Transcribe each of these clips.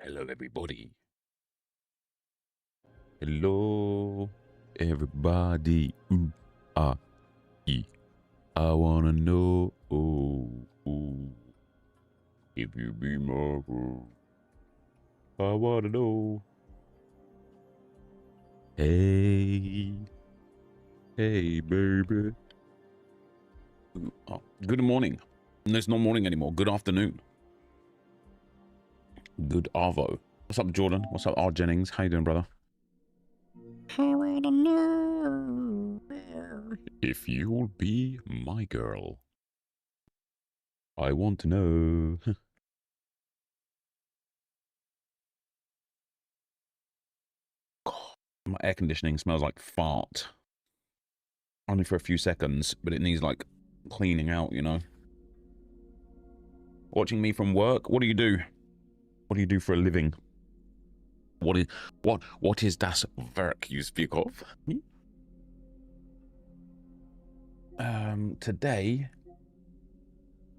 Hello, everybody. Hello, everybody. Ooh, ah, ee. I wanna know if you be my girl. I wanna know. Hey, hey, baby. Ooh, oh, good morning. No, it's not morning anymore. Good afternoon. Good arvo. What's up, Jordan? What's up, R. Jennings? How you doing, brother? I wanna know if you'll be my girl. I want to know. God, my air conditioning smells like fart. Only for a few seconds, but it needs like cleaning out, you know. Watching me from work? What do you do? What do you do for a living? What is das Werk you speak of? Today,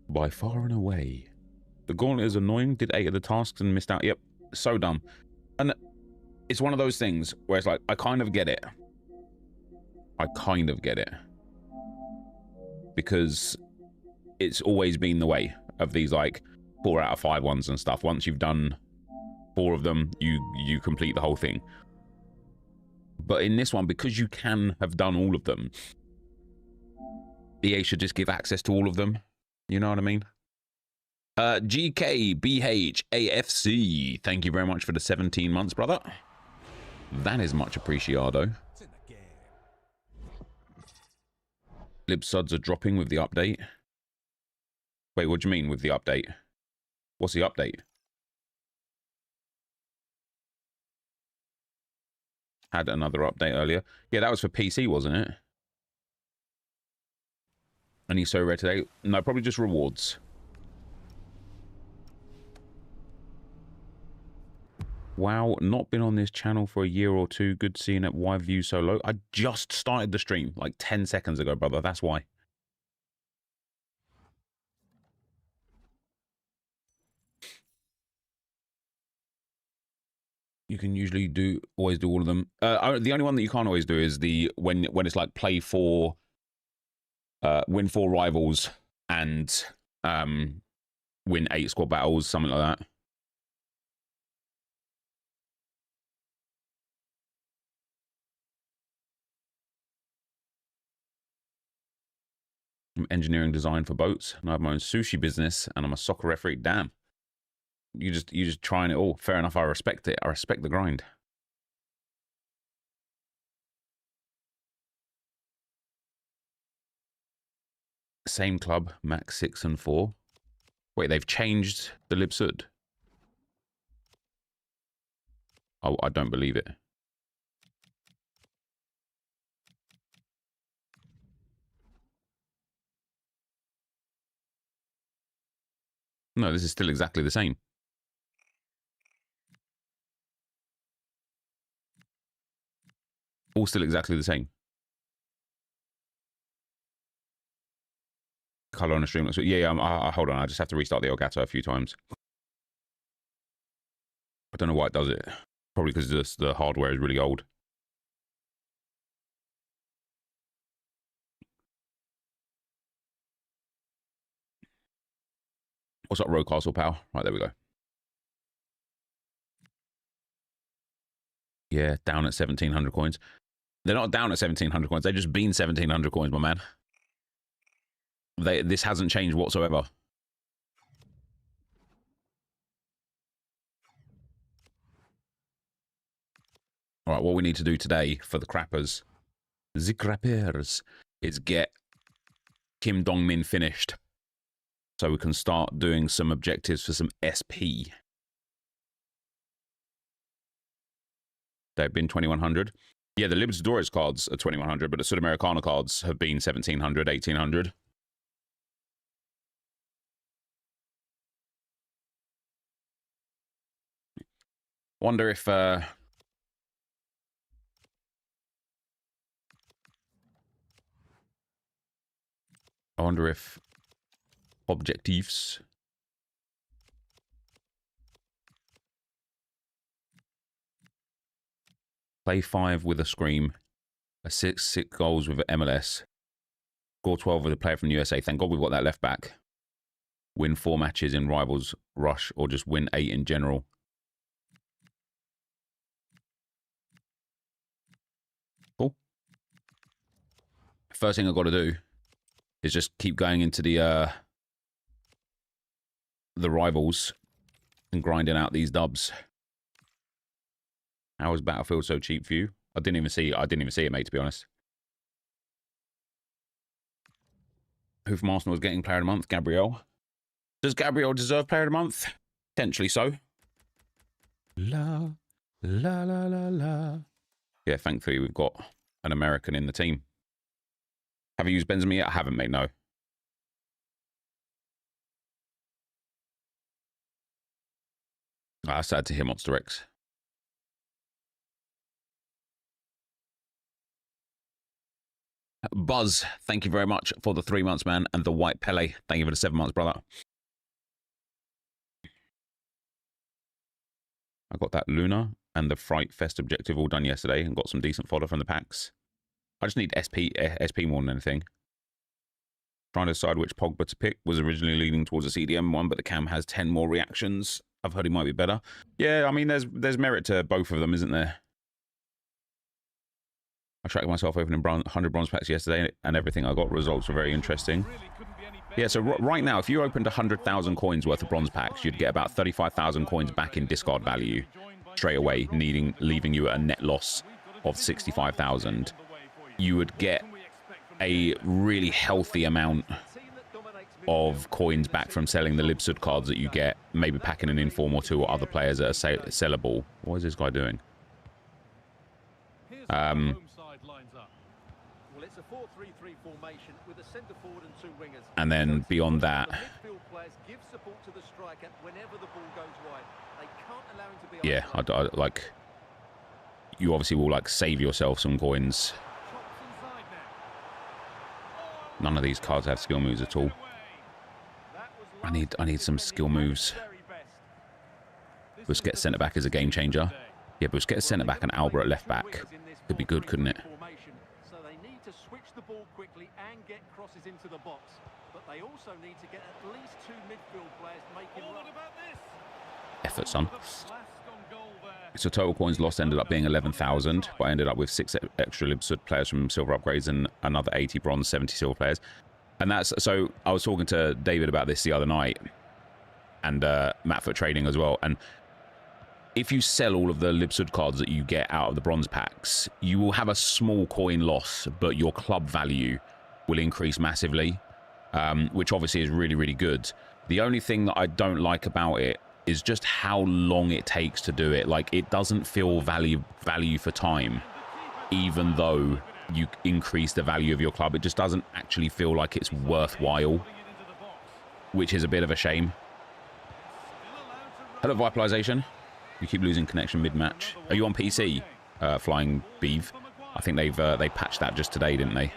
by far and away, the Gauntlet is annoying. Did 8 of the tasks and missed out. Yep, so dumb. And it's one of those things where it's like, I kind of get it. I kind of get it. Because it's always been the way of these like 4 out of 5 ones and stuff. Once you've done 4 of them, you complete the whole thing. But in this one, because you can have done all of them, EA should just give access to all of them. You know what I mean? GKBHAFC, thank you very much for the 17 months, brother. That is much appreciado. Libsuds are dropping with the update. Wait, what do you mean with the update? What's the update? Had another update earlier. Yeah, that was for PC, wasn't it? And he's so rare today. No, probably just rewards. Wow, not been on this channel for a year or two. Good seeing it. Why view so low? I just started the stream like 10 seconds ago, brother. That's why. You can usually always do all of them. The only one that you can't always do is the when it's like play 4, win 4 rivals and win 8 squad battles, something like that. I'm engineering design for boats, and I have my own sushi business, and I'm a soccer referee. Damn, you just trying it all. Fair enough. I respect it. I respect the grind. Same club, max 6 and 4. Wait, they've changed the Libsud. Oh, I don't believe it. No, this is still exactly the same. All still exactly the same. Color on the stream. Yeah, hold on. I just have to restart the Elgato a few times. I don't know why it does it. Probably because the hardware is really old. What's up, Road Castle pal? Right, there we go. Yeah, down at 1,700 coins. They're not down at 1,700 coins. They've just been 1,700 coins, my man. This hasn't changed whatsoever. All right, what we need to do today for the crappers, the crappers, is get Kim Dong-min finished so we can start doing some objectives for some SP. They've been 2,100. Yeah, the Libertadores cards are 2,100, but the Sudamericana cards have been 1,700, 1,800. Wonder if... I wonder if objectives Play 5 with a scream. Assist 6 goals with MLS. Score 12 with a player from the USA. Thank God we've got that left back. Win 4 matches in Rivals Rush, or just win 8 in general. Cool. First thing I've got to do is just keep going into the Rivals and grinding out these dubs. How was Battlefield so cheap for you? I didn't even see it, mate, to be honest. Who from Arsenal is getting player of the month? Gabriel. Does Gabriel deserve player of the month? Potentially so. La, la, la, la, la. Yeah, thankfully we've got an American in the team. Have you used Benzema yet? I haven't, mate, no. Sad to hear, Monster X. Buzz, thank you very much for the 3 months, man. And the White Pele, thank you for the 7 months, brother. I got that Luna and the Fright Fest objective all done yesterday and got some decent fodder from the packs. I just need SP more than anything. Trying to decide which Pogba to pick. Was originally leaning towards a CDM one, but the cam has 10 more reactions. I've heard he might be better. Yeah, I mean, there's merit to both of them, isn't there? I tracked myself opening 100 bronze packs yesterday, and everything I got results were very interesting. Yeah, so right now, if you opened 100,000 coins worth of bronze packs, you'd get about 35,000 coins back in discard value straight away, leaving you at a net loss of 65,000. You would get a really healthy amount of coins back from selling the Libsud cards that you get, maybe packing an inform or two or other players that are sellable. What is this guy doing? And then beyond that, yeah, I like, you obviously will like save yourself some coins. None of these cards have skill moves at all. I need some skill moves. Busquets centre back is a game changer. Yeah, Busquets centre back and Albert at left back could be good, couldn't it? So they need to switch the ball quickly and get crosses into the box, but they also need to get at least 2 midfield players making runs. Effort, son. So total coins lost ended up being 11,000, but I ended up with 6 extra Libsud players from silver upgrades and another 80 bronze, 70 silver players. And that's, so I was talking to David about this the other night, and Matt for trading as well. And if you sell all of the Libsud cards that you get out of the bronze packs, you will have a small coin loss, but your club value will increase massively, which obviously is really, really good. The only thing that I don't like about it is just how long it takes to do it. Like, it doesn't feel value for time, even though you increase the value of your club. It just doesn't actually feel like it's worthwhile, which is a bit of a shame. Hello, Vitalization. You keep losing connection mid-match. Are you on PC, Flying Beeve? I think they patched that just today, didn't they?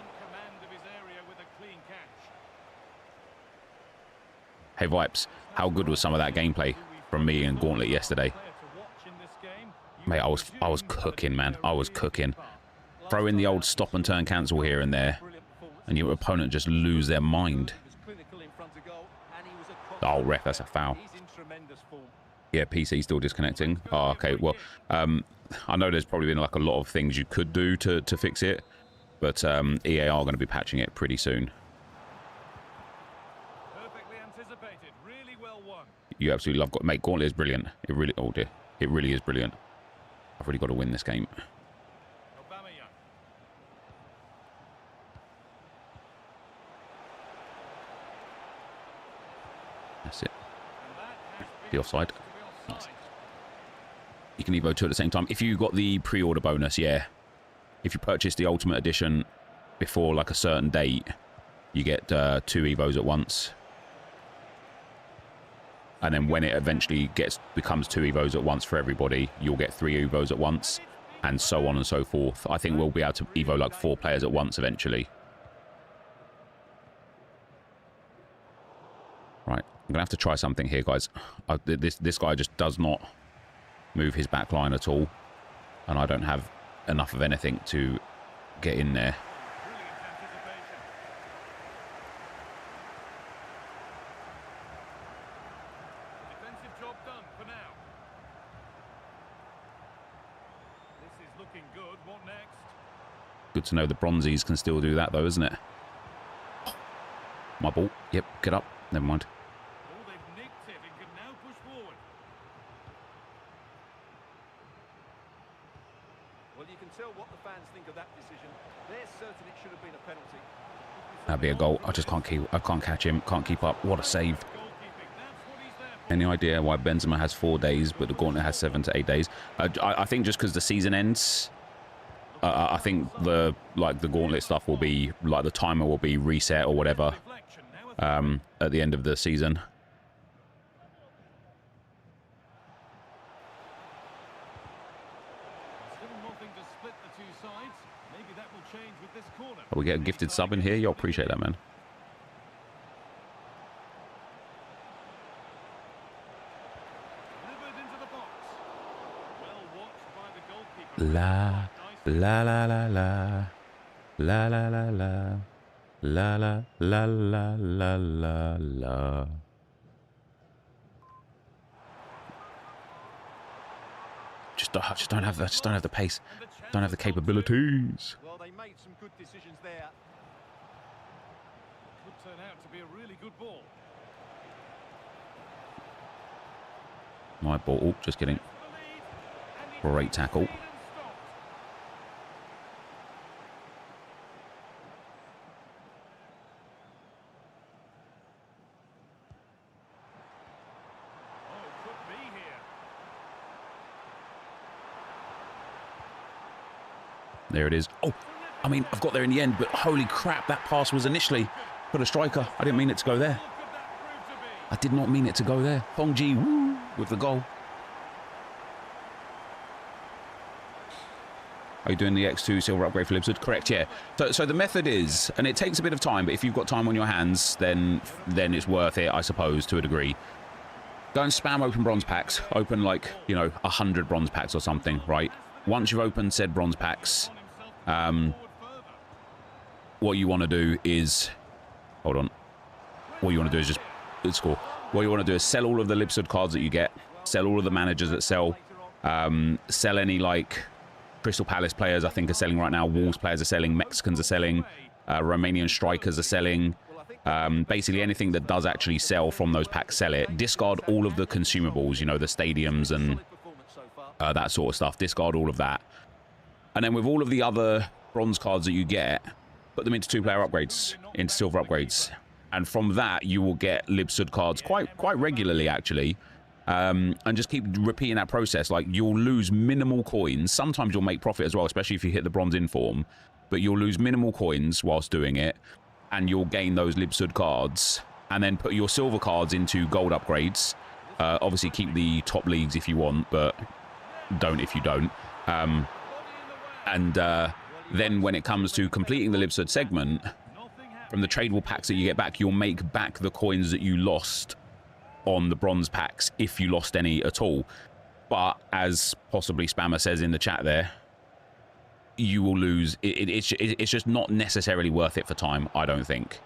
Hey, Vipes, how good was some of that gameplay from me and Gauntlet yesterday? Mate, I was cooking, man. I was cooking. Throw in the old stop and turn cancel here and there, and your opponent just lose their mind. Oh, ref, that's a foul. Yeah, PC still disconnecting. Oh, okay. Well, I know there's probably been like a lot of things you could do to fix it, but EA are going to be patching it pretty soon. You absolutely love, mate. Gauntlet is brilliant. It really, oh dear, it really is brilliant. I've really got to win this game. That's it. The offside. Nice. You can Evo 2 at the same time. If you got the pre-order bonus, yeah. If you purchase the Ultimate Edition before like a certain date, you get 2 Evos at once. And then when it eventually becomes 2 Evos at once for everybody, you'll get 3 Evos at once, and so on and so forth. I think we'll be able to Evo like 4 players at once eventually. Right, I'm gonna have to try something here, guys. This guy just does not move his back line at all, and I don't have enough of anything to get in there. Brilliant anticipation. Defensive job done for now. This is looking good. What next? Good to know the bronzies can still do that, though, isn't it? My ball. Yep, get up. Never mind. Oh, they've nicked it and can now push forward. Well, you can tell what the fans think of that decision. They're certain it should have been a penalty. That'd be a goal. I just can't keep. I can't catch him. Can't keep up. What a save! Goalkeeping, that's what he's there for. Any idea why Benzema has 4 days, but the Gauntlet has 7 to 8 days? I think just because the season ends. I think the Gauntlet stuff will be like the timer will be reset or whatever Reflection, now a at the end of the season. Still nothing to split the two sides. Maybe that will change with this corner. We get a gifted sub in here. You'll appreciate that, man. Delivered into the box. Well watched by the goalkeeper. La la la la la la la la la la la la la la la. Just don't have the pace. Don't have the capabilities. Well, they made some good decisions there. Could turn out to be a really good ball. My ball. Oh, just kidding. Great tackle. There it is. Oh, I mean, I've got there in the end, but holy crap, that pass was initially for the striker. I didn't mean it to go there. I did not mean it to go there. Thongji, woo, with the goal. Are you doing the X2 silver upgrade for Libsud? Correct, yeah. So the method is, and it takes a bit of time, but if you've got time on your hands, then it's worth it, I suppose, to a degree. Go and spam open bronze packs. Open, like, you know, 100 bronze packs or something, right? Once you've opened said bronze packs, what you want to do is... Hold on. What you want to do is just... Let's score. What you want to do is sell all of the Libsud cards that you get. Sell all of the managers that sell. Sell any, like... Crystal Palace players, I think, are selling right now. Wolves players are selling. Mexicans are selling. Romanian strikers are selling. Basically, anything that does actually sell from those packs, sell it. Discard all of the consumables, you know, the stadiums and that sort of stuff. Discard all of that. And then with all of the other bronze cards that you get, put them into 2-player upgrades, into silver upgrades. And from that, you will get Libsud cards quite regularly, actually. And just keep repeating that process. Like, you'll lose minimal coins. Sometimes you'll make profit as well, especially if you hit the bronze inform. But you'll lose minimal coins whilst doing it. And you'll gain those Libsud cards. And then put your silver cards into gold upgrades. Obviously, keep the top leagues if you want, but don't if you don't. Then when it comes to completing the Libsud segment, from the tradable packs that you get back, you'll make back the coins that you lost on the bronze packs, if you lost any at all. But as possibly Spammer says in the chat there, you will lose. It's just not necessarily worth it for time, I don't think.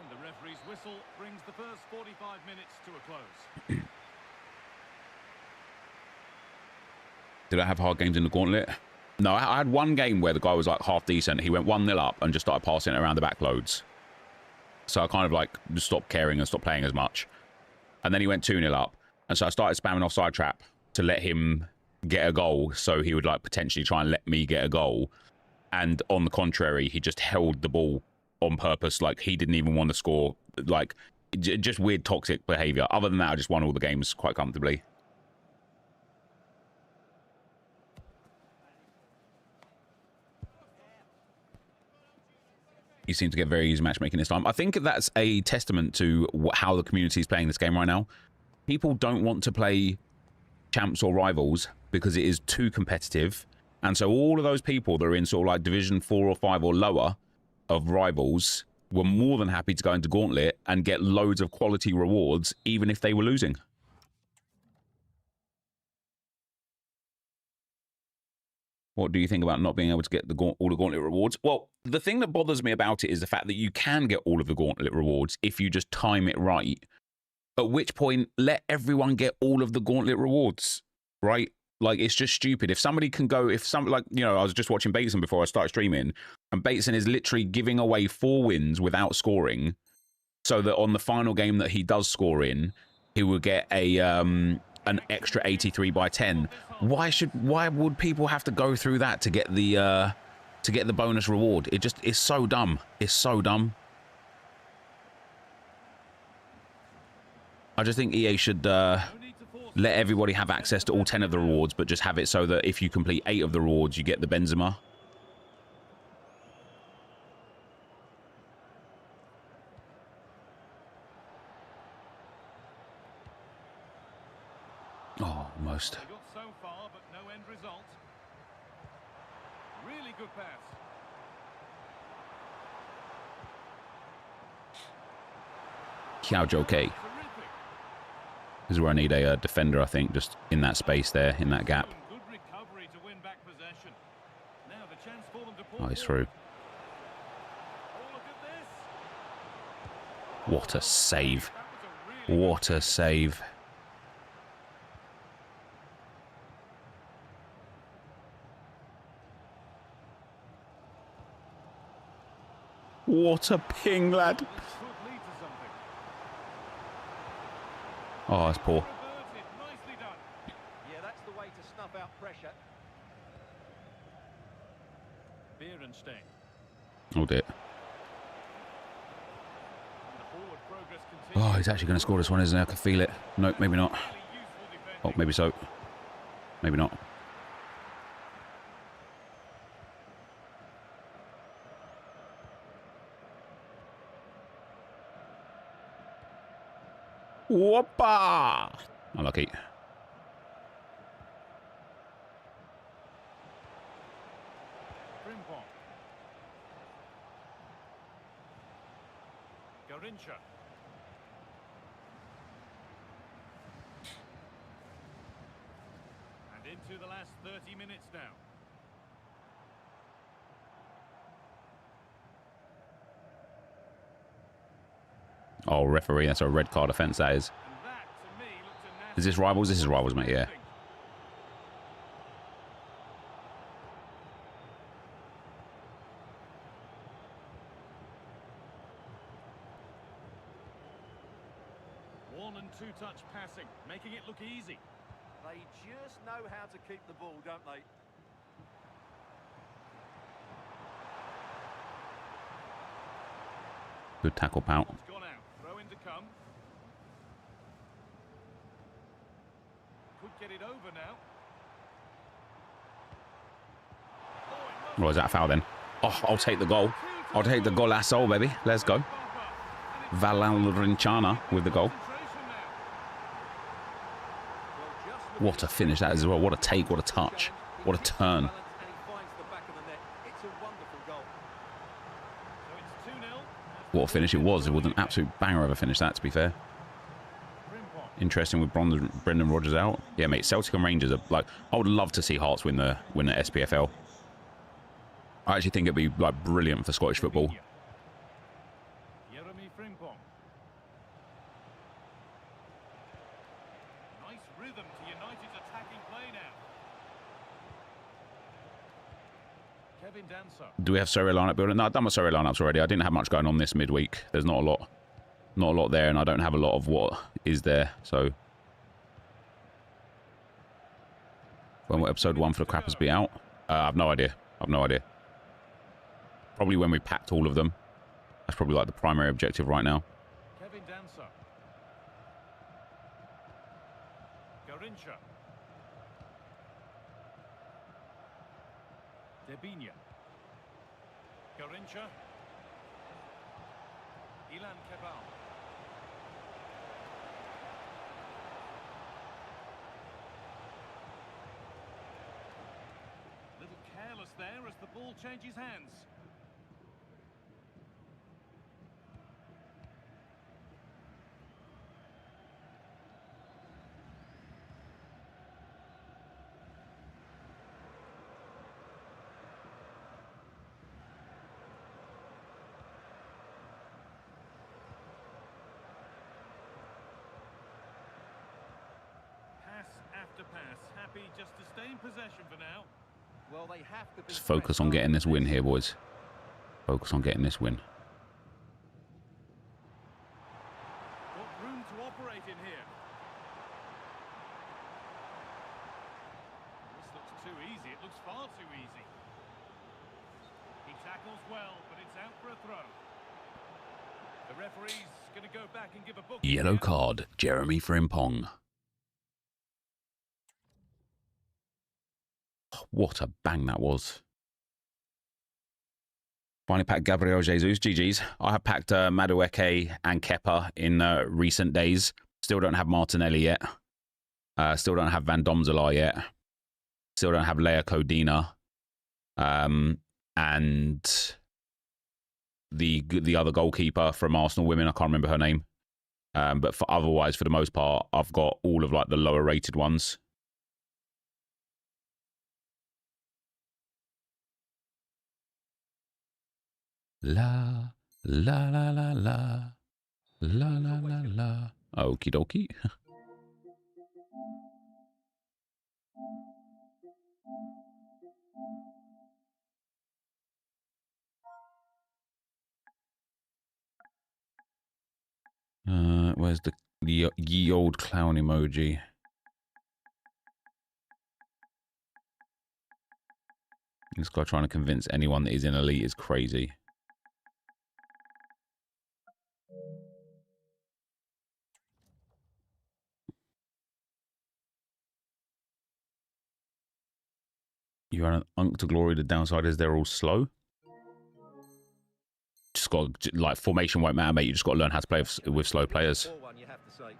And the referee's whistle brings the first 45 minutes to a close. Did I have hard games in the Gauntlet? No, I had one game where the guy was like half decent. He went 1-0 up and just started passing it around the back loads. So I kind of like just stopped caring and stopped playing as much. And then he went 2-0 up. And so I started spamming offside trap to let him get a goal. So he would like potentially try and let me get a goal. And on the contrary, he just held the ball on purpose. Like, he didn't even want to score. Like, just weird toxic behavior. Other than that, I just won all the games quite comfortably. You seem to get very easy matchmaking this time. I think that's a testament to how the community is playing this game right now. People don't want to play champs or rivals because it is too competitive. And so all of those people that are in sort of like Division 4 or 5 or lower of rivals were more than happy to go into Gauntlet and get loads of quality rewards, even if they were losing. What do you think about not being able to get all the Gauntlet rewards? Well, the thing that bothers me about it is the fact that you can get all of the Gauntlet rewards if you just time it right. At which point, let everyone get all of the Gauntlet rewards, right? Like, it's just stupid. If somebody can go, like, you know, I was just watching Bateson before I started streaming, and Bateson is literally giving away 4 wins without scoring, so that on the final game that he does score in, he will get a an extra 83 by 10. Why would people have to go through that to get the bonus reward? It's so dumb. It's so dumb. I just think EA should let everybody have access to all 10 of the rewards, but just have it so that if you complete 8 of the rewards, you get the Benzema. Oh, almost. They got so far, but no end result. Really good pass. Okay. This is where I need a defender, I think, just in that space there, in that gap. Good recovery to win back possession. Now the chance for them to pull Oh, he's through. Oh, look at this. What a save. That was a really What a save. What a ping, lad. this could lead to something. Oh, that's poor. Reverted. Nicely done. Yeah, that's the way to snuff out pressure. Beerenstein. Oh, dear. The forward progress Oh, continues. he's actually going to score this one, isn't he? I can feel it. Nope, maybe not. Really useful defending. Oh, maybe so. Maybe not. Whoppa! Unlucky. Frimpong. Garincha. And into the last 30 minutes now. Oh, referee, that's a red card offence, that is. And that, to me, looked a nasty Is this Rivals? This is Rivals, mate, yeah. One and two touch passing, making it look easy. They just know how to keep the ball, don't they? Good tackle, Pout. It's gone out. Throw in to come. Could get it over now. Oh, Oh, is that a foul then? Oh, I'll take the goal. I'll take the golazo, baby. Let's go. Valerinciana with the goal. What a finish that is as well. What a take, what a touch, what a turn. What a finish it was. It was an absolute banger of a finish, that, to be fair. Interesting with Brendan Rodgers out. Yeah, mate, Celtic and Rangers are like... I would love to see Hearts win the SPFL. I actually think it'd be like brilliant for Scottish football. Nice rhythm to United's attacking play now. Kevin Dancer. Do we have Surrey lineup building? No, I've done my Surrey lineups already. I didn't have much going on this midweek. There's not a lot there, and I don't have a lot of what is there. So when will episode 1 for the Crappers be out? I've no idea. I've no idea. Probably when we packed all of them. That's probably like the primary objective right now. Kevin Dancer. Garincha. Debinia. Garincha. Ilan Kebal. Little careless there as the ball changes hands. to pass. Happy just to stay in possession for now. Well, they have to be Just focus on getting this win here, boys. Focus on getting this win. Got room to operate in here. This looks too easy. It looks far too easy. He tackles well, but it's out for a throw. The referee's going to go back and give a book. Yellow card, Jeremy Frimpong. What a bang that was. Finally packed Gabriel Jesus. GG's. I have packed Madueke and Kepa in recent days. Still don't have Martinelli yet. Still don't have Van Domzelaar yet. Still don't have Lea Codina. And the other goalkeeper from Arsenal women, I can't remember her name. But otherwise, for the most part, I've got all of like the lower rated ones. La la la la la la la la la. Okie dokie. Where's the ye old clown emoji? This guy trying to convince anyone that he's in elite is crazy. You run an unk to glory. The downside is they're all slow. Just got, like, formation won't matter, mate. You just got to learn how to play with slow players. Poor one, you have to say.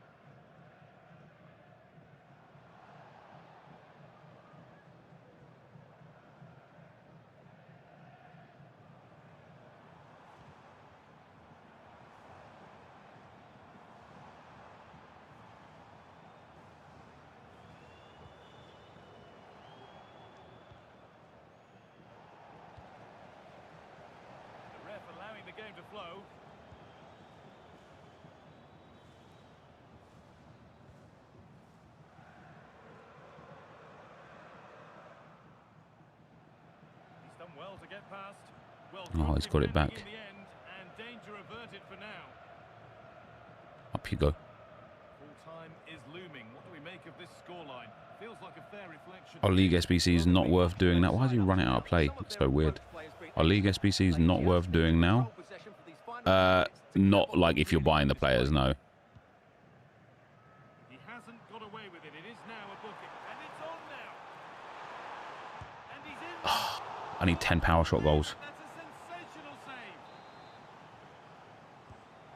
The ref allowing the game to flow. He's done well to get past. Well, Oh, he's got it back. in the end, and danger averted for now. Up you go. Full time is looming. What do we make of this scoreline? Feels like a fair reflection. Our League SBC is not worth doing that. Why does he run it out of play? It's so weird. Our League SBC is not worth doing now. Not like if you're buying the players, no. He hasn't got away with it. It is now a booking, and it's on now. And he's in. I need 10 power shot goals. That's a sensational save.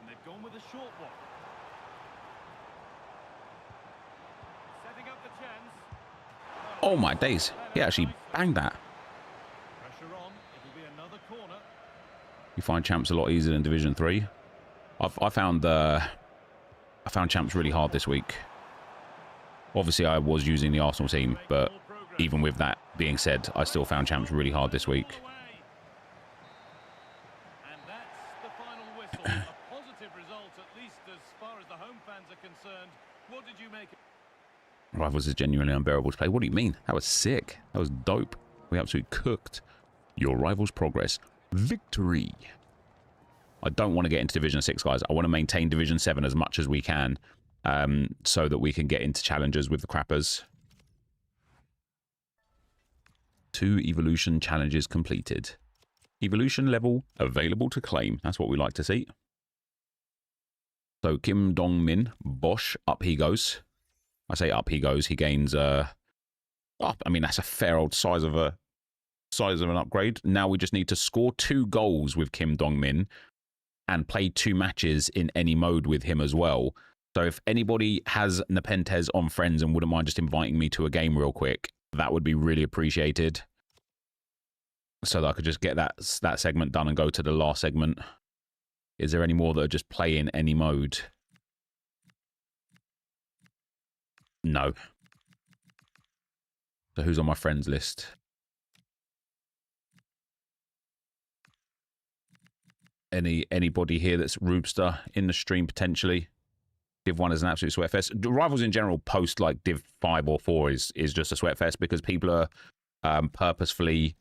And they've gone with a short one. Setting up the chance. Oh my days. He actually banged that. Pressure on. It'll be another corner. You find champs a lot easier than Division 3. I found champs really hard this week. Obviously, I was using the Arsenal team, but even with that being said, I still found champs really hard this week. And that's the final whistle. A positive result, at least as far as the home fans are concerned. What did you make of it? Rivals is genuinely unbearable to play. What do you mean? That was sick. That was dope. We absolutely cooked. Your rivals' progress. Victory. I don't want to get into Division 6, guys. I want to maintain Division 7 as much as we can, so that we can get into challenges with the crappers. 2 evolution challenges completed. Evolution level available to claim. That's what we like to see. So Kim Dong-min, Bosch, up he goes. I say up he goes. He gains, I mean, that's a fair old size of an upgrade. Now we just need to score 2 goals with Kim Dong-min and play 2 matches in any mode with him as well. So if anybody has NepentheZ on Friends and wouldn't mind just inviting me to a game real quick, that would be really appreciated. So that I could just get that segment done and go to the last segment. Is there any more that are just play in any mode? No. So who's on my friends list? Anybody here that's Roobster in the stream potentially? Div 1 is an absolute sweatfest. Rivals in general post like Div 5 or 4 is just a sweatfest because people are purposefully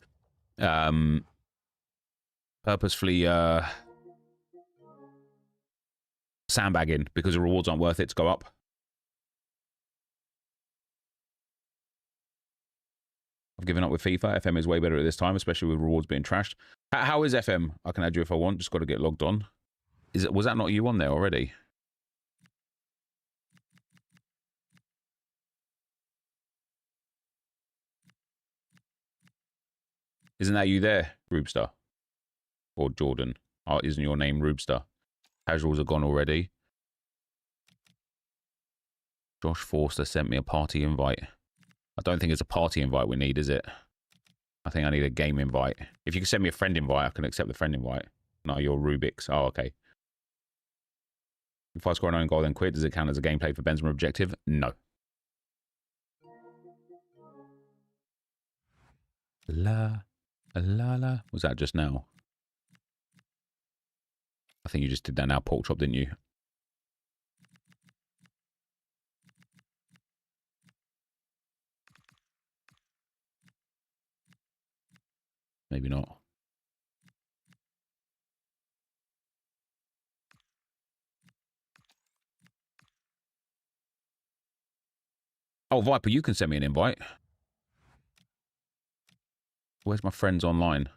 sandbagging because the rewards aren't worth it to go up. I've given up with FIFA. FM is way better at this time, especially with rewards being trashed. How is FM? I can add you if I want. Just got to get logged on. Was that not you on there already? Isn't that you there, Rubster? Or Jordan? Oh, isn't your name Rubster? Casuals are gone already. Josh Forster sent me a party invite. I don't think it's a party invite we need, is it? I think I need a game invite. If you can send me a friend invite, I can accept the friend invite. No, you're Rubik's. Oh, okay. If I score an own goal then quit, does it count as a gameplay for Benzema objective? No. La, la, la. Was that just now? I think you just did that now, pork chop, didn't you? Maybe not. Oh, Viper, you can send me an invite. Where's my friends online?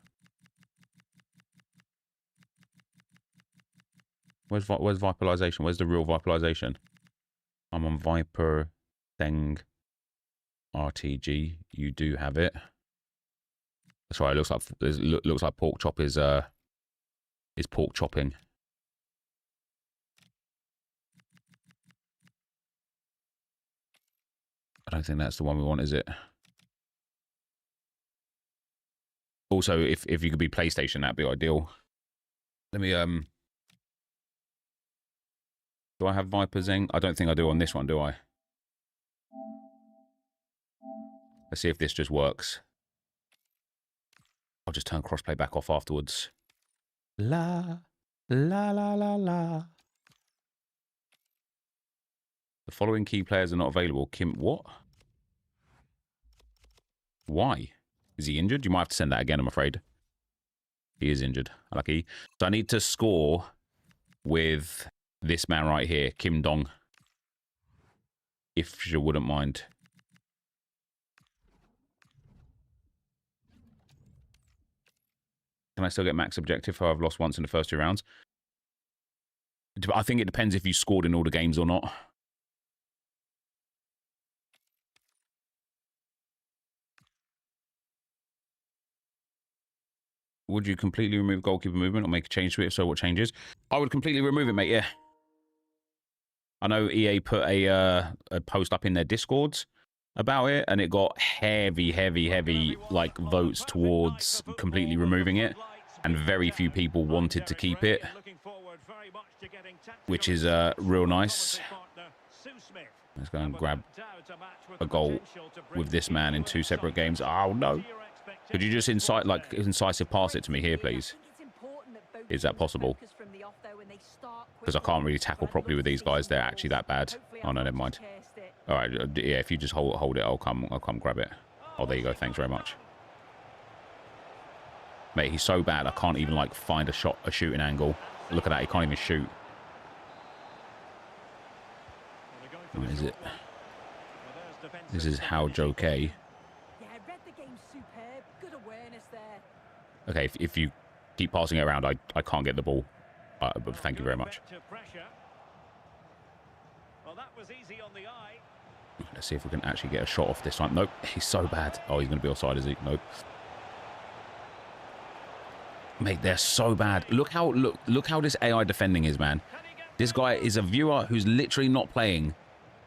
Where's Viperization? Where's the real Viperization? I'm on Viper Thing RTG. You do have it. That's right. It looks like pork chop is pork chopping. I don't think that's the one we want, is it? Also, if you could be PlayStation, that'd be ideal. Let me do I have Viper Zing? I don't think I do on this one, do I? Let's see if this just works. I'll just turn crossplay back off afterwards. La, la, la, la, la. The following key players are not available. Kim, what? Why? Is he injured? You might have to send that again, I'm afraid. He is injured. Lucky. So I need to score with this man right here, Kim Dong. If you wouldn't mind. Can I still get max objective if I've lost once in the first 2 rounds? I think it depends if you scored in all the games or not. Would you completely remove goalkeeper movement or make a change to it? If so, what changes? I would completely remove it, mate, yeah. I know EA put a post up in their Discords about it, and it got heavy, like, votes towards completely removing it. And very few people wanted to keep it, which is real nice. Let's go and grab a goal with this man in 2 separate games. Oh, no. Could you just incisive pass it to me here, please? Is that possible? Because I can't really tackle properly with these guys. They're actually that bad. Oh, no, never mind. All right, yeah, if you just hold it, I'll come grab it. Oh, there you go. Thanks very much. Mate, he's so bad, I can't even, like, find a shooting angle. Look at that, he can't even shoot. What is it? This is how Joke. Okay, if you keep passing it around, I can't get the ball. But thank you very much. Let's see if we can actually get a shot off this time. Nope, he's so bad. Oh, he's going to be offside, is he? Nope. Mate, they're so bad. Look how this AI defending is, man. This guy is a viewer who's literally not playing,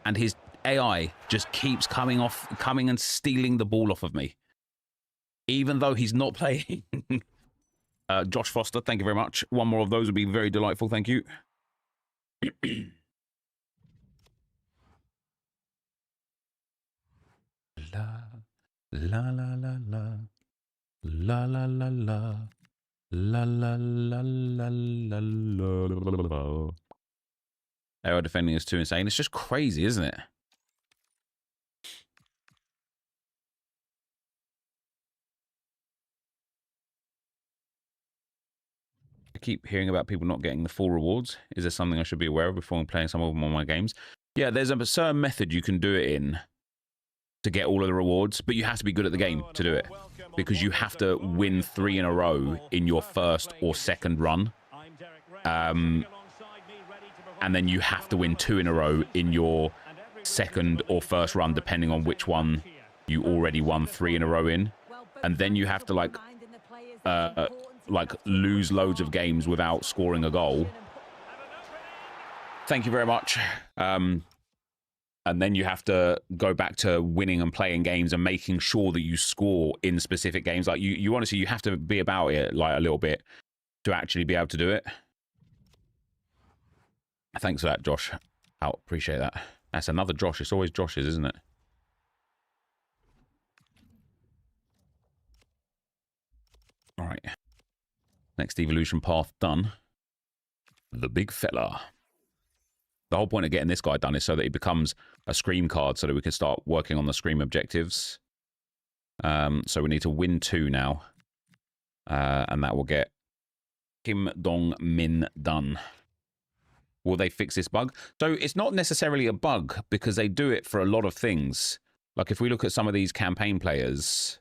and his AI just keeps coming and stealing the ball off of me, even though he's not playing. Josh Foster, thank you very much. One more of those would be very delightful. Thank you. La la la la la la la la la. La la la la la la la. Our defending is too insane. It's just crazy, isn't it? I keep hearing about people not getting the full rewards. Is there something I should be aware of before I'm playing some of them on my games? Yeah, there's a certain method you can do it in to get all of the rewards, but you have to be good at the game to do it, because you have to win 3 in a row in your first or second run. And then you have to win 2 in a row in your second or first run, depending on which one you already won 3 in a row in. And then you have to like lose loads of games without scoring a goal. Thank you very much. And then you have to go back to winning and playing games and making sure that you score in specific games. Like you honestly, you have to be about it like a little bit to actually be able to do it. Thanks for that, Josh. I appreciate that. That's another Josh. It's always Josh's, isn't it? All right. Next evolution path done. The big fella. The whole point of getting this guy done is so that he becomes a Scream card so that we can start working on the Scream objectives. So we need to win 2 now. And that will get Kim Dong Min done. Will they fix this bug? So it's not necessarily a bug because they do it for a lot of things. Like if we look at some of these campaign players,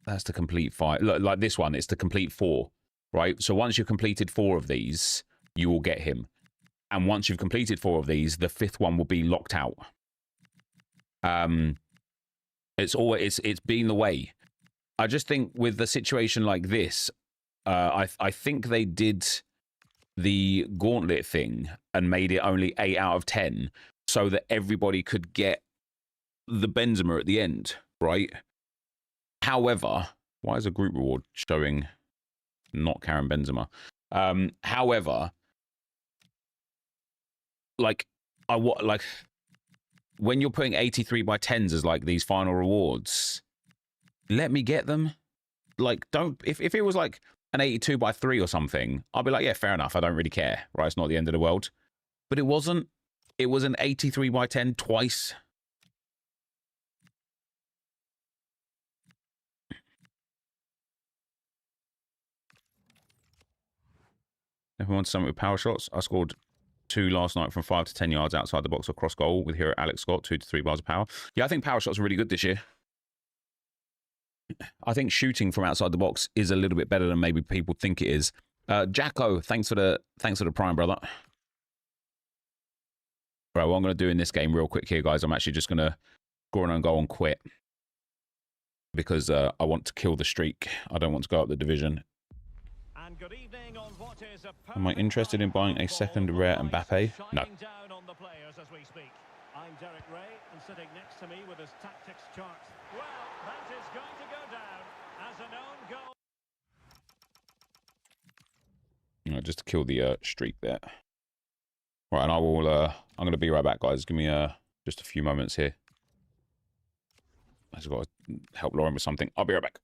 that's to complete 5. Like this one, it's to complete 4, right? So once you've completed 4 of these, you will get him. And once you've completed 4 of these, the 5th one will be locked out. It's been the way. I just think with the situation like this, I think they did the Gauntlet thing and made it only 8 out of 10 so that everybody could get the Benzema at the end, right? However, why is a group reward showing not Karen Benzema? However, like when you're putting 83 by 10s as like these final rewards, let me get them. Like, don't, if it was like an 82 by 3 or something, I'll be like, yeah, fair enough. I don't really care, right? It's not the end of the world. But it wasn't. It was an 83 by 10 twice. Everyone something with power shots. I scored 2 last night from 5 to 10 yards outside the box or cross goal with hero Alex Scott, 2 to 3 bars of power. Yeah, I think power shots are really good this year. I think shooting from outside the box is a little bit better than maybe people think it is. Jacko, thanks for the prime, brother. Right, what I'm going to do in this game real quick here, guys, I'm actually just going to score an own goal and quit. Because I want to kill the streak. I don't want to go up the division. And good evening on what is a Am I interested in buying a second rare Mbappe? No. I'm Derek Ray, and sitting next to me with his tactics chart. Well, that is going to go down as an own goal. You know, just to kill the streak there. Right, and I will. I'm going to be right back, guys. Give me just a few moments here. I just got to help Lauren with something. I'll be right back.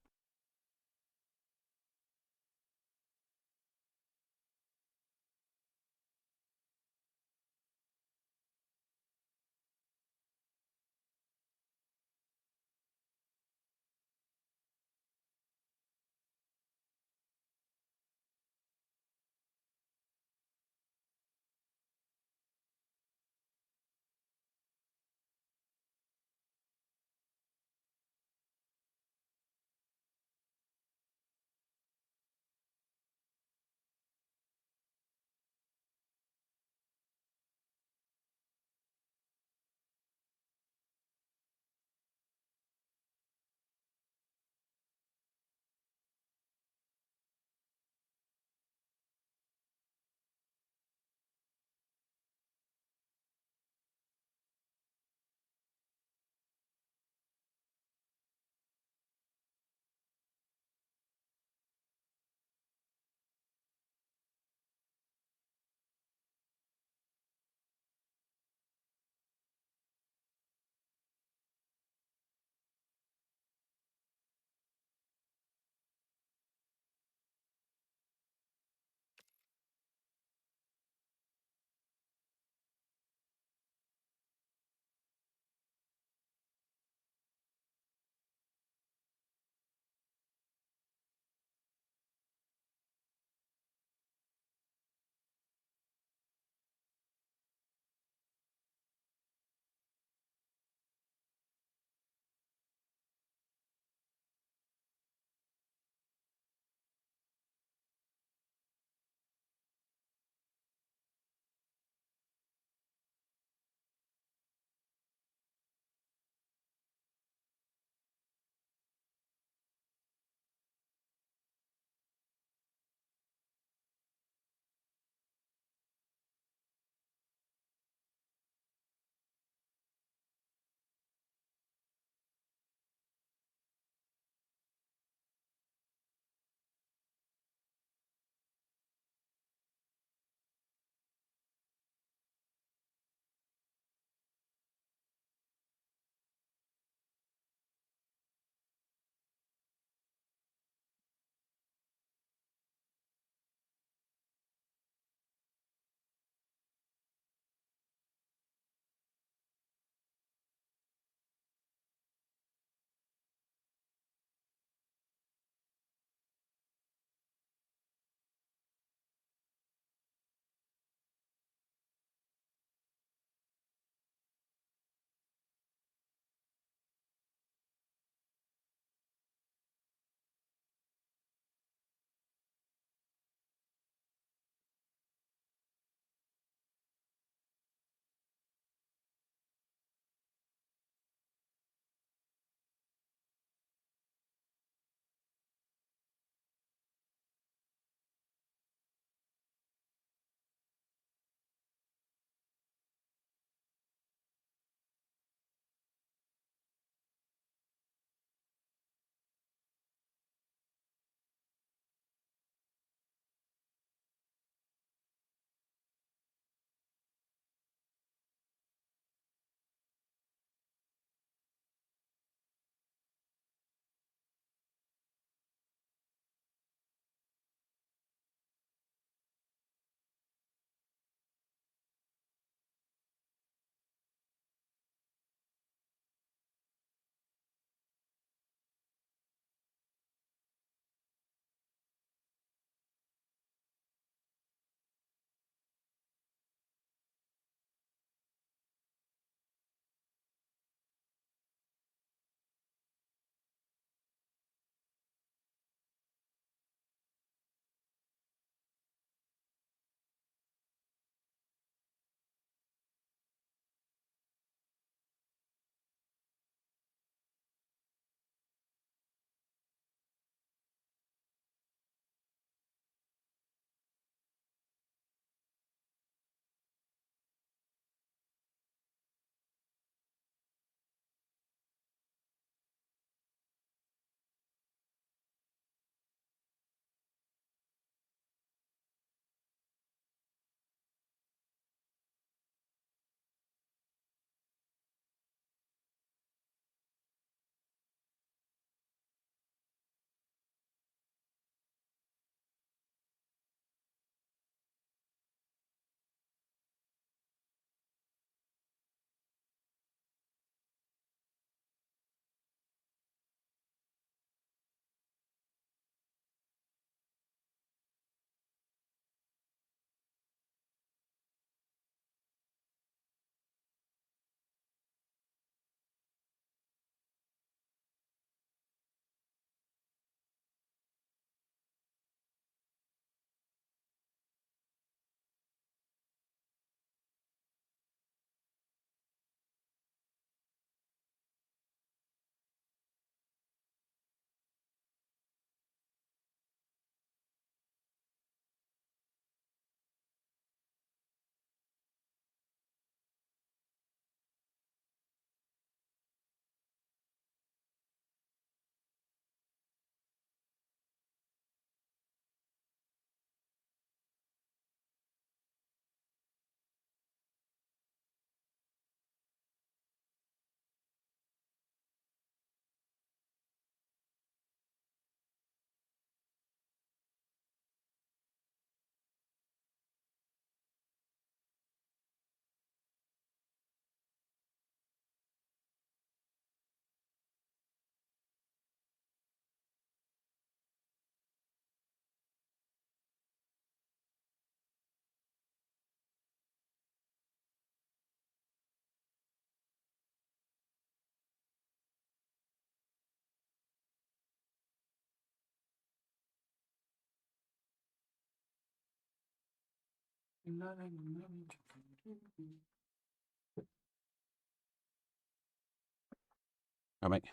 Oh, mate.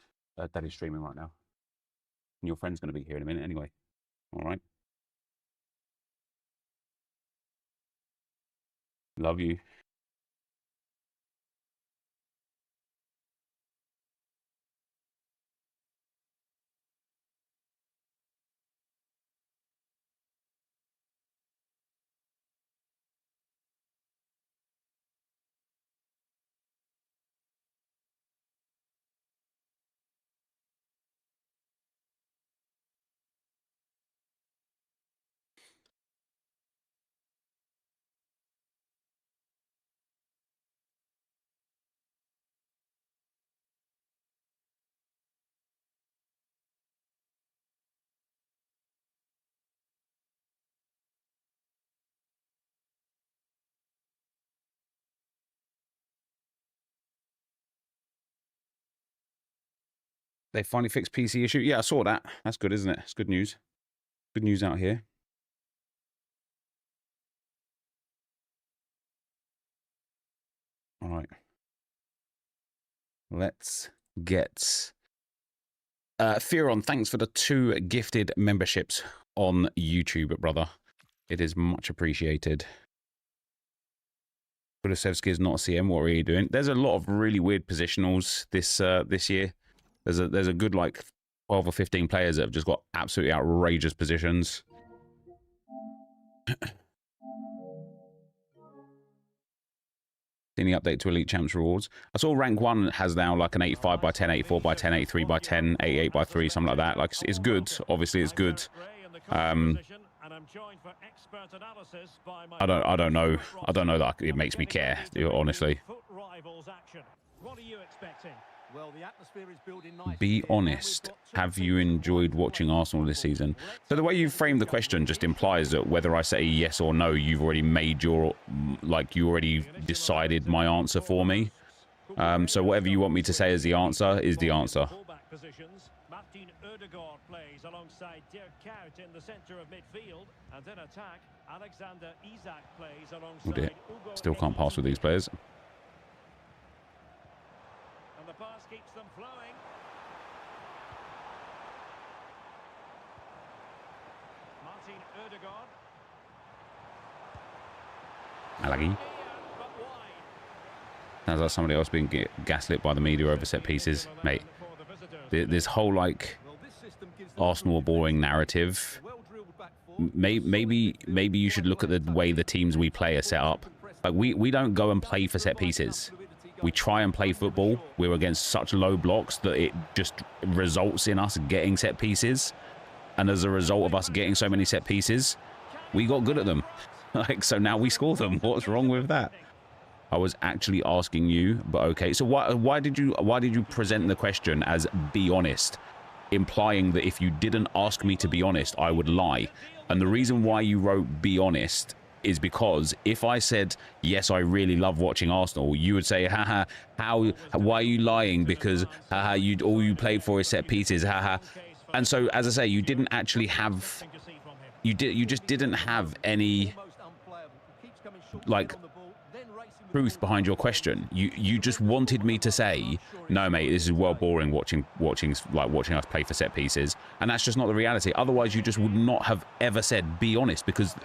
Daddy's streaming right now. And your friend's going to be here in a minute anyway. All right. Love you. They finally fixed PC issue. Yeah, I saw that. That's good, isn't it? It's good news. Good news out here. All right. Let's get... Fearon, thanks for the 2 gifted memberships on YouTube, brother. It is much appreciated. Kulusevski is not a CM. What are you doing? There's a lot of really weird positionals this year. There's a good like 12 or 15 players that have just got absolutely outrageous positions. Any update to Elite Champs rewards? I saw rank 1 has now like an 85 by 10, 84 by 10, 83 by 10, 88 by 3, something like that. Like it's good. Obviously, it's good. I don't know. I don't know that it makes me care, honestly. What are you expecting? Well, the atmosphere is building nicely. Be honest. Have you enjoyed watching Arsenal this season? So the way you frame the question just implies that whether I say yes or no, you've already made your, like, you already decided my answer for me. So whatever you want me to say as the answer is the answer. Martin Ødegaard plays alongside Dirk Kuyt in the center of midfield, and then attack. Alexander Isak plays alongside. Oh dear. Still can't pass with these players. And the pass keeps them flowing. Martin Ødegaard. Alagi. Sounds like somebody else being gaslit by the media over set pieces. Mate, this whole, like, Arsenal boring narrative, maybe you should look at the way the teams we play are set up. Like, we don't go and play for set pieces. We try and play football. We're against such low blocks that it just results in us getting set pieces. And as a result of us getting so many set pieces, we got good at them. Like, so now we score them. What's wrong with that? I was actually asking you, but okay. So why did you present the question as be honest, implying that if you didn't ask me to be honest, I would lie? And the reason why you wrote be honest is because if I said yes, I really love watching Arsenal, you would say, haha, why are you lying? Because haha, all you played for is set pieces, haha. And so, as I say, you didn't actually have, you just didn't have any, like, truth behind your question. You just wanted me to say, no mate, this is well boring watching us play for set pieces, and that's just not the reality. Otherwise you just would not have ever said be honest, because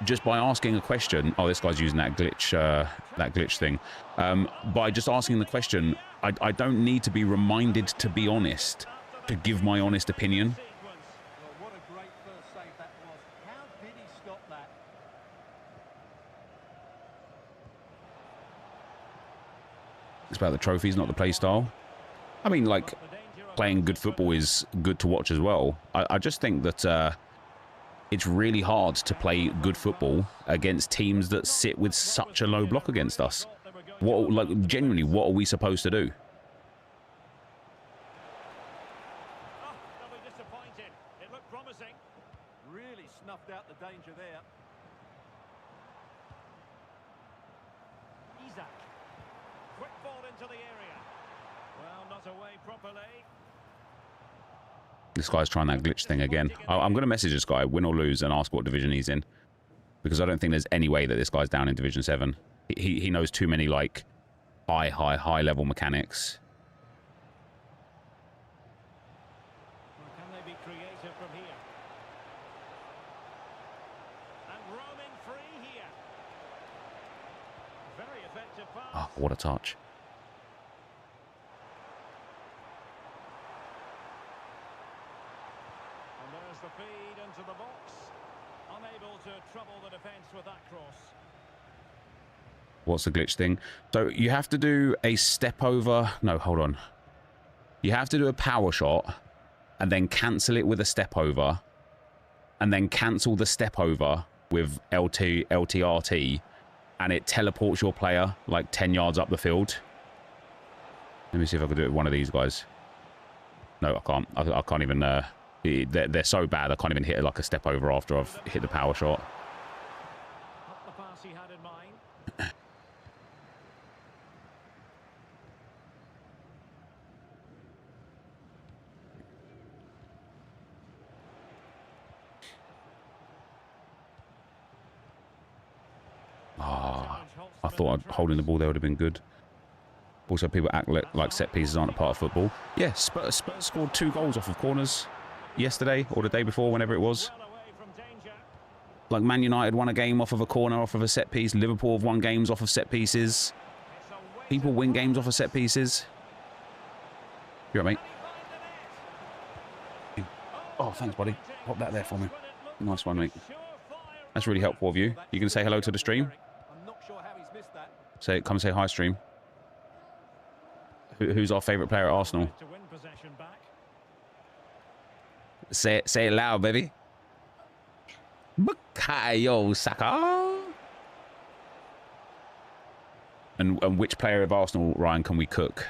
just by asking a question, oh, this guy's using that glitch thing, by just asking the question, I don't need to be reminded to be honest to give my honest opinion. What a great first save that was. How did he stop that? It's about the trophies, not the play style. I mean, like, playing good football is good to watch as well. I just think that it's really hard to play good football against teams that sit with such a low block against us. What, like, genuinely, what are we supposed to do? Oh, they'll be disappointed. It looked promising. Really snuffed out the danger there. Isak. Quick ball into the area. Well, not away properly. This guy's trying that glitch thing again. I'm going to message this guy, win or lose, and ask what division he's in. because I don't think there's any way that this guy's down in Division 7. He knows too many, like, high level mechanics. Well, can they be creative from here? And roaming free here. Very effective pass. Oh, what a touch. And there's the feed into the box. Unable to trouble the defence with that cross. What's the glitch thing? So you have to do a step over. No, hold on. You have to do a power shot and then cancel it with a step over and then cancel the step over with LTRT, and it teleports your player like 10 yards up the field. Let me see if I can do it with one of these guys. No, I can't. I can't even... they're so bad, I can't even hit it like a step over after I've hit the power shot. Not the pass he had in mind. Ah, I thought holding the ball there would have been good. Also, people act like set pieces aren't a part of football. Yeah, Spurs scored 2 goals off of corners yesterday or the day before, whenever it was. Well away from danger. Like Man United won a game off of a corner, off of a set piece. Liverpool have won games off of set pieces. It's a weighted People win games pass. off of set pieces. You all right, mate? Oh, thanks, buddy. Pop that there for me. Nice one, mate. That's really helpful of you. You can say hello to the stream? I'm not sure how he's missed that. Come say hi, stream. Who's our favourite player at Arsenal? To win possession back. Say it loud, baby. Bukayo Saka. And which player of Arsenal, Ryan, can we cook?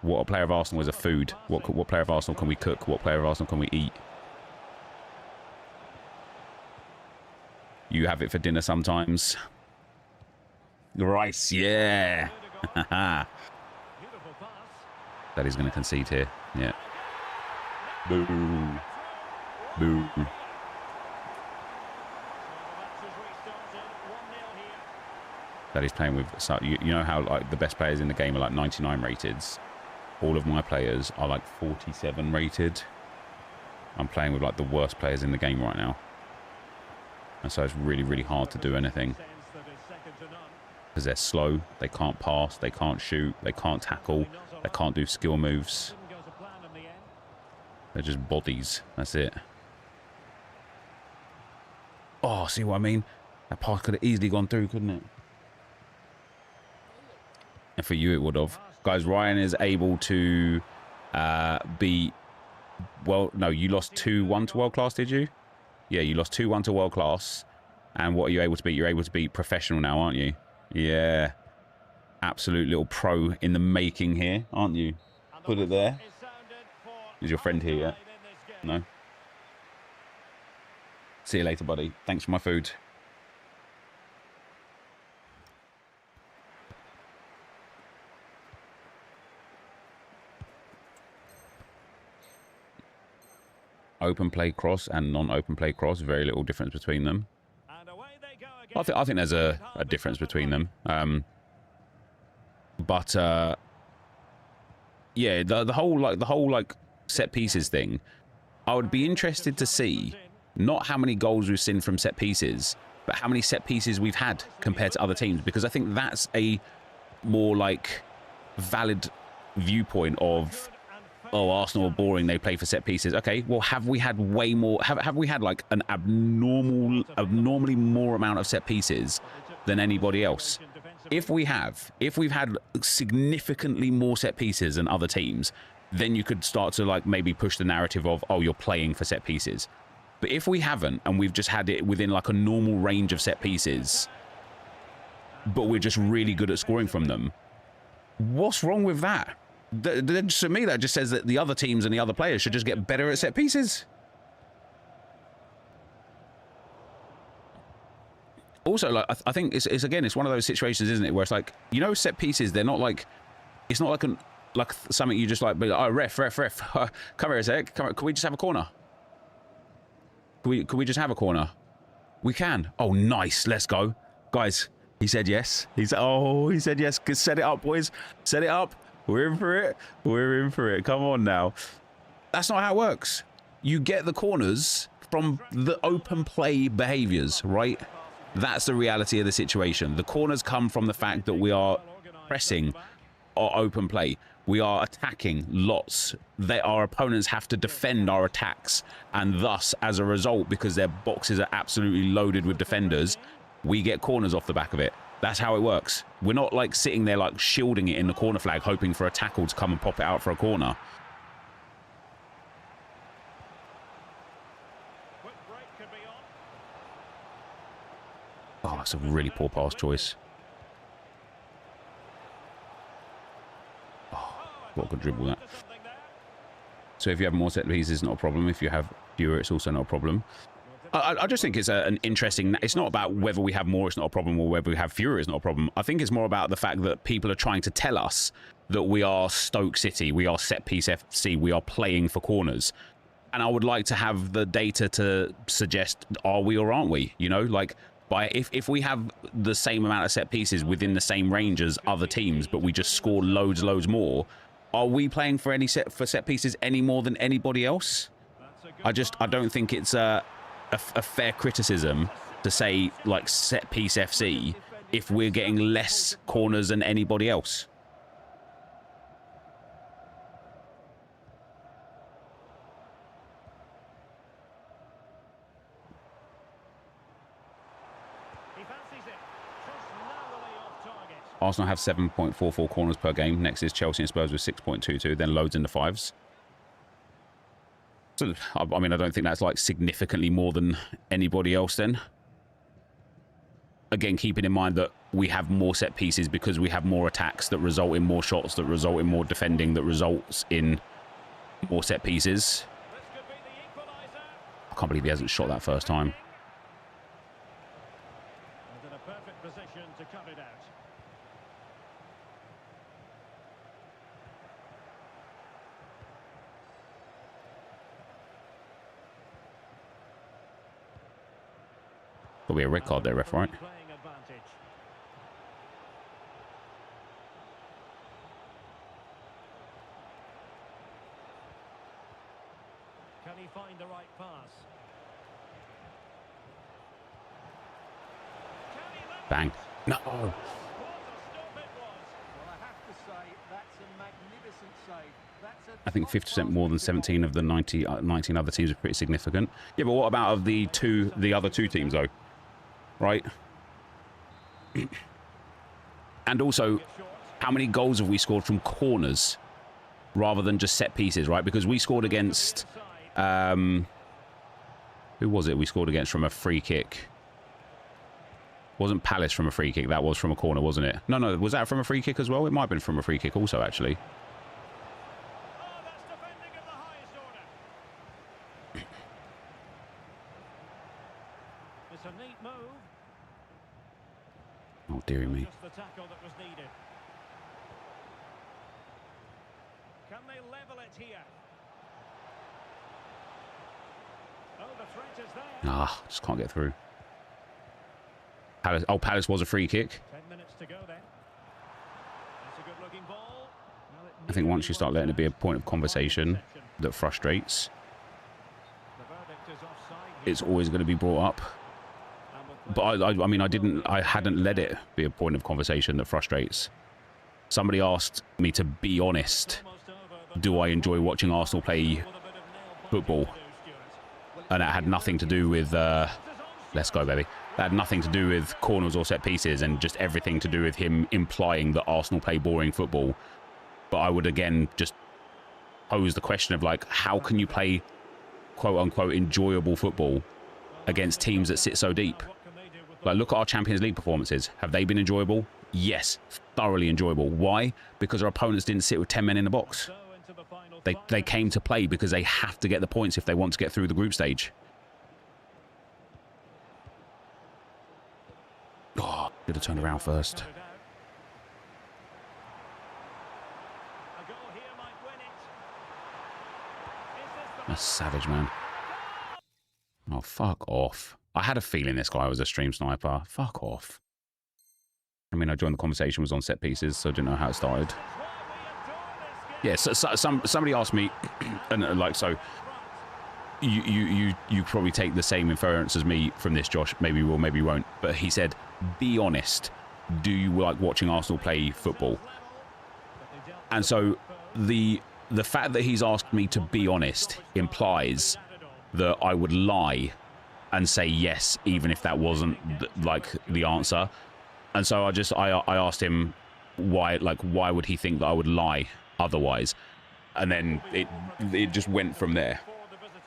What player of Arsenal is a food? What player of Arsenal can we cook? What player of Arsenal can we eat? You have it for dinner sometimes. Rice, yeah. Beautiful pass. That he's going to concede here. Yeah. Boo. Boo. So the match has restarted. 1-0 here. That he's playing with. So you know how like the best players in the game are like 99 rated. All of my players are like 47 rated. I'm playing with like the worst players in the game right now. And so it's really, really hard to do anything. Sense that is second to none. Because they're slow, they can't pass, they can't shoot, they can't tackle, they can't do skill moves. Didn't go to plan in the end. They're just bodies. That's it. Oh, see what I mean? That pass could have easily gone through, couldn't it? And for you, it would have. Guys, Ryan is able to beat... Well, no, you lost 2-1 to World Class, did you? Yeah, you lost 2-1 to World Class. And what are you able to beat? You're able to beat Professional now, aren't you? Yeah. Absolute little pro in the making here, aren't you? Put it there. Is your friend here yet? No? See you later, buddy. Thanks for my food. Open play cross and non-open play cross, very little difference between them. I think there's a difference between them. But yeah, the whole set pieces thing. I would be interested to see not how many goals we've seen from set pieces, but how many set pieces we've had compared to other teams, because I think that's a more like valid viewpoint of, oh, Arsenal are boring, they play for set pieces. Okay, well, have we had way more, have we had like an abnormally more amount of set pieces than anybody else? If we've had significantly more set pieces than other teams, then you could start to like maybe push the narrative of, oh, you're playing for set pieces. But if we haven't, and we've just had it within like a normal range of set pieces, but we're just really good at scoring from them, what's wrong with that? To me, that just says that the other teams and the other players should just get better at set pieces. Also, like I think it's again, it's one of those situations, isn't it, where it's like, you know, set pieces, they're not like, it's not like something you just like, oh, ref, come here a sec, come here, can we just have a corner? Could we just have a corner? We can. Oh, nice. Let's go. Guys, he said yes. He said yes. Set it up, boys. Set it up. We're in for it. We're in for it. Come on now. That's not how it works. You get the corners from the open play behaviors, right? That's the reality of the situation. The corners come from the fact that we are pressing our open play. We are attacking lots. Our opponents have to defend our attacks. And thus, as a result, because their boxes are absolutely loaded with defenders, we get corners off the back of it. That's how it works. We're not like sitting there like shielding it in the corner flag, hoping for a tackle to come and pop it out for a corner. Oh, that's a really poor pass choice. Oh, what a good dribble that. So if you have more set pieces, it's not a problem. If you have fewer, it's also not a problem. I just think it's an interesting... It's not about whether we have more, it's not a problem, or whether we have fewer, it's not a problem. I think it's more about the fact that people are trying to tell us that we are Stoke City, we are set piece FC, we are playing for corners. And I would like to have the data to suggest, are we or aren't we? You know, like... If we have the same amount of set pieces within the same range as other teams, but we just score loads more, are we playing for set pieces any more than anybody else? I don't think it's a fair criticism to say like set piece FC if we're getting less corners than anybody else. Arsenal have 7.44 corners per game. Next is Chelsea and Spurs with 6.22. Then loads in the fives. So, I mean, I don't think that's like significantly more than anybody else then. Again, keeping in mind that we have more set pieces because we have more attacks that result in more shots, that result in more defending, that results in more set pieces. I can't believe he hasn't shot that first time. In a perfect position to cut it out. There'll be a red card there, ref, right? Can he find the right pass? Bang. No. What a stop it was. Well, I have to say, that's a magnificent save. That's a I think 50% more than 17 of the 19 other teams are pretty significant. Yeah, but what about of the other two teams, though? Right? And also, how many goals have we scored from corners rather than just set pieces, right? Because we scored against... who was it we scored against from a free kick? Wasn't Palace from a free kick. That was from a corner, wasn't it? No, was that from a free kick as well? It might have been from a free kick also, actually. Oh, that's defending of the highest order. It's a neat move. Oh, dearie me. Just the tackle that was needed. Can they level it here? Oh, the threat is there. Ah, just can't get through. Palace, oh, Palace was a free kick. 10 minutes to go then. That's a good looking ball. I think once you start letting it be a point of conversation that frustrates, The verdict is offside here. it's always going to be brought up. But I mean, I hadn't let it be a point of conversation that frustrates. Somebody asked me to be honest. Do I enjoy watching Arsenal play football? And that had nothing to do with, let's go, baby. That had nothing to do with corners or set pieces and just everything to do with him implying that Arsenal play boring football. But I would, again, just pose the question of, like, how can you play, quote-unquote, enjoyable football against teams that sit so deep? Like, look at our Champions League performances. Have they been enjoyable? Yes, thoroughly enjoyable. Why? Because our opponents didn't sit with 10 men in the box. They came to play because they have to get the points if they want to get through the group stage. Oh, should have turned around first. That's savage, man. Oh, Oh, fuck off. I had a feeling this guy was a stream sniper. Fuck off. I mean, I joined the conversation, was on set pieces, so I didn't know how it started. Yeah, so somebody asked me, and like, so you probably take the same inference as me from this, Josh. Maybe you will, maybe you won't. But he said, be honest. Do you like watching Arsenal play football? And so the fact that he's asked me to be honest implies that I would lie and say yes, even if that wasn't like the answer. And so I asked him why would he think that I would lie otherwise? And then it just went from there.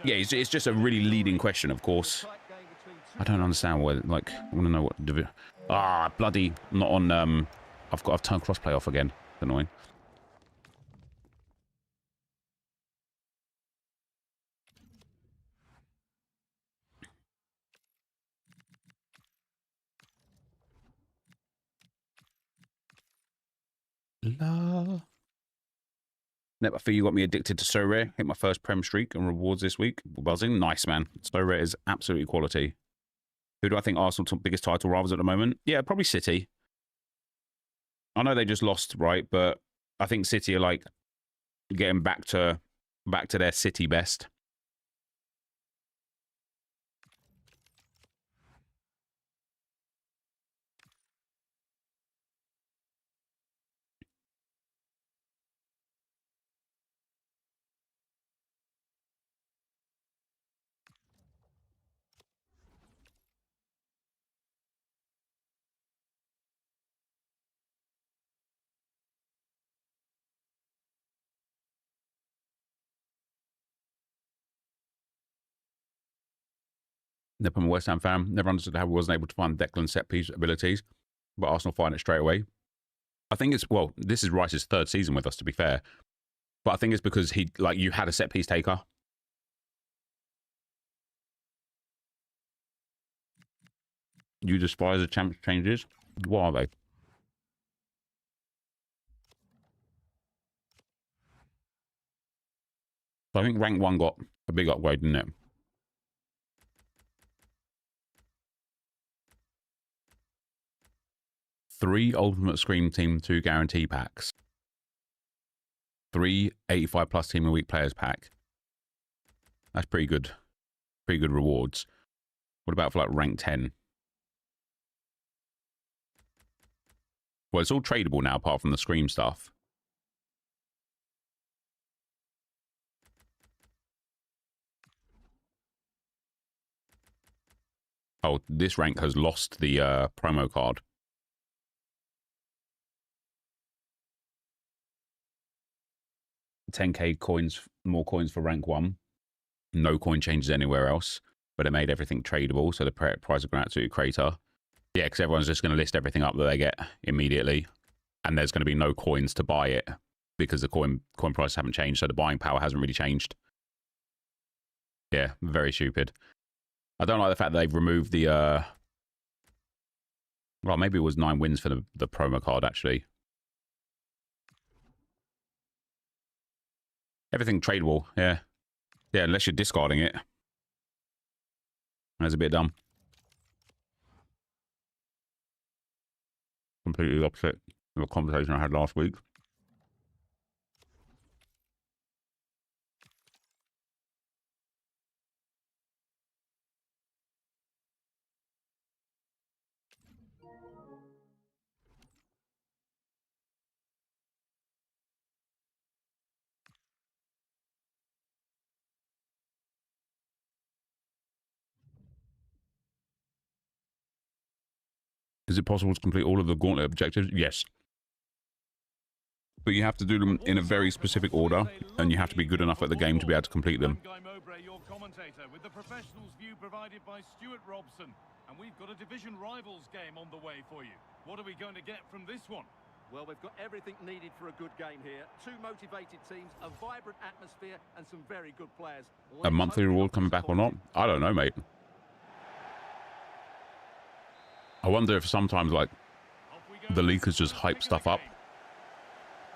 Yeah, it's just a really leading question, of course. I don't understand what, like, I want to know what bloody not on I've turned crossplay off again. Annoying. La. Nep, I feel you got me addicted to So Rare. Hit my first Prem streak and rewards this week. Buzzing. Nice, man. So Rare is absolutely quality. Who do I think Arsenal's biggest title rivals at the moment? Yeah, probably City. I know they just lost, right? But I think City are like getting back to their City best. Nep, I'm a West Ham fan. Never understood how we wasn't able to find Declan's set piece abilities, but Arsenal find it straight away. I think it's, well, this is Rice's third season with us, to be fair. But I think it's because you had a set piece taker. You despise the champs changes? What are they? So I think rank 1 got a big upgrade, didn't it? 3 Ultimate Scream Team 2 guarantee packs. 3 85 plus Team of the Week players pack. That's pretty good. Pretty good rewards. What about for like rank 10? Well, it's all tradable now apart from the Scream stuff. Oh, this rank has lost the promo card. $10k coins, more coins for rank 1. No coin changes anywhere else, but it made everything tradable, so the price of going out to crater. Yeah, because everyone's just going to list everything up that they get immediately, and there's going to be no coins to buy it because the coin prices haven't changed, so the buying power hasn't really changed. Yeah, very stupid. I don't like the fact that they've removed the well, maybe it was 9 wins for the promo card, actually. Everything tradable, yeah. Yeah, unless you're discarding it. That's a bit dumb. Completely opposite of a conversation I had last week. Is it possible to complete all of the Gauntlet objectives? Yes. But you have to do them in a very specific order, and you have to be good enough at the game to be able to complete them. With the professionals view provided by Stuart Robson, and we've got a division rivals game on the way for you. What are we going to get from this one? Well, we've got everything needed for a good game here. 2 motivated teams, a vibrant atmosphere, and some very good players. A monthly reward coming back or not? I don't know, mate. I wonder if sometimes, like, the leakers just hype stuff up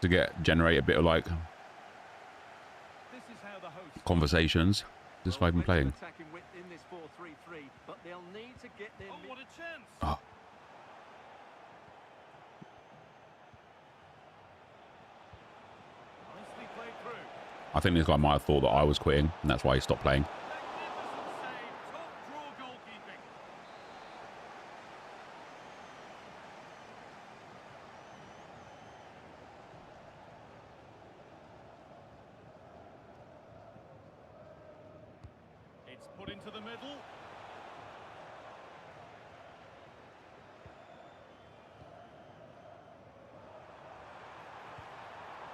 to generate a bit of, like, conversations. This is what I've been playing. In this 4-3 need to get their... Oh, what a chance! Oh. Nicely played through. I think this guy might have thought that I was quitting, and that's why he stopped playing. Magnificent save. Top draw goalkeeping. It's put into the middle.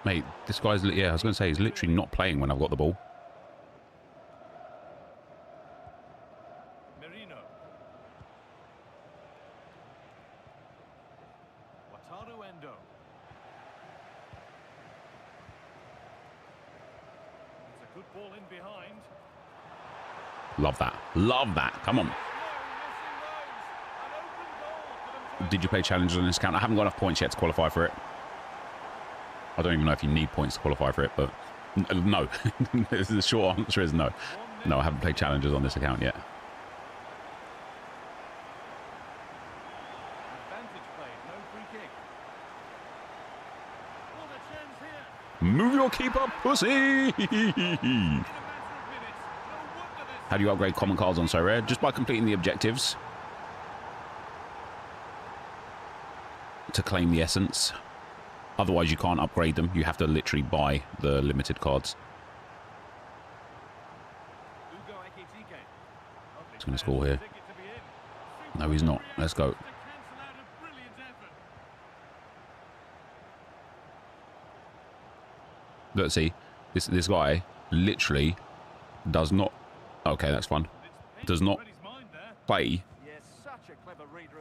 Mate, this guy's... Yeah, I was going to say, he's literally not playing when I've got the ball. Merino. Wataru Endo. It's a good ball in behind. Love that. Love that. Come on. Did you play challenges on this account? I haven't got enough points yet to qualify for it. I don't even know if you need points to qualify for it, but no. The short answer is no. No, I haven't played challenges on this account yet. Advantage played, no free kick. What a chance here. Move your keeper, pussy! In a matter of minutes. No wonder this. How do you upgrade common cards on So Rare? Just by completing the objectives to claim the essence. Otherwise, you can't upgrade them. You have to literally buy the limited cards. He's going to score here. No, he's not. Let's go. Let's see. This guy literally does not... Okay, that's fun. Does not play...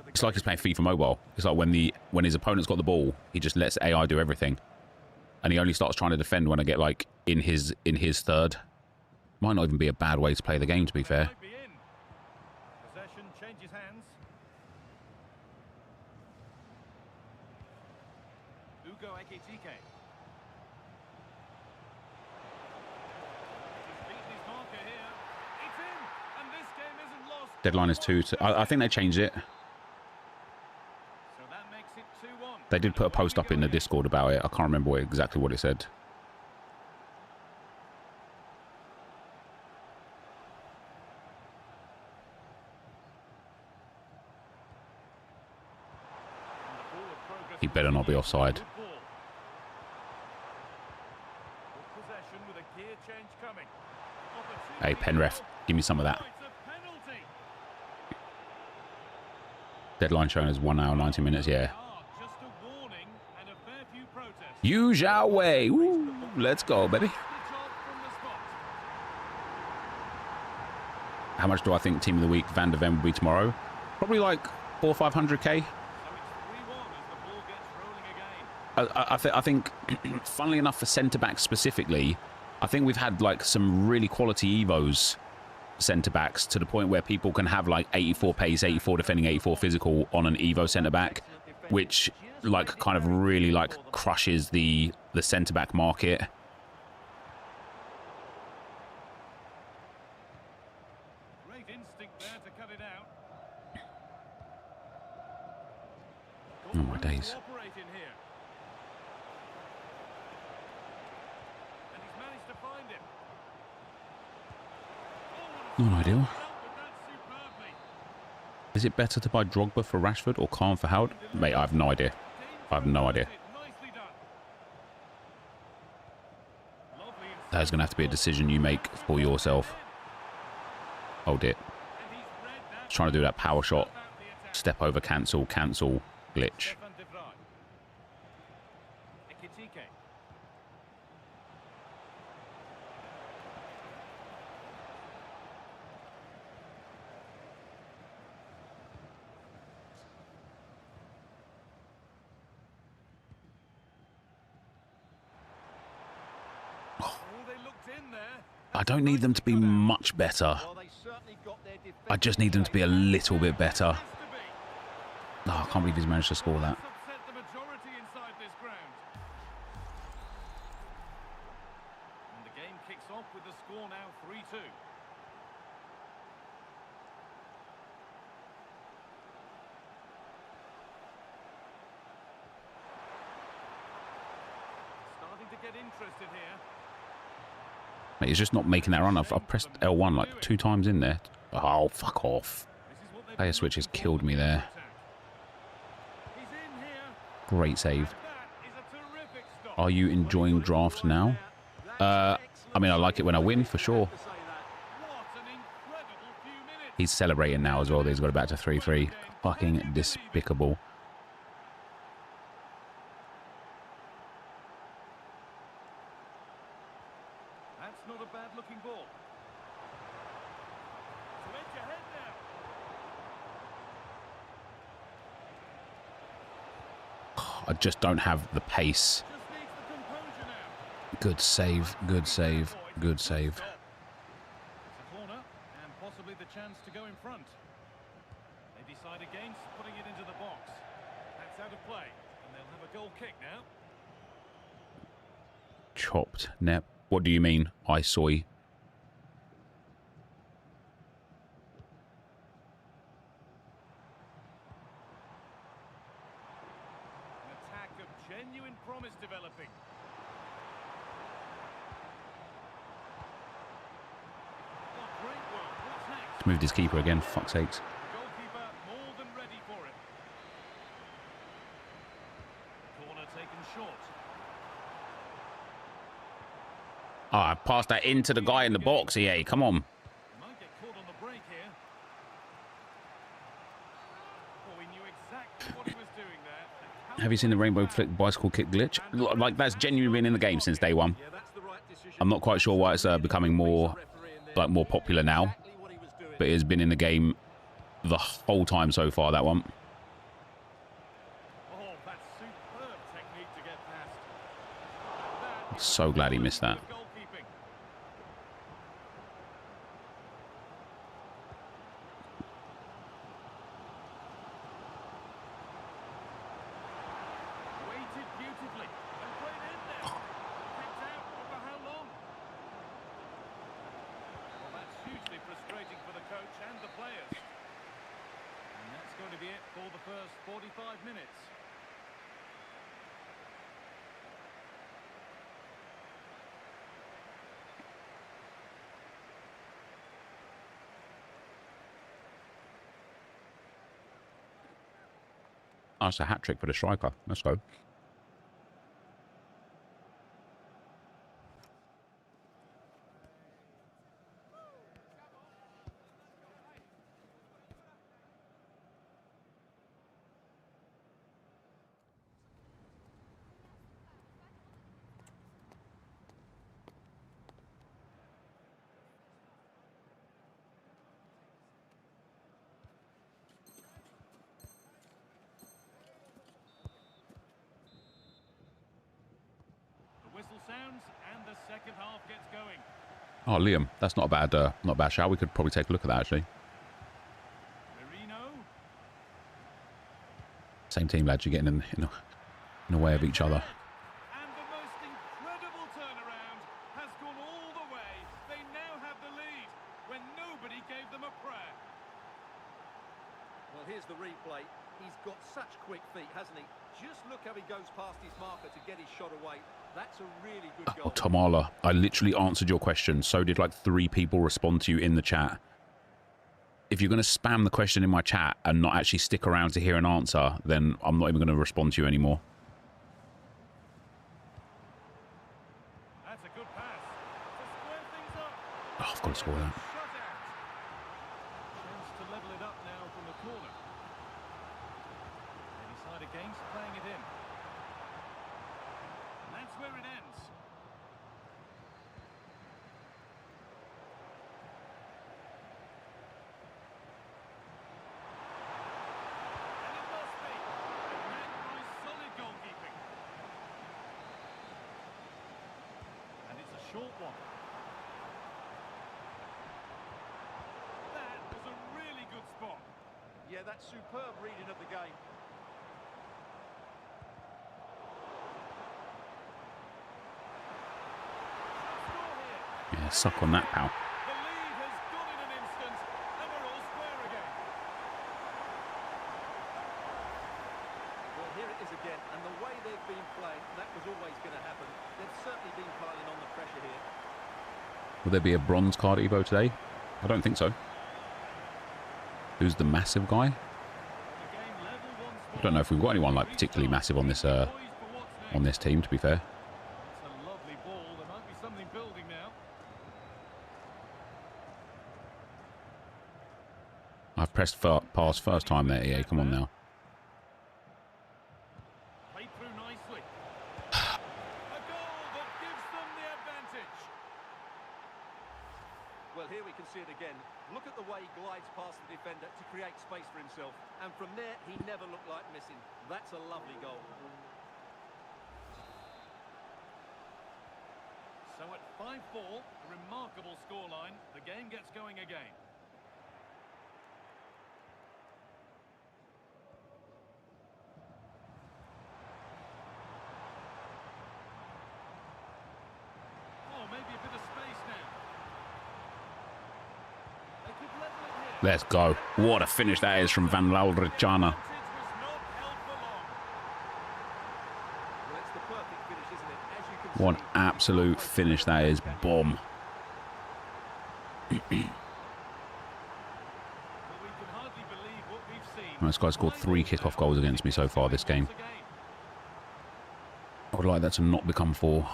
It's like he's playing FIFA Mobile. It's like when his opponent's got the ball, he just lets AI do everything, and he only starts trying to defend when I get like in his third. Might not even be a bad way to play the game, to be fair. Possession changes hands. Ugo Ekitike. He's beaten his marker here. It's in, and this game isn't lost. Deadline is 2 to... I think they changed it. So that makes it 2-1. They did put a post up in the Discord about it. I can't remember exactly what it said. He better not be offside. Good ball. Good possession with a gear change coming. Hey, pen ref, give me some of that. Oh, it's a penalty. Deadline shown as 1 hour 90 minutes. Yeah. Just a warning and a fair few protests. Use our way. Woo. Let's go, baby. Good job from the spot. How much do I think Team of the Week Van der Ven will be tomorrow? Probably like 400 or 500k. So it's 3-1 as the ball gets rolling again. I think, funnily enough, for centre-backs specifically, I think we've had like some really quality Evos centre-backs to the point where people can have like 84 pace, 84 defending, 84 physical on an Evo centre-back, which like kind of really like crushes the centre-back market. Great instinct there to cut it out. Oh my days. Cooperating here. And he's managed to find him. Not ideal. Dealt with that superbly. Is it better to buy Drogba for Rashford or Khan for Howard? Mate, I have no idea. I have no idea. Nicely done. Lovely instinct. That is going to have to be a decision you make for yourself. Hold it. And he's read that Trying to do that power shot. about the attack. Step over, cancel, cancel, glitch. Stefan de Vrij. Ekitike. Oh, they looked in there. I don't need them to be much better. Well, they certainly got their defense. I just need them to be a little bit better. Has to be. Oh, I can't believe he's managed to score that. That's upset the majority inside this ground. And the game kicks off with the score now 3-2. get interested here. Mate, he's just not making that run. I've pressed L1 like 2 times in there. Oh, fuck off. Player switch has killed me there. Great save. Are you enjoying draft now? I mean, I like it when I win, for sure. He's celebrating now as well. He's got it back to 3-3. Fucking despicable. That's not a bad looking ball. So edge ahead now. I just don't have the pace. Just needs the composure now. Good save, good save, good save. It's a corner and possibly the chance to go in front. They decide against putting it into the box. That's out of play, and they'll have a goal kick now. Chopped. Nep. What do you mean, I soy? An attack of genuine promise developing. Oh, great work. What's next? He's moved his keeper again, fuck's sakes. The goalkeeper more than ready for it. Corner taken short. Oh, I passed that into the guy in the box, EA. Come on. Might get caught on the break here. Oh, he knew exactly what he was doing there. Have you seen the rainbow flick bicycle kick glitch? Like, that's genuinely been in the game since day one. Yeah, that's the right decision. I'm not quite sure why it's becoming more popular now, Exactly what he was doing. but it has been in the game the whole time so far, that one. Oh, that's superb technique to get past. That is So glad he missed that. goalkeeping. Weighted beautifully and played in there. Kept out for how long? Well, that's hugely frustrating for the coach and the players. And that's going to be it for the first 45 minutes. Oh, it's a hat-trick for the striker. Let's go. The whistle sounds and the second half gets going. Oh, Liam, that's not a bad shout. We could probably take a look at that, actually. Merino. Same team, lads. You're getting in the way of each other. And the most incredible turnaround has gone all the way. They now have the lead when nobody gave them a prayer. Well, here's the replay. He's got such quick feet, hasn't he? Just look how he goes past his marker to get his shot away. That's a really good Oh, goal. Tamala, I literally answered your question. So did like 3 people respond to you in the chat. If you're going to spam the question in my chat and not actually stick around to hear an answer, then I'm not even going to respond to you anymore. That's a good pass. To square things up. Oh, I've got to score that. Shut out. Chance to level it up now from the corner. They decide against playing it in. And that's where it ends. And it must be. And that by solid goalkeeping. And it's a short one. That was a really good spot. Yeah, that's superb reading of the game. Score here. Yeah, suck on that, pal. The lead has gone in an instant, and we're all square again. Well, here it it is again, and the way they've been playing, that was always going to happen. They've certainly been piling on the pressure here. Will there be a bronze card Evo today? I don't think so. Who's the massive guy? I don't know if we've got anyone like particularly massive on this team, to be fair. It's a lovely ball. There might be something building now. I've pressed pass first time there, EA. Come on now. Played through nicely. A goal that gives them the advantage. Well, here we can see it again. Look at the way he glides past the defender to create space for himself. And from there, he never looked like missing. That's a lovely goal. So at 5-4, a remarkable scoreline. The game gets going again. Oh, maybe a bit of space now. They could level it here. Let's go. What a finish that is from Van Lauricana. What an absolute finish that is. Bomb. This guy scored 3 kickoff goals against me so far this game. I would like that to not become 4.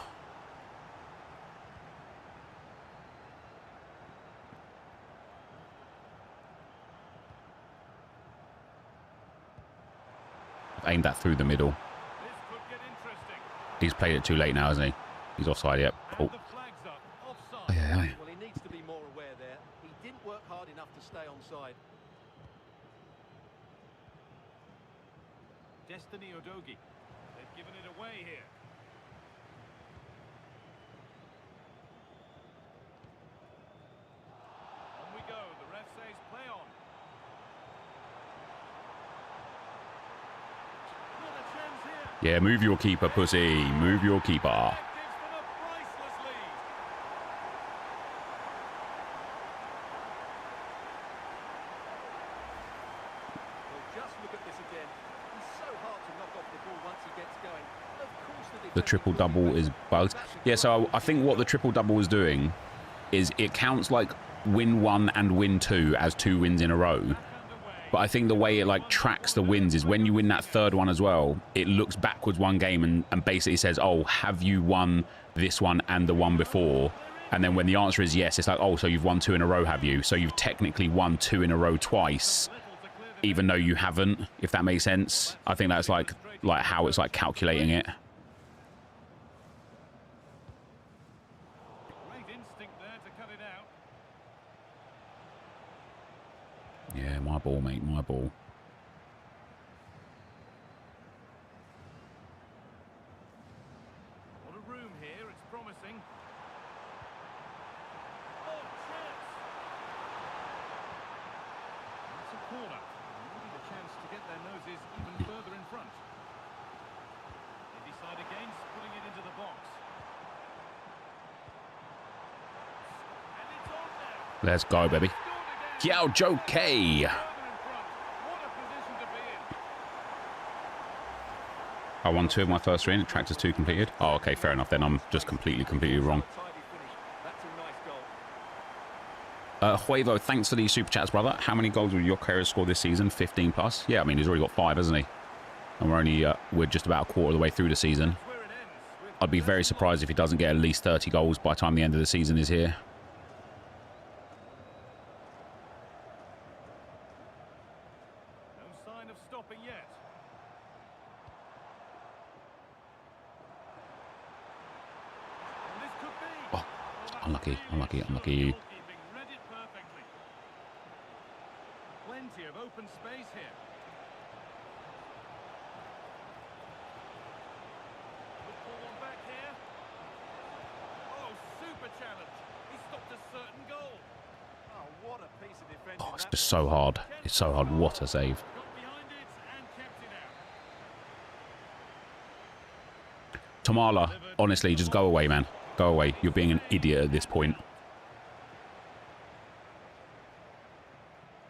Aimed that through the middle. He's played it too late now, hasn't he? He's offside, yep. Oh. Well, he needs to be more aware there. He didn't work hard enough to stay onside. Destiny Udogie. They've given it away here. On we go. The ref says play on. Not a chance here. Yeah, move your keeper, pussy. Move your keeper. That gives them a priceless lead. Well, just look at this again. He's so hard to knock off the ball once he gets going. Of course the The triple-double is bugged. Yeah, so I think what the triple-double was doing is it counts like win 1 and win 2 as 2 wins in a row. But I think the way it like tracks the wins is when you win that 3rd one as well, it looks backwards one game and basically says, oh, have you won this one and the one before? And then when the answer is yes, it's like, oh, so you've won 2 in a row, have you? So you've technically won 2 in a row twice, even though you haven't, if that makes sense. I think that's like how it's like calculating it. Great instinct there to cut it out. Yeah, my ball, mate, my ball. What a room here, it's promising. Oh, chance! That's a corner. Maybe the chance to get their noses even further in front. They decide against putting it into the box. And it's on now. Let's go, baby. Kiao Joe K. Further in front. What a position to be in. I won 2 of my first 3 and tractors 2 completed. Oh, okay, fair enough. Then I'm just completely wrong. tidy finish. That's a nice goal. Huevo, thanks for the super chats, brother. How many goals will Enquiries score this season? 15 plus? Yeah, I mean, he's already got 5, hasn't he? And we're just about a quarter of the way through the season. Where it ends with I'd be very surprised if he doesn't get at least 30 goals by the time the end of the season is here. no sign of stopping yet. And this could be. Oh, unlucky, unlucky, unlucky. Goalkeeping read it perfectly. Plenty of open space here. Look for one back here. Oh, super challenge. He stopped a certain goal. Oh, what a piece of defending. Oh, it's that just was. so hard. It's so hard. What a save. Got behind it and kept it out. Tamala, honestly, just go away, man. Go away. You're being an idiot at this point.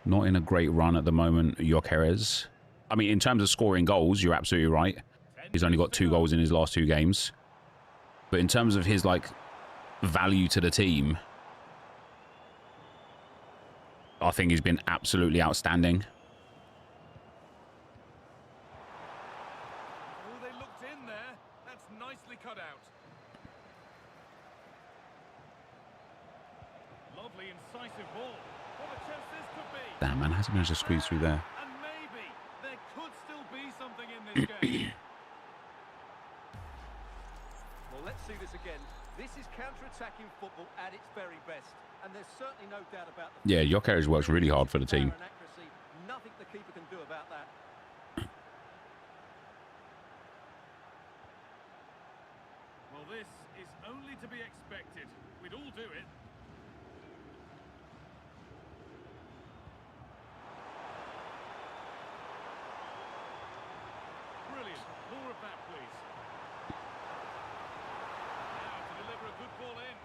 Not in a great run at the moment, Enquiries. I mean, in terms of scoring goals, you're absolutely right. He's only got 2 goals in his last 2 games. But in terms of his, like, value to the team, I think he's been absolutely outstanding. Oh, they looked in there. That's nicely cut out. Lovely, incisive ball. What a chance this could be. Damn, man, hasn't managed to squeeze through there. And maybe there could still be something in this game. Well, let's see this again. This is counter-attacking football at its very best. And there's certainly no doubt about the... Yeah, Enquiries works really hard for the team. Accuracy, nothing the keeper can do about that. Well, this is only to be expected. We'd all do it. Brilliant. More of that, please. Now to deliver a good ball in.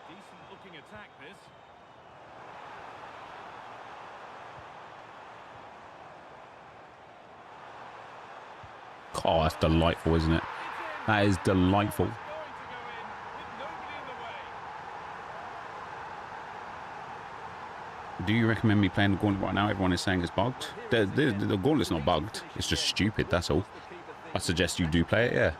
Decent looking attack, this. Oh, that's delightful, isn't it? That is delightful. Going to go in with nobody in the way. Do you recommend me playing the Gauntlet right now? Everyone is saying it's bugged. The Gauntlet's not bugged. It's just stupid, that's all. I suggest you do play it, yeah.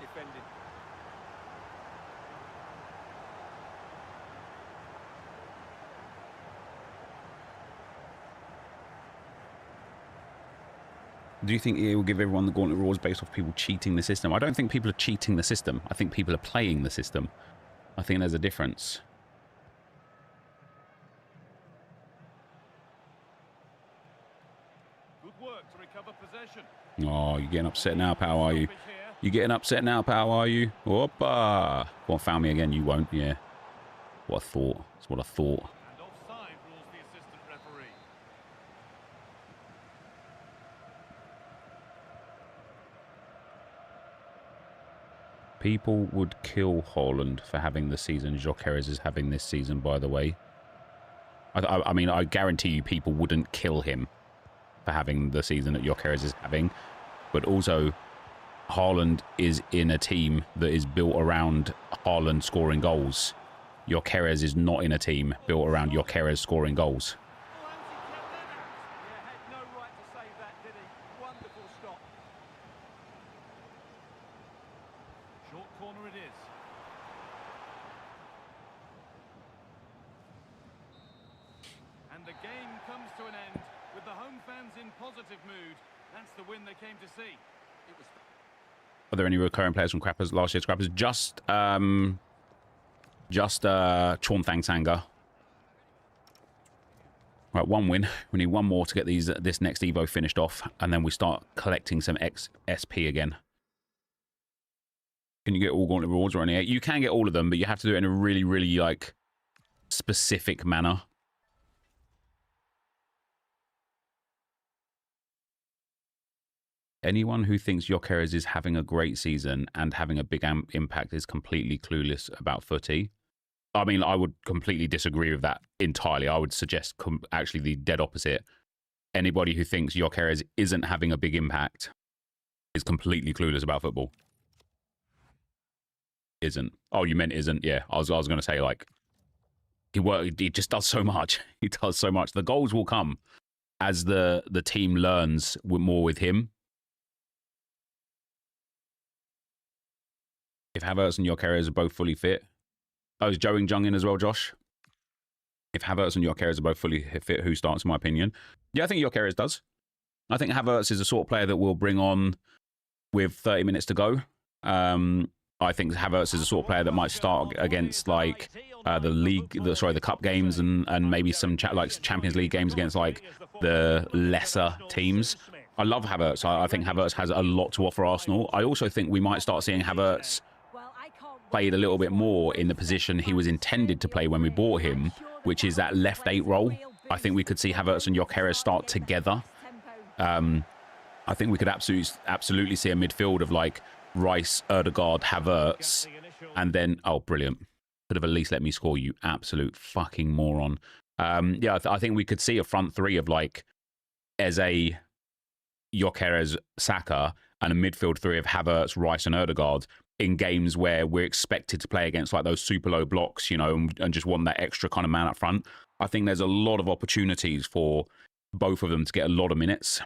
Do you think EA will give everyone the Gauntlet rules based off people cheating the system? I don't think people are cheating the system. I think people are playing the system. I think there's a difference. Good work to recover possession. Oh, you're getting upset now, pal, are you? You getting upset now, pal, are you? Whoppa! Well, found me again, you won't, yeah. What a thought. That's what I thought. And offside rules the assistant referee. People would kill Haaland for having the season Jokeres is having this season, by the way. I mean, I guarantee you people wouldn't kill him for having the season that Jokeres is having. But also, Haaland is in a team that is built around Haaland scoring goals. Jokeres is not in a team built around Jokeres scoring goals. Yeah, had no right to save that, did he? Wonderful stop. Short corner it is. And the game comes to an end with the home fans in positive mood. That's the win they came to see. It was... Are there any recurring players from Crappers, last year's Crappers? Just Chornthang Sanga. Right, 1 win. We need 1 more to get this next Evo finished off, and then we start collecting some XSP again. Can you get all Gauntlet rewards or any? You can get all of them, but you have to do it in a really, really, like, specific manner. Anyone who thinks Jokeres is having a great season and having a big impact is completely clueless about footy. I mean, I would completely disagree with that entirely. I would suggest actually the dead opposite. Anybody who thinks Jokeres isn't having a big impact is completely clueless about football. Isn't. Oh, you meant isn't? Yeah, I was going to say, like, he just does so much. He does so much. The goals will come as the team learns more with him. If Havertz and Jokeres are both fully fit. Oh, is Joe Jung in as well, Josh? If Havertz and Jokeres are both fully fit, who starts, in my opinion? Yeah, I think Jokeres does. I think Havertz is the sort of player that we'll bring on with 30 minutes to go. I think Havertz is the sort of player that might start against, like, the cup games and maybe some Champions League games against, like, the lesser teams. I love Havertz. I think Havertz has a lot to offer Arsenal. I also think we might start seeing Havertz played a little bit more in the position he was intended to play when we bought him, which is that left 8 role. I think we could see Havertz and Jokeres start together. I think we could absolutely see a midfield of, like, Rice, Ødegaard, Havertz, and then... Oh, brilliant. Could have at least let me score, you absolute fucking moron. Yeah, I think we could see a front three of like Eze, Gyökeres, Saka, and a midfield three of Havertz, Rice, and Ødegaard in games where we're expected to play against like those super low blocks, you know, and just want that extra kind of man up front. I think there's a lot of opportunities for both of them to get a lot of minutes.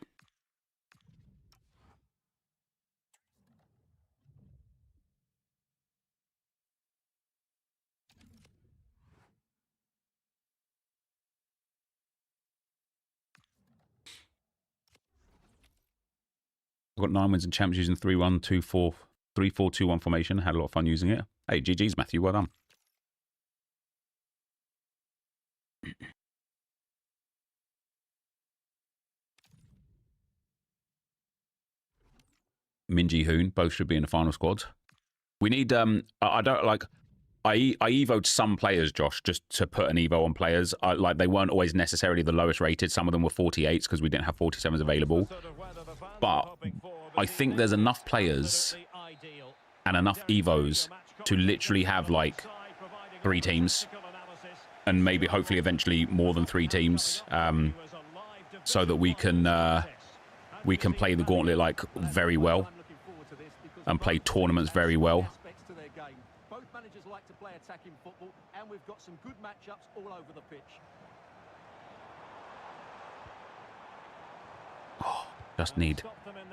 I've got 9 wins in champs using 3-1-2-4, 3-4-2-1 formation. Had a lot of fun using it. Hey, GG's, Matthew. Well done. Minji Hoon, both should be in the final squad. We need, I don't like, I evoed some players, Josh, just to put an evo on players. Like, they weren't always necessarily the lowest rated. Some of them were 48s because we didn't have 47s available. But I think there's enough players and enough evos to literally have like 3 teams and maybe hopefully eventually more than 3 teams, so that we can play the Gauntlet like very well and play tournaments very well. Both managers like to play attacking football, and we've got some good matchups all over the pitch. Oh, just need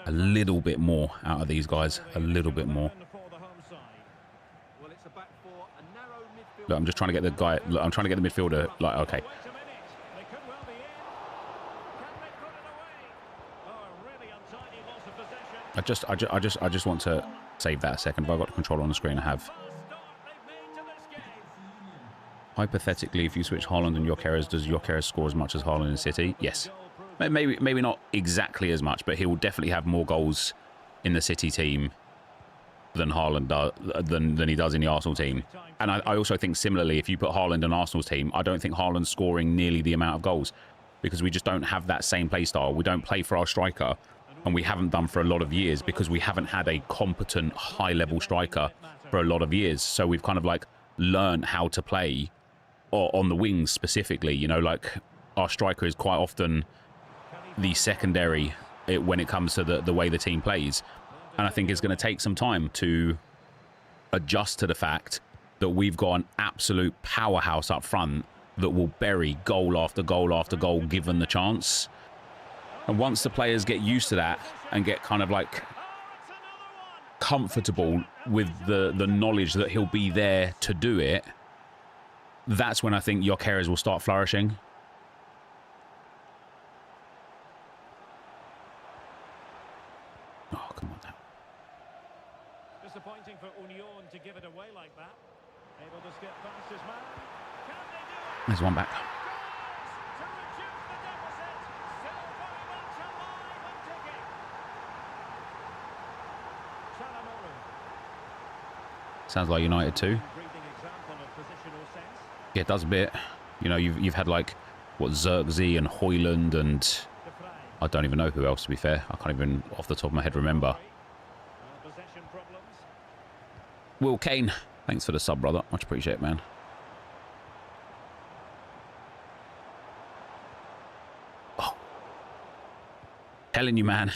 a little bit more out of these guys, a little bit more. Look, I'm just trying to get the guy. Look, I'm trying to get the midfielder. Like, okay. I just want to save that a second. If I've got the controller on the screen, I have. Hypothetically, if you switch Haaland and Gyökeres, does Gyökeres score as much as Haaland in City? Yes. Maybe not exactly as much, but he will definitely have more goals in the City team than Haaland does, than he does in the Arsenal team. And I also think similarly, if you put Haaland in Arsenal's team, I don't think Haaland's scoring nearly the amount of goals because we just don't have that same play style. We don't play for our striker, and we haven't done for a lot of years because we haven't had a competent high-level striker for a lot of years. So we've kind of like learned how to play on the wings specifically. You know, like our striker is quite often the secondary when it comes to the way the team plays. And I think it's going to take some time to adjust to the fact that we've got an absolute powerhouse up front that will bury goal after goal after goal given the chance. And once the players get used to that and get kind of like comfortable with the knowledge that he'll be there to do it, that's when I think Gyökeres will start flourishing. Oh, come on now. Disappointing for Union to give it away like that. Able to skip past his man. Can they do it? There's one back. To reduce the deficit. Still very much alive and ticking. Chalamoru. Sounds like United too. Breathing example of positional sense. Yeah, it does a bit. You know, you've had like what, Xerxes and Højlund and I don't even know who else, to be fair. I can't even off the top of my head remember. Possession problems. Will Kane, thanks for the sub, brother. Much appreciated, man. Oh. Telling you, man.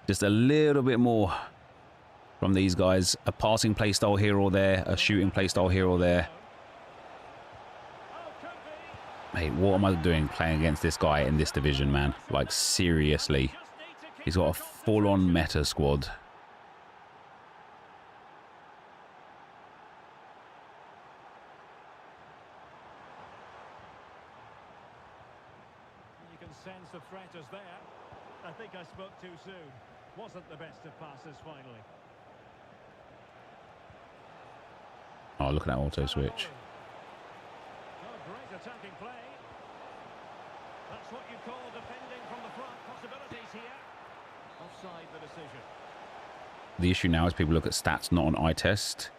Just a little bit more from these guys. A passing play style here or there. A shooting play style here or there. Mate, what am I doing playing against this guy in this division, man? Like, seriously. He's got a full-on meta squad. You can sense the threat is there. I think I spoke too soon. Wasn't the best of passes finally. Oh, look at that auto switch. Oh, great attacking play. That's what you call defending from the front. Possibilities here. Offside the decision. The issue now is people look at stats, not on eye test.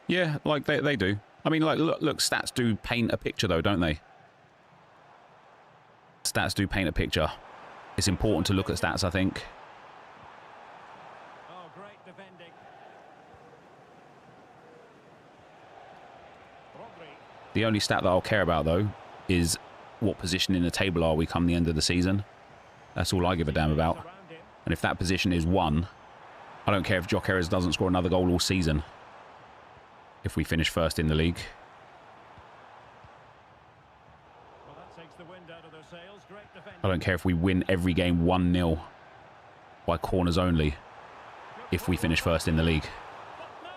Yeah, like they do. I mean, like, look, stats do paint a picture, though, don't they? Stats do paint a picture. It's important to look at stats, I think. Oh, great defending. The only stat that I'll care about, though, is what position in the table are we come the end of the season. That's all I give a damn about. And if that position is 1, I don't care if Jokeres doesn't score another goal all season. If we finish first in the league. Well, that takes the wind out of their sails. Great defending. I don't care if we win every game 1-0 by corners only. If we finish first in the league. But no!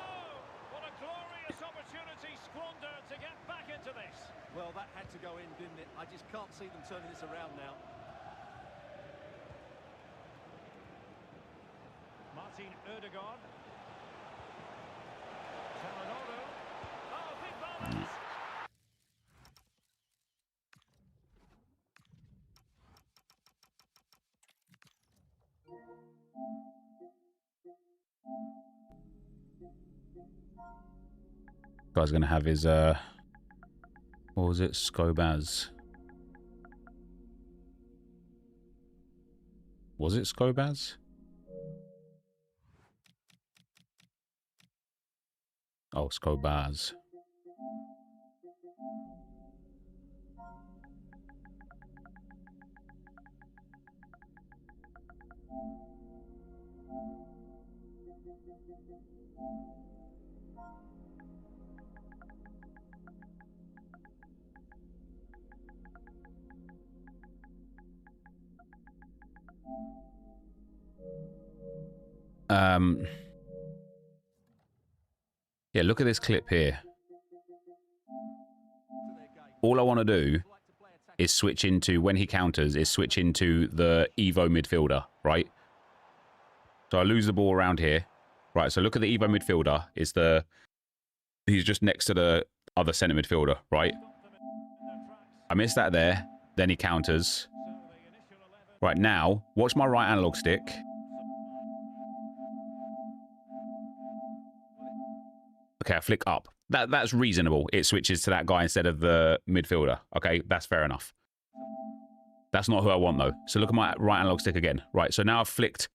What a glorious opportunity squandered to get back into this. Well, that had to go in, didn't it? I just can't see them turning this around now. Martin Ødegaard. Çalhanoğlu. Oh, big moments. Guy's going to have his, what was it? Scobaz. Was it Scobaz? Oh, Scobaz. Yeah, look at this clip here. All I want to do is switch into, when he counters, is switch into the Evo midfielder, right? So I lose the ball around here. Right, so look at the Evo midfielder. He's just next to the other centre midfielder, right? I missed that there. Then he counters. Right, now, watch my right analog stick. Okay, I flick up. That's reasonable. It switches to that guy instead of the midfielder. Okay, that's fair enough. That's not who I want, though. So look at my right analog stick again. Right, so now I've flicked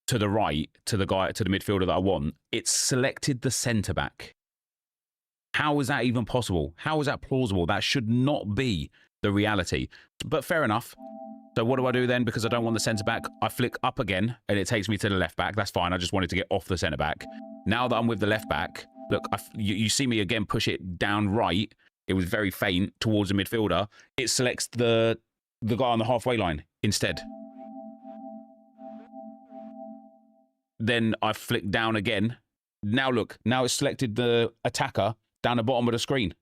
to the right, to the midfielder that I want. It's selected the centre-back. How is that even possible? How is that plausible? That should not be the reality. But fair enough. So what do I do then? Because I don't want the centre-back, I flick up again, and it takes me to the left-back. That's fine. I just wanted to get off the centre-back. Now that I'm with the left-back, look, you see me again push it down right. It was very faint towards the midfielder. It selects the guy on the halfway line instead. Then I flick down again. Now look, now it's selected the attacker down the bottom of the screen.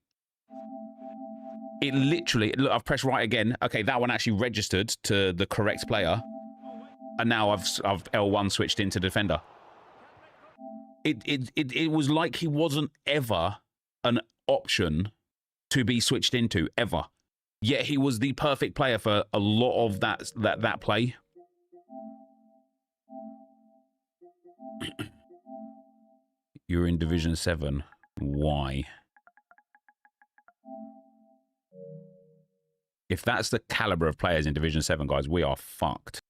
It literally, look, I've pressed right again. Okay, that one actually registered to the correct player. And now I've L1 switched into defender. It was like he wasn't ever an option to be switched into, ever. Yet he was the perfect player for a lot of that play. You're in Division 7. Why? If that's the caliber of players in Division 7, guys, we are fucked.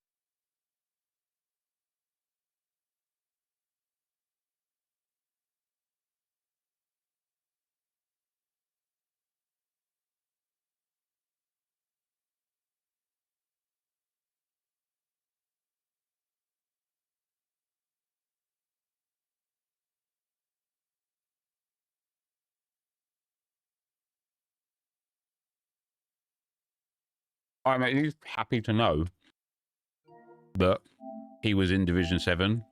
I'm at least happy to know that he was in Division 7.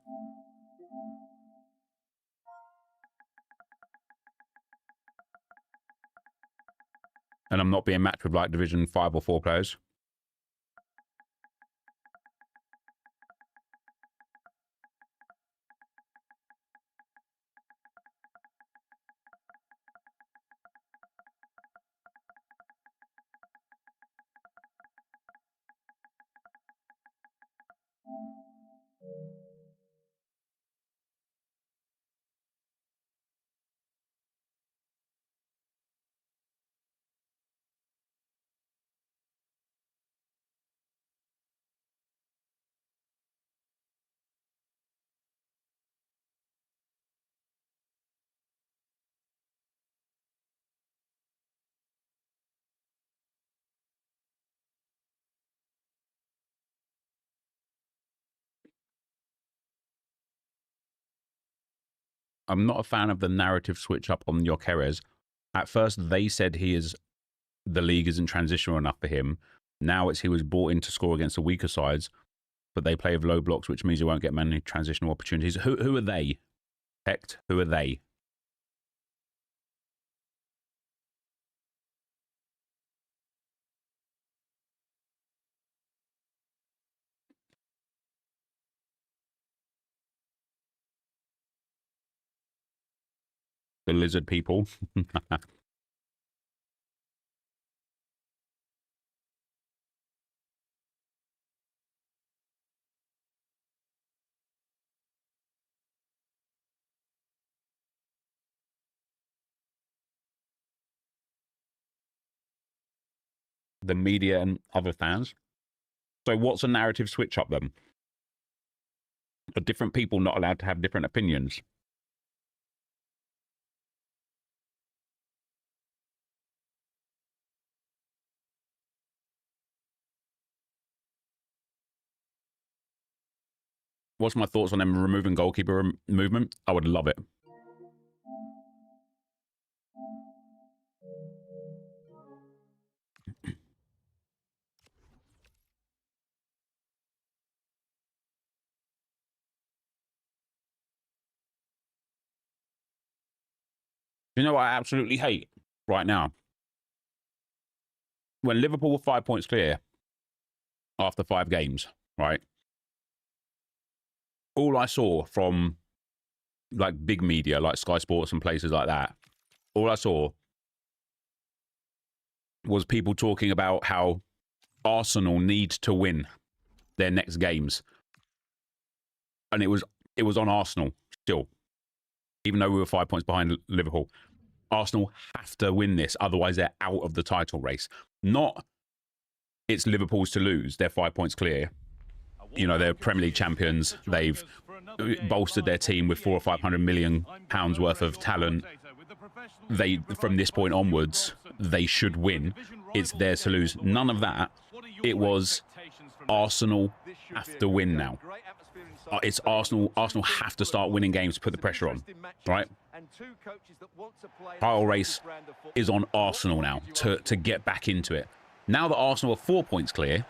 And I'm not being matched with like Division 5 or 4 players. I'm not a fan of the narrative switch up on Enquiries. At first, they said the league isn't transitional enough for him. Now it's he was brought in to score against the weaker sides, but they play with low blocks, which means he won't get many transitional opportunities. Who are they? Hecht, who are they? The lizard people. The media and other fans. So what's a narrative switch up then? Are different people not allowed to have different opinions? What's my thoughts on them removing goalkeeper movement? I would love it. You know what I absolutely hate right now? When Liverpool were 5 points clear after 5 games, right? All I saw from like big media, like Sky Sports and places like that, all I saw was people talking about how Arsenal need to win their next games. And it was on Arsenal still, even though we were 5 points behind Liverpool. Arsenal have to win this, otherwise they're out of the title race. Not it's Liverpool's to lose. They're 5 points clear. You know, they're Premier League champions. They've bolstered their team with £400 or £500 million worth of talent. They, from this point onwards, they should win. It's theirs to lose. None of that. It was Arsenal have to win now. It's Arsenal. Arsenal have to start winning games to put the pressure on, right? Title race is on Arsenal now to get back into it. Now that Arsenal are 4 points clear,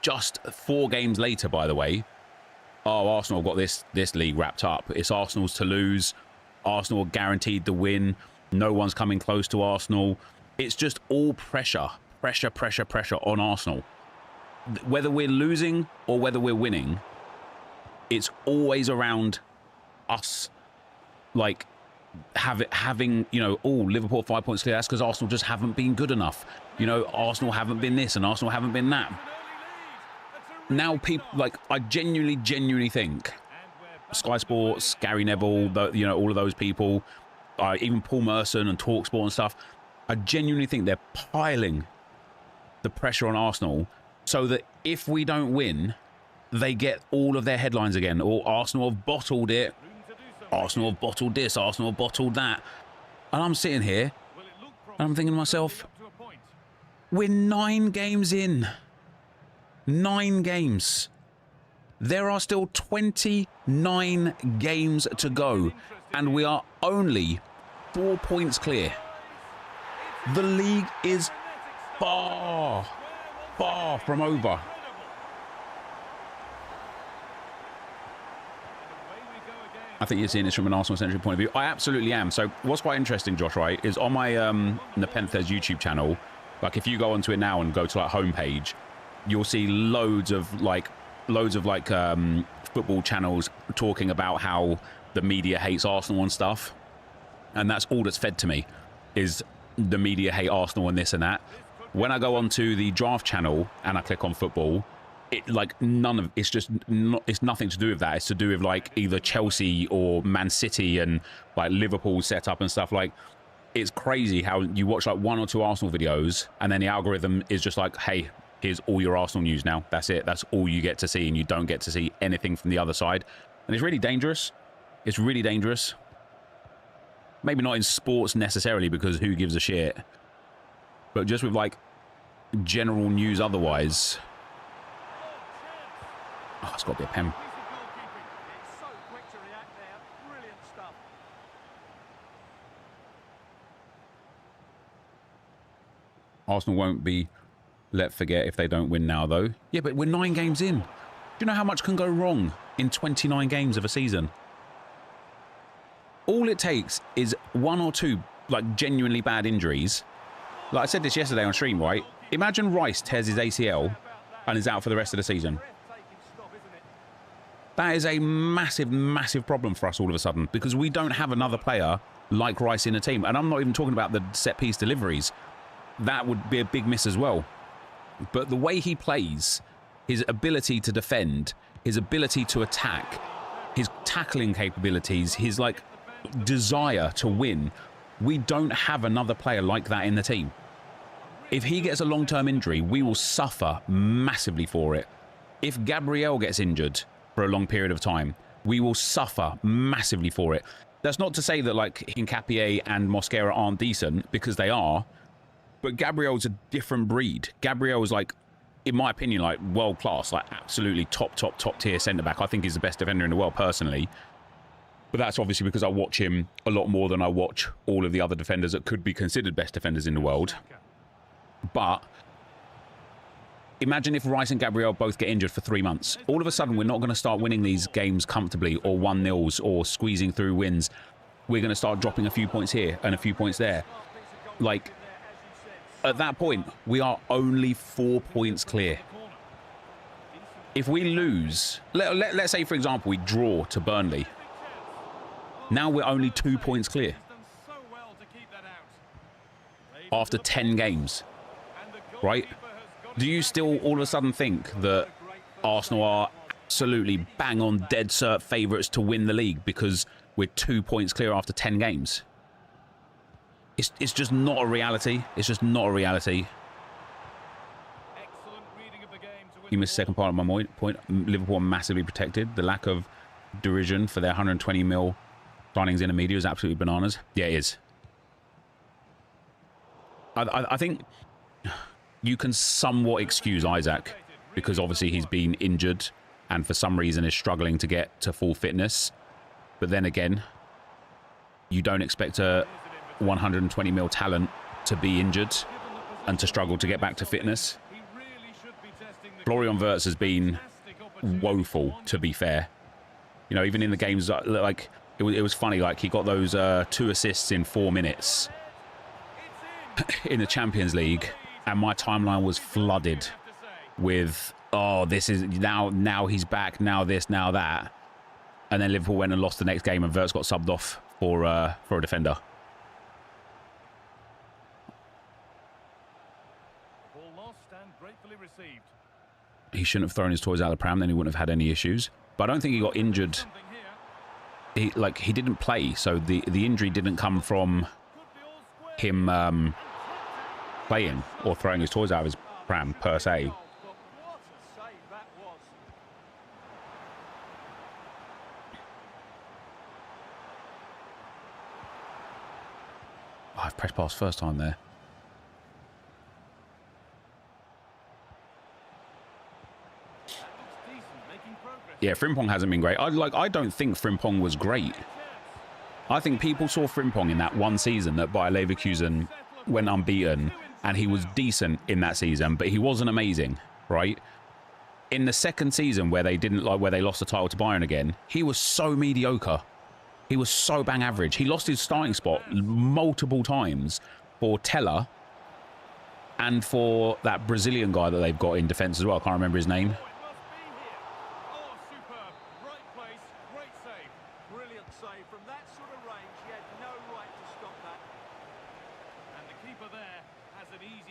just 4 games later, by the way, oh, Arsenal got this league wrapped up. It's Arsenal's to lose. Arsenal are guaranteed the win. No one's coming close to Arsenal. It's just all pressure on Arsenal. Whether we're losing or whether we're winning, it's always around us, like having, you know, oh, Liverpool 5 points clear. That's because Arsenal just haven't been good enough. You know, Arsenal haven't been this and Arsenal haven't been that. Now people, like, I genuinely think Sky Sports, Gary Neville, you know, all of those people, even Paul Merson and TalkSport and stuff, I genuinely think they're piling the pressure on Arsenal so that if we don't win, they get all of their headlines again. Or Arsenal have bottled it. Arsenal have bottled this. Arsenal have bottled that. And I'm sitting here and I'm thinking to myself, we're 9 games in. 9 games. There are still 29 games to go. And we are only 4 points clear. The league is far from over. I think you're seeing this from an Arsenal-centric point of view. I absolutely am. So what's quite interesting, Josh, right, is on my NepentheZ YouTube channel, like if you go onto it now and go to like homepage, you'll see loads of football channels talking about how the media hates Arsenal and stuff. And that's all that's fed to me, is the media hate Arsenal and this and that. When I go onto the draft channel and I click on football, it's nothing to do with that. It's to do with like either Chelsea or Man City and like Liverpool setup and stuff. Like, it's crazy how you watch like 1 or 2 Arsenal videos and then the algorithm is just like, hey, here's all your Arsenal news now. That's it. That's all you get to see, and you don't get to see anything from the other side. And it's really dangerous. It's really dangerous. Maybe not in sports necessarily, because who gives a shit? But just with like general news otherwise. Oh, it's got to be a pen. Arsenal won't be let forget if they don't win now, though. Yeah, but we're 9 games in. Do you know how much can go wrong in 29 games of a season? All it takes is 1 or 2, like, genuinely bad injuries. Like I said this yesterday on stream, right? Imagine Rice tears his ACL and is out for the rest of the season. That is a massive, massive problem for us all of a sudden, because we don't have another player like Rice in the team. And I'm not even talking about the set-piece deliveries. That would be a big miss as well. But the way he plays, his ability to defend, his ability to attack, his tackling capabilities, his, like, desire to win, we don't have another player like that in the team. If he gets a long-term injury, we will suffer massively for it. If Gabriel gets injured for a long period of time, we will suffer massively for it. That's not to say that, like, Hincapié and Mosquera aren't decent, because they are, but Gabriel's a different breed. Gabriel is, like, in my opinion, like, world-class, like, absolutely top tier centre-back. I think he's the best defender in the world, personally. But that's obviously because I watch him a lot more than I watch all of the other defenders that could be considered best defenders in the world. But imagine if Rice and Gabriel both get injured for 3 months. All of a sudden, we're not going to start winning these games comfortably, or 1-0s, or squeezing through wins. We're going to start dropping a few points here and a few points there. Like, at that point, we are only 4 points clear. If we lose, let's say, for example, we draw to Burnley. Now we're only 2 points clear. After 10 games. Right? Do you still all of a sudden think that Arsenal are absolutely bang on dead cert favourites to win the league because we're 2 points clear after 10 games? It's just not a reality. It's just not a reality. You missed the second part of my point. Liverpool are massively protected. The lack of derision for their 120 mil signings in the media is absolutely bananas. Yeah, it is. I think you can somewhat excuse Isaac, because obviously he's been injured and for some reason is struggling to get to full fitness. But then again, you don't expect a 120 mil talent to be injured and to struggle to get back to fitness. Florian Wirtz has been woeful, to be fair. You know, even in the games, like, it was funny, like, he got those 2 assists in 4 minutes in the Champions League, and my timeline was flooded with, oh, this is now he's back, now this, now that. And then Liverpool went and lost the next game, and Wirtz got subbed off for a defender. He shouldn't have thrown his toys out of the pram, then he wouldn't have had any issues. But I don't think he got injured. He didn't play, so the injury didn't come from him playing or throwing his toys out of his pram per se. Oh, I've pressed past first time there. Yeah, Frimpong hasn't been great. I don't think Frimpong was great. I think people saw Frimpong in that one season that Bayer Leverkusen went unbeaten, and he was decent in that season, but he wasn't amazing, right? In the second season where they lost the title to Bayern again, he was so mediocre. He was so bang average. He lost his starting spot multiple times for Teller and for that Brazilian guy that they've got in defence as well. I can't remember his name.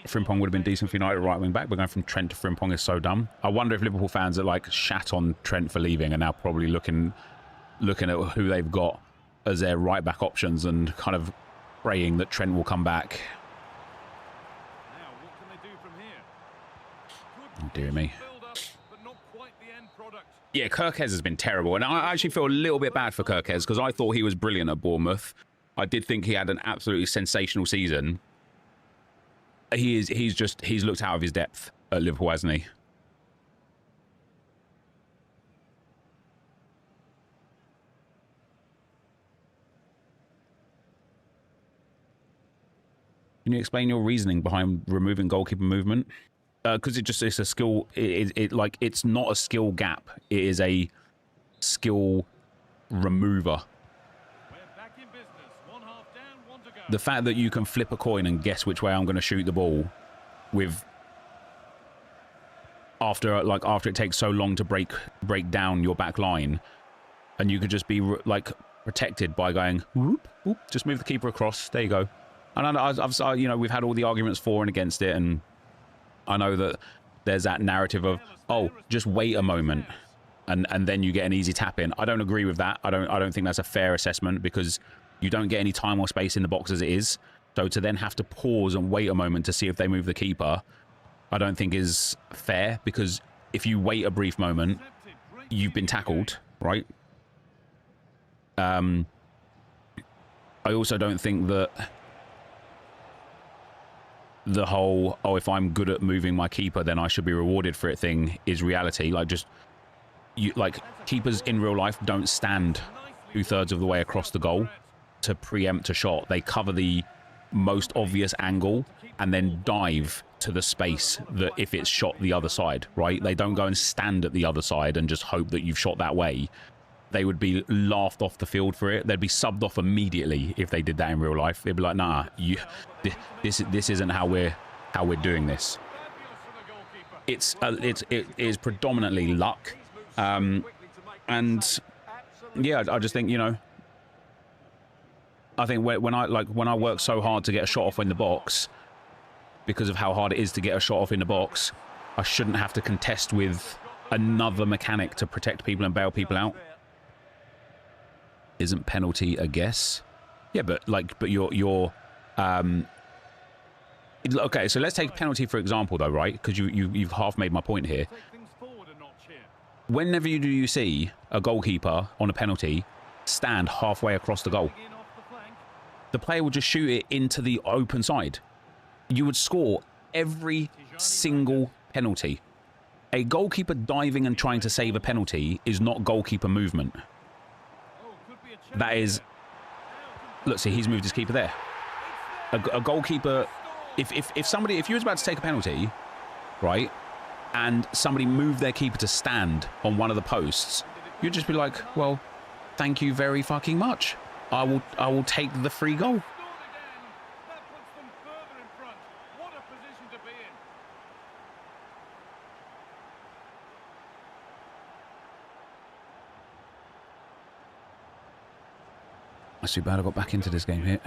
Frimpong would have been decent for United right wing back, but going from Trent to Frimpong is so dumb. I wonder if Liverpool fans are like shat on Trent for leaving and now probably looking at who they've got as their right back options and kind of praying that Trent will come back. Now, what can they do from here? Oh, dear me. Yeah, Kirkez has been terrible, and I actually feel a little bit bad for Kirkez because I thought he was brilliant at Bournemouth. I did think he had an absolutely sensational season. He's looked out of his depth at Liverpool, hasn't he? Can you explain your reasoning behind removing goalkeeper movement? Because it's a skill. Like it's not a skill gap. It is a skill remover. We're back in business. 1 half down, 1 to go. The fact that you can flip a coin and guess which way I'm going to shoot the ball, with after it takes so long to break down your back line, and you could just be like protected by going whoop, whoop, just move the keeper across. There you go. And I've you know, we've had all the arguments for and against it, and I know that there's that narrative of, oh, just wait a moment and then you get an easy tap in. I don't agree with that. I don't think that's a fair assessment, because you don't get any time or space in the box as it is. So to then have to pause and wait a moment to see if they move the keeper, I don't think is fair, because if you wait a brief moment, you've been tackled, right? I also don't think that the whole, oh, if I'm good at moving my keeper, then I should be rewarded for it thing is reality. Like, just, like, keepers in real life don't stand 2/3 of the way across the goal to preempt a shot. They cover the most obvious angle and then dive to the space that if it's shot the other side, right? They don't go and stand at the other side and just hope that you've shot that way. They would be laughed off the field for it. They'd be subbed off immediately if they did that in real life. They'd be like, nah, this isn't how we're doing this. It is predominantly luck, and yeah, I just think, you know, I think when I work so hard to get a shot off in the box, because of how hard it is to get a shot off in the box, I shouldn't have to contest with another mechanic to protect people and bail people out. Isn't penalty a guess? Yeah, but you're okay, so let's take penalty for example though, right? Because you've half made my point here. Whenever do you see a goalkeeper on a penalty stand halfway across the goal? The player would just shoot it into the open side. You would score every single penalty. A goalkeeper diving and trying to save a penalty is not goalkeeper movement. That is, look, see, he's moved his keeper there. A goalkeeper, if you was about to take a penalty, right, and somebody moved their keeper to stand on one of the posts, you'd just be like, well, thank you very fucking much. I will take the free goal. That's too bad I got back into this game here.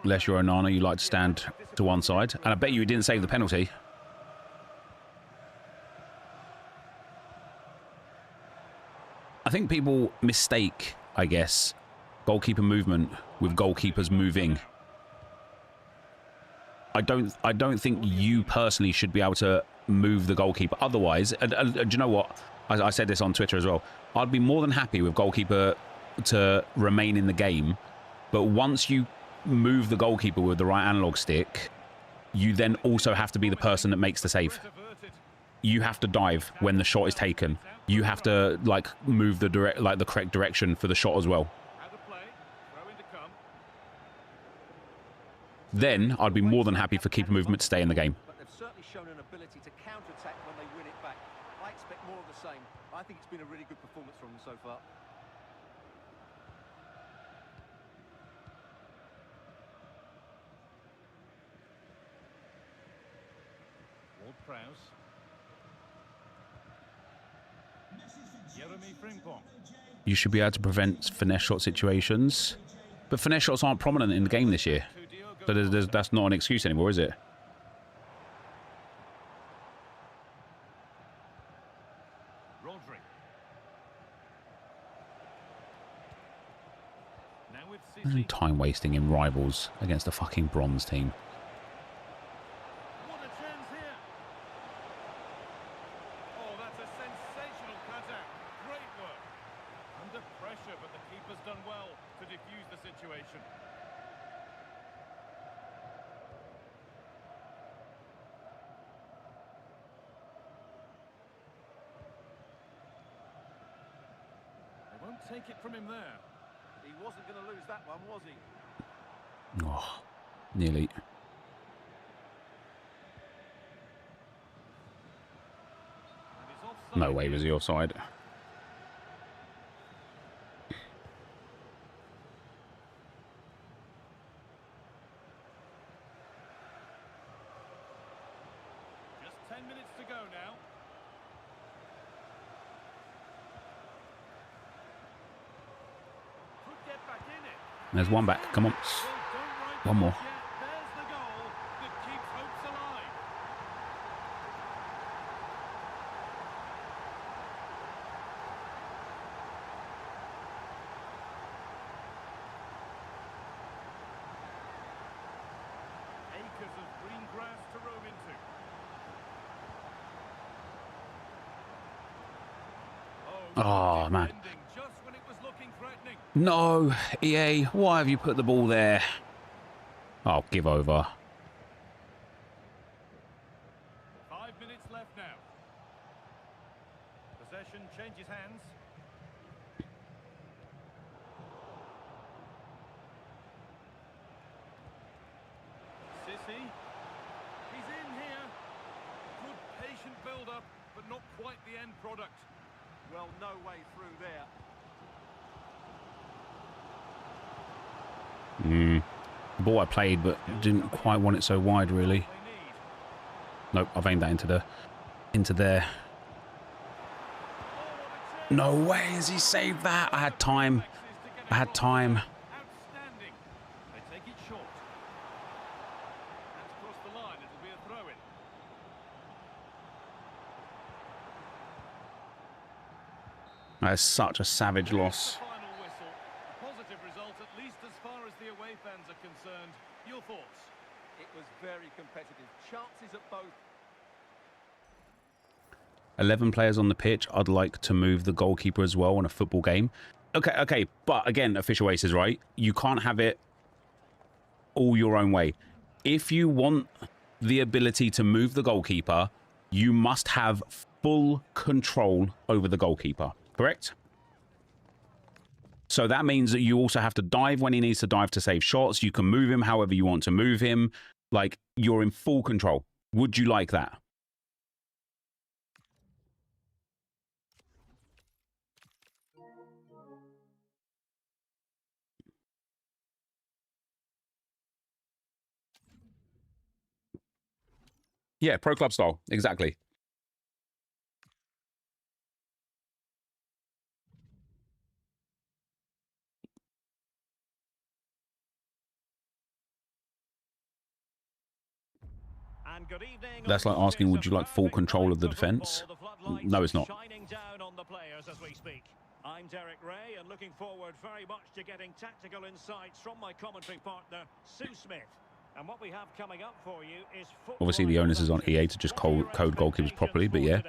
Unless you're Onana, you like to stand to one side. And I bet you didn't save the penalty. I think people mistake, I guess, goalkeeper movement with goalkeepers moving. I don't think you personally should be able to move the goalkeeper. Otherwise, do you know what? I said this on Twitter as well. I'd be more than happy with goalkeeper to remain in the game, but once you move the goalkeeper with the right analog stick, you then also have to be the person that makes the save. You have to dive when the shot is taken. You have to like move the correct direction for the shot as well. Then I'd be more than happy for keeper movement to stay in the game. But they've certainly shown an ability to counter-attack when they win it back. I expect more of the same. I think it's been a really good performance from them so far. Ward-Prowse. Jeremy Frimpong. You should be able to prevent finesse shot situations, but finesse shots aren't prominent in the game this year. So that's not an excuse anymore, is it? Time wasting in rivals against a fucking bronze team. What a chance here. Oh, that's a sensational cutout. Great work. Under pressure, but the keeper's done well to defuse the situation. take it from him there. He wasn't going to lose that one, was he? Oh, nearly. And he's offside. No way was he offside. Just 10 minutes to go now. Could get back in it. There's one back. Come on. Well, don't write One them more. off yet. There's the goal that keeps hopes alive. Acres of green grass to roam into. Oh, man. Ending just when it was looking threatening. No, EA, why have you put the ball there? Oh, give over. 5 minutes left now. Possession changes hands. Sissy. He's in here. Good patient build-up, but not quite the end product. Well, no way through there. Ball I played, but didn't quite want it so wide, really. They need. Nope, I've aimed that into there. Oh, what a No way has he saved that. I had time. I had time. Outstanding. They take it short. That's crossed the line. It'll be a throw-in. That is such a savage loss. Final whistle. A positive result, at least as far as the away fans are concerned. Your thoughts? It was very competitive. Chances at both. 11 players on the pitch. I'd like to move the goalkeeper as well in a football game. Okay, but again, official ace is right. You can't have it all your own way. If you want the ability to move the goalkeeper, you must have full control over the goalkeeper, correct? So that means that you also have to dive when he needs to dive to save shots. You can move him however you want to move him. Like, you're in full control. Would you like that? Yeah, pro club style. Exactly. And good evening. That's like asking, would you like full control of the defense? No, it's not. Shining down on the players as we speak. I'm Derek Ray, and looking forward very much to getting tactical insights from my commentary partner, Sue Smith. And what we have coming up for you is Obviously, the onus is on EA to just code goalkeepers properly, but yeah.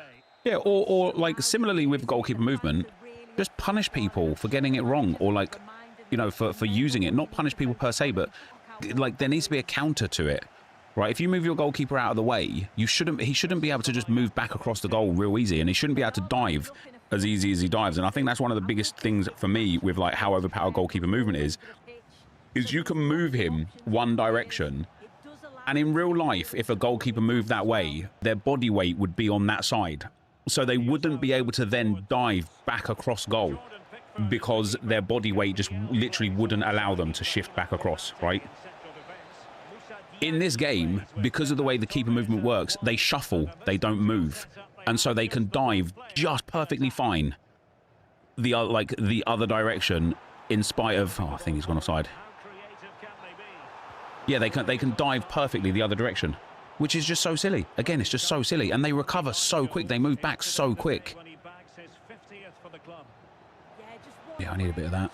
Yeah, or like similarly with goalkeeper movement, just punish people for getting it wrong, or like, you know, for using it. Not punish people per se, but like there needs to be a counter to it. Right, if you move your goalkeeper out of the way, he shouldn't be able to just move back across the goal real easy, and he shouldn't be able to dive as easy as he dives. And I think that's one of the biggest things for me with like how overpowered goalkeeper movement is you can move him one direction, and in real life, if a goalkeeper moved that way, their body weight would be on that side. So they wouldn't be able to then dive back across goal because their body weight just literally wouldn't allow them to shift back across, right? In this game, because of the way the keeper movement works, they shuffle, they don't move. And so they can dive just perfectly fine the other direction in spite of... Oh, I think he's gone offside. Yeah, they can dive perfectly the other direction, which is just so silly. Again, it's just so silly. And they recover so quick. They move back so quick. Yeah, I need a bit of that.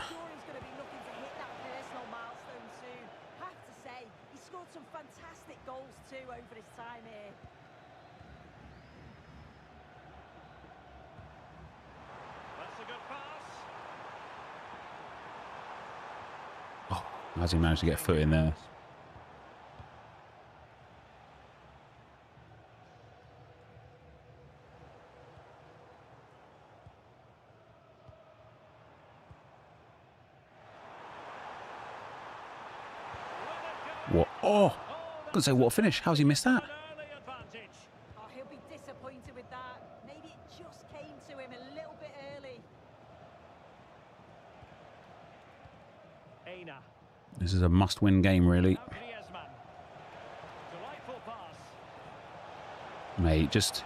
Oh, how's he managed to get a foot in there? What? Oh, I was going to say, what a finish. How's he missed that? An early advantage. Oh, he'll be disappointed with that. Maybe it just came to him a little bit early. Aina. This is a must-win game, really. Now Griezmann. Delightful pass. Mate, just...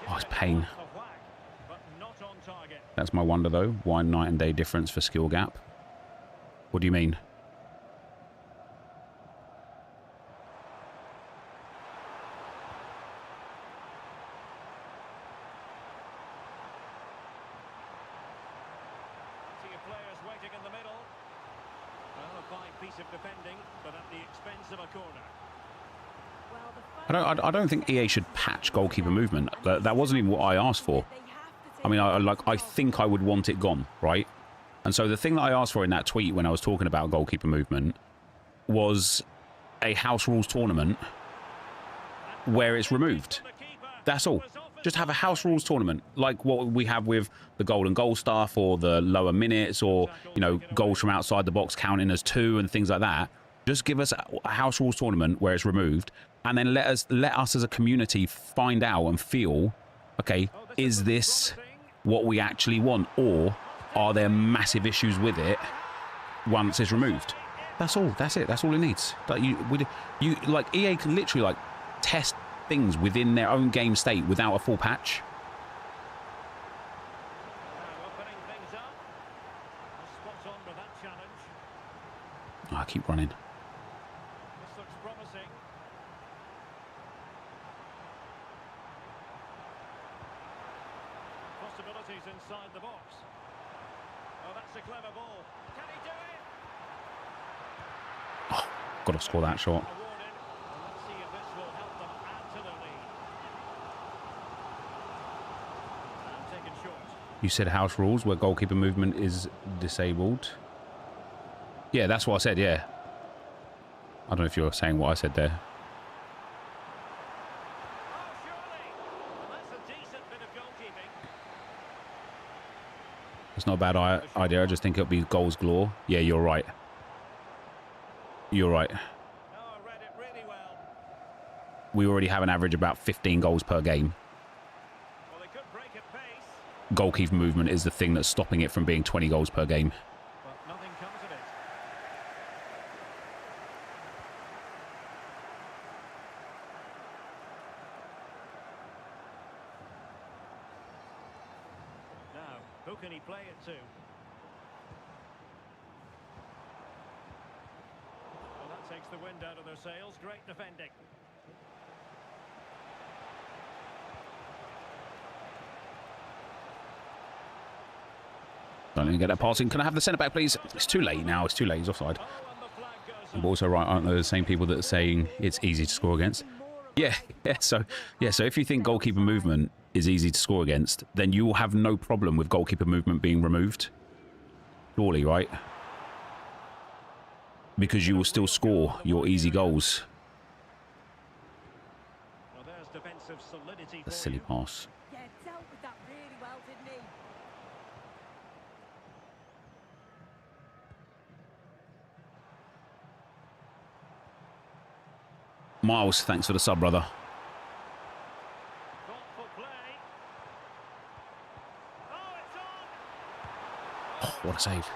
Oh, it's pain. The whack, but not on target. That's my wonder, though. Why night and day difference for skill gap? What do you mean? See a players waiting in the middle. Well, a fine piece of defending, but at the expense of a corner. Well, the I don't think EA should patch goalkeeper movement. That wasn't even what I asked for. they have to I mean, I think I would want it gone, right? And so the thing that I asked for in that tweet when I was talking about goalkeeper movement was a house rules tournament where it's removed. That's all. Just have a house rules tournament like what we have with the golden goal stuff or the lower minutes or, you know, goals from outside the box counting as 2 and things like that. Just give us a house rules tournament where it's removed, and then let us as a community find out and feel, okay, is this what we actually want, or are there massive issues with it once it's removed? That's all. That's it. That's all it needs. Like you like EA can literally like test things within their own game state without a full patch. Now opening things up. Spot on with that challenge. Oh, I keep running. This looks promising. Possibilities inside the box. Oh, that's a clever ball. Can he do it? Got to score that shot. Awarded. Well, let's see if this will help them add to the lead. And taken short. You said house rules where goalkeeper movement is disabled. Yeah, that's what I said, yeah. I don't know if you're saying what I said there. Oh, surely. Well, that's a decent bit of goalkeeping. It's not a bad idea. I just think it'll be goals galore. Yeah, you're right. You're right. Oh, I read it really well. We already have an average about 15 goals per game. Well, they could break at pace, Goalkeeper movement is the thing that's stopping it from being 20 goals per game. but nothing comes of it. Now, who can he play it to? Well, that takes the wind out of their sails. Great defending. Don't even get that passing. Can I have the centre back, please? It's too late now. It's too late. He's offside. Oh, and the flag goes I'm up. also right, aren't they the same people that are saying it's easy to score against? Yeah. So if you think goalkeeper movement is easy to score against, then you will have no problem with goalkeeper movement being removed. Surely, right? Because you will still score your easy goals. Well, there's defensive solidity A for silly you. pass. Yeah, dealt with that really well, didn't he? Miles, thanks for the sub, brother. Thoughtful play. Oh, it's on. Oh, what a save.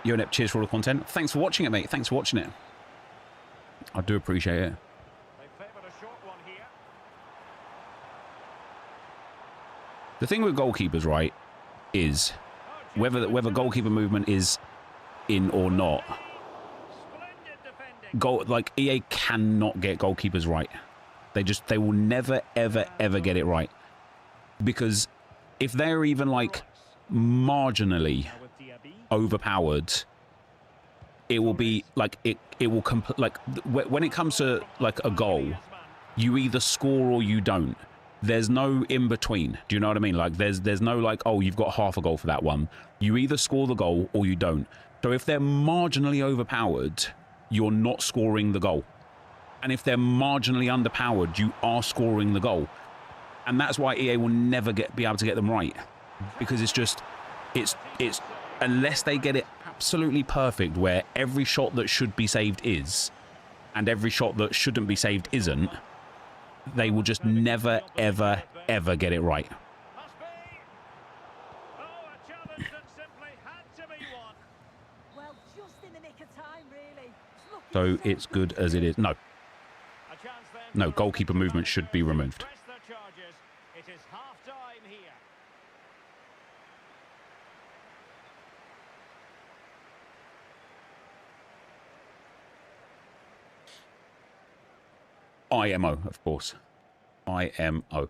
Yonep, cheers for all the content. Thanks for watching it, mate. Thanks for watching it. I do appreciate it. They favoured a short one here. The thing with goalkeepers, right, is whether goalkeeper movement is in or not, Splendid defending. like EA cannot get goalkeepers right. They will never ever get it right, because if they're even like marginally Now with Diaby. overpowered, it will be like it will when it comes to like a goal, Griezmann. you either score or you don't. There's no in between. Do you know what I mean? Like there's no like, oh, you've got half a goal for that one. You either score the goal or you don't. So if they're marginally overpowered, you're not scoring the goal. And if they're marginally underpowered, you are scoring the goal. And that's why EA will never be able to get them right, because it's unless they get it absolutely perfect where every shot that should be saved is, and every shot that shouldn't be saved isn't, they will just never, ever, ever get it right. Must be. Oh, a challenge that simply had to be won. Well, just in the nick of time, really. So it's good as it is. No, A chance then no, for goalkeeper the movement should be removed. press their charges. It is half-time here. IMO, of course. IMO.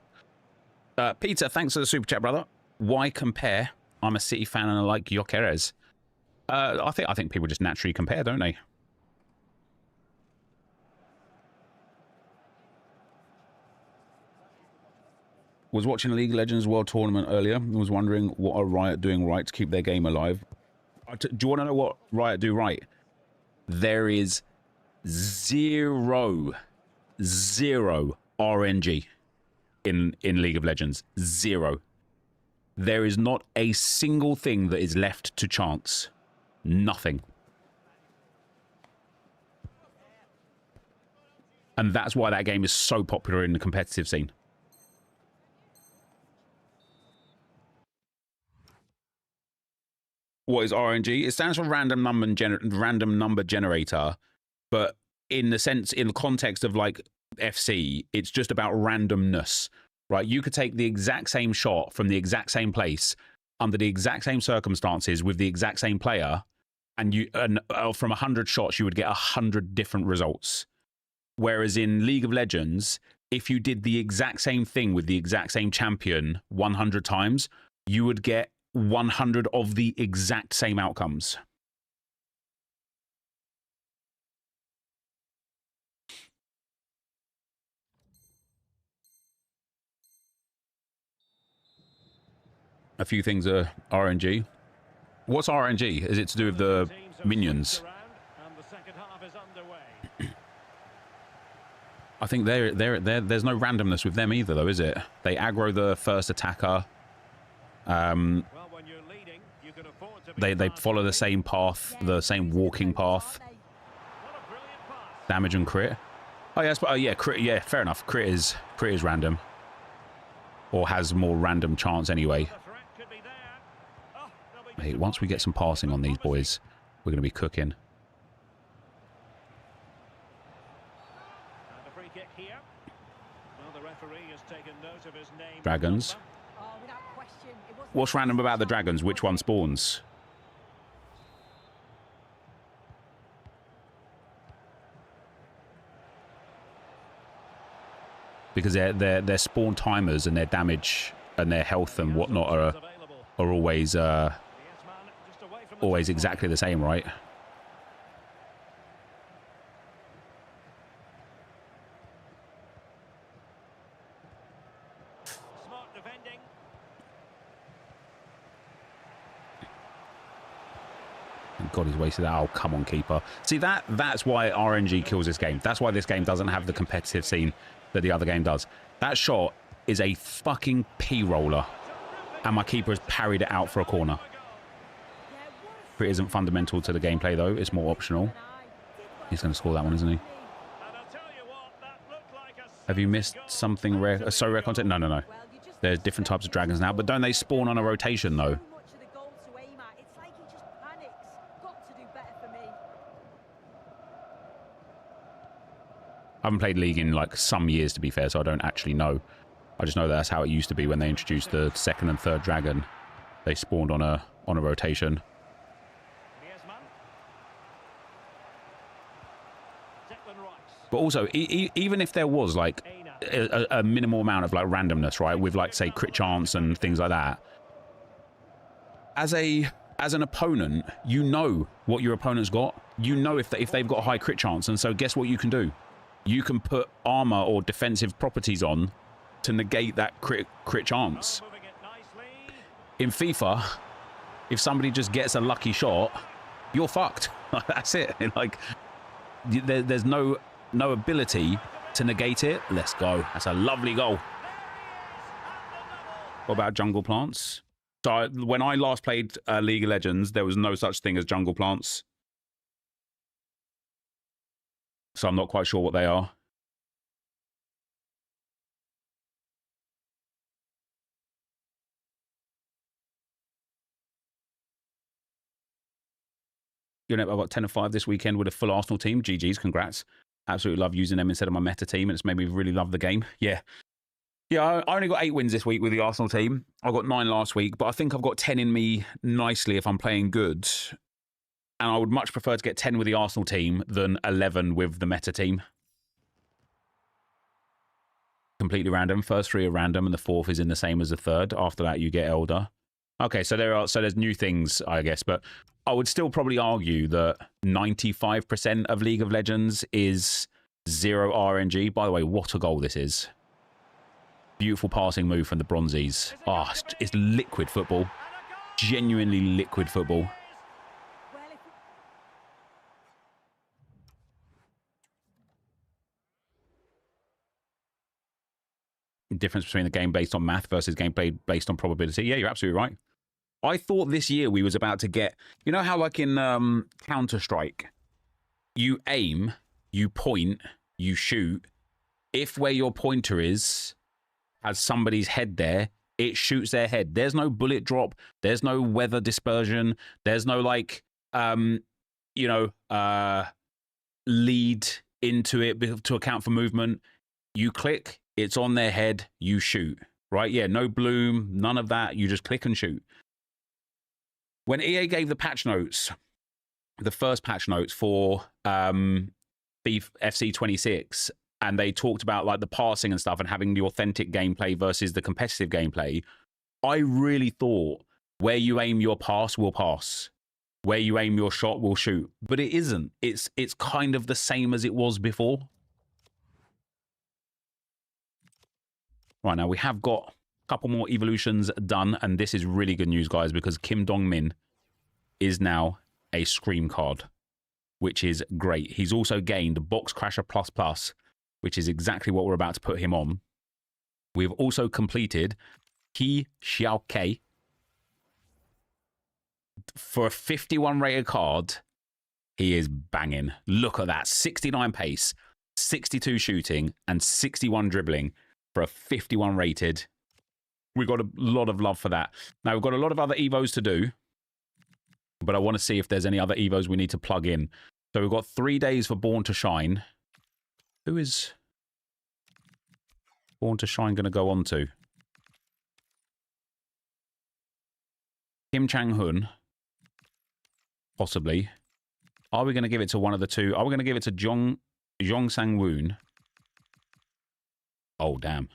Peter, thanks for the super chat, brother. Why compare? I'm a City fan and I like Enquiries. I think people just naturally compare, don't they? Was watching League of Legends World Tournament earlier and was wondering what are Riot doing right to keep their game alive. Do you want to know what Riot do right? There is zero RNG in League of Legends. Zero. There is not a single thing that is left to chance. Nothing. And that's why that game is so popular in the competitive scene. What is RNG? It stands for random number generator, but in the context of like FC, it's just about randomness, right? You could take the exact same shot from the exact same place under the exact same circumstances with the exact same player, and from 100 shots you would get 100 different results. Whereas in League of Legends, if you did the exact same thing with the exact same champion 100 times, you would get 100 of the exact same outcomes. A few things are RNG. What's RNG? Is it to do with the minions? And the second half is underway. I think there's no randomness with them either, though, is it? They aggro the first attacker. Well, when you're leading, you can afford to be They follow the same path, the same walking path. What a brilliant pass. Damage and crit. Oh yes, but yeah, crit. Yeah, fair enough. Crit is random, or has more random chance anyway. The threat could be there. Oh, they'll be Hey, once we get some passing on these boys, we're going to be cooking. And a free kick here. Well, the referee has taken note of his name. Dragons. Oh, without question, it wasn't What's random about the dragons? Which one spawns? Because their spawn timers and their damage and their health and whatnot are always always exactly the same, right? Smart defending. God, he's wasted that. Oh, come on, keeper. See, that's why RNG kills this game. That's why this game doesn't have the competitive scene that the other game does. That shot is a fucking P-roller, and my keeper has parried it out for a corner. It isn't fundamental to the gameplay, though. It's more optional. He's going to score that one, isn't he? And I'll tell you what, that looked like a Have you missed something rare? So rare content? No, no, no. There's different types of dragons now, but don't they spawn on a rotation, though? Too much of the goal to aim at. It's like he just panics. Got to do better for me. I haven't played League in like some years, to be fair, so I don't actually know. I just know that's how it used to be when they introduced the second and third dragon. They spawned on a rotation. But also, even if there was like a minimal amount of like randomness, right, with like say crit chance and things like that, as an opponent, you know what your opponent's got. You know if they've got a high crit chance, and so guess what you can do? You can put armor or defensive properties on to negate that crit chance. In FIFA, if somebody just gets a lucky shot, you're fucked. That's it. Like, there's no ability to negate it. Let's go. That's a lovely goal. What about jungle plants? So when I last played League of Legends, there was no such thing as jungle plants. so I'm not quite sure what they are. You know, I've got 10 of 5 this weekend with a full Arsenal team. GG's, congrats. Absolutely love using them instead of my meta team, and it's made me really love the game. Yeah. Yeah, I only got 8 wins this week with the Arsenal team. I got 9 last week, but I think I've got 10 in me nicely if I'm playing good. And I would much prefer to get 10 with the Arsenal team than 11 with the meta team. Completely random. First 3 are random, and the 4th is in the same as the 3rd. After that, you get elder. Okay, so there's new things, I guess, but I would still probably argue that 95% of League of Legends is 0 RNG. By the way, what a goal this is. Beautiful passing move from the Bronzies. Oh, it's liquid football. Genuinely liquid football. Difference between the game based on math versus gameplay based on probability. Yeah, you're absolutely right. I thought this year we was about to get, you know how like in Counter-Strike, you aim, you point, you shoot. If where your pointer is has somebody's head there, it shoots their head. There's no bullet drop. There's no weather dispersion. There's no like, lead into it to account for movement. You click, it's on their head, you shoot, right? Yeah, no bloom, none of that. You just click and shoot. When EA gave the patch notes, the first patch notes for FC 26, and they talked about like the passing and stuff and having the authentic gameplay versus the competitive gameplay, I really thought where you aim your pass will pass. Where you aim your shot will shoot. But it isn't. It's kind of the same as it was before. Right, now we have got a couple more evolutions done, and this is really good news, guys, because Kim Dong-min is now a Scream card, which is great. He's also gained Box Crasher Plus Plus, which is exactly what we're about to put him on. We've also completed He Xiao-Kei. For a 51 rated card, he is banging. Look at that. 69 pace, 62 shooting, and 61 dribbling for a 51 rated. We've got a lot of love for that. Now, we've got a lot of other Evos to do, but I want to see if there's any other Evos we need to plug in. So we've got 3 days for Born to Shine. Who is Born to Shine going to go on to? Kim Chang-hun. Possibly. Are we going to give it to one of the two? Are we going to give it to Jong Sang-woon? Oh, damn.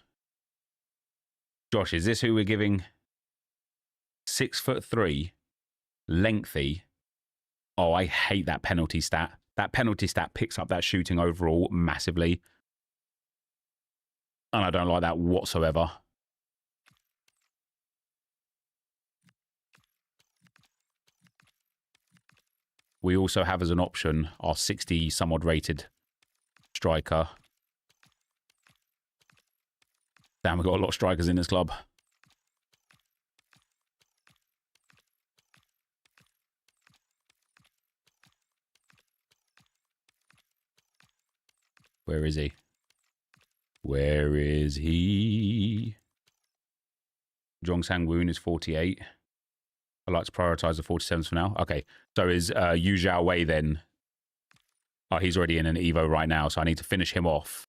Josh, is this who we're giving? 6'3", lengthy. Oh, I hate that penalty stat. That penalty stat picks up that shooting overall massively. And I don't like that whatsoever. We also have as an option our 60-some-odd rated striker. Damn, we've got a lot of strikers in this club. Where is he? Where is he? Jong Sang-woon is 48. I like to prioritize the 47s for now. Okay, so is Yu Zhao Wei then? Oh, he's already in an Evo right now, so I need to finish him off.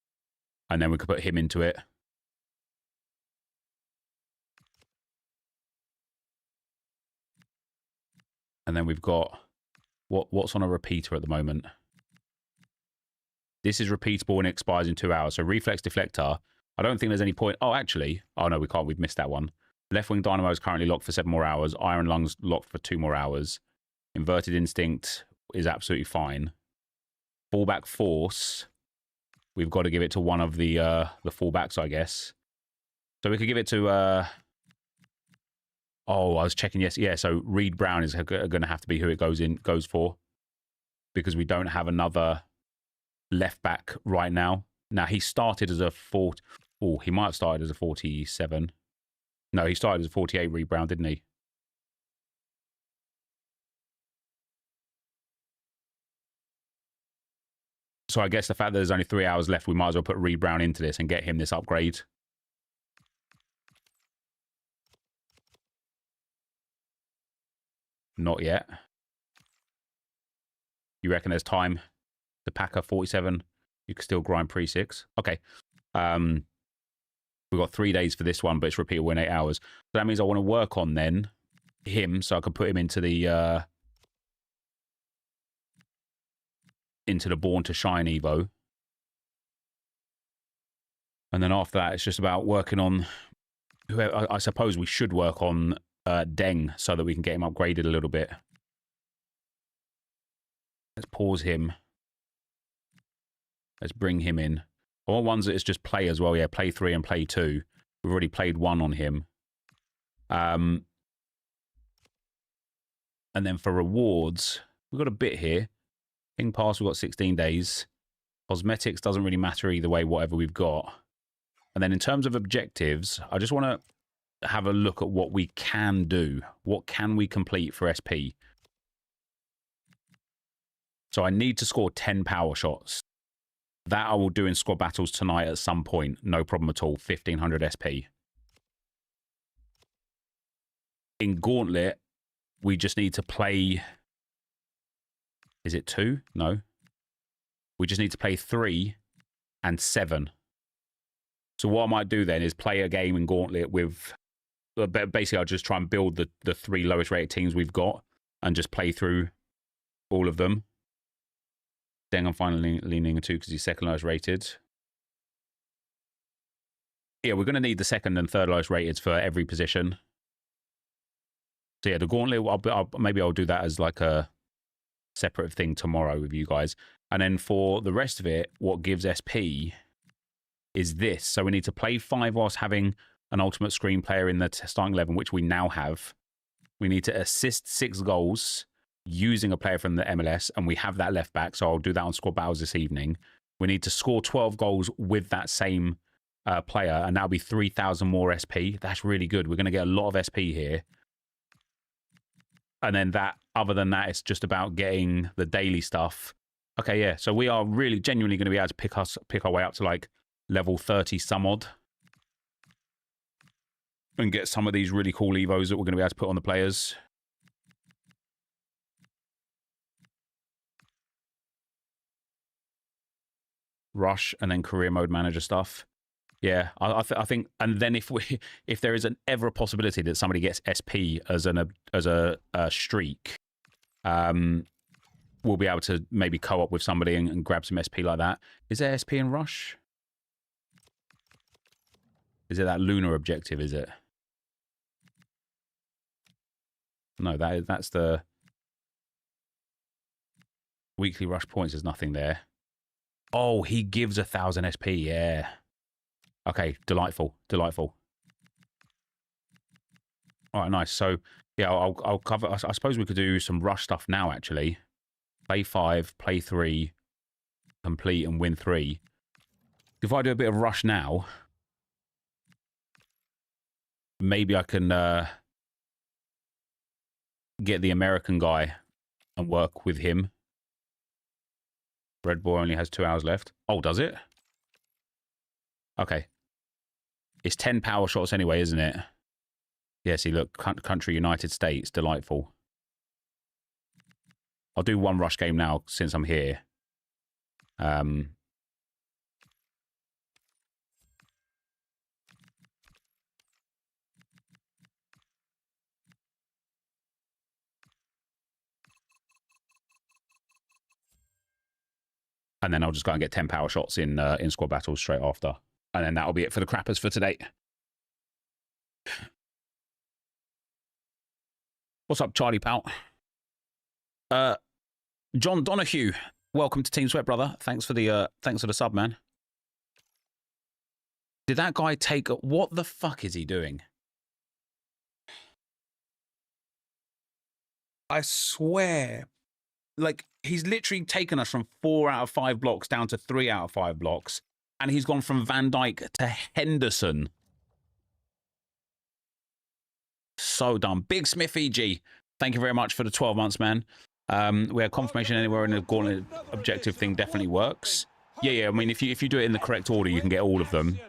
And then we could put him into it. And then we've got... What's on a repeater at the moment? This is repeatable and expires in 2 hours. So Reflex Deflector. I don't think there's any point... Oh, actually... Oh, no, we can't. We've missed that one. Left Wing Dynamo is currently locked for 7 more hours. Iron Lungs locked for 2 more hours. Inverted Instinct is absolutely fine. Fallback Force. We've got to give it to one of the fallbacks, I guess. So we could give it to... Oh, I was checking. Yes, yeah. So Reed Brown is going to have to be who it goes for, because we don't have another left back right now. Now he started as a 40. Oh, he might have started as a 47. No, he started as a 48. Reed Brown, didn't he? So I guess the fact that there's only 3 hours left, we might as well put Reed Brown into this and get him this upgrade. Not yet. You reckon there's time? The Packer 47, you can still grind pre-6. Okay. We've got 3 days for this one, but it's repeatable in 8 hours. So that means I want to work on then him, so I can put him into the Born to Shine Evo. And then after that, it's just about working on whoever. I suppose we should work on Deng so that we can get him upgraded a little bit. Let's pause him. Let's bring him in. All ones that it's just play as well. Yeah, play 3 and play 2. We've already played 1 on him. And then for rewards, we've got a bit here. King Pass, we've got 16 days. Cosmetics doesn't really matter either way, whatever we've got. And then in terms of objectives, I just want to have a look at what we can do. What can we complete for SP? So I need to score 10 power shots. That I will do in squad battles tonight at some point. No problem at all. 1500 SP. In Gauntlet, we just need to play... Is it 2? No. We just need to play 3 and 7. So what I might do then is play a game in Gauntlet with... Basically, I'll just try and build the 3 lowest rated teams we've got and just play through all of them. Then I'm finally leaning into because he's second lowest rated. Yeah, we're going to need the second and third lowest rated for every position. So yeah, the Gauntlet, maybe I'll do that as like a separate thing tomorrow with you guys. And then for the rest of it, what gives SP is this. So we need to play 5 whilst having an ultimate screen player in the starting 11, which we now have. We need to assist 6 goals using a player from the MLS, and we have that left back, so I'll do that on squad battles this evening. We need to score 12 goals with that same player, and that'll be 3,000 more SP. That's really good. We're going to get a lot of SP here. And then that, other than that, it's just about getting the daily stuff. Okay, yeah, so we are really genuinely going to be able to pick our way up to like level 30 some odd. And get some of these really cool Evos that we're going to be able to put on the players. Rush and then career mode manager stuff. Yeah, I think, and then if there is ever a possibility that somebody gets SP as a streak, we'll be able to maybe co-op with somebody and grab some SP like that. Is there SP in Rush? Is it that lunar objective? Is it? No, that's the weekly Rush points. There's nothing there. Oh, he gives 1,000 SP, yeah. Okay, delightful, delightful. All right, nice. So, yeah, I'll cover... I suppose we could do some Rush stuff now, actually. Play 5, play 3, complete and win 3. If I do a bit of Rush now, maybe I can get the American guy and work with him. Red Boy only has 2 hours left. Oh, does it? Okay. It's 10 power shots anyway, isn't it? Yeah, see, look, country United States, delightful. I'll do 1 Rush game now since I'm here. And then I'll just go and get 10 power shots in squad battles straight after. And then that'll be it for the crappers for today. What's up, Charlie Pal? John Donahue, welcome to Team Sweat, brother. Thanks for the sub, man. Did that guy take... What the fuck is he doing? I swear... Like, he's literally taken us from 4 out of 5 blocks down to 3 out of 5 blocks. And he's gone from Van Dijk to Henderson. So dumb. Big Smith EG, thank you very much for the 12 months, man. We had confirmation anywhere in the Gauntlet objective thing definitely works. Yeah. I mean, if you do it in the correct order, you can get all of them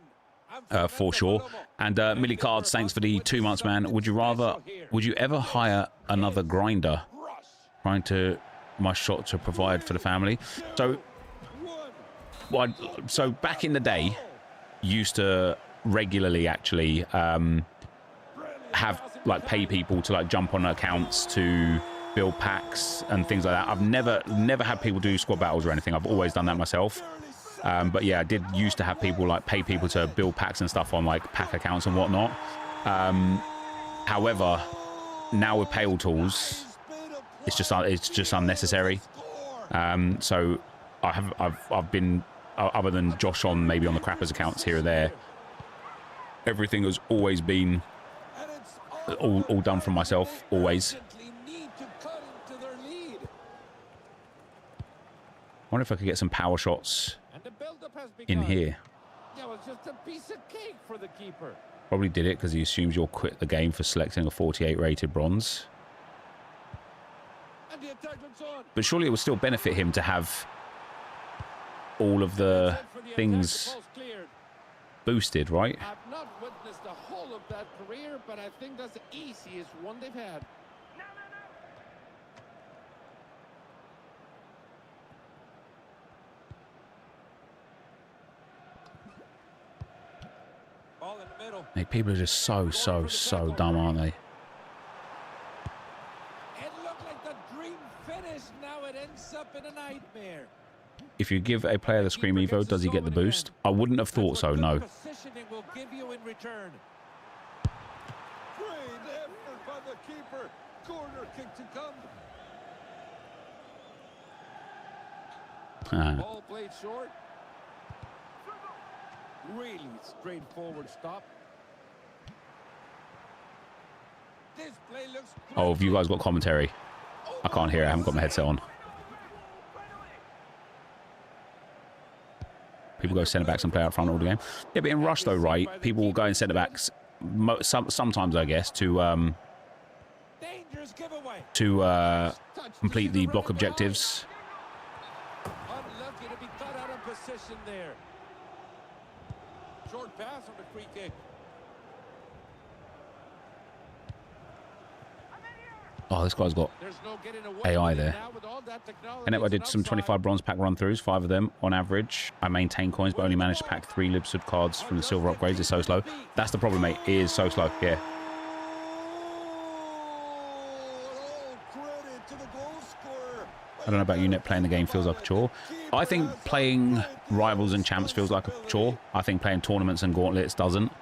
for sure. And Millie Cards, thanks for the 2 months, man. Would you ever hire another grinder? Trying to my shot to provide for the family. So back in the day, used to regularly actually have like pay people to like jump on accounts to build packs and things like that. I've never had people do squad battles or anything. I've always done that myself. But yeah, I did used to have people like pay people to build packs and stuff on like pack accounts and whatnot. However, now with paywall tools, it's just unnecessary. So I've been, other than Josh on maybe on the crappers accounts here or there, everything has always been all done from myself, always. I wonder if I could get some power shots in here. Probably did it because he assumes you'll quit the game for selecting a 48 rated bronze. But surely it would still benefit him to have all of the things boosted, right? I've not witnessed the whole of that career, but I think that's the easiest one they've had. Ball in the middle. Hey, people are just so dumb, aren't they? It looked like the dream finish. Now it ends up in a nightmare. If you give a player the Scream Evo, does he get the boost? I wouldn't have thought so, no. Positioning will give you in return. Great effort by the keeper. Corner kick to come. Ball played short. Really straightforward stop. This play looks Oh, have you guys got commentary? I can't hear it. I haven't got my headset on. People go centre backs and play out front all the game. Yeah, but in Rush though, right? People will go in centre backs. Sometimes, I guess, to complete the block objectives. unlucky to be cut out of position there. Short pass on the free kick. Oh, this guy's got There's no getting away AI with it there. now with all that technology. And I did It's some an 25 bronze pack run-throughs, 5 of them on average. I maintain coins, but only managed to pack 3 Libsud cards from the silver upgrades. It's so slow. That's the problem, mate. It is so slow. Yeah. I don't know about you, Net. Playing the game feels like a chore. I think playing Rivals and Champs feels like a chore. I think playing tournaments and Gauntlets doesn't.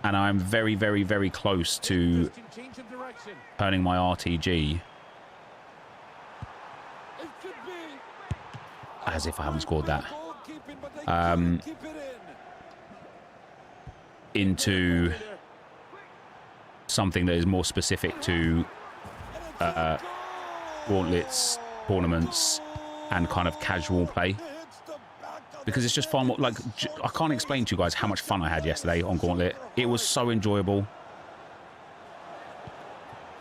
And I'm very, very, very close to change of direction. earning my RTG. It could be. As if I haven't scored that. Goalkeeping, but they Um, keep it in. Into something that is more specific to Gauntlets, tournaments, and kind of casual play. Because it's just far more, like, I can't explain to you guys how much fun I had yesterday on Gauntlet. It was so enjoyable.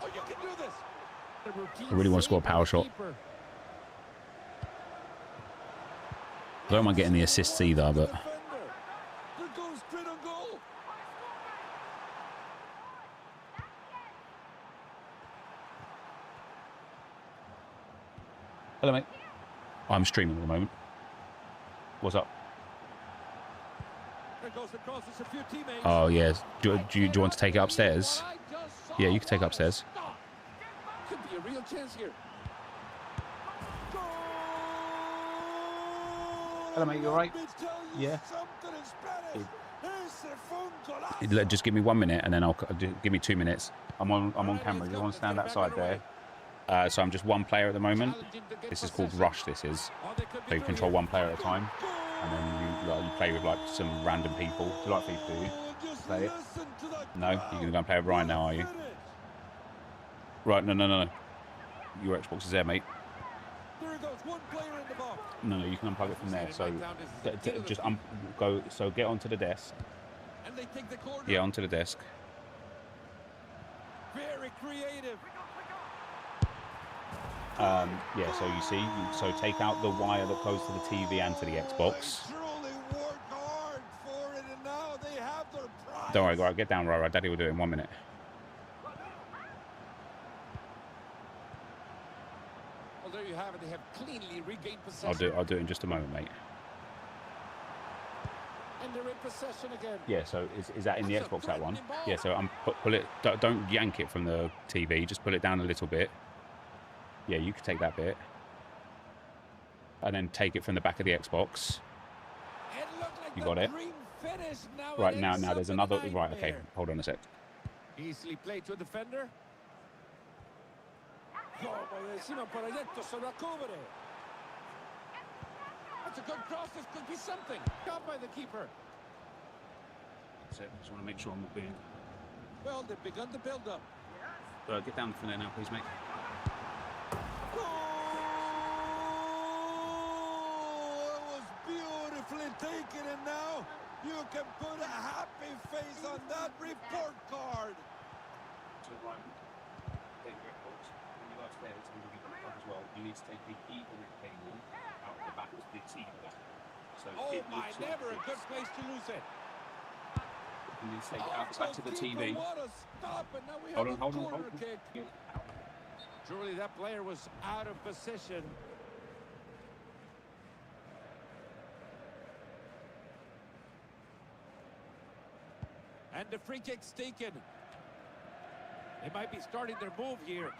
Oh, you can do this. The routine I really want to score a save by power the shot. keeper. I don't mind getting the assists either, but... There goes straight on goal. Hello, mate. I'm streaming at the moment. What's up? There goes the cross. It's a few teammates. Oh, yeah. Do you want to take it upstairs? I just saw Yeah, you can take it upstairs. stop. Could be a real chance here. Hello, mate. You all right? Yeah. Just give me 1 minute, and then give me 2 minutes. I'm on camera. You want to stand that side there? So I'm just one player at the moment. This is called Rush. This is so you control one player at a time, and then you play with like some random people. Do you like FIFA? Do you play it? No, you're gonna go and play with Ryan now, are you? Right? No. Your Xbox is there, mate. There goes one player in the box. No, you can unplug it from there. So just go. So get onto the desk. And they take the corner. Yeah, onto the desk. Very creative. Yeah, so you see, so take out the wire that goes to the TV and to the Xbox. They truly worked hard for it, and now they have their prize. Don't worry, guys, get down, right. Daddy will do it in 1 minute. Well, there you have it. They have cleanly regained possession. I'll do it in just a moment, mate. And they're in possession again. Yeah, so is that in the That's a Xbox, that one? threatening ball. Yeah, so pull it, don't yank it from the TV, just pull it down a little bit. Yeah, you can take that bit. And then take it from the back of the Xbox. It looked like You got it? dream finish. Now Right, it now ends there's up in a another, right, okay, nightmare. hold on a sec. Easily played to a defender. That's a good cross. This could be something. Caught by the keeper. That's it, just want to make sure I'm not being... Well, they've begun the build-up. Get down from there now, please, mate. Oh, it was beautifully taken, and now you can put a happy face on that report card. So, right, take your Xbox. When you go upstairs and you get the plug as well, you need to take the Ethernet cable out of the back of the TV. So Oh it my, looks like never a this. good place to lose it. You need to take it out the back to the TV. What a stop, and now we Hold have on, a corner kick. Surely that player was out of position. And the free kick's taken. They might be starting their move here.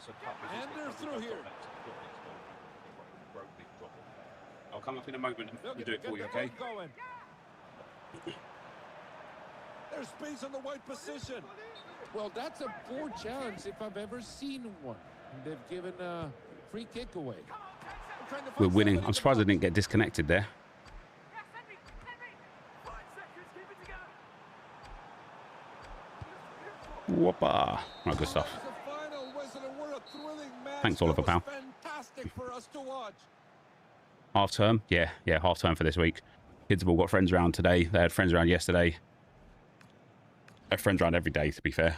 And they're through here. I'll come up in a moment and Look, do it for you, get the okay? ball going. There's space on the wide position. Well, that's a poor challenge if I've ever seen one. They've given a free kick away. We're winning. I'm surprised I didn't get disconnected there. Whoppa. Right, good stuff. That was the final whistle, and we're a thrilling match. Thanks, Oliver, That was pal. fantastic for us to watch. Half term? Yeah, half term for this week. Kids have all got friends around today. They had friends around yesterday. They have friends around every day, to be fair.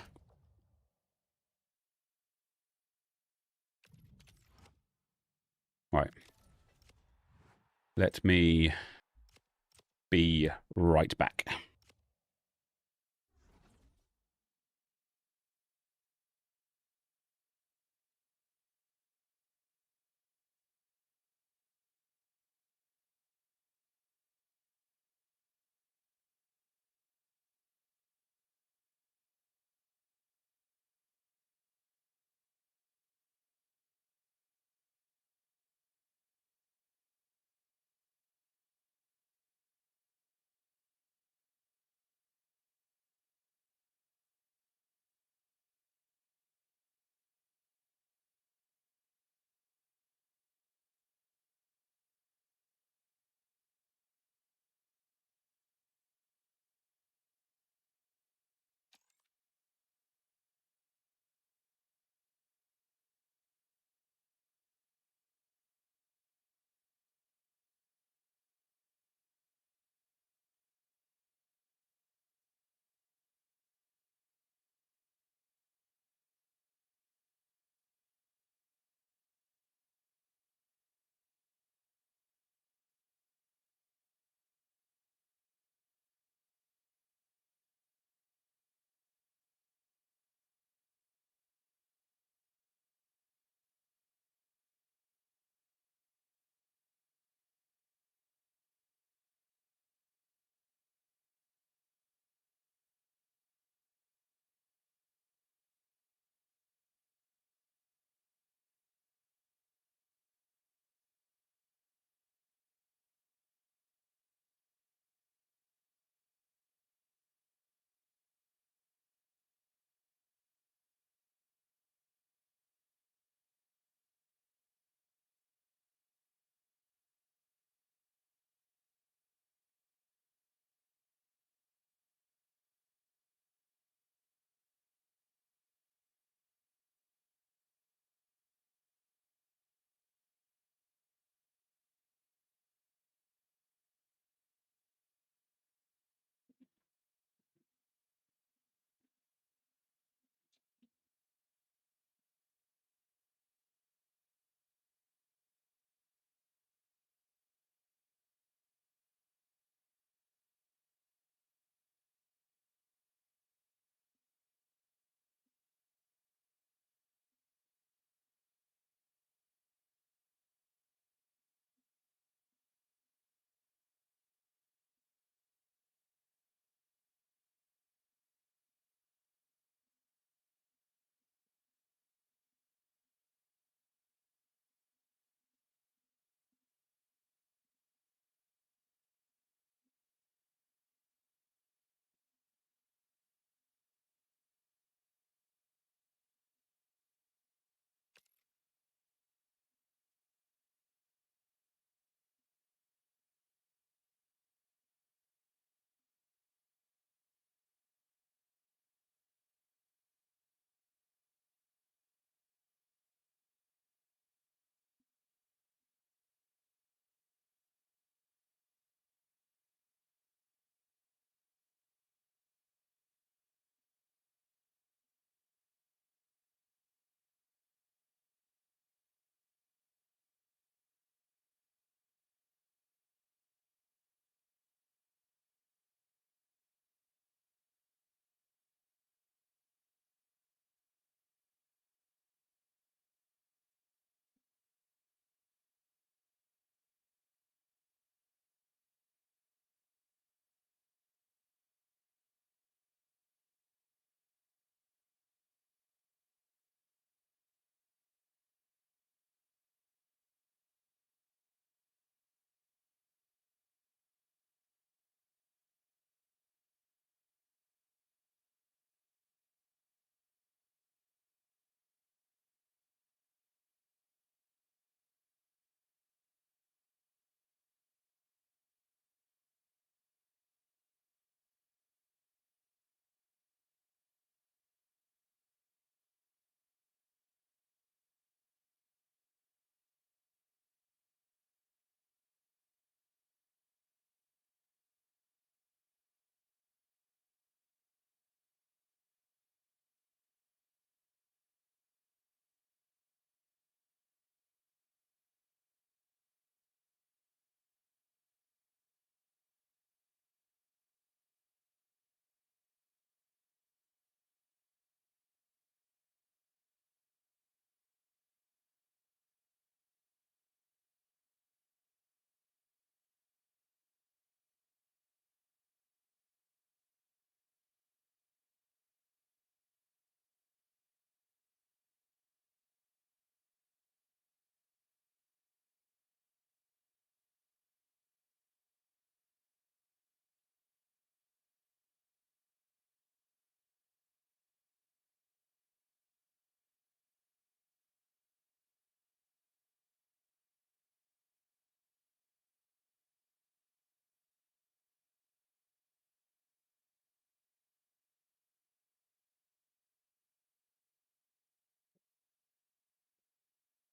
Right. Let me be right back.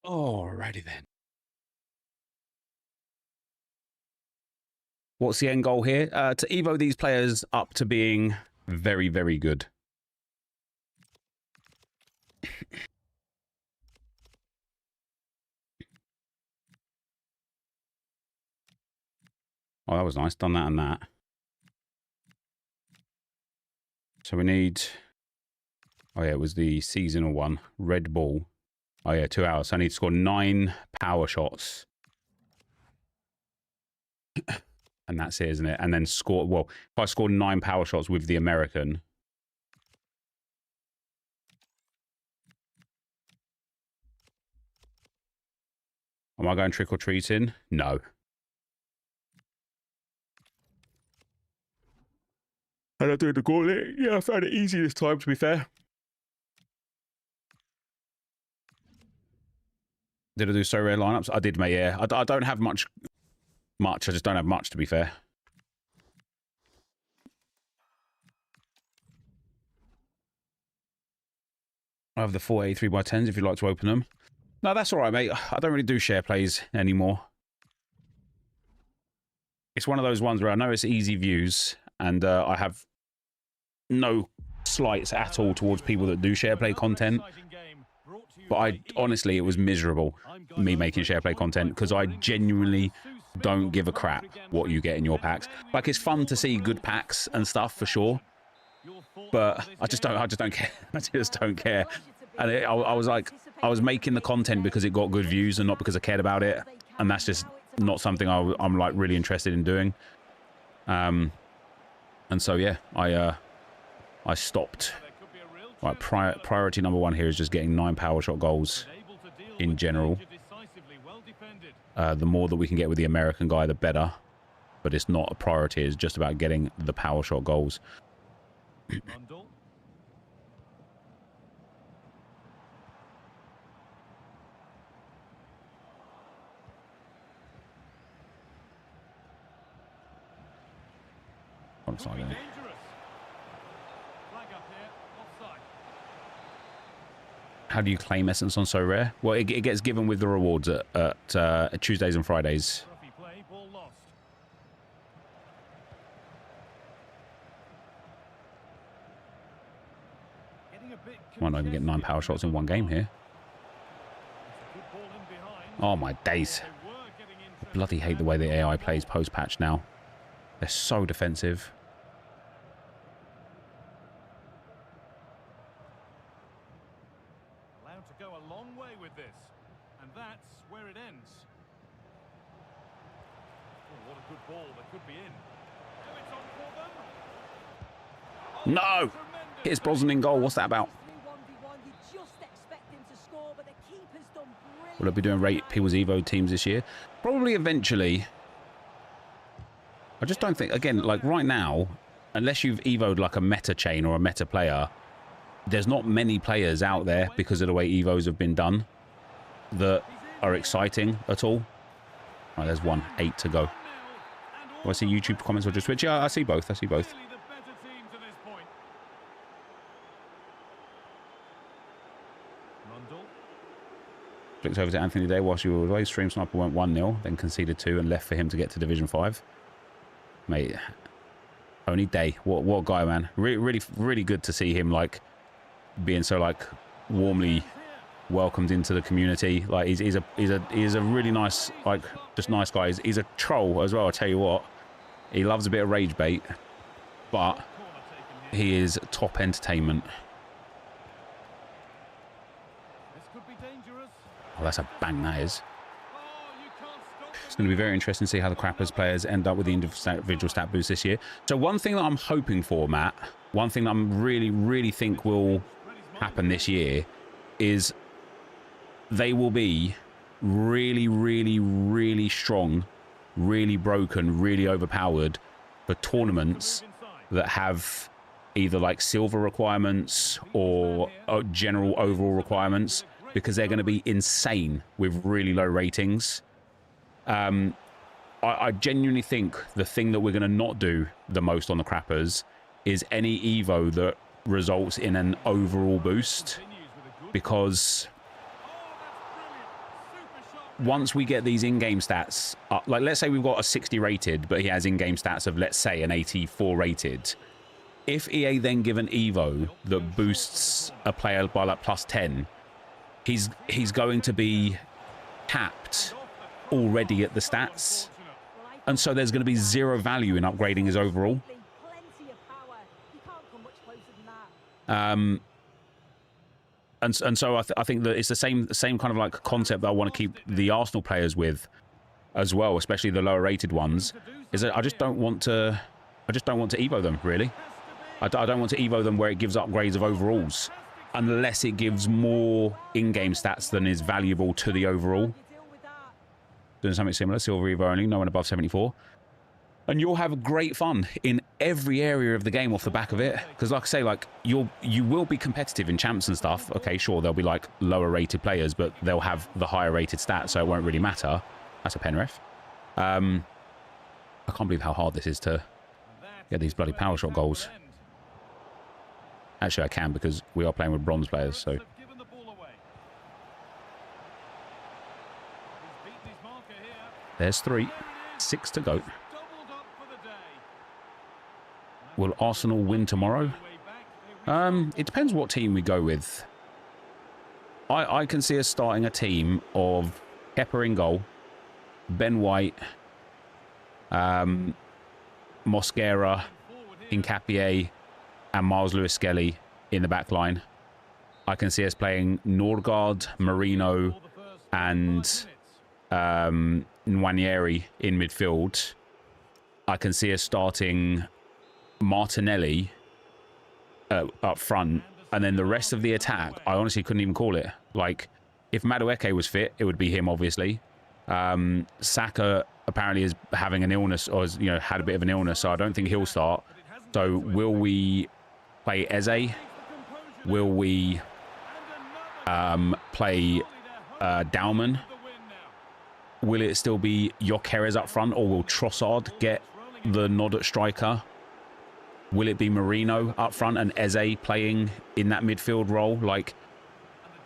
Alrighty then. What's the end goal here? To evo these players up to being very, very good. Oh, that was nice. Done that and that. So we need... Oh, yeah, it was the seasonal one. Red Bull. Oh, yeah, 2 hours. So I need to score 9 power shots. And that's it, isn't it? And then score... Well, if I scored 9 power shots with the American... Am I going trick-or-treating? No. And I'm doing the Gauntlet. Yeah, I found it easy this time, to be fair. Did I do so rare lineups? I did, mate, yeah. I don't have much. I just don't have much, to be fair. I have the 483x10s if you'd like to open them. No, that's all right, mate. I don't really do share plays anymore. It's one of those ones where I know it's easy views, and I have no slights at all towards people that do share play content. But honestly, it was miserable, me making share play content, because I genuinely don't give a crap what you get in your packs. Like, it's fun to see good packs and stuff for sure, but I just don't care. I just don't care. And I was like, I was making the content because it got good views and not because I cared about it, and that's just not something I'm like really interested in doing. And so yeah, I stopped. Right, priority number 1 here is just getting 9 power shot goals in general. The more that we can get with the American guy, the better. But it's not a priority. It's just about getting the power shot goals. How do you claim essence on so rare? Well, it gets given with the rewards at Tuesdays and Fridays. Might not even get 9 power shots in one game here. Oh my days. I bloody hate the way the AI plays post-patch now. They're so defensive. Allowed to go a long way with this, and that's where it ends. Oh, what a good ball that could be in. Oh, it's on for them. No! Here's Brosnan in goal. What's that about? Will I be doing rate people's Evo teams this year? Probably eventually. I just don't think, again, like right now, unless you've Evo'd like a meta chain or a meta player, there's not many players out there because of the way Evos have been done that are exciting at all. Right, there's 1, 8 to go. Do I see YouTube comments or just Twitch? Yeah, I see both. I see both. Flicked over to Anthony Day whilst you were away. Stream Sniper went 1-0, then conceded 2 and left for him to get to Division 5. Mate, only Day. What guy, man. Really good to see him, like, being so, like, warmly welcomed into the community. Like, he's a really nice, like, just nice guy. He's a troll as well, I tell you what. He loves a bit of rage bait, but he is top entertainment. Oh, that's a bang, that is. It's going to be very interesting to see how the Crappers players end up with the individual stat boost this year. So one thing that I'm hoping for, Matt, one thing that I'm really think will happen this year is they will be really strong, really broken, really overpowered for tournaments that have either like silver requirements or general overall requirements, because they're going to be insane with really low ratings. I genuinely think the thing that we're going to not do the most on the Crappers is any Evo that results in an overall boost, because once we get these in-game stats up, like let's say we've got a 60 rated, but he has in-game stats of, let's say, an 84 rated. If EA then give an Evo that boosts a player by like +10, he's going to be capped already at the stats. And so there's going to be zero value in upgrading his overall. And so I think that it's the same kind of like concept that I want to keep the Arsenal players with as well, especially the lower rated ones, is that I just don't want to Evo them, really. I don't want to Evo them where it gives upgrades of overalls, unless it gives more in-game stats than is valuable to the overall. Doing something similar, silver Evo only, no one above 74. And you'll have great fun in every area of the game off the back of it. Because like I say, like you will be competitive in champs and stuff. Okay, sure, there'll be like lower rated players, but they'll have the higher rated stats, so it won't really matter. That's a pen ref. I can't believe how hard this is to get these bloody power shot goals. Actually, I can, because we are playing with bronze players, so. There's 3. 6 to go. Will Arsenal win tomorrow? It depends what team we go with. I can see us starting a team of Kepa in goal, Ben White, Mosquera, Hincapié, and Miles Lewis-Skelly in the back line. I can see us playing Norgard, Marino, and Nwaneri in midfield. I can see us starting Martinelli up front, and then the rest of the attack, I honestly couldn't even call it. Like, if Madueke was fit, it would be him, obviously. Saka apparently is having an illness, or has, had a bit of an illness, so I don't think he'll start. So will we play Eze? Will we play Dauman? Will it still be Gyökeres up front, or will Trossard get the nod at striker? Will it be Marino up front and Eze playing in that midfield role? Like,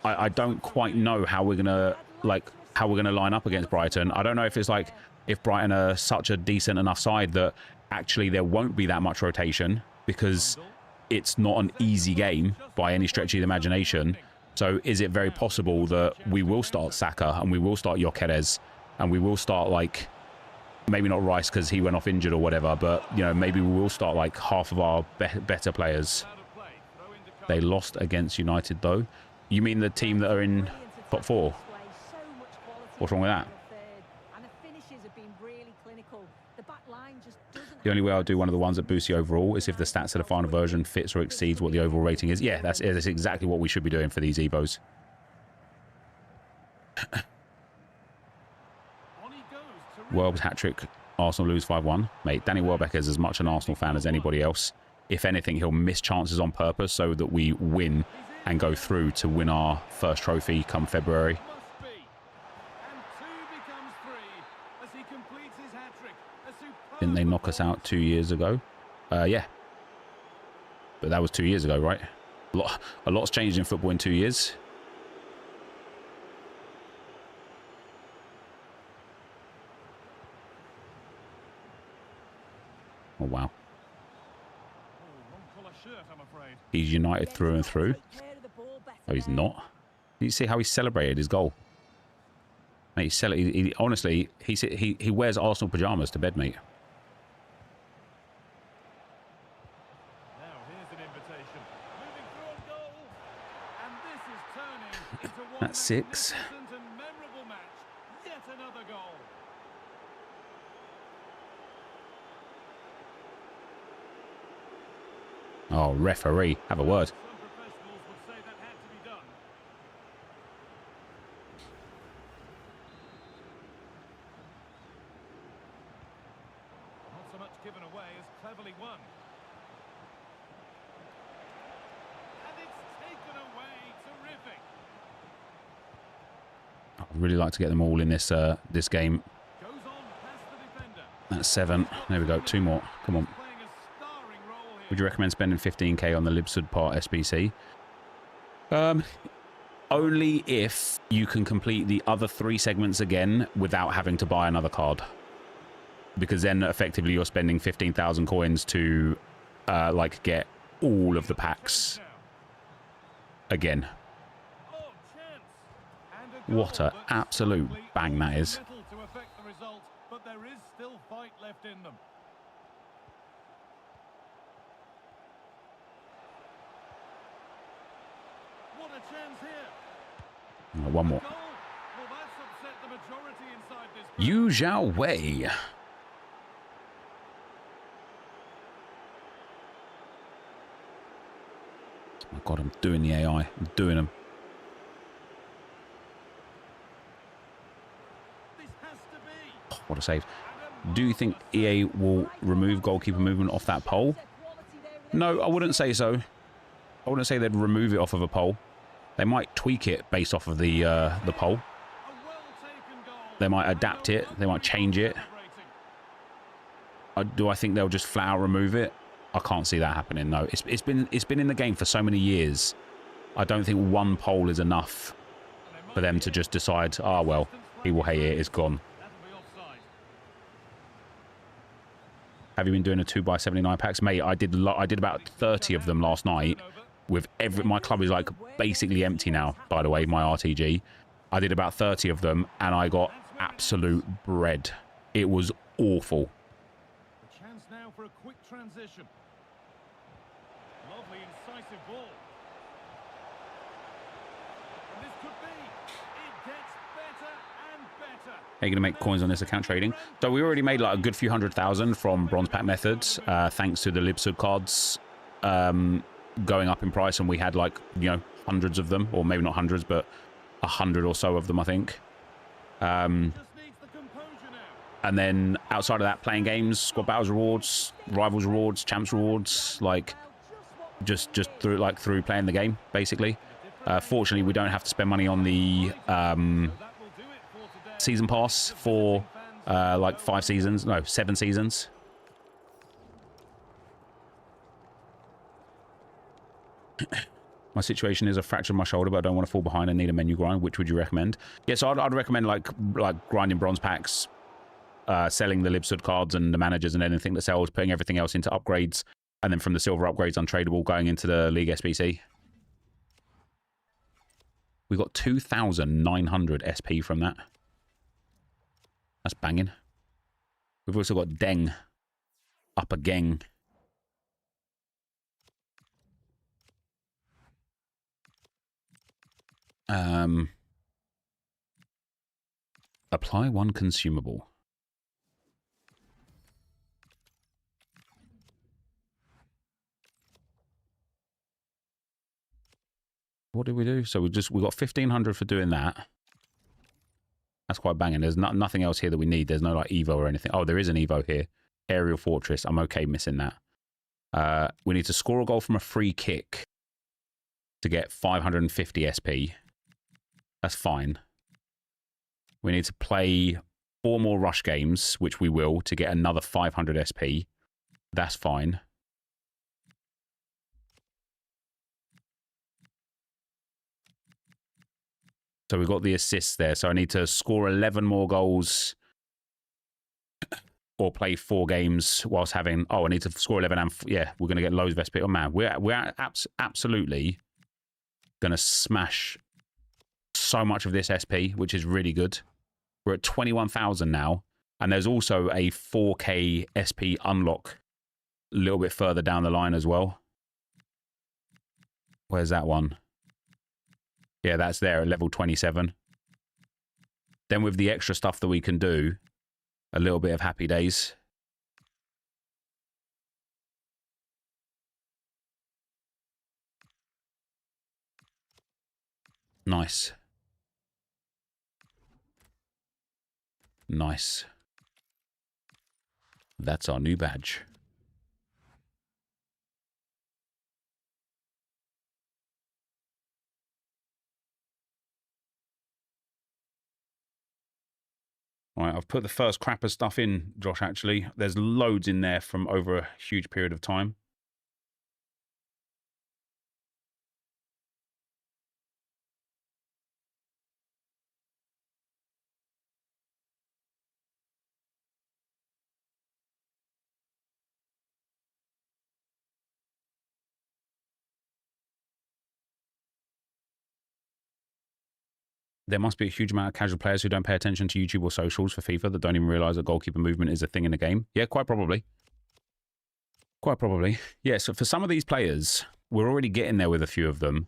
I don't quite know how we're gonna line up against Brighton. I don't know if it's like, if Brighton are such a decent enough side that actually there won't be that much rotation, because it's not an easy game by any stretch of the imagination. So is it very possible that we will start Saka and we will start Gyökeres and we will start, like, maybe not Rice because he went off injured or whatever, but maybe we will start like half of our better players. They lost against United though. You mean the team that are in top 4? What's wrong with that? The only way I'll do one of the ones that boosts the overall is if the stats of the final version fits or exceeds what the overall rating is. Yeah, that's exactly what we should be doing for these Evos. Welb's hat-trick, Arsenal lose 5-1. Mate, Danny Welbeck is as much an Arsenal fan as anybody else. If anything, he'll miss chances on purpose so that we win and go through to win our first trophy come February. Didn't they knock us out 2 years ago? Yeah. But that was 2 years ago, right? A lot's changed in football in 2 years. Oh, wow. He's United through and through. Oh, he's not. You see how he celebrated his goal? Mate, honestly, he wears Arsenal pyjamas to bed, mate. That's 6. Oh, referee, have a word. Not so much given away as cleverly won. And it's taken away. Terrific. I'd really like to get them all in this this game. That's 7. There we go. 2 more. Come on. Would you recommend spending 15k on the Libsud Part SBC? Only if you can complete the other 3 segments again without having to buy another card. Because then effectively you're spending 15,000 coins to like get all of the packs again. What a absolute bang that is. But there is still fight left in them. What a chance here. One more. Well, that's upset the majority inside this. Yu Zhao Wei. Oh my God, I'm doing the AI. I'm doing them. This has to be. Oh, what a save. Do you think EA will remove goalkeeper movement off that pole? No, I wouldn't say so. I wouldn't say they'd remove it off of a pole. They might tweak it based off of the pole. They might adapt it. They might change it. Do I think they'll just flat out remove it? I can't see that happening. No, it's been in the game for so many years. I don't think one pole is enough for them to just decide, ah, well, people hate it. It's gone. Have you been doing a 2x79 packs, mate? I did about 30 of them last night. With my club is like basically empty now. By the way, my RTG, I did about 30 of them, and I got absolute bread. It was awful. A chance now for a quick transition. Lovely incisive ball. And this could be. It gets better and better. How are you going to make coins on this account trading? So we already made like a good few 100,000 from bronze pack methods, thanks to the Libsud cards going up in price, and we had like, you know, hundreds of them, or maybe not hundreds, but 100 or so of them, I think. And then outside of that, playing games, squad battles rewards, rivals rewards, champs rewards, like just through playing the game, basically. Fortunately, we don't have to spend money on the season pass for like 7 seasons. My situation is I fractured my shoulder, but I don't want to fall behind and need a menu grind. Which would you recommend? Yeah, so I'd recommend like grinding bronze packs, selling the Libsud cards and the managers and anything that sells, putting everything else into upgrades, and then from the silver upgrades untradeable going into the League SBC. We got 2,900 SP from that. That's banging. We've also got Deng up again. Apply one consumable. What did we do? So we got 1,500 for doing that. That's quite banging. There's nothing else here that we need. There's no like Evo or anything. Oh, there is an Evo here. Aerial Fortress. I'm okay missing that. We need to score a goal from a free kick to get 550 SP. That's fine. We need to play 4 more rush games, which we will, to get another 500 SP. That's fine. So we got the assists there. So I need to score 11 more goals or play 4 games whilst having... Oh, I need to score 11 and... Yeah, we're going to get loads of SP. Oh, man, we're absolutely going to smash so much of this SP, which is really good. We're at 21,000 now. And there's also a 4K SP unlock a little bit further down the line as well. Where's that one? Yeah, that's there at level 27. Then with the extra stuff that we can do, a little bit of happy days. Nice. Nice. That's our new badge. All right, I've put the first crapper stuff in, Josh, actually. There's loads in there from over a huge period of time. There must be a huge amount of casual players who don't pay attention to YouTube or socials for FIFA that don't even realize that goalkeeper movement is a thing in the game. Yeah, quite probably. Quite probably. Yeah, so for some of these players, we're already getting there with a few of them.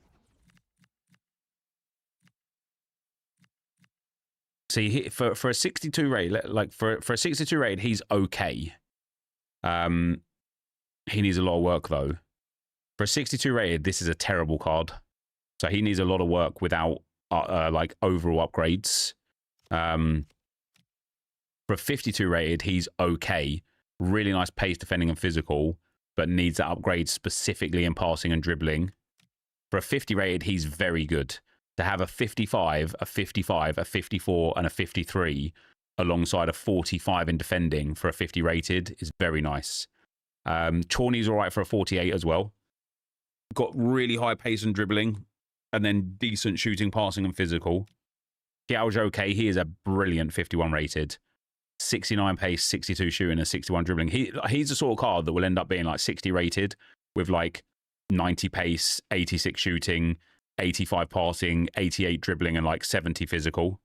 See, for a 62 rate, like for a 62 rate, he's okay. He needs a lot of work though. For a 62 rated, this is a terrible card. So he needs a lot of work without like overall upgrades. For a 52 rated, he's okay. Really nice pace, defending and physical, but needs that upgrade specifically in passing and dribbling. For a 50 rated, he's very good. To have a 55, a 55, a 54, and a 53 alongside a 45 in defending for a 50 rated is very nice. Chorney's all right for a 48 as well. Got really high pace and dribbling, and then decent shooting, passing, and physical. Xiao's okay. He is a brilliant 51 rated. 69 pace, 62 shooting, and 61 dribbling. He's the sort of card that will end up being like 60 rated with like 90 pace, 86 shooting, 85 passing, 88 dribbling, and like 70 physical.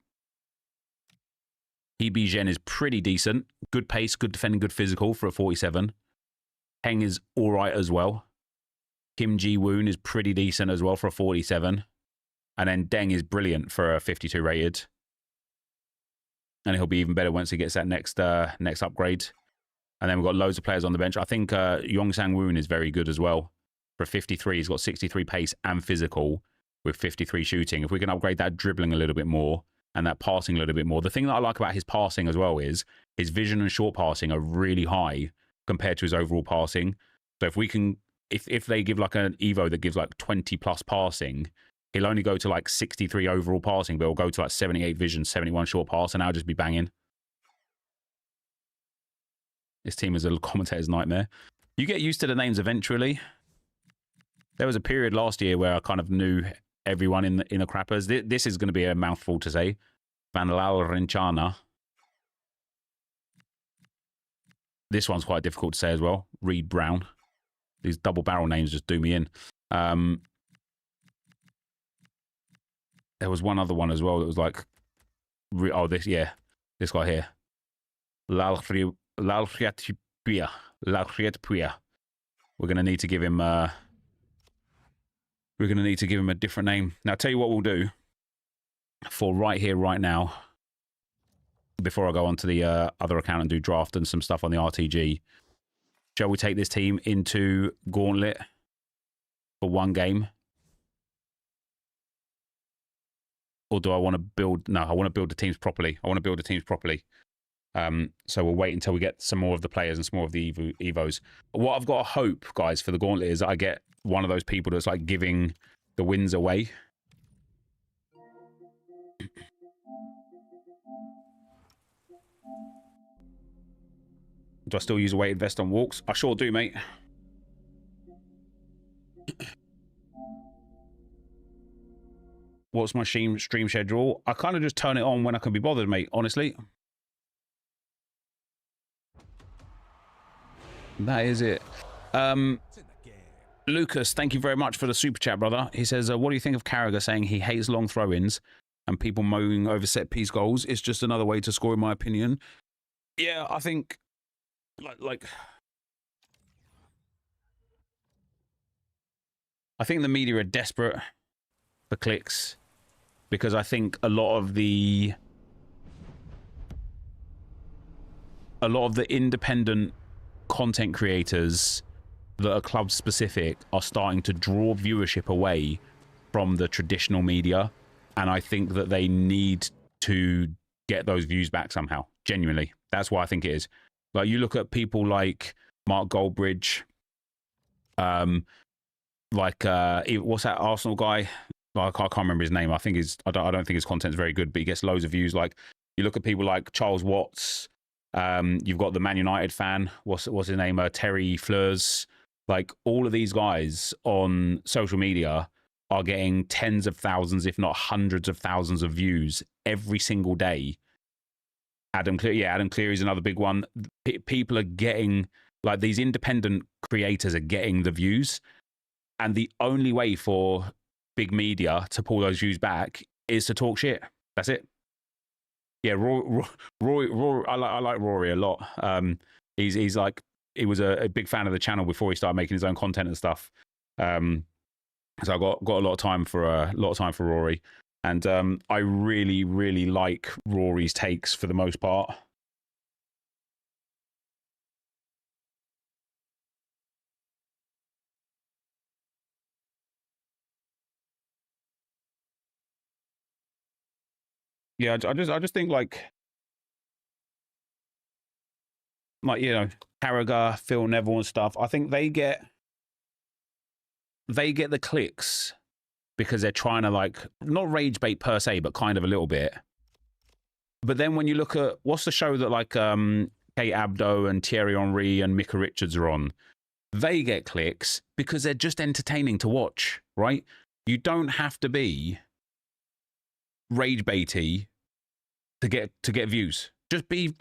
Hebe Zhen is pretty decent. Good pace, good defending, good physical for a 47. Heng is all right as well. Kim Ji-woon is pretty decent as well for a 47. And then Deng is brilliant for a 52 rated. And he'll be even better once he gets that next upgrade. And then we've got loads of players on the bench. I think Yong Sang-woon is very good as well. For a 53, he's got 63 pace and physical with 53 shooting. If we can upgrade that dribbling a little bit more and that passing a little bit more. The thing that I like about his passing as well is his vision and short passing are really high compared to his overall passing. So if we can, if they give like an Evo that gives like 20 plus passing, he'll only go to like 63 overall passing, but he'll go to like 78 vision, 71 short pass, and I'll just be banging. This team is a commentator's nightmare. You get used to the names eventually. There was a period last year where I kind of knew everyone in the crappers. This is going to be a mouthful to say. Van Lal Renchana. This one's quite difficult to say as well. Reed Brown. These double barrel names just do me in. There was one other one as well that was like, oh, this guy here. Lalriet Puya. We're going to need to give him a different name. Now, I'll tell you what we'll do for right here, right now, before I go on to the other account and do draft and some stuff on the RTG. Shall we take this team into Gauntlet for one game? Or do I want to build... No, I want to build the teams properly. So we'll wait until we get some more of the players and some more of the Evos. What I've got to hope, guys, for the Gauntlet is that I get one of those people that's like giving the wins away. Do I still use a weighted vest on walks? I sure do, mate. What's my stream schedule? I kind of just turn it on when I can be bothered, mate, honestly. That is it. Lucas, thank you very much for the super chat, brother. He says, what do you think of Carragher saying he hates long throw-ins and people mowing over set-piece goals? It's just another way to score, in my opinion. Yeah, I think... I think the media are desperate for clicks because I think a lot of the independent content creators that are club specific are starting to draw viewership away from the traditional media, and I think that they need to get those views back somehow. Genuinely, that's why I think it is. Like, you look at people like Mark Goldbridge, what's that Arsenal guy? I can't remember his name. I don't think his content's very good, but he gets loads of views. Like, you look at people like Charles Watts. You've got the Man United fan. What's his name? Terry Fleurs. Like, all of these guys on social media are getting tens of thousands, if not hundreds of thousands of views every single day. Adam Cleary is another big one. People are getting, like, these independent creators are getting the views, and the only way for big media to pull those views back is to talk shit. That's it. Yeah, Rory, I like Rory a lot. He's like, he was a big fan of the channel before he started making his own content and stuff. So I got a lot of time for Rory, and I really like Rory's takes for the most part. Yeah, I just think like you know, Carragher, Phil Neville and stuff. I think they get the clicks because they're trying to like not rage bait per se, but kind of a little bit. But then when you look at what's the show that like Kate Abdo and Thierry Henry and Micah Richards are on, they get clicks because they're just entertaining to watch, right? You don't have to be rage baity to get views. Just be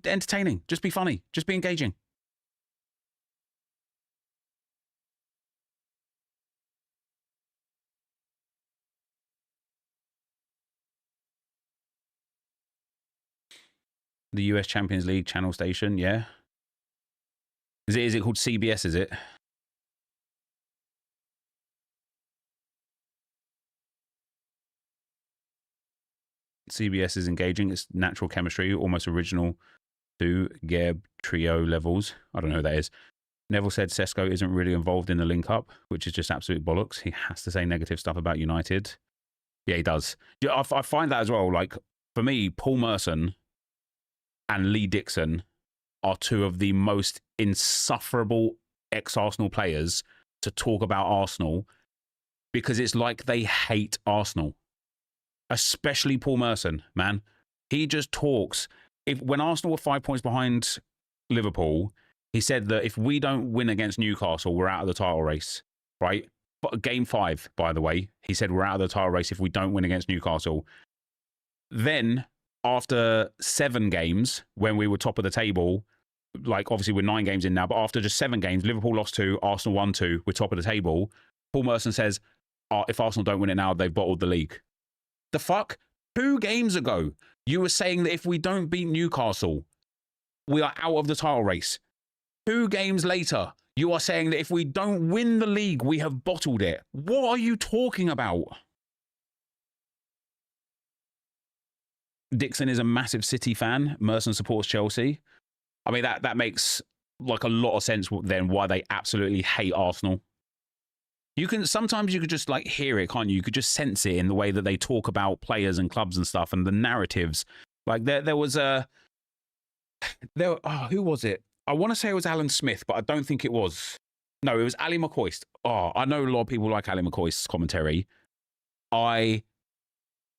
entertaining. Just be funny. Just be engaging. The US Champions League channel station, yeah. Is it called CBS, is it? CBS is engaging. It's natural chemistry, almost original to Geb trio levels. I don't know who that is. Neville said Sesko isn't really involved in the link-up, which is just absolute bollocks. He has to say negative stuff about United. Yeah, he does. Yeah, I find that as well. Like, for me, Paul Merson and Lee Dixon are two of the most insufferable ex-Arsenal players to talk about Arsenal because it's like they hate Arsenal. Especially Paul Merson, man. He just talks. When Arsenal were 5 points behind Liverpool, he said that if we don't win against Newcastle, we're out of the title race, right? But game 5, by the way, he said we're out of the title race if we don't win against Newcastle. Then, after 7 games, when we were top of the table, like obviously we're 9 games in now, but after just 7 games, Liverpool lost 2, Arsenal won 2, we're top of the table. Paul Merson says, if Arsenal don't win it now, they've bottled the league. The fuck? 2 games ago, you were saying that if we don't beat Newcastle, we are out of the title race. 2 games later, you are saying that if we don't win the league, we have bottled it. What are you talking about? Dixon is a massive City fan. Merson supports Chelsea. I mean, that makes like a lot of sense then why they absolutely hate Arsenal. Sometimes you could just like hear it, can't you? You could just sense it in the way that they talk about players and clubs and stuff and the narratives. Like there was who was it? I want to say it was Alan Smith, but I don't think it was. No, it was Ali McCoist. Oh, I know a lot of people like Ali McCoist's commentary. I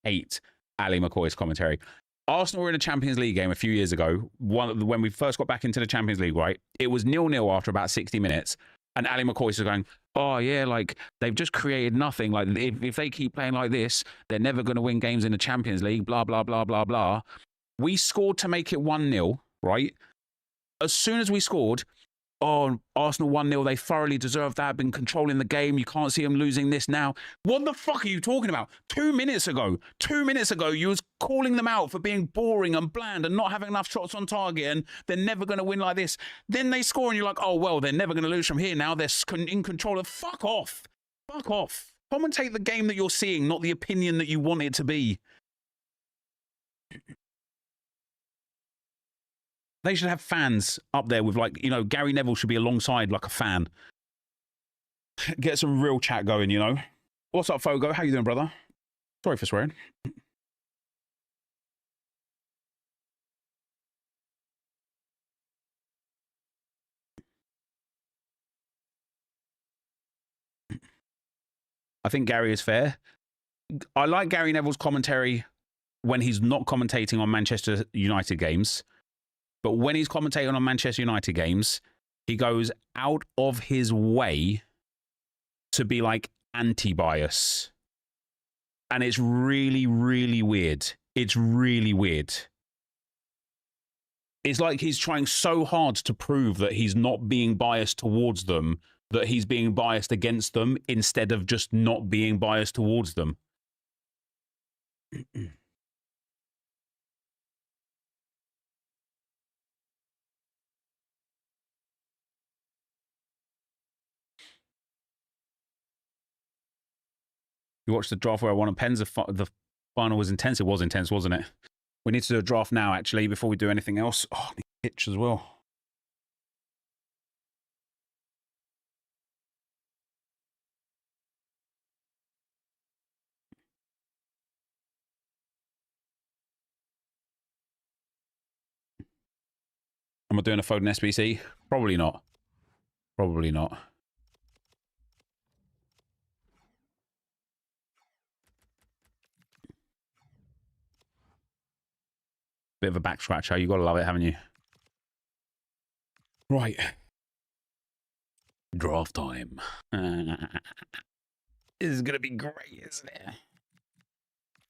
hate Ali McCoyst's commentary. Arsenal were in a Champions League game a few years ago. When we first got back into the Champions League, right? It was 0-0 after about 60 minutes. And Ali McCoist was going, oh, yeah, like, they've just created nothing. Like, if they keep playing like this, they're never going to win games in the Champions League, blah, blah, blah, blah, blah. We scored to make it 1-0, right? As soon as we scored, oh, Arsenal 1-0, they thoroughly deserved that, been controlling the game. You can't see them losing this now. What the fuck are you talking about? 2 minutes ago, you was calling them out for being boring and bland and not having enough shots on target and they're never going to win like this. Then they score and you're like, oh, well, they're never going to lose from here now. They're in control of... Fuck off. Fuck off. Commentate the game that you're seeing, not the opinion that you want it to be. They should have fans up there with, like, you know, Gary Neville should be alongside like a fan. Get some real chat going, you know. What's up, Fogo? How you doing, brother? Sorry for swearing. I think Gary is fair. I like Gary Neville's commentary when he's not commentating on Manchester United games. But when he's commentating on Manchester United games, he goes out of his way to be like anti-bias. And it's really, really weird. It's really weird. It's like he's trying so hard to prove that he's not being biased towards them, that he's being biased against them instead of just not being biased towards them. You watched the draft where I won on pens. The final was intense. It was intense, wasn't it? We need to do a draft now, actually, before we do anything else. Oh, I need to itch as well. Am I doing a Foden SBC? Probably not. Probably not. Bit of a back scratcher. You got to love it, haven't you? Right. Draft time. This is going to be great, isn't it?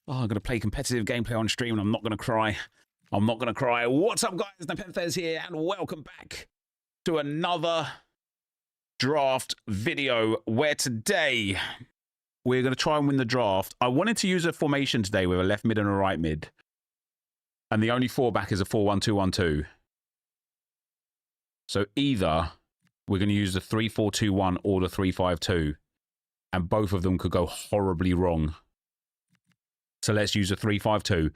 Oh, I'm going to play competitive gameplay on stream and I'm not going to cry. I'm not going to cry. What's up, guys? NepentheZ here and welcome back to another draft video where today we're going to try and win the draft. I wanted to use a formation today with a left mid and a right mid. And the only fallback is a 4-1-2-1-2. So either we're going to use the 3-4-2-1 or the 3-5-2. And both of them could go horribly wrong. So let's use a 3-5-2.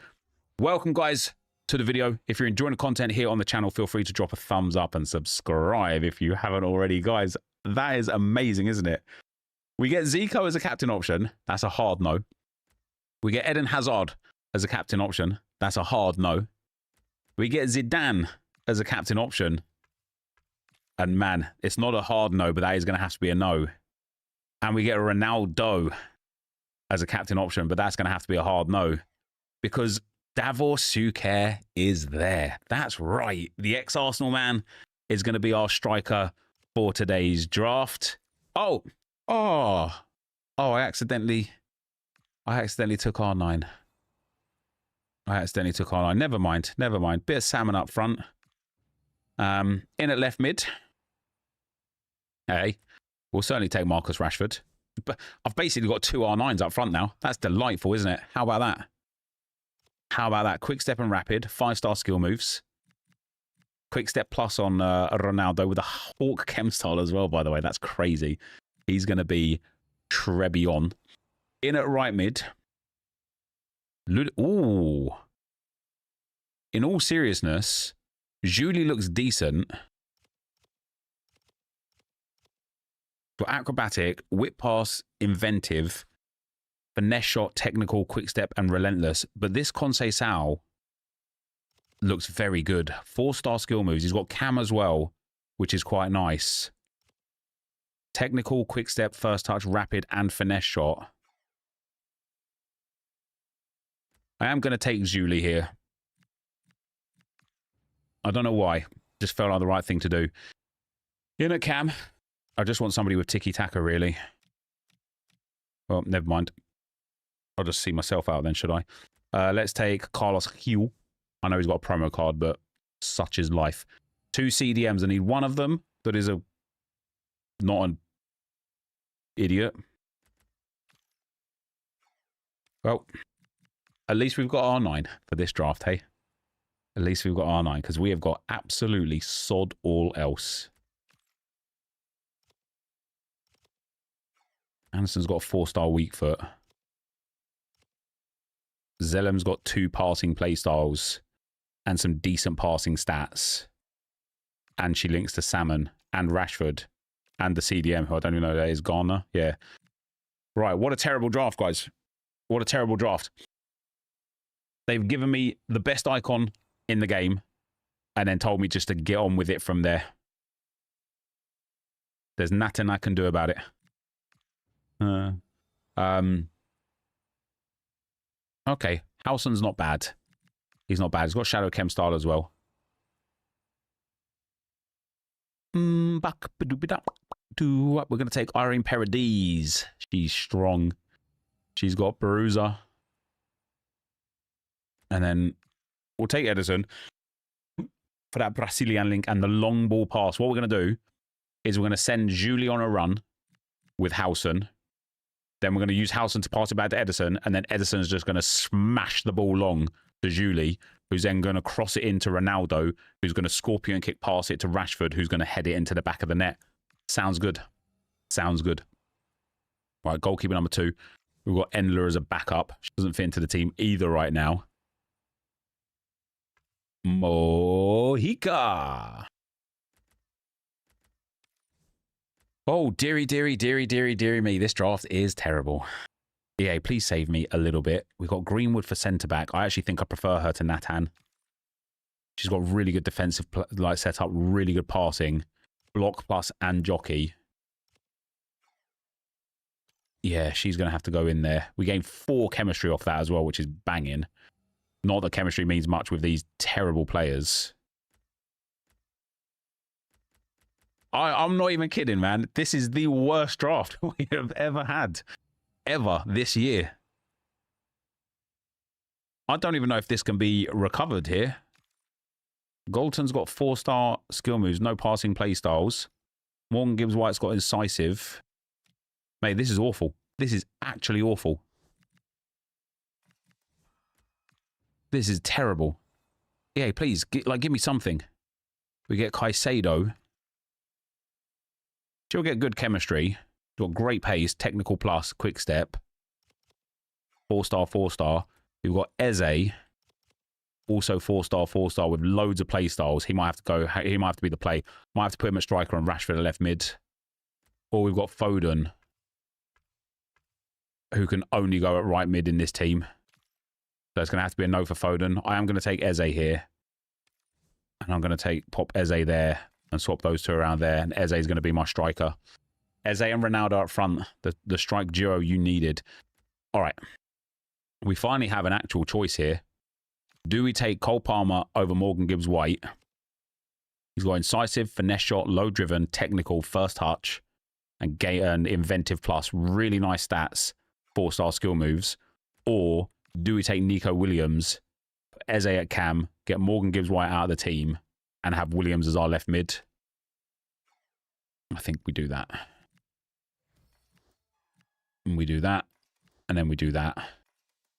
Welcome, guys, to the video. If you're enjoying the content here on the channel, feel free to drop a thumbs up and subscribe if you haven't already. Guys, that is amazing, isn't it? We get Zico as a captain option. That's a hard no. We get Eden Hazard as a captain option. That's a hard no. We get Zidane as a captain option. And man, it's not a hard no, but that is going to have to be a no. And we get Ronaldo as a captain option, but that's going to have to be a hard no. Because Davor Suker is there. That's right. The ex-Arsenal man is going to be our striker for today's draft. Oh, I accidentally took R9. Never mind. Bit of salmon up front. In at left mid. Hey, we'll certainly take Marcus Rashford. But I've basically got two R9s up front now. That's delightful, isn't it? How about that? Quick step and rapid. 5-star skill moves. Quick step plus on Ronaldo with a Hawk chem style as well, by the way. That's crazy. He's going to be Trebion. In at right mid. Ooh. In all seriousness, Julie looks decent. For acrobatic, whip pass, inventive, finesse shot, technical, quick step, and relentless. But this Conceição looks very good. 4-star skill moves. He's got cam as well, which is quite nice. Technical, quick step, first touch, rapid, and finesse shot. I am going to take Julie here. I don't know why. Just felt like the right thing to do. In at cam. I just want somebody with tiki-taka, really. Well, never mind. I'll just see myself out then, should I? Let's take Carlos Hugh. I know he's got a promo card, but such is life. 2 CDMs. I need one of them that is not an idiot. Well, at least we've got R9 for this draft, hey? At least we've got R9, because we have got absolutely sod all else. Anderson's got a 4-star weak foot. Zellem's got 2 passing playstyles and some decent passing stats. And she links to Salmon and Rashford and the CDM, who I don't even know who that is, Garner. Yeah. Right, what a terrible draft, guys. What a terrible draft. They've given me the best icon in the game and then told me just to get on with it from there. There's nothing I can do about it. Okay, Howson's not bad. He's not bad. He's got Shadow Chem style as well. We're going to take Irene Paradis. She's strong. She's got Baruza. And then we'll take Edison for that Brazilian link and the long ball pass. What we're going to do is we're going to send Julie on a run with Howson. Then we're going to use Howson to pass it back to Edison. And then Edison's just going to smash the ball long to Julie, who's then going to cross it into Ronaldo, who's going to scorpion kick pass it to Rashford, who's going to head it into the back of the net. Sounds good. Sounds good. Right, goalkeeper number 2. We've got Endler as a backup. She doesn't fit into the team either right now. Mojica. Oh, dearie me. This draft is terrible. EA, please save me a little bit. We've got Greenwood for centre-back. I actually think I prefer her to Nathan. She's got really good defensive setup, really good passing. Block plus and jockey. Yeah, she's going to have to go in there. We gained 4 chemistry off that as well, which is banging. Not that chemistry means much with these terrible players. I'm not even kidding, man. This is the worst draft we have ever had. Ever this year. I don't even know if this can be recovered here. Galton's got 4-star skill moves, no passing play styles. Morgan Gibbs-White's got incisive. Mate, this is awful. This is actually awful. This is terrible. Yeah, please, give me something. We get Caicedo. She'll get good chemistry. Got great pace, technical plus, quick step. 4-star, 4-star. We've got Eze. Also 4-star, 4-star with loads of play styles. He might have to go. He might have to be the play. Might have to put him at striker and Rashford at left mid. Or we've got Foden, who can only go at right mid in this team. So it's going to have to be a no for Foden. I am going to take Eze here. And I'm going to pop Eze there and swap those two around there. And Eze is going to be my striker. Eze and Ronaldo up front. The strike duo you needed. All right. We finally have an actual choice here. Do we take Cole Palmer over Morgan Gibbs-White? He's got incisive, finesse shot, low driven, technical, first touch, and inventive plus. Really nice stats. 4-star skill moves. Or do we take Nico Williams, Eze at cam, get Morgan Gibbs-White out of the team, and have Williams as our left mid? I think we do that. And we do that. And then we do that.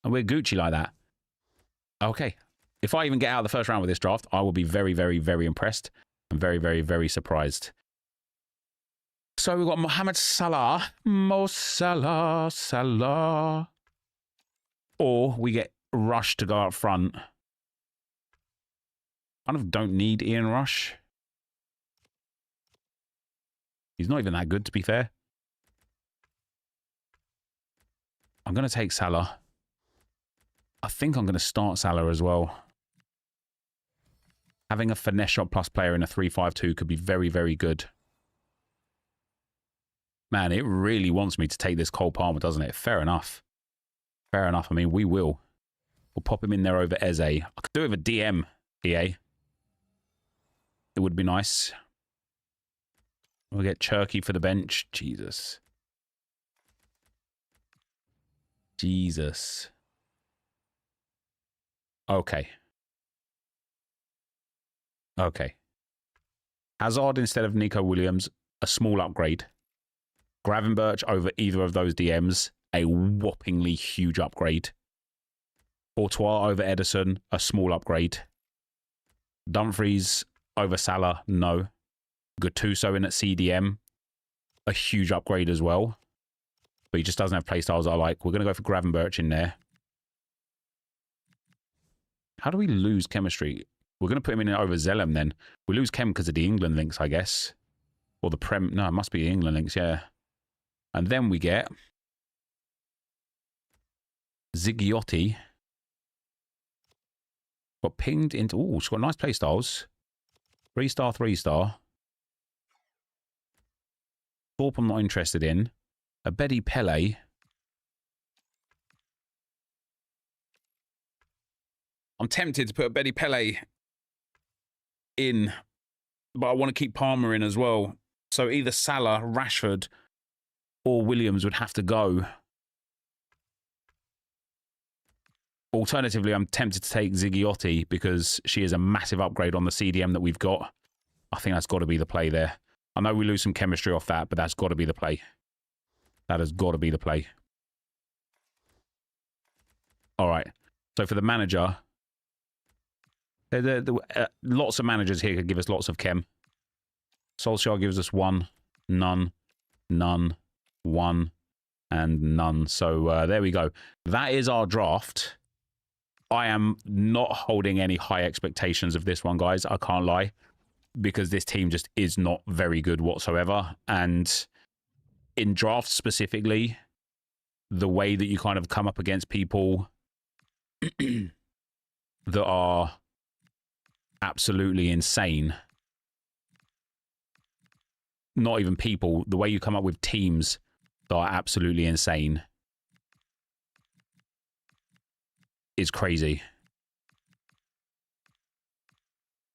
And we're Gucci like that. Okay. If I even get out of the first round with this draft, I will be very, very, very impressed. And very, very, very surprised. So we've got Mohamed Salah. Mo Salah. Salah. Or we get Rush to go up front. Kind of don't need Ian Rush. He's not even that good, to be fair. I'm going to take Salah. I think I'm going to start Salah as well. Having a finesse shot plus player in a 3-5-2 could be very, very good. Man, it really wants me to take this Cole Palmer, doesn't it? Fair enough. Fair enough. I mean, we will. We'll pop him in there over Eze. I could do it with a DM, EA. It would be nice. We'll get Cherky for the bench. Jesus. Jesus. Okay. Okay. Hazard instead of Nico Williams, a small upgrade. Gravenberch over either of those DMs, a whoppingly huge upgrade. Courtois over Edison, a small upgrade. Dumfries over Salah, no. Gattuso in at CDM, a huge upgrade as well. But he just doesn't have playstyles I like. We're going to go for Gravenberch in there. How do we lose chemistry? We're going to put him in over Zellem then. We lose chem because of the England links, I guess. Or the Prem. No, it must be the England links, yeah. And then we get Ziggiotti. Got pinged into... Oh, she's got nice playstyles. 3-star, 3-star. Thorpe I'm not interested in. A Betty Pele. I'm tempted to put a Betty Pele in, but I want to keep Palmer in as well. So either Salah, Rashford, or Williams would have to go. Alternatively, I'm tempted to take Ziggiotti because she is a massive upgrade on the CDM that we've got. I think that's got to be the play there. I know we lose some chemistry off that, but that's got to be the play. That has got to be the play. All right. So for the manager, lots of managers here could give us lots of chem. Solskjaer gives us 1, none, none, 1, and none. So there we go. That is our draft. I am not holding any high expectations of this one, guys. I can't lie, because this team just is not very good whatsoever. And in drafts specifically, the way that you kind of come up against people that are absolutely insane, not even people, the way you come up with teams that are absolutely insane is crazy.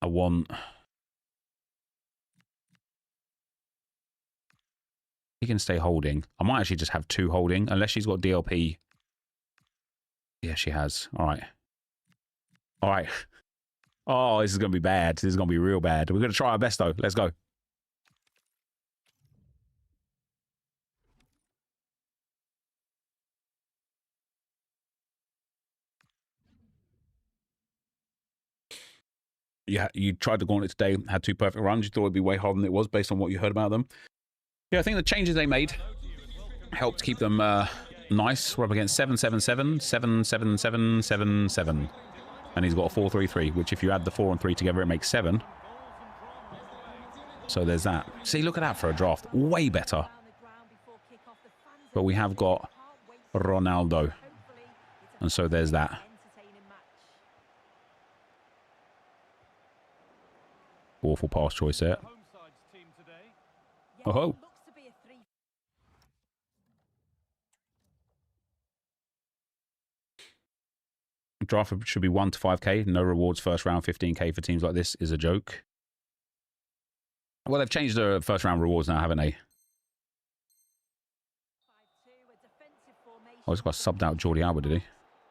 I want... He can stay holding. I might actually just have 2 holding, unless she's got DLP. Yeah, she has. All right. All right. Oh, this is going to be bad. This is going to be real bad. We're going to try our best, though. Let's go. Yeah, you tried the Gauntlet today, had 2 perfect runs. You thought it'd be way harder than it was based on what you heard about them. Yeah, I think the changes they made helped keep them nice. We're up against 7-7-7, 7-7-7, 7-7. And he's got a 4-3-3, which if you add the 4 and 3 together, it makes 7. So there's that. See, look at that for a draft. Way better. But we have got Ronaldo. And so there's that. Awful pass choice there. Oh-ho. Draft should be 1 to 5k. No rewards first round. 15k for teams like this is a joke. Well, they've changed the first round rewards now, haven't they? Oh, he's got subbed out Jordi Alba, did he?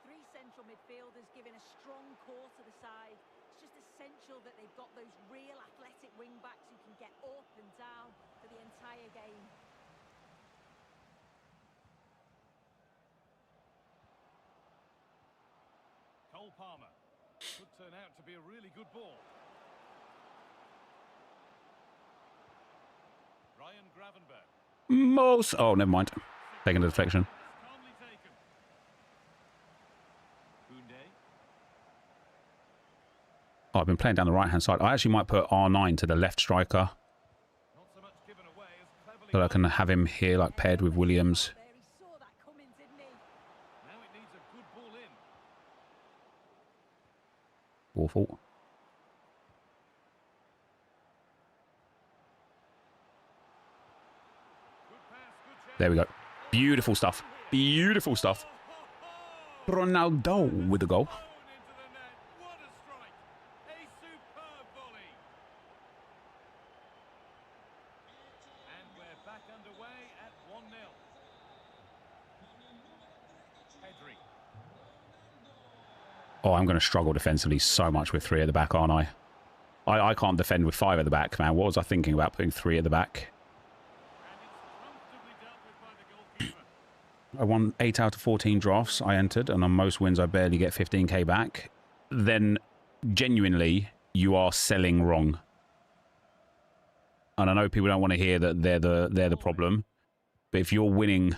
3 central midfielders giving a strong core to the side. It's just essential that they've got those real athletic wing backs who can get up and down for the entire game. Cole Palmer. Could turn out to be a really good ball. Ryan Gravenberg. Most. Oh, never mind. Taking the deflection. Calmly taken. Koundé. Oh, I've been playing down the right-hand side. I actually might put R9 to the left striker, Not so much given away as cleverly. so I can have him here, like paired with Williams. There, he saw that coming, didn't he? Now it needs a good ball in. Awful. Good pass, good chance. There we go. Beautiful stuff. Beautiful stuff. Ronaldo with the goal. Into the net. What a strike. A superb volley. And we're back underway at 1-0. Pedri. Oh, I'm going to struggle defensively so much with 3 at the back, aren't I? I can't defend with 5 at the back, man. What was I thinking about putting 3 at the back? And it's comfortably dealt with by the goalkeeper. I won 8 out of 14 drafts I entered, and on most wins I barely get 15k back. Then, genuinely, you are selling wrong. And I know people don't want to hear that they're the problem, but if you're winning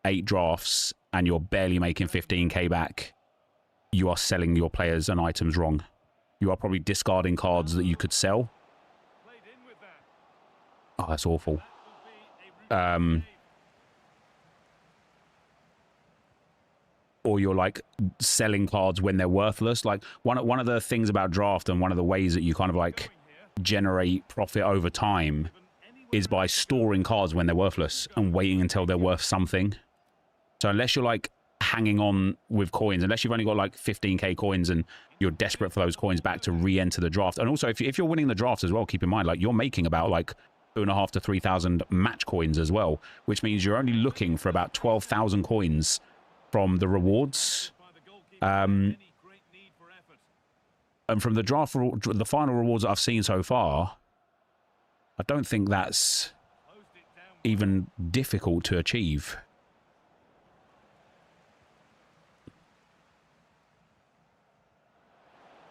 8 drafts and you're barely making 15k back, you are selling your players and items wrong. You are probably discarding cards that you could sell. Played in with that. Oh, that's awful. That will be a routine save. Or you're like selling cards when they're worthless. Like one of the things about draft, and one of the ways that you kind of like generate profit over time, is by storing cards when they're worthless and waiting until they're worth something. So unless you're like hanging on with coins, unless you've only got like 15k coins and you're desperate for those coins back to re-enter the draft, and also if you're winning the draft as well, keep in mind like you're making about like 2,500 to 3,000 match coins as well, which means you're only looking for about 12,000 coins from the rewards. And from the draft, the final rewards that I've seen so far, I don't think that's even difficult to achieve.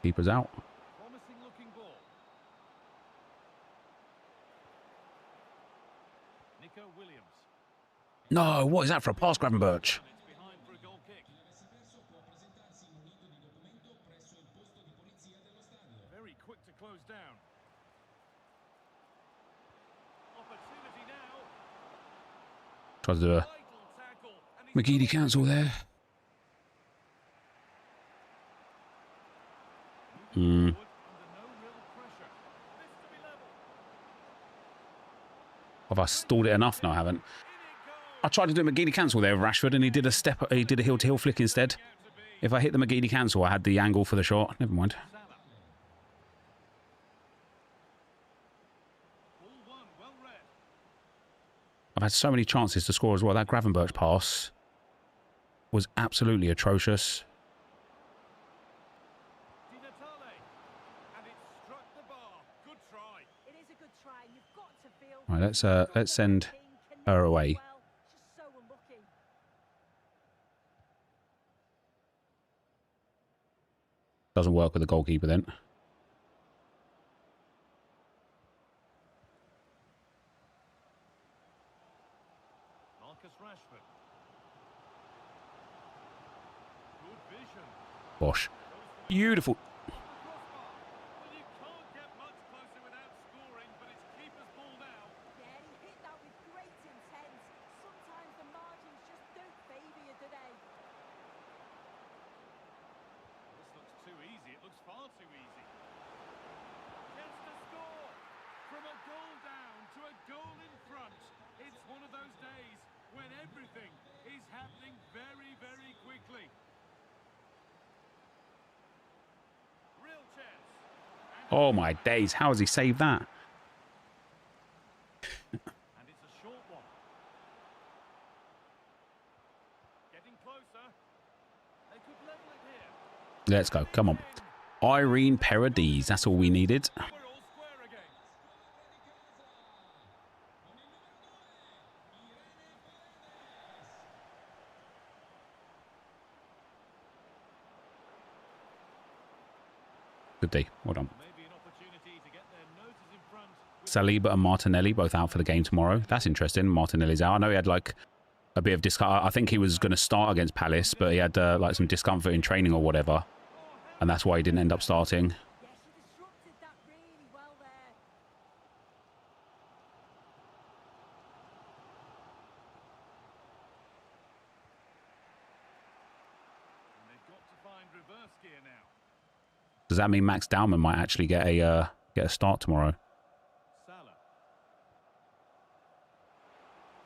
Keeper's out. Promising looking ball. Nico Williams. No, what is that for a pass, Gravenberch? It's behind for a goal kick. Very quick to close down. Opportunity now. Tries to do a Vital tackle. And he's McGeady cancel there. forward under no real pressure. This to be level. Have I stalled it enough? No, I haven't. I tried to do a McGeady cancel there with Rashford, and he did a step. He did a heel-to-heel flick instead. If I hit the McGeady cancel, I had the angle for the shot. Never mind. I've had so many chances to score as well. That Gravenberch pass was absolutely atrocious. Right, let's send her away. Doesn't work with the goalkeeper then. Bosh. Beautiful. Oh my days, how has he saved that? And it's a short one. Getting closer. They could level it here. Let's go, come on. Irene Paradise, that's all we needed. We're all square again. Good D, well done. Maybe an opportunity to get their noses in front. Saliba and Martinelli both out for the game tomorrow. That's interesting. Martinelli's out. I know he had like a bit of discomfort. I think he was going to start against Palace, but he had like some discomfort in training or whatever. And that's why he didn't end up starting. Yes, he disrupted that really well there. And they've got to find reverse gear now. Does that mean Max Dowman might actually get a start tomorrow? Salah.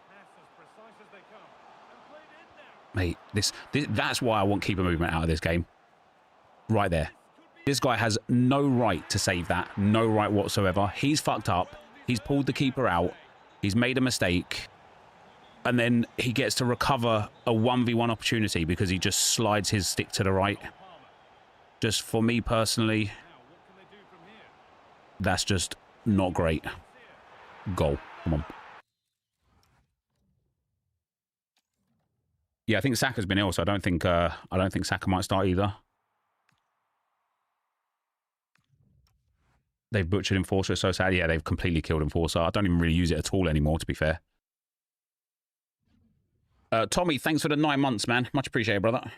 Pass as precise as they come. And played in now. Mate, that's why I want keeper movement out of this game. Right there. This guy has no right to save that. No right whatsoever. He's fucked up. He's pulled the keeper out. He's made a mistake. And then he gets to recover a 1v1 opportunity because he just slides his stick to the right. Just for me personally, Now, what can they do from here? that's just not great. Goal. Come on. Yeah, I think Saka's been ill, so I don't think Saka might start either. They've butchered Enforcer. It's so sad. Yeah, they've completely killed Enforcer. I don't even really use it at all anymore, to be fair. Tommy, thanks for the 9 months, man. Much appreciated, brother.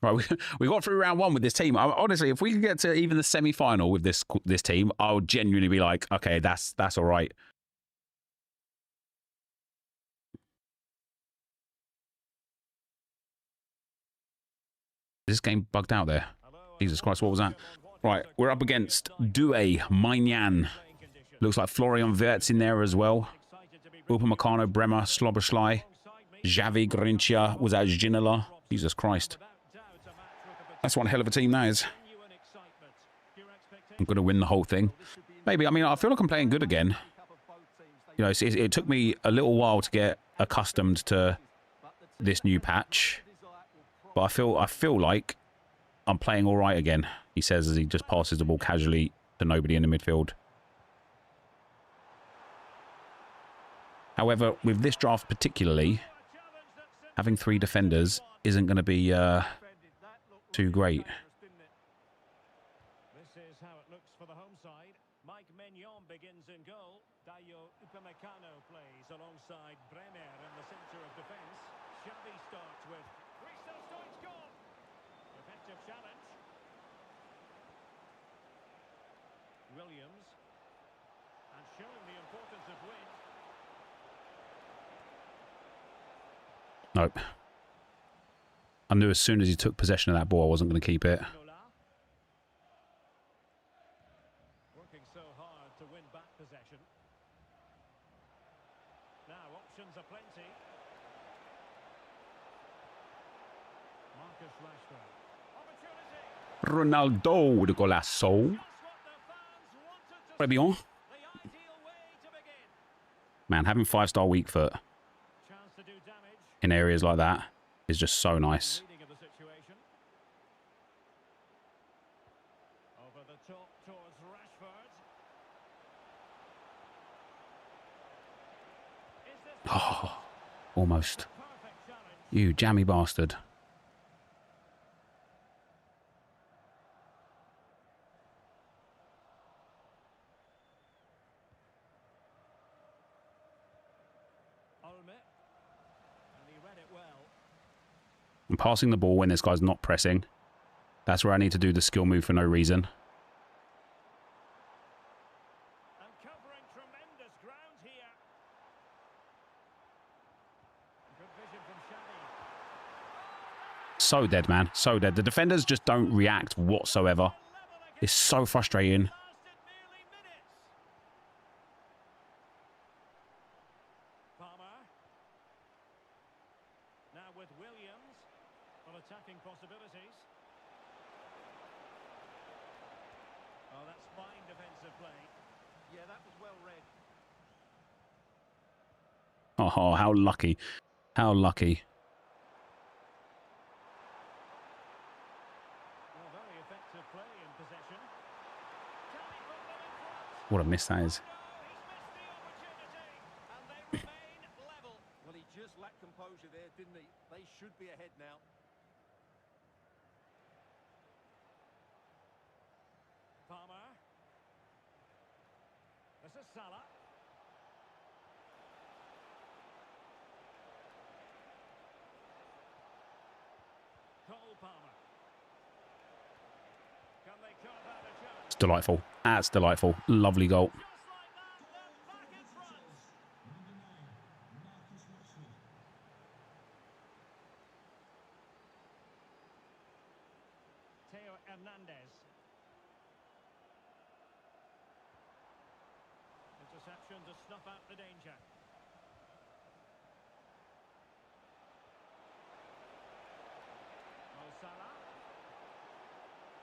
Right, we got through round 1 with this team. Honestly, if we could get to even the semi-final with this team, I would genuinely be like, okay, that's all right. This game bugged out there. Jesus Christ, what was that? Right, we're up against Douay, Mainyan. Looks like Florian Wirtz in there as well. Upamecano, Bremer, Slobberschlei, Xavi, Grinchia, was that Ginola? Jesus Christ. That's one hell of a team, that is. I'm going to win the whole thing. Maybe, I mean, I feel like I'm playing good again. You know, it took me a little while to get accustomed to this new patch. But I feel like I'm playing all right again, he says as he just passes the ball casually to nobody in the midfield. However, with this draft particularly, having 3 defenders isn't going to be too great. This is how it looks for the home side. Mike Mignon begins in goal. Dayo Upamecano plays alongside Bremer in the centre of defence. Xavi starts with Christos Stoichkov. Effective challenge. Williams. And showing the importance of win. Nope. I knew as soon as he took possession of that ball, I wasn't going to keep it. Working so hard to win back possession. Now options are plenty. Marcus Rashford. Opportunity. Ronaldo de golazo. Just what the fans wanted to Très bien. see. The ideal way to begin. Man, having 5-star weak foot Chance to do damage. in areas like that is just so nice. Reading of the situation. Over the top towards Rashford. Is this Oh, almost. perfect challenge? You jammy bastard. Olme. And he read it well. I'm passing the ball when this guy's not pressing. That's where I need to do the skill move for no reason. And covering tremendous ground here. Good vision from Xavi. So dead, man. So dead. The defenders just don't react whatsoever. Level again. It's so frustrating. Lasted merely minutes. Palmer. Now with Williams. On attacking possibilities. Oh, that's fine defensive play. Yeah, that was well read. Oh, how lucky. How lucky. Well, very effective play in possession. Can he put them in front? What a miss that is. No, he's missed the opportunity. And they remain level. Well, he just lacked composure there, didn't he? They should be ahead now. Palmer. This is Salah. Cole Palmer. Can they carve out a chance? It's delightful. That's delightful. Lovely goal. Just like that, they're back in front. Theo Hernandez. Interception to snuff out the danger. Mo Salah.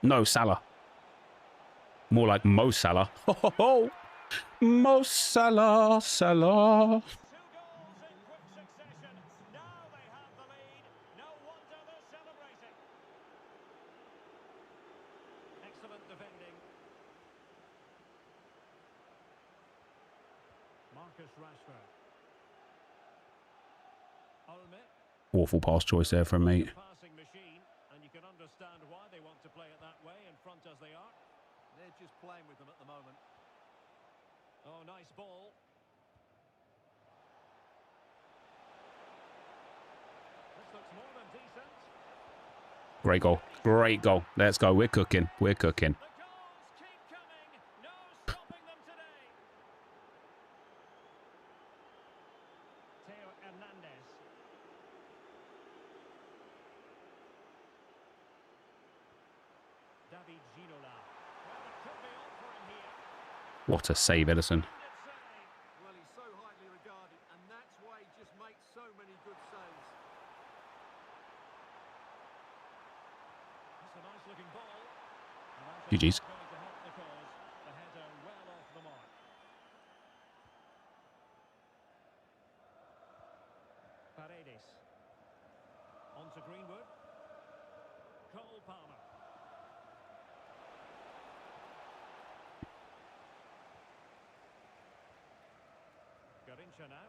No, Salah. More like Mo Salah. Ho, ho, ho. Mo Salah, Salah. 2 goals in quick succession. Now they have the lead. No wonder they're celebrating. Excellent defending. Marcus Rashford. Olme. Awful pass choice there from me. Passing machine, and you can understand why they want to play it that way in front as they are. They're just playing with them at the moment. Oh, nice ball. This looks more than decent. Great goal. Great goal. Let's go. We're cooking. We're cooking. The goals keep coming. No stopping them today. Theo Hernandez. David Ginola. Well, it could be on for him here. What a save, Edison. Splendid save. Well, he's so highly regarded, and that's why he just makes so many good saves. That's a nice looking ball. And I think GG's. that's going to help the cause. The header well off the mark. Paredes. On to Greenwood. Cole Palmer. Garincha now.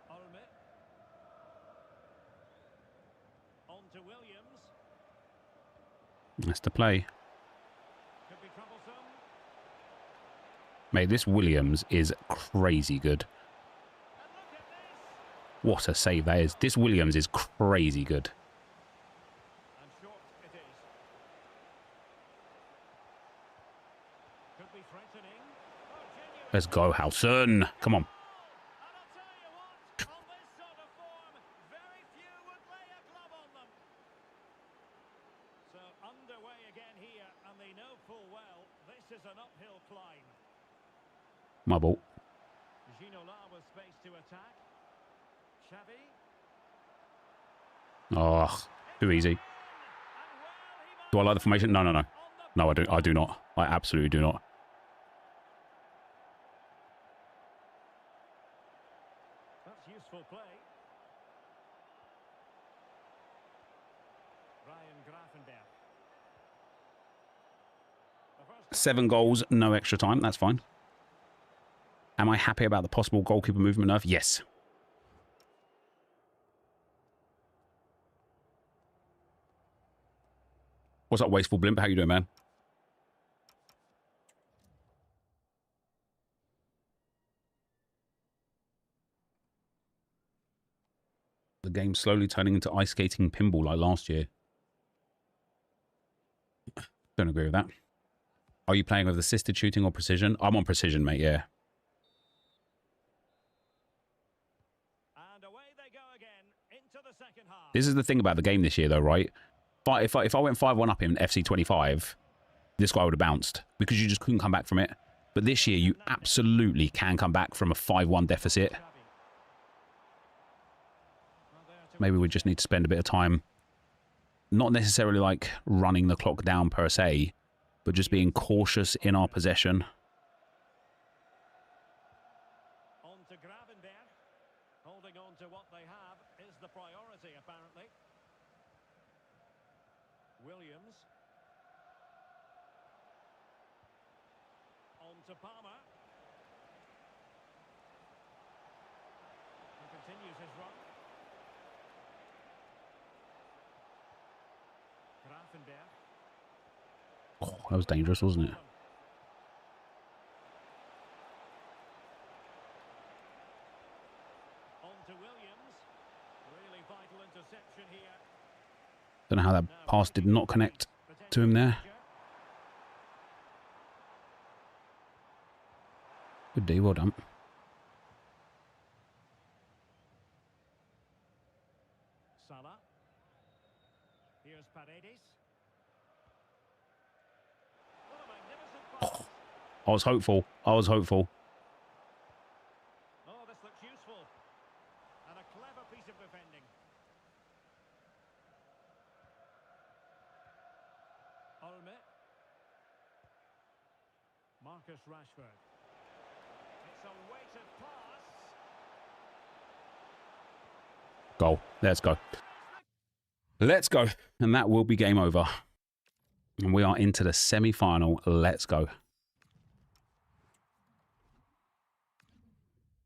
Olme. to Williams. That's the play. Could be troublesome. Mate, this Williams is crazy good. And look at this. What a save that is. This Williams is crazy good. And short it is. Could be threatening. Oh, genuine. Let's go, Howson. Come on. And I'll tell you what, on this sort of form, very few would lay a glove on them. So underway again here, and they know full well this is an uphill climb. My ball. Ginola with space to attack. Xavi. Oh, too easy. And well, he Do I like the formation? No, no, no. on the No, I do. I do not. I absolutely do not. That's useful play. Ryan Grafenberg. The first 7 goals, no extra time. That's fine. Am I happy about the possible goalkeeper movement nerf? Yes. What's up, Wasteful Blimp? How you doing, man? The game's slowly turning into ice skating pinball like last year. Don't agree with that. Are you playing with assisted shooting or precision? I'm on precision, mate, yeah. And away they go again into the second half. This is the thing about the game this year, though, right? But if I went 5-1 up in FC25, this guy would have bounced because you just couldn't come back from it. But this year, you absolutely can come back from a 5-1 deficit. Xavi. Well, there to Maybe we just need to spend a bit of time, not necessarily like running the clock down per se, but just being cautious in our possession. on to Gravenberg. Holding on to what they have is the priority, apparently. Williams. On to Palmer. He continues his run. Grafenberg. Oh, that was dangerous, wasn't it? On to Williams. Really vital interception here. Don't know how that pass did not connect to him there. Good D, well done. Salah. Here's Paredes. What a magnificent pass. I was hopeful. I was hopeful. Oh, this looks useful. And a clever piece of defending. Olme. Marcus Rashford. It's a weighted pass. Goal. Let's go. Let's go. And that will be game over. And we are into the semi-final. Let's go.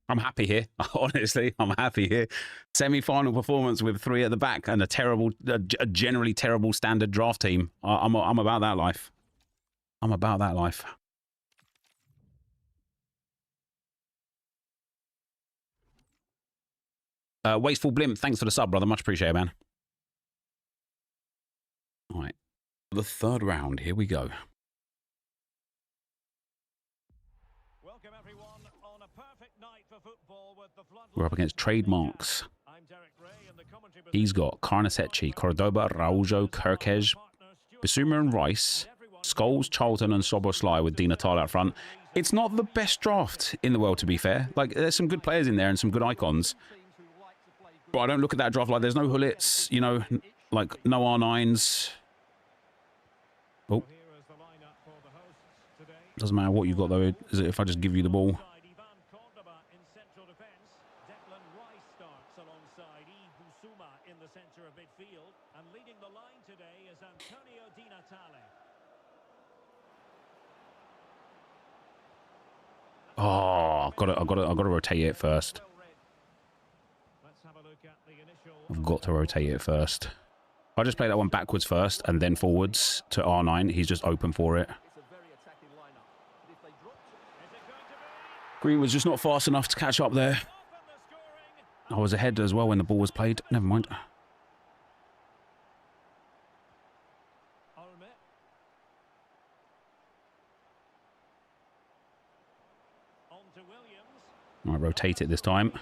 I'm happy here. Honestly, I'm happy here. Semi-final performance with 3 at the back and a generally terrible standard draft team. I'm about that life. I'm about that life. Wasteful Blimp, thanks for the sub, brother. Much appreciated, man. All right. The third round. Here we go. Welcome everyone on a perfect night for football with the floodlights. We're up against trademarks. I'm Derek Ray in the commentary booth. He's got Carnesecchi, Cordoba, Raujo, Kirkej, Bissouma and Rice, Scholes, Charlton and Soboslai with Di Natale out front. It's not the best draft in the world, to be fair. Like, there's some good players in there and some good icons. But I don't look at that draft like there's no Hullits, you know, like no R9s. Oh, Here is the lineup for the hosts today. doesn't matter what you've got, though, is it, if I just give you the ball. Alongside Ivan Cordoba in central defence. Declan Rice starts alongside Bissouma in the centre of midfield. And leading the line today is Antonio Di Natale. Oh, I've got to rotate it first. Well read. Let's have a look at the initial. I've got to rotate it first. If I just play that one backwards first and then forwards to R9, he's just open for it. It's a very attacking lineup. But if they drop Green was just not fast enough to catch up there. I was ahead as well when the ball was played. Never mind. I rotate it this time.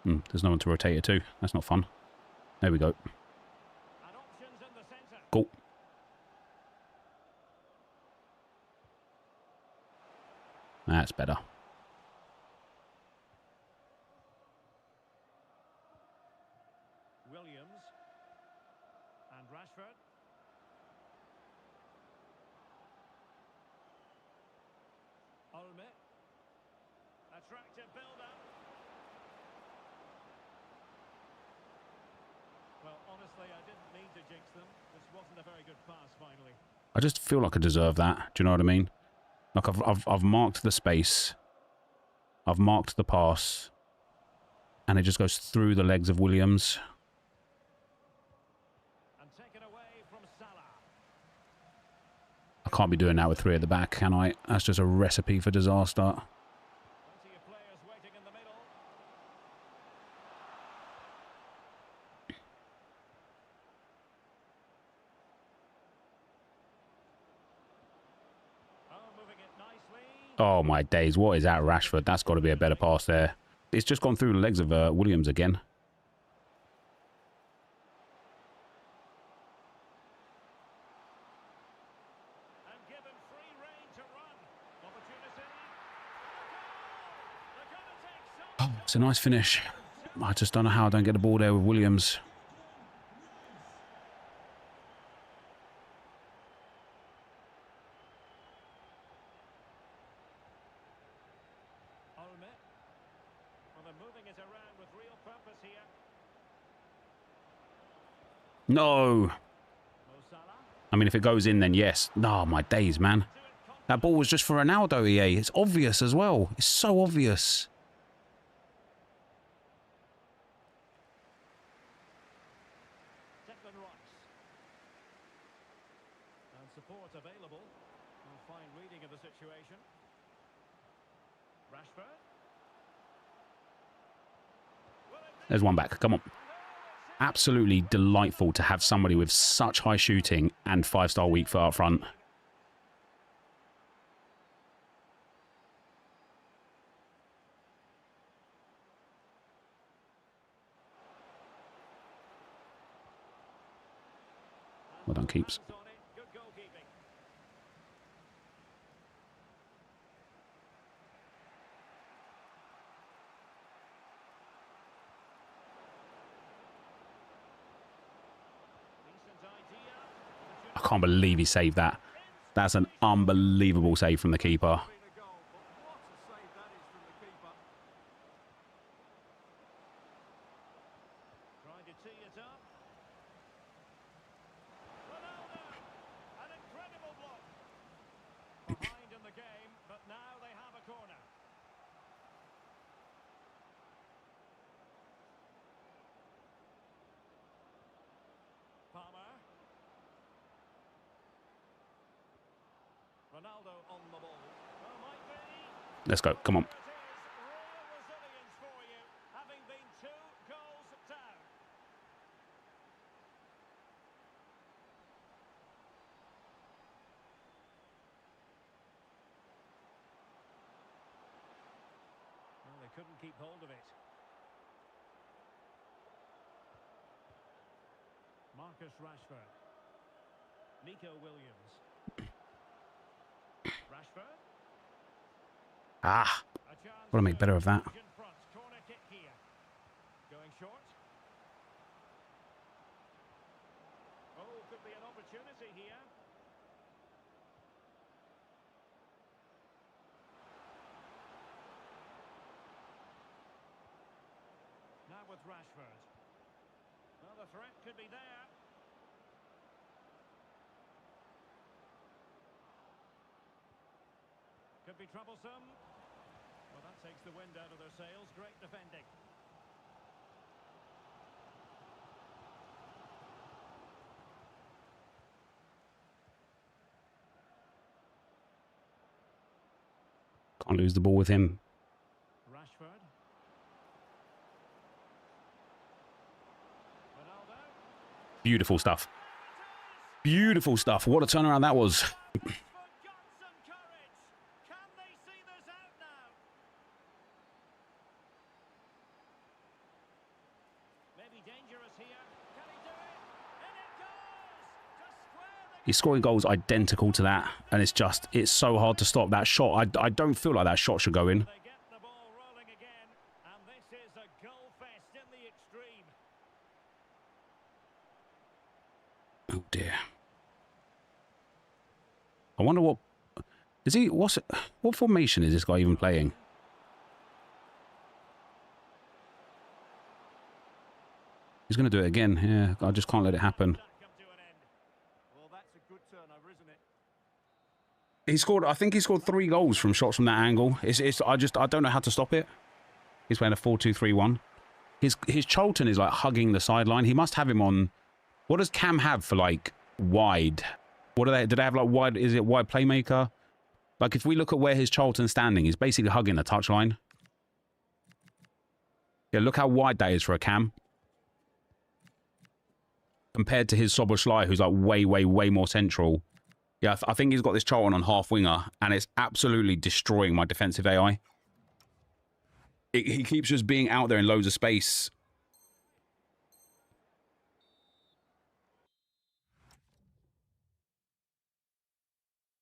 There's no one to rotate it to. That's not fun. There we go. Cool. That's better. Williams and Rashford. Olme. Attractive build-up. Well, honestly, I didn't mean to jinx them. This wasn't a very good pass, finally. I just feel like I deserve that. Do you know what I mean? Like I've marked the space. I've marked the pass. And it just goes through the legs of Williams. And taken away from Salah. I can't be doing that with 3 at the back, can I? That's just a recipe for disaster. Plenty of players waiting in the middle. Oh, moving it nicely. Oh my days, what is that, Rashford? That's got to be a better pass there. It's just gone through the legs of Williams again. And given free rein to run. Opportunity. They're going to take some. Oh, it's a nice finish. I just don't know how I don't get the ball there with Williams. Olme. Well, they're moving it around with real purpose here. No. Mo Salah. I mean, if it goes in, then yes. No, my days, man. That ball was just for Ronaldo, EA. It's obvious as well. It's so obvious. Declan Rice. And support available. A fine reading of the situation. Rashford. There's one back. Come on. Absolutely delightful to have somebody with such high shooting and 5-star weak foot up front. Well done, keeps. Hands on it. Good goalkeeping. Decent idea. I can't believe he saved that. That's an unbelievable save from the keeper. been a goal, but what a save that is from the keeper. Trying to tee it up. Ronaldo! An incredible block. Behind in the game, but now they have a corner. Palmer. Ronaldo on the ball. Well, might be. Let's go. Come on. It is real resilience for you, having been 2 goals down. Well, they couldn't keep hold of it. Marcus Rashford. Nico Williams. Rashford. Ah, A chance gotta make better of that. in front. Corner kick here. Going short. Oh, could be an opportunity here. Now with Rashford. Well, the threat could be there. Could be troublesome. Well, that takes the wind out of their sails. Great defending. Can't lose the ball with him. Rashford. Ronaldo. Beautiful stuff. Beautiful stuff. What a turnaround that was. They've got some courage. Can they see this out now? Maybe dangerous here. Can he do it? And it goes! To square the... He's scoring goals identical to that, and it's so hard to stop that shot. I don't feel like that shot should go in. They get the ball rolling again, and this is a goal fest in the extreme. Oh dear. I wonder what what formation is this guy even playing? He's going to do it again. Yeah, I just can't let it happen. That come to an end. Well, that's a good turnover, isn't it? He scored. I think he scored 3 goals from shots from that angle. I don't know how to stop it. He's playing a 4-2-3-1. His Charlton is like hugging the sideline. He must have him on. What does Cam have for like wide? What do they have like wide? Is it wide playmaker? Like if we look at where his Charlton's standing, he's basically hugging the touchline. Yeah, look how wide that is for a Cam. Compared to his Soboslai, who's like way, way, way more central. Yeah, I think he's got this Charlton on half winger, and it's absolutely destroying my defensive AI. He keeps just being out there in loads of space.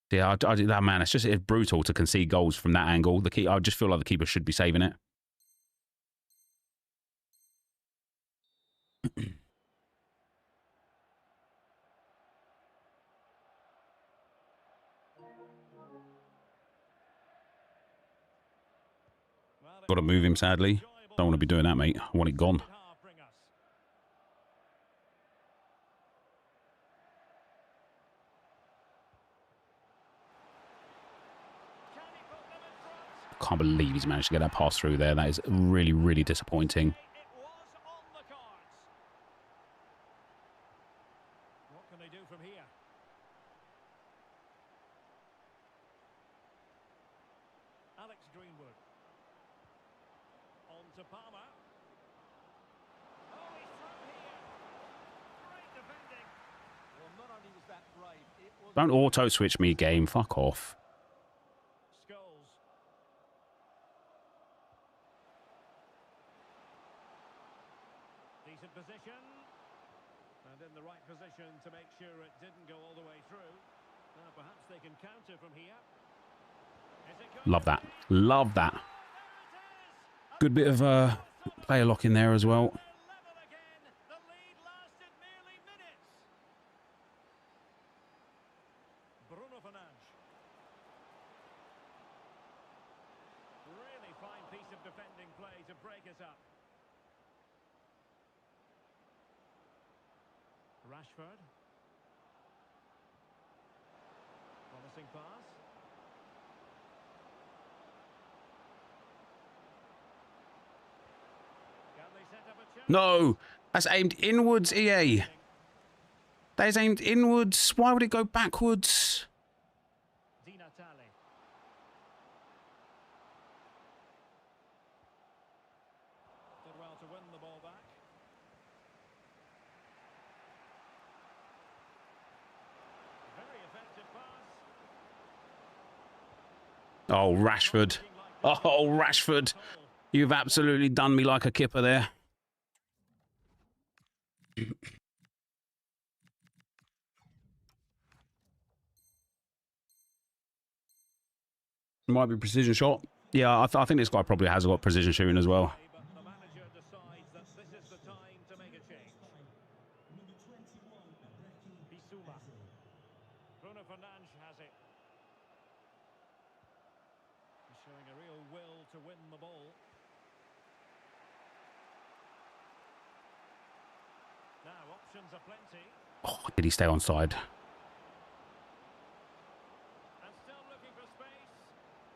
Yeah, that man, it's brutal to concede goals from that angle. I just feel like the keeper should be saving it. Got to move him, sadly. Don't want to be doing that, mate. I want it gone. Can't believe he's managed to get that pass through there. That is really, really disappointing. It was on the cards. What can they do from here? Alex Greenwood. On to Palmer. Oh, he's through here. Great defending. Well, not only was that brave, it was... Don't auto-switch me, game. Fuck off. Scholes. Decent position. And in the right position to make sure it didn't go all the way through. Now perhaps they can counter from here. Is it good? Love that. Love that. Good bit of player lock in there as well. Level again. The lead lasted merely minutes. Bruno Fernandes. Really fine piece of defending play to break us up. Rashford. Promising pass. Can they set up a chance? No! That's aimed inwards, EA. That is aimed inwards. Why would it go backwards? Di Natale. Did well to win the ball back. Very effective pass. Oh, Rashford. Oh, Rashford. You've absolutely done me like a kipper there. Might be precision shot. Yeah, I think this guy probably has got precision shooting as well. But the manager decides that this is the time to make a change. Bissouma. Bruno Fernandes has it. He's showing a real will to win the ball. Now options are plenty. Oh, did he stay onside? And still looking for space.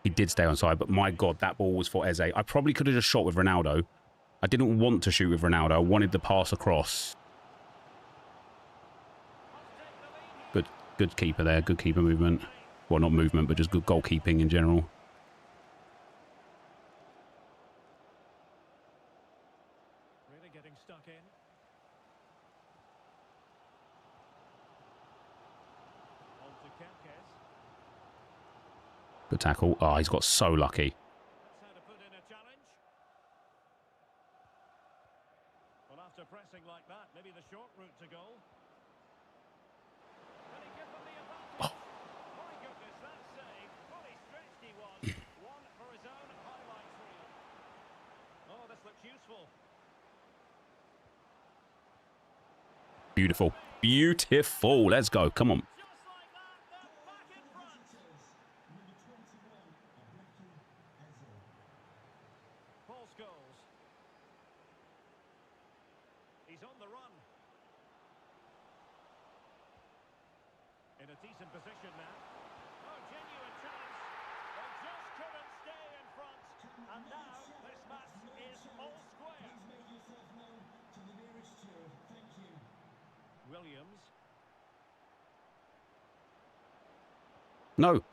He did stay onside, but my God, that ball was for Eze. I probably could have just shot with Ronaldo. I didn't want to shoot with Ronaldo. I wanted the pass across. Good keeper there. Good keeper movement. Well, not movement, but just good goalkeeping in general. Good tackle. Oh, he's got so lucky. That's how to put in a challenge. Well, after pressing like that, maybe the short route to goal. Can he give them the advantage? My goodness, that save. Fully stretched he was. One for his own highlights reel. Oh, this looks useful. Beautiful. Beautiful. Let's go. Come on. Just like that, they're back in front. Paul Scholes. He's on the run. In a decent position now. Oh, genuine chance. They just couldn't stay in front. And now this match is all square. Williams. No.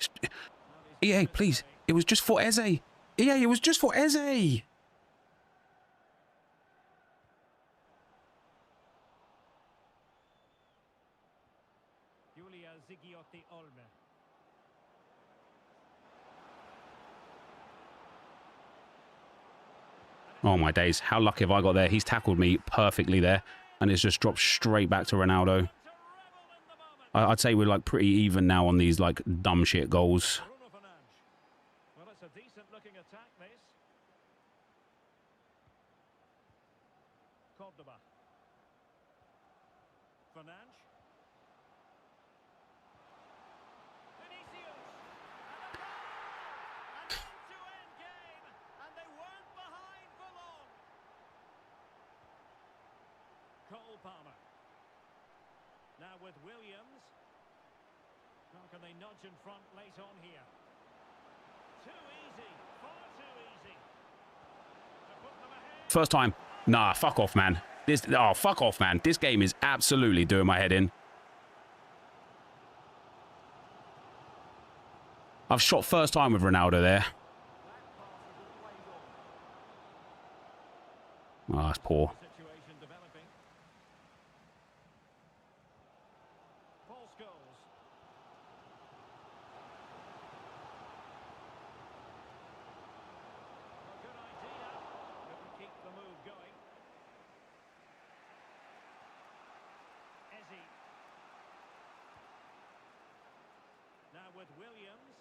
EA, please. It was just for Eze. EA, it was just for Eze. Julia Zigiotti Olme. Oh, my days. How lucky have I got there? He's tackled me perfectly there. And it's just dropped straight back to Ronaldo. I'd say we're like pretty even now on these like dumb shit goals. Well, it's a decent looking attack, this. Cordoba. Fernandes. Vinicius. And a goal! An end-to-end game, and they weren't behind for long. Cole Palmer. Now with Williams. How can they nudge in front late on here? Too easy. Far too easy. To put them ahead. First time. Nah, fuck off, man. Fuck off, man. This game is absolutely doing my head in. I've shot first time with Ronaldo there. Oh, that's poor. Situation developing. Paul Scholes. A good idea. Couldn't keep the move going. Eze. Now with Williams.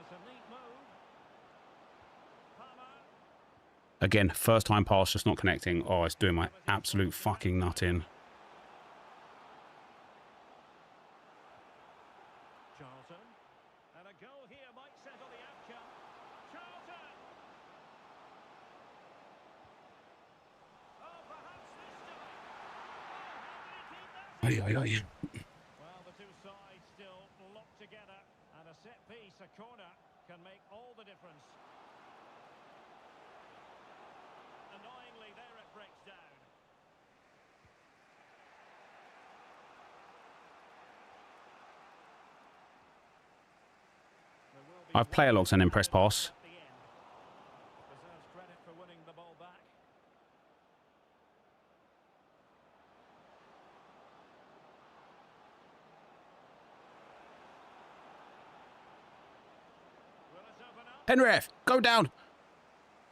It's a neat move. Palmer. Again, first time pass, just not connecting. Oh, it's doing my absolute fucking nut in. Charlton. And a goal here might settle the outcome. Charlton. Oh, perhaps this time. Oh, how did he keep that? Aye, aye, aye. Well, the two sides still locked together, and a set piece, a corner, can make all the difference. Annoyingly, there it breaks down. There will be I've player logs and then press pass. at the end. Deserves credit for winning the ball back. Will it open up? Penrith, go down.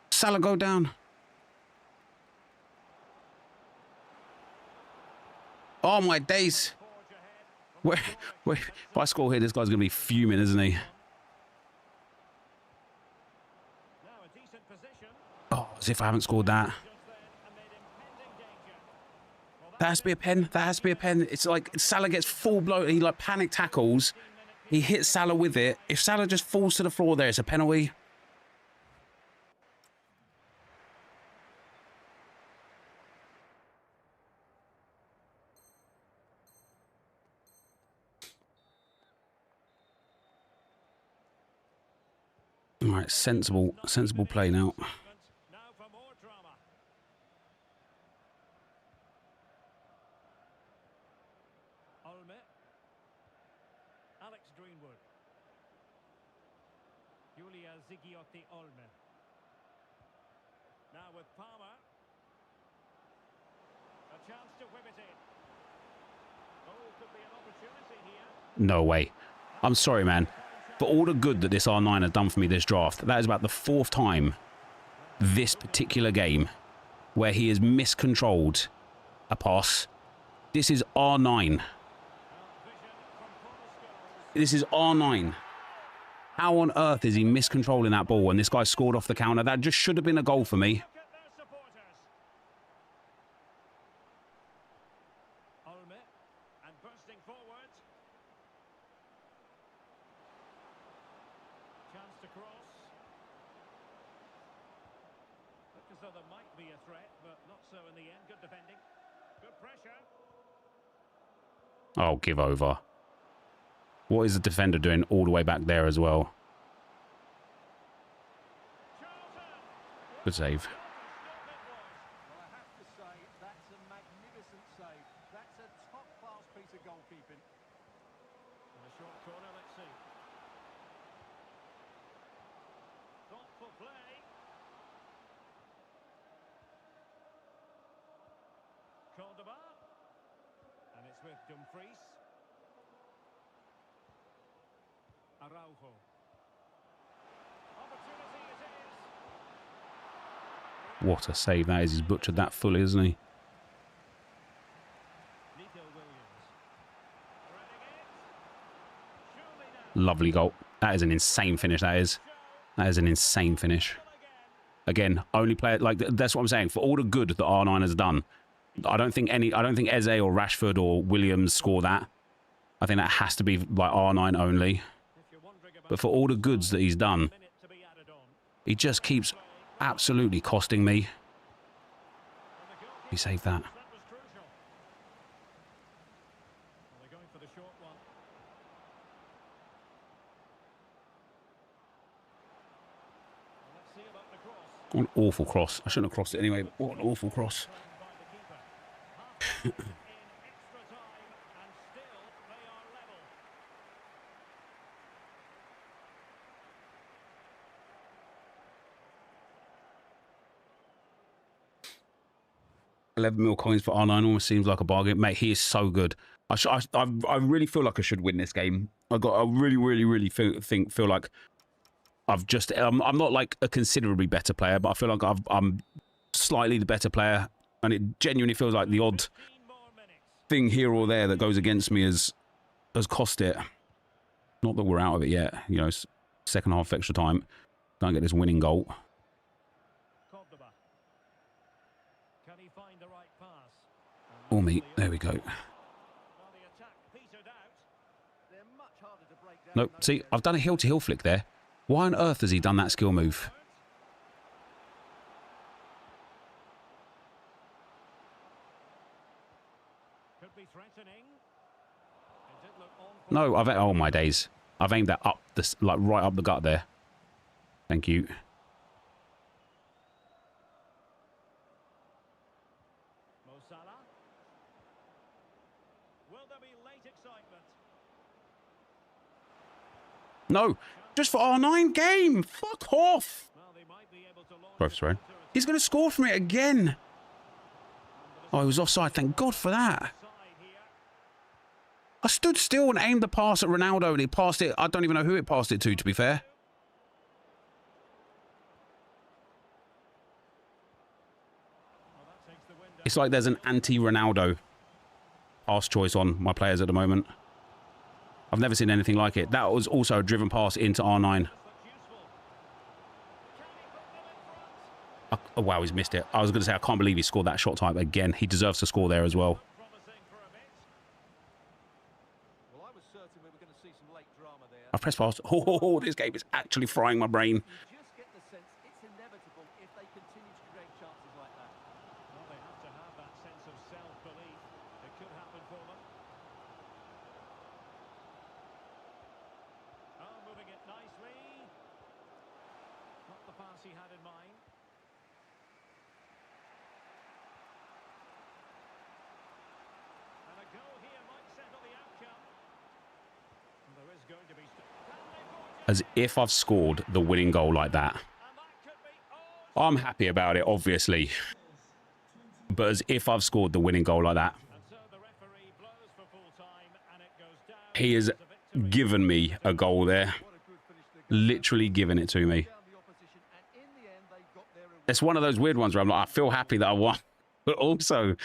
Salah, go down. Oh, my days. Forge ahead. Wait, if I score here, this guy's going to be fuming, isn't he? Now a decent position. Oh, as if I haven't scored that. Just then, amid impending danger. Well, That has to be a pen. That has to be a pen. It's like Salah gets full blow. He like panic tackles. He hits Salah with it. If Salah just falls to the floor there, it's a penalty. All right, sensible play now. Now for more drama. Olme. Alex Greenwood. Julia Zigiotti Olme. Now with Palmer. A chance to whip it in. Oh, could be an opportunity here. No way. I'm sorry, man. For all the good that this R9 has done for me this draft, that is about the 4th time this particular game where he has miscontrolled a pass. This is R9. This is R9. How on earth is he miscontrolling that ball when this guy scored off the counter? That just should have been a goal for me. Oh, give over. What is the defender doing all the way back there as well? Good save. Well, I have to say, that's a magnificent save. That's a top-class piece of goalkeeping. In the short corner, let's see. Thoughtful play. Cordoba. And it's with Dumfries. Araujo. Opportunity it is. What a save that is. He's butchered that fully, isn't he? Nico Williams. Lovely goal. That is an insane finish, that is. That is an insane finish. Again, only player, like, that's what I'm saying. For all the good that R9 has done, I don't think Eze or Rashford or Williams score that. I think that has to be like R9 only. But for all the goods that he's done, he just keeps absolutely costing me. He saved that. What an awful cross. I shouldn't have crossed it anyway, but what an awful cross. 11 mil coins for R9 almost seems like a bargain. Mate, he is so good. I really feel like I should win this game. I really feel like I'm not like a considerably better player, but I feel like I'm slightly the better player, and it genuinely feels like the odd thing here or there that goes against me has cost it. Not that we're out of it yet. You know, second half extra time. Don't get this winning goal. Or me. There we go. Nope. See, I've done a heel-to-heel flick there. Why on earth has he done that skill move? No, oh my days. I've aimed that up, like right up the gut there. Thank you. No, just for R9 game. Fuck off. He's going to score from it again. Oh, he was offside. Thank God for that. I stood still and aimed the pass at Ronaldo and he passed it. I don't even know who it passed it to be fair. It's like there's an anti-Ronaldo pass choice on my players at the moment. I've never seen anything like it. That was also a driven pass into R9. Oh, wow, he's missed it. I was going to say, I can't believe he scored that shot type again. He deserves to score there as well. I've pressed past. Oh, this game is actually frying my brain. As if I've scored the winning goal like that. I'm happy about it, obviously. But as if I've scored the winning goal like that. He is given me a goal there. Literally given it to me. It's one of those weird ones where I'm like, I feel happy that I won. But also,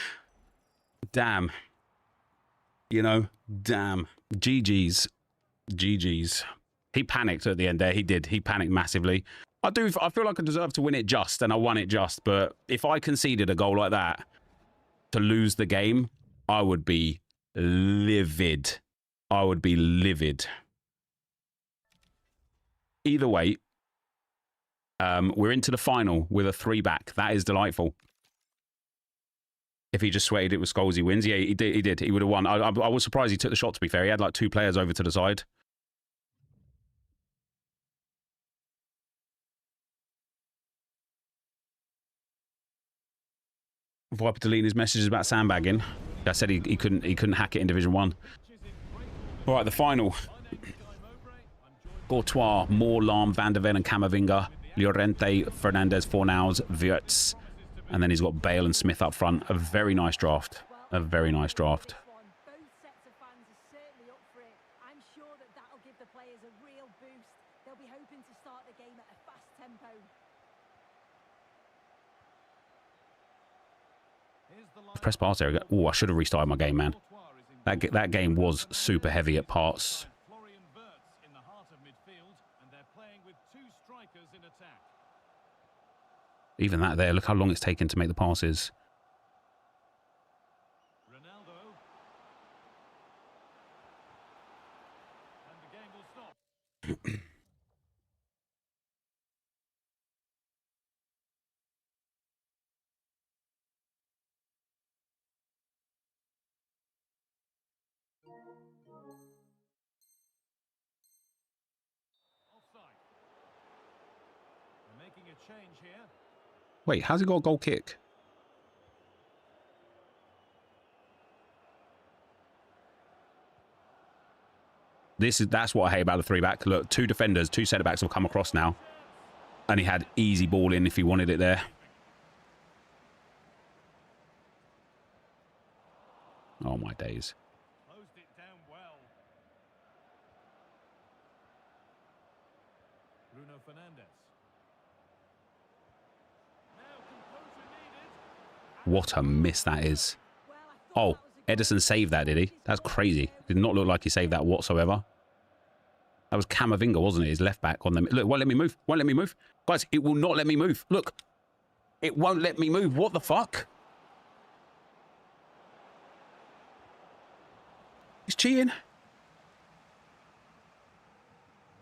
damn. You know, damn. GG's. GG's. He panicked at the end there. He did. He panicked massively. I feel like I deserve to win it just, and I won it just. But if I conceded a goal like that to lose the game, I would be livid. I would be livid. Either way, we're into the final with a 3-back. That is delightful. If he just sweated it with Scholes, he wins. Yeah, he did. He did. He would have won. I was surprised he took the shot, to be fair. He had like 2 players over to the side. Viper deleting his messages about sandbagging. I said he couldn't hack it in Division 1. All right, the final. Courtois, Moore, Lahm, Van der Ven and Camavinga. Llorente, Fernandez, Fornals, Wirtz. And then he's got Bale and Smith up front. A very nice draft. A very nice draft. Both sets of fans are certainly up for it. I'm sure that that'll give the players a real boost. They'll be hoping to start the game at a fast tempo. Press pass there. Oh, I should have restarted my game, man. That game was super heavy at parts. Even that there, look how long it's taken to make the passes. Making a change here. Wait, how's he got a goal kick? That's what I hate about the 3-back. Look, 2 defenders, 2 centre-backs will come across now. And he had easy ball in if he wanted it there. Oh my days. Closed it down well. Bruno Fernandez. What a miss that is. Oh, Edison saved that, did he? That's crazy. Did not look like he saved that whatsoever. That was Camavinga, wasn't it? His left back on them. Look, won't let me move. Won't let me move. Guys, it will not let me move. Look. It won't let me move. What the fuck? He's cheating. They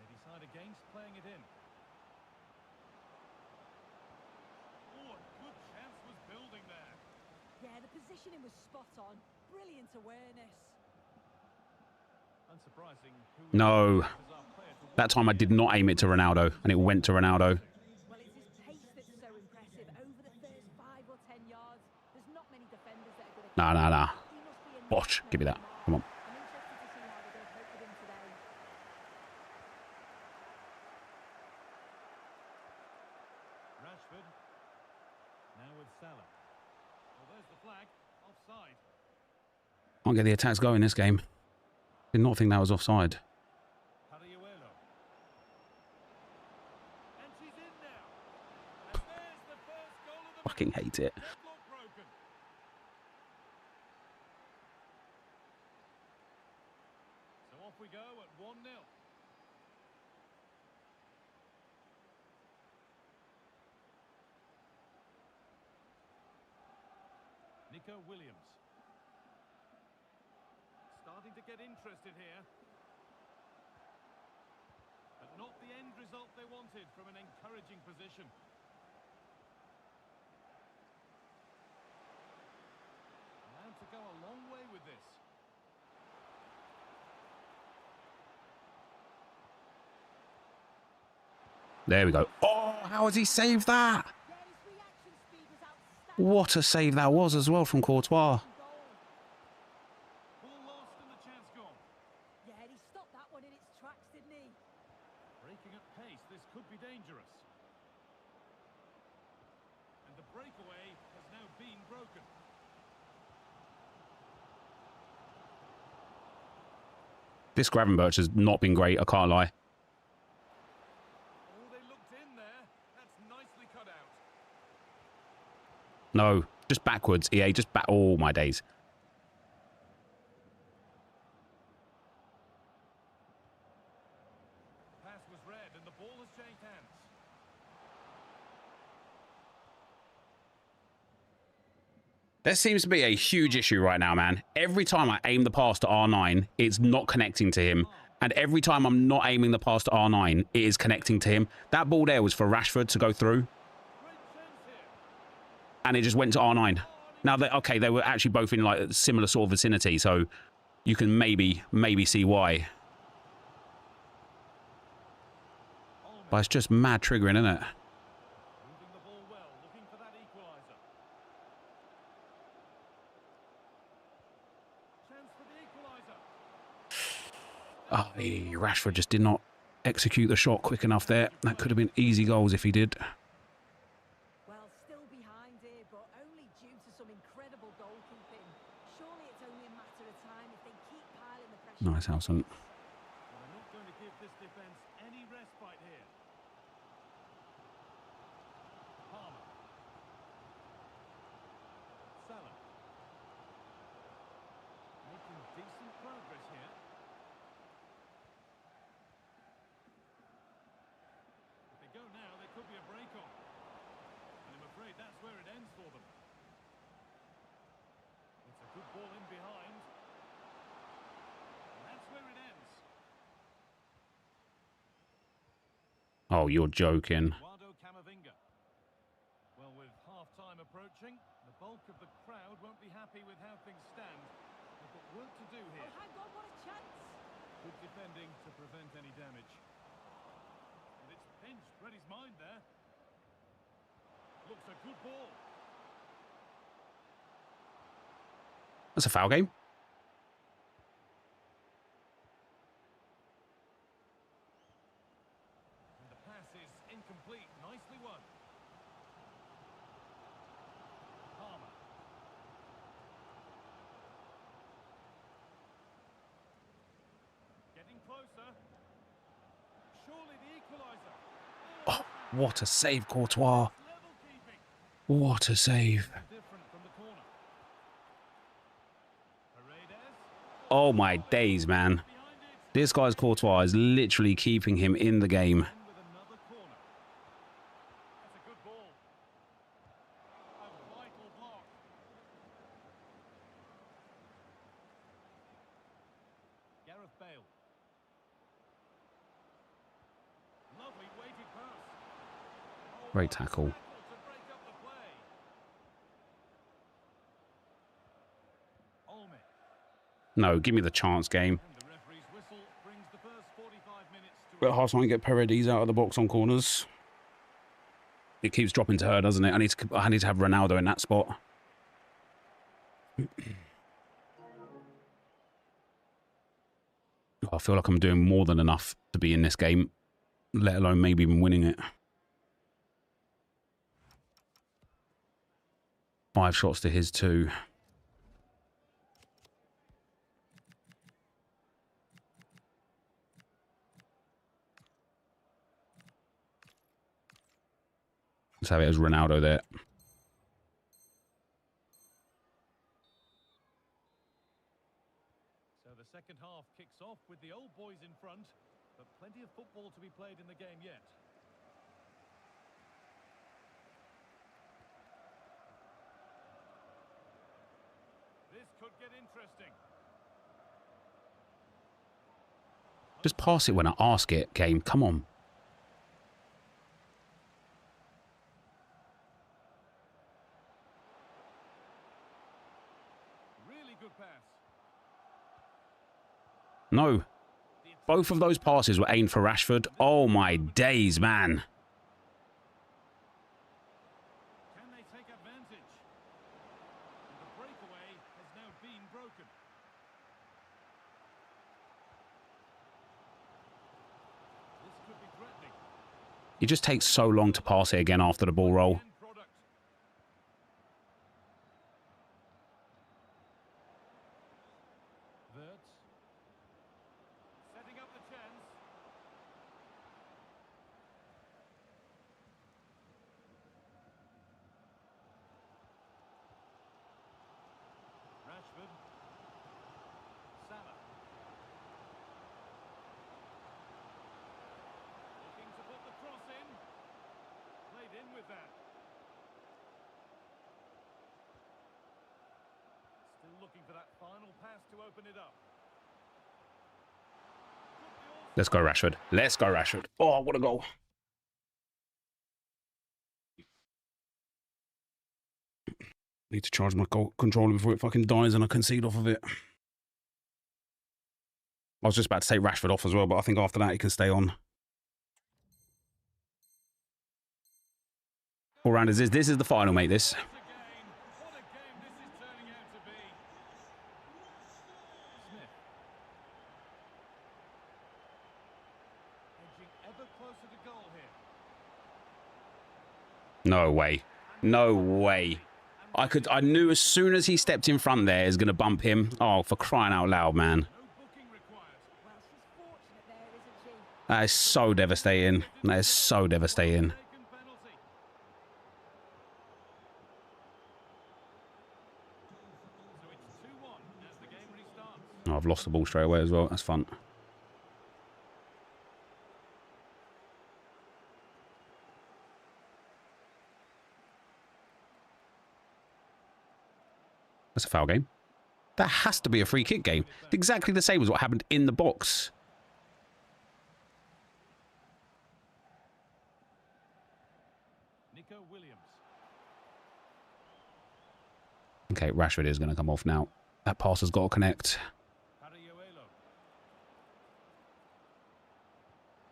decide against playing it in. Oh, a good chance was building there. Yeah, the positioning was spot on. Brilliant awareness. Unsurprising. No. That time I did not aim it to Ronaldo, and it went to Ronaldo. Well, it's his pace that's so impressive. Over the first 5 or 10 yards, there's not many defenders that are going to... Nah. Bosh, give me that. Come on. I'm interested to see how they're going to cope with him today. Rashford. Now with Salah. Well, there's the flag. Offside. Can't get the attacks going this game. Did not think that was offside. Pariuelo. And she's in now. And there's the first goal of the Fucking hate it. deadlock broken. So off we go at 1-0. Nico Williams. Starting to get interested here. But not the end result they wanted from an encouraging position. Allowed to go a long way with this. There we go. Oh, how has he saved that? Yeah, his reaction speed was outstanding. What a save that was as well from Courtois. Ball lost and the chance gone. Yeah, he stopped that one in its tracks, didn't he? Breaking at pace, this could be dangerous. And the breakaway has now been broken. This Gravenberch has not been great, I can't lie. Oh, they looked in there. That's nicely cut out. No, just backwards, EA, just back. Oh, my days. The pass was read and the ball has changed hands. There seems to be a huge issue right now, man. Every time I aim the pass to R9, it's not connecting to him. And every time I'm not aiming the pass to R9, it is connecting to him. That ball there was for Rashford to go through. And it just went to R9. Now, okay, they were actually both in like a similar sort of vicinity, so you can maybe see why. But it's just mad triggering, isn't it? Moving the ball well, looking for that equaliser. Chance for the equaliser. Oh, Rashford just did not execute the shot quick enough there. That could have been easy goals if he did. Well, still behind here, but only due to some incredible goalkeeping. Surely it's only a matter of time if they keep piling the pressure. Nice, Howson. Well, they're not going to give this defence any respite here. Palmer. Salah. Making decent progress here. If they go now, there could be a break on. And I'm afraid that's where it ends for them. It's a good ball in behind. And that's where it ends. Oh, you're joking. Eduardo Camavinga. Well, with half-time approaching, the bulk of the crowd won't be happy with how things stand. They've got work to do here. Oh, hang on, what a chance! Good defending to prevent any damage. And it's pinched, read his mind there. Looks a good ball. That's a foul game. And the pass is incomplete. Nicely won. Palmer. Getting closer. Surely the equaliser. Oh, what a save, Courtois. Level keeping. What a save. Different from the corner. Paredes. Oh, my days, man. Behind it. This guy's Courtois is literally keeping him in the game. In with another corner. That's a good ball. A vital block. Gareth Bale. Lovely weighted pass. Oh, Great what a tackle. to break up the play. Olme. No, give me the chance game. And the referee's whistle brings the first 45 minutes to But Arsenal get Paredes out of the box on corners. It keeps dropping to her, doesn't it? I need to have Ronaldo in that spot. I feel like I'm doing more than enough to be in this game, let alone maybe even winning it. 5 shots to his 2. Let's have it as Ronaldo there. So the second half kicks off with the old boys in front, but plenty of football to be played in the game yet. This could get interesting. Just pass it when I ask it, game. Come on. Really good pass. No. Both of those passes were aimed for Rashford. Oh, my days, man. Can they take advantage? And the breakaway has now been broken. This could be threatening. It just takes so long to pass it again after the ball roll. End product. Wirtz. Rashford. Salah. Looking to put the cross in. Played in with that. Still looking for that final pass to open it up. Let's go, Rashford. Let's go, Rashford. Oh, what a goal. Need to charge my controller before it fucking dies and I concede off of it. I was just about to say Rashford off as well, but I think after that he can stay on. All rounders is this is the final, mate. This. What a game this is turning out to be. Smith. Edging ever closer to goal here. No way. No way. I knew as soon as he stepped in front there, is going to bump him. Oh, for crying out loud, man. No booking required. Well, she's fortunate there, isn't she? That is so devastating. That is so devastating. Taken penalty. So it's 2-1 as the game restarts. Oh, I've lost the ball straight away as well. That's fun. That's a foul game. That has to be a free kick game. Exactly the same as what happened in the box. Nico Williams. Okay, Rashford is going to come off now. That pass has got to connect. Ariuelo.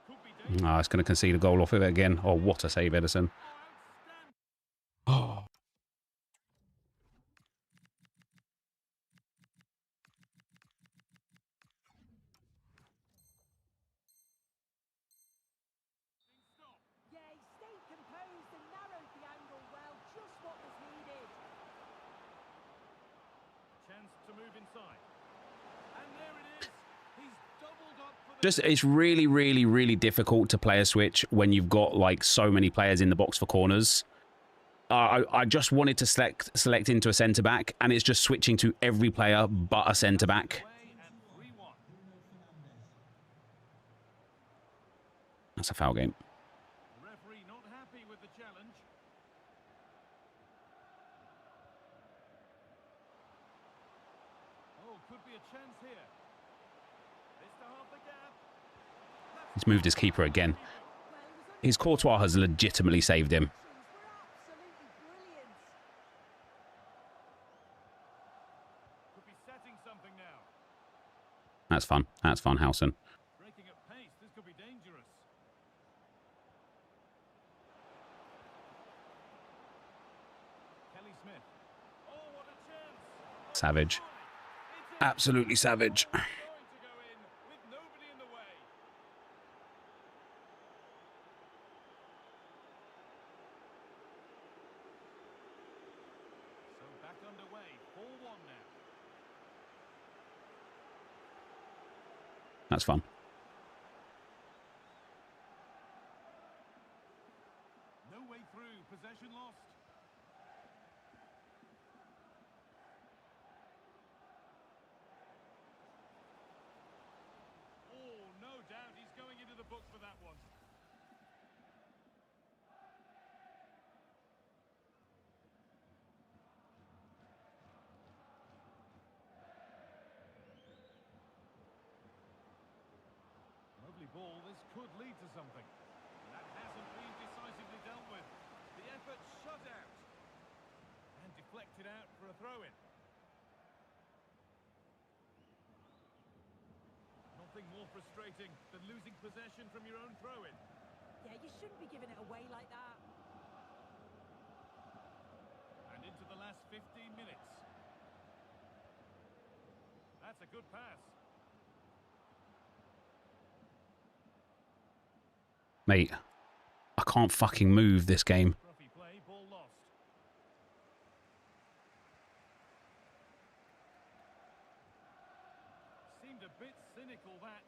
Could be Oh, it's going to concede a goal off of it again. Oh, what a save, Edison. Oh. Yeah, he stayed composed and narrowed the angle well, just what was needed. chance to move inside. And there it is. He's doubled up for the... Just, it's really, really, really difficult to play a switch when you've got like so many players in the box for corners. I just wanted to select into a centre back, and it's just switching to every player but a centre back. And 3-1. That's a foul game. Referee not happy with the challenge. Oh, could be a chance here. This to half the gap. He's moved his keeper again. His Courtois has legitimately saved him. Were absolutely brilliant. Could be setting something now. That's fun. That's fun, Howson. Breaking at pace. This could be dangerous. Kelly Smith. Oh, what a chance. Savage. It's in. Absolutely savage. Going to go in with nobody in the way. So back underway. 4-1 now. That's fun. No way through. Possession lost. Oh, no doubt he's going into the book for that one. Lovely ball. This could lead to something. That hasn't been decisively dealt with. The effort shut out. And deflected out for a throw-in. Nothing more frustrating than losing possession from your own throw-in. Yeah, you shouldn't be giving it away like that. And into the last 15 minutes. That's a good pass. Mate, I can't fucking move this game. Scruffy play, ball lost. Seemed a bit cynical, that.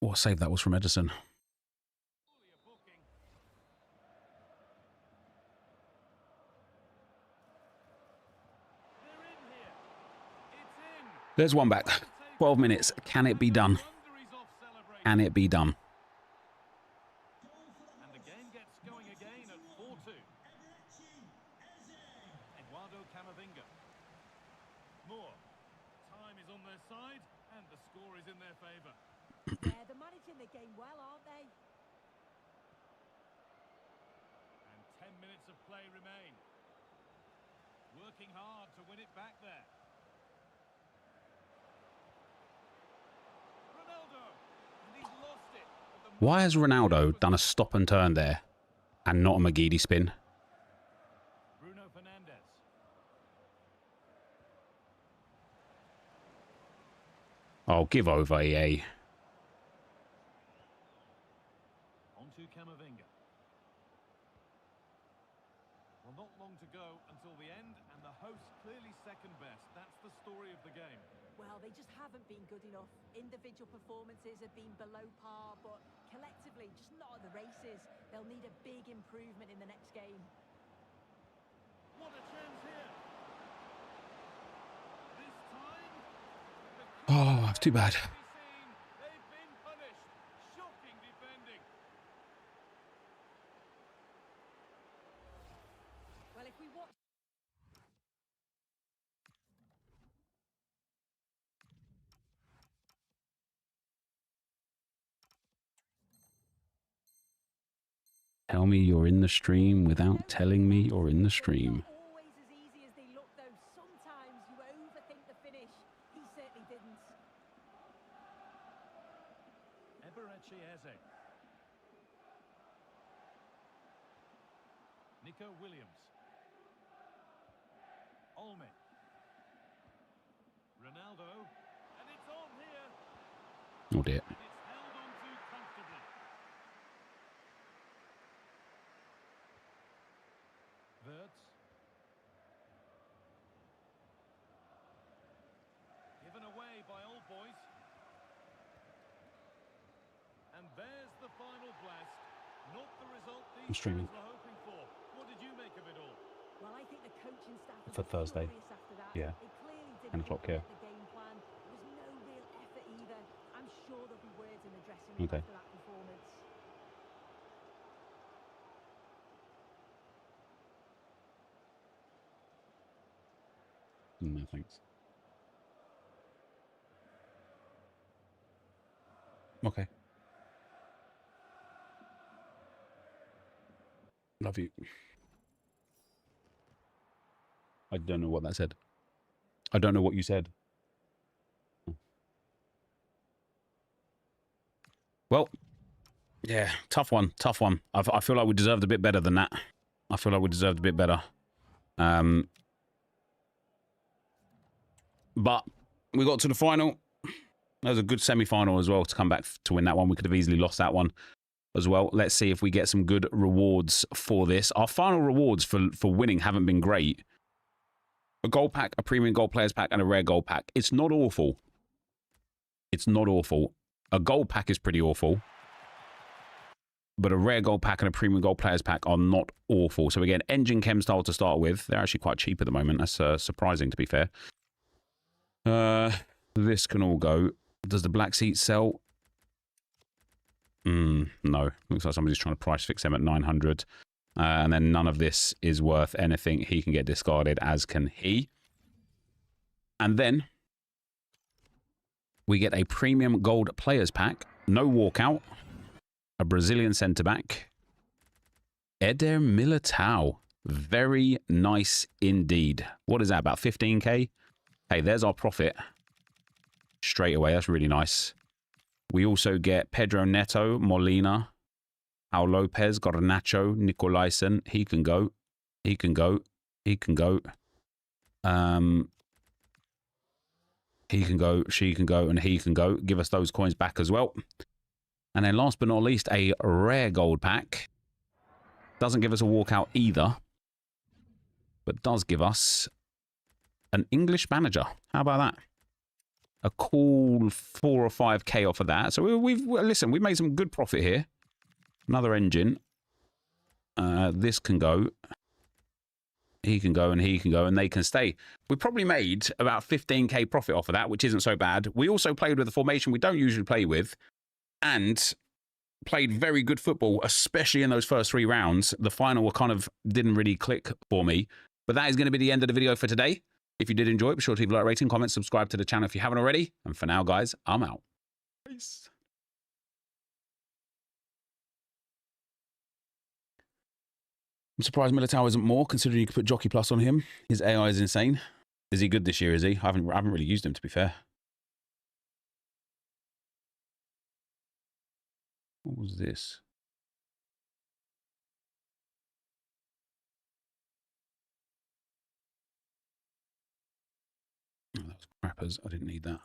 What a save that was from Edison. There's one back. 12 minutes. Can it be done? Can it be done? And the game gets going again at 4-2. Eduardo Camavinga. Moore. Time is on their side, and the score is in their favour. Yeah, they're managing the game well, aren't they? And 10 minutes of play remain. Working hard to win it back there. Ronaldo. And he's lost it. Why has Ronaldo done a stop and turn there and not a McGeady spin? Bruno Fernandes. Oh, give over, EA. On to Camavinga. Well, not long to go until the end, and the hosts clearly second best. That's the story of the game. Well, they just haven't been good enough. Individual performances have been below par, but collectively, just not at the races. They'll need a big improvement in the next game. What a chance here. This time, Oh, that's too bad. they've been punished. Shocking defending. Well, if we watch... Tell me you're in the stream without telling me you're in the stream. Not always as easy as they look, though. Sometimes you overthink the finish. He certainly didn't. Eberechi Eze. Nico Williams. Olme. Ronaldo. And it's on here. Oh dear. And it's held on to comfortably. Wirtz. Given away by Old Boys. And there's the final blast. Not the result these streaming. players were hoping for. What did you make of it all? Well, I think the coaching staff For was Thursday. furious after that. Yeah. They clearly 10 didn't o'clock, yeah. implement the game plan. There was no real effort either. I'm sure there'll be words in the dressing room Okay. after that performance. No thanks. Okay. Love you. I don't know what that said. I don't know what you said. Well, yeah, tough one, tough one. I feel like we deserved a bit better than that. I feel like we deserved a bit better. But we got to the final. That was a good semi-final as well to come back to win that one. We could have easily lost that one as well. Let's see if we get some good rewards for this. Our final rewards for winning haven't been great. A gold pack, a premium gold players pack, and a rare gold pack. It's not awful. It's not awful. A gold pack is pretty awful. But a rare gold pack and a premium gold players pack are not awful. So again, engine chem style to start with. They're actually quite cheap at the moment. That's surprising, to be fair. This can all go. Does the black seat sell? No. Looks like somebody's trying to price fix them at 900. And then none of this is worth anything. He can get discarded, as can he. And then we get a premium gold players pack. No walkout. A Brazilian centre-back. Eder Militao. Very nice indeed. What is that, about 15k? Hey, there's our profit. Straight away, that's really nice. We also get Pedro Neto, Molina, Al Lopez, Garnacho, Nicolaisen. He can go. He can go. He can go. He can go, she can go, and he can go. Give us those coins back as well. And then last but not least, a rare gold pack. Doesn't give us a walkout either. But does give us an English manager. How about that? a cool 4 or 5k off of that. So listen, we made some good profit here. Another engine. This can go. He can go and he can go and they can stay. We probably made about 15k profit off of that, which isn't so bad. We also played with a formation we don't usually play with and played very good football, especially in those first 3 rounds. The final kind of didn't really click for me. But that is going to be the end of the video for today. If you did enjoy it, be sure to leave a like, rating, comment, subscribe to the channel if you haven't already. And for now, guys, I'm out. Peace. I'm surprised Militao isn't more, considering you could put Jockey Plus on him. His AI is insane. Is he good this year, is he? I haven't really used him, to be fair. What was this? Oh, that was crappers. I didn't need that.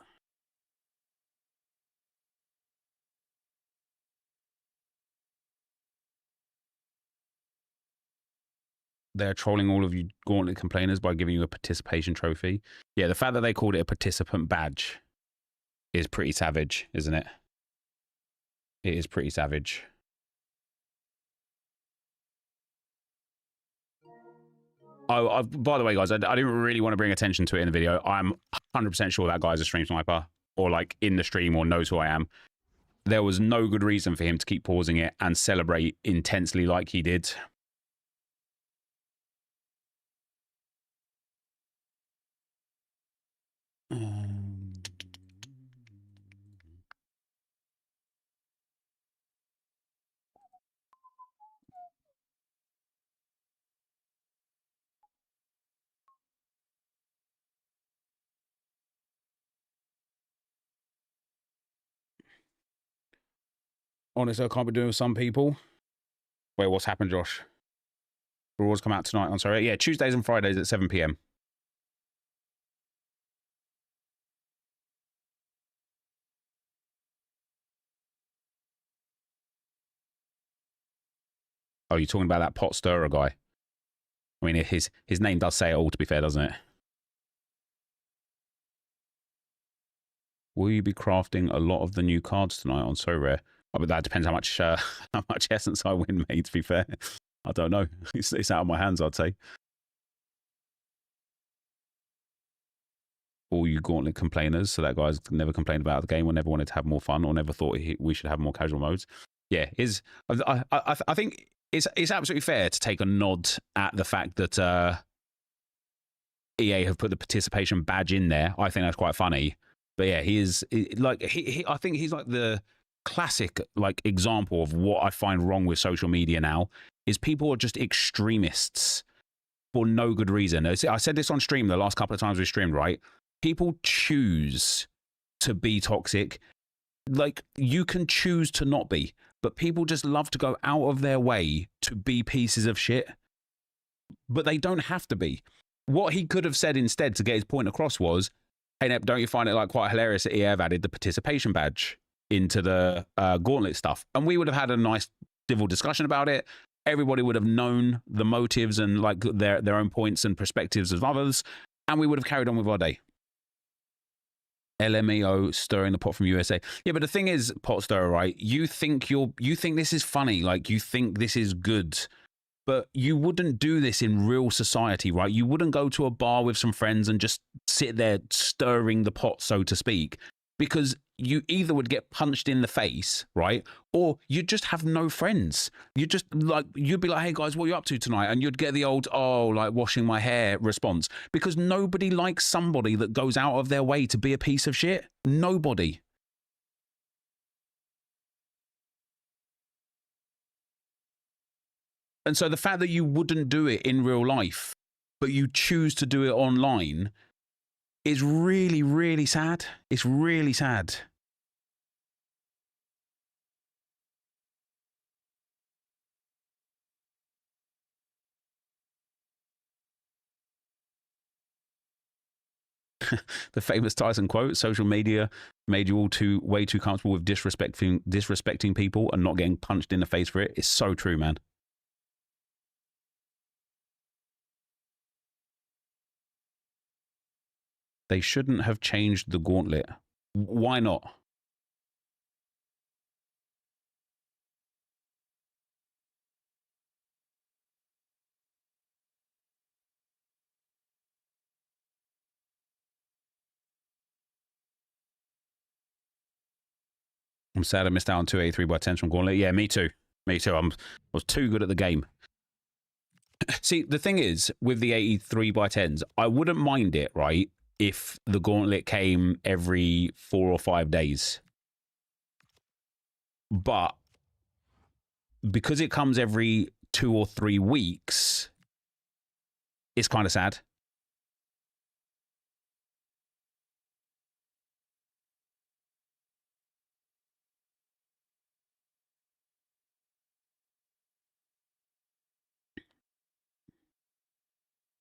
They're trolling all of you Gauntlet complainers by giving you a participation trophy. Yeah, the fact that they called it a participant badge is pretty savage, isn't it? It is pretty savage. Oh, by the way, guys, I didn't really want to bring attention to it in the video. I'm 100% sure that guy's a stream sniper or like in the stream or knows who I am. There was no good reason for him to keep pausing it and celebrate intensely like he did. Honestly, I can't be doing with some people. Wait, what's happened, Josh? Rewards come out tonight. I'm sorry. Yeah, Tuesdays and Fridays at 7 p.m. Oh, you're talking about that pot stirrer guy? I mean, his name does say it all, to be fair, doesn't it? Will you be crafting a lot of the new cards tonight on So Rare? Oh, but that depends how much essence I win, mate, to be fair. I don't know. It's out of my hands, I'd say. All you Gauntlet complainers, so that guy's never complained about the game or never wanted to have more fun or never thought we should have more casual modes. Yeah, I think it's absolutely fair to take a nod at the fact that EA have put the participation badge in there. I think that's quite funny. But yeah, I think he's like the classic like example of what I find wrong with social media now is people are just extremists for no good reason. I said this on stream the last couple of times we streamed, right? People choose to be toxic. Like, you can choose to not be, but people just love to go out of their way to be pieces of shit. But they don't have to be. What he could have said instead to get his point across was, hey, Nep, don't you find it like quite hilarious that EA have added the participation badge into the Gauntlet stuff? And we would have had a nice civil discussion about it. Everybody would have known the motives and like their own points and perspectives of others, and we would have carried on with our day. LMAO stirring the pot from USA. Yeah, but the thing is, pot stirrer, right? You think this is funny, like you think this is good, but you wouldn't do this in real society, right? You wouldn't go to a bar with some friends and just sit there stirring the pot, so to speak, because you either would get punched in the face, right? Or you'd just have no friends. You'd be like, hey guys, what are you up to tonight? And you'd get the old, oh, like washing my hair response, because nobody likes somebody that goes out of their way to be a piece of shit. Nobody. And so the fact that you wouldn't do it in real life, but you choose to do it online is really, really sad. It's really sad. The famous Tyson quote, social media made you all way too comfortable with disrespecting people and not getting punched in the face for it. It's so true, man. They shouldn't have changed the Gauntlet. Why not? I'm sad I missed out on 283 by 10s from Gauntlet. Yeah, me too. Me too. I was too good at the game. See, the thing is, with the 83 by 10s, I wouldn't mind it, right, if the Gauntlet came every 4 or 5 days. But because it comes every 2 or 3 weeks, it's kind of sad.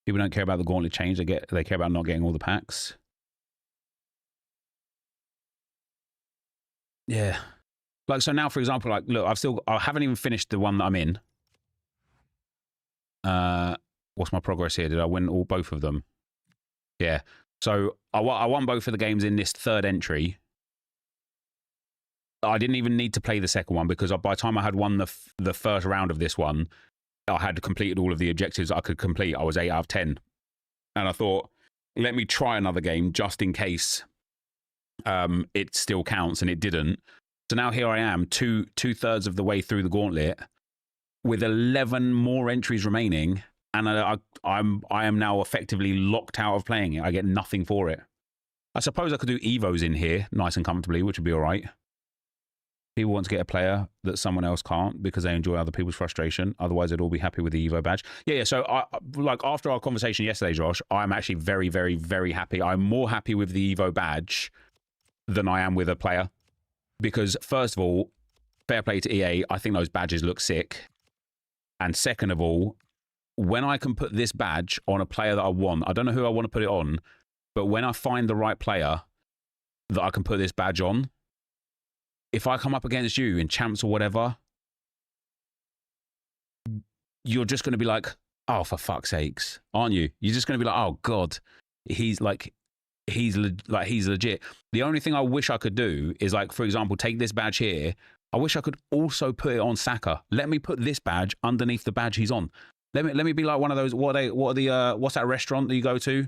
People don't care about the Gauntlet change. They care about not getting all the packs. Yeah. Like, so now, for example, like, look, I haven't even finished the one that I'm in. What's my progress here? Did I win both of them? Yeah. So I won both of the games in this third entry. I didn't even need to play the second one because by the time I had won the first round of this one, I had completed all of the objectives I could complete. I was 8 out of 10. And I thought, let me try another game just in case it still counts, and it didn't. So now here I am, two-thirds of the way through the Gauntlet with 11 more entries remaining, and I am now effectively locked out of playing it. I get nothing for it. I suppose I could do Evos in here nice and comfortably, which would be all right. People want to get a player that someone else can't because they enjoy other people's frustration. Otherwise, they'd all be happy with the Evo badge. Yeah. So, like after our conversation yesterday, Josh, I'm actually very, very, very happy. I'm more happy with the Evo badge than I am with a player because, first of all, fair play to EA. I think those badges look sick. And second of all, when I can put this badge on a player that I want, I don't know who I want to put it on, but when I find the right player that I can put this badge on, if I come up against you in champs or whatever, you're just going to be like, oh, for fuck's sakes, aren't you? You're just going to be like, oh God, he's legit. The only thing I wish I could do is, like, for example, take this badge here. I wish I could also put it on Saka. Let me put this badge underneath the badge he's on. Let me be like one of those. What's that restaurant that you go to?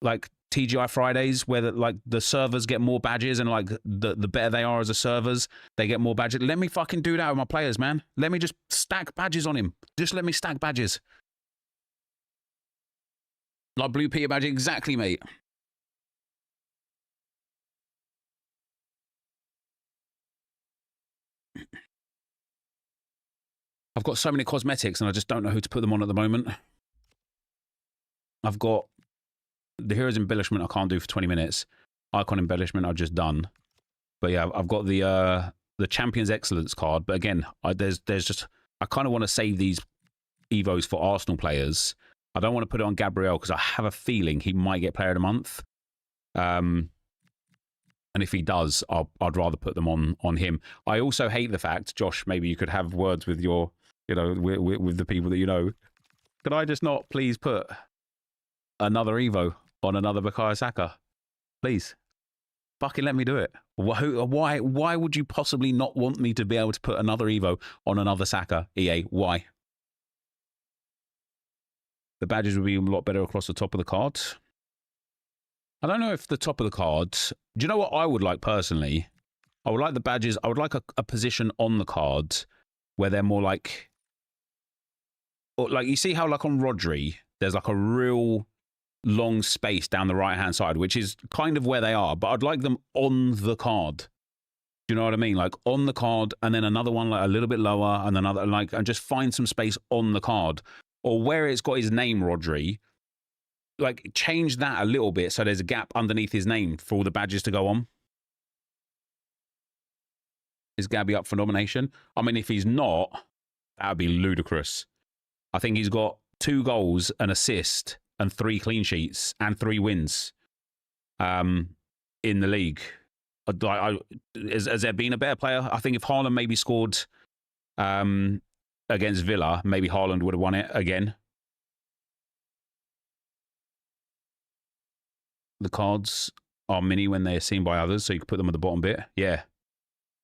Like TGI Fridays, where the servers get more badges, and like the better they are as a servers, they get more badges. Let me fucking do that with my players, man. Let me just stack badges on him. Just let me stack badges. Like Blue Peter badge, exactly, mate. I've got so many cosmetics and I just don't know who to put them on at the moment. I've got the Hero's Embellishment I can't do for 20 minutes. Icon Embellishment I've just done. But yeah, I've got the Champions Excellence card. But again, there's just, I kind of want to save these Evos for Arsenal players. I don't want to put it on Gabriel because I have a feeling he might get Player of the Month. And if he does, I'd rather put them on him. I also hate the fact, Josh, maybe you could have words with your, with the people that you know. Could I just not please put another Evo on another Bukayo Saka? Please. Fucking let me do it. Why would you possibly not want me to be able to put another Evo on another Saka, EA? Why? The badges would be a lot better across the top of the cards. I don't know if the top of the cards... Do you know what I would like personally? I would like the badges... I would like a position on the cards where they're more like... Like, you see how, like, on Rodri, there's, like, a real long space down the right-hand side, which is kind of where they are, but I'd like them on the card. Do you know what I mean? Like, on the card, and then another one, like, a little bit lower, and another, like, and just find some space on the card. Or where it's got his name, Rodri, like, change that a little bit so there's a gap underneath his name for all the badges to go on. Is Gabby up for nomination? I mean, if he's not, that would be ludicrous. I think he's got 2 goals, an assist, and 3 clean sheets, and 3 wins in the league. Has there been a better player? I think if Haaland maybe scored against Villa, maybe Haaland would have won it again. The cards are mini when they're seen by others, so you can put them at the bottom bit. Yeah.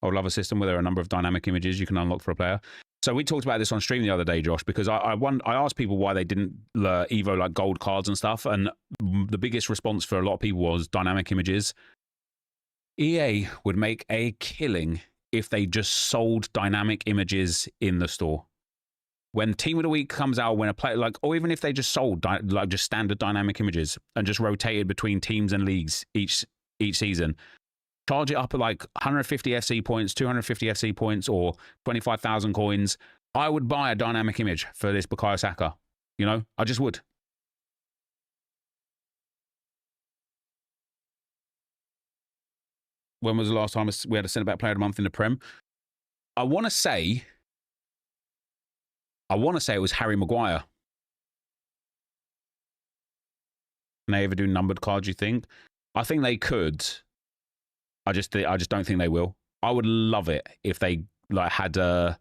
I would love a system where there are a number of dynamic images you can unlock for a player. So we talked about this on stream the other day, Josh, because I asked people why they didn't Evo like gold cards and stuff, and the biggest response for a lot of people was dynamic images. EA would make a killing if they just sold dynamic images in the store. When Team of the Week comes out, when a player like, or even if they just sold like just standard dynamic images and just rotated between teams and leagues each season, charge it up at like 150 FC points, 250 FC points, or 25,000 coins. I would buy a dynamic image for this Bukayo Saka. You know, I just would. When was the last time we had a centre-back player of the month in the Prem? I want to say it was Harry Maguire. Can they ever do numbered cards, you think? I think they could. I just don't think they will. I would love it if they like had a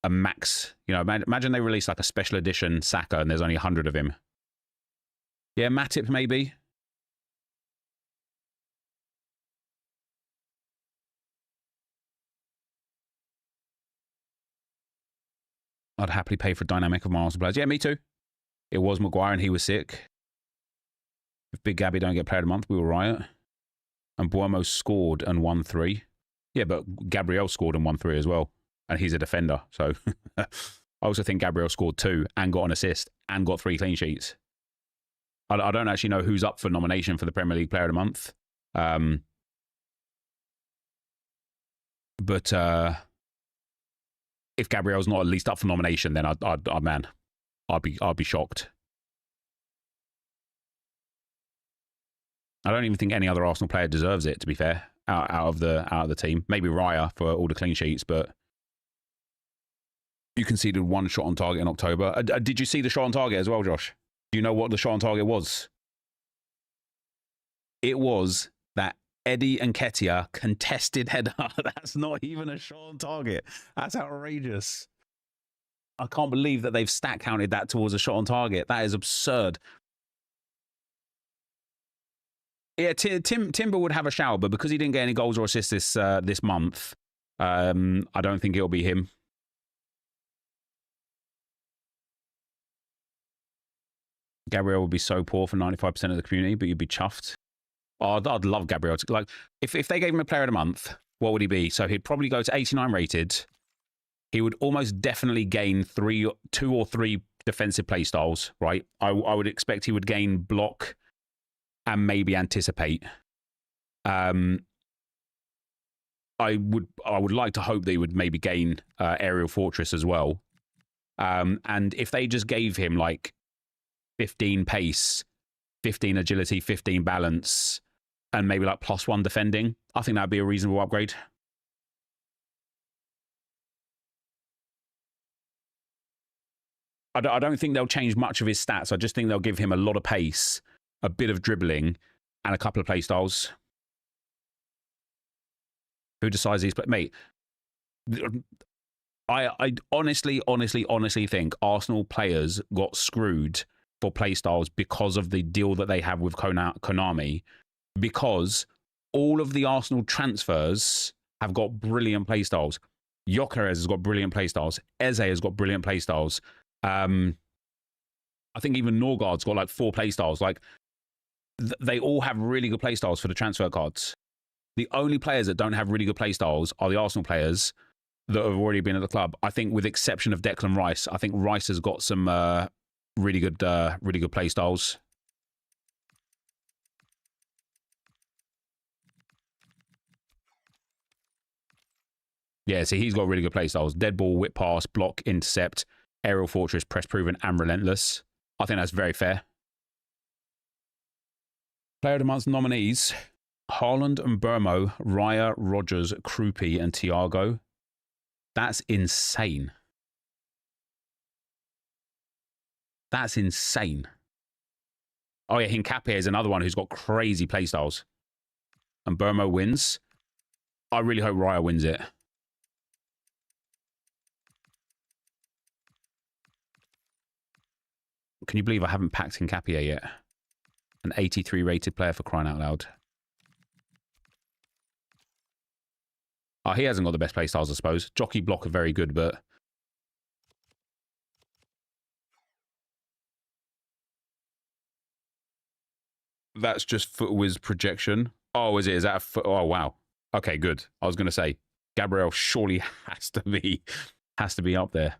max. You know, imagine they release like a special edition Saka and there's only 100 of him. Yeah, Matip maybe. I'd happily pay for dynamic of my Arsenal players. Yeah, me too. It was Maguire and he was sick. If Big Gabby don't get player of the month, we will riot. And Buomo scored and won 3. Yeah, but Gabriel scored and won 3 as well. And he's a defender. So I also think Gabriel scored 2 and got an assist and got 3 clean sheets. I don't actually know who's up for nomination for the Premier League Player of the Month. But if Gabriel's not at least up for nomination, then I'd be shocked. I don't even think any other Arsenal player deserves it, to be fair, out of the team. Maybe Raya for all the clean sheets, but you conceded 1 shot on target in October. Did you see the shot on target as well, Josh? Do you know what the shot on target was? It was that Eddie Nketiah contested header. That's not even a shot on target. That's outrageous. I can't believe that they've stat counted that towards a shot on target. That is absurd. Yeah, Timber would have a shout, but because he didn't get any goals or assists this month, I don't think it'll be him. Gabriel would be so poor for 95% of the community, but you'd be chuffed. Oh, I'd love Gabriel. Like, if they gave him a player of the month, what would he be? So he'd probably go to 89 rated. He would almost definitely gain 2 or 3 defensive play styles, right? I would expect he would gain block and maybe anticipate. I would like to hope they would maybe gain aerial fortress as well. And if they just gave him like 15 pace, 15 agility, 15 balance, and maybe like +1 defending, I think that'd be a reasonable upgrade. I don't think they'll change much of his stats. I just think they'll give him a lot of pace, a bit of dribbling, and a couple of play styles. Who decides these? But mate, I honestly think Arsenal players got screwed for play styles because of the deal that they have with Konami, because all of the Arsenal transfers have got brilliant play styles. Gyökeres has got brilliant play styles. Eze has got brilliant play styles. I think even Norgard's got like 4 play styles. Like, they all have really good play styles for the transfer cards. The only players that don't have really good play styles are the Arsenal players that have already been at the club. I think, with exception of Declan Rice, I think Rice has got some really good play styles. Yeah, see, he's got really good play styles. Dead ball, whip pass, block, intercept, aerial fortress, press proven, and relentless. I think that's very fair. Player of the Month nominees: Haaland and Burmo, Raya, Rogers, Krupi, and Thiago. That's insane. That's insane. Oh yeah, Hincapié is another one who's got crazy playstyles. And Burmo wins. I really hope Raya wins it. Can you believe I haven't packed Hincapié yet? An 83 rated player, for crying out loud. Oh, he hasn't got the best play styles, I suppose. Jockey block are very good, but... That's just Footwiz projection. Oh, is it? Is that a foot? Oh, wow. Okay, good. I was going to say, Gabriel surely has to be up there.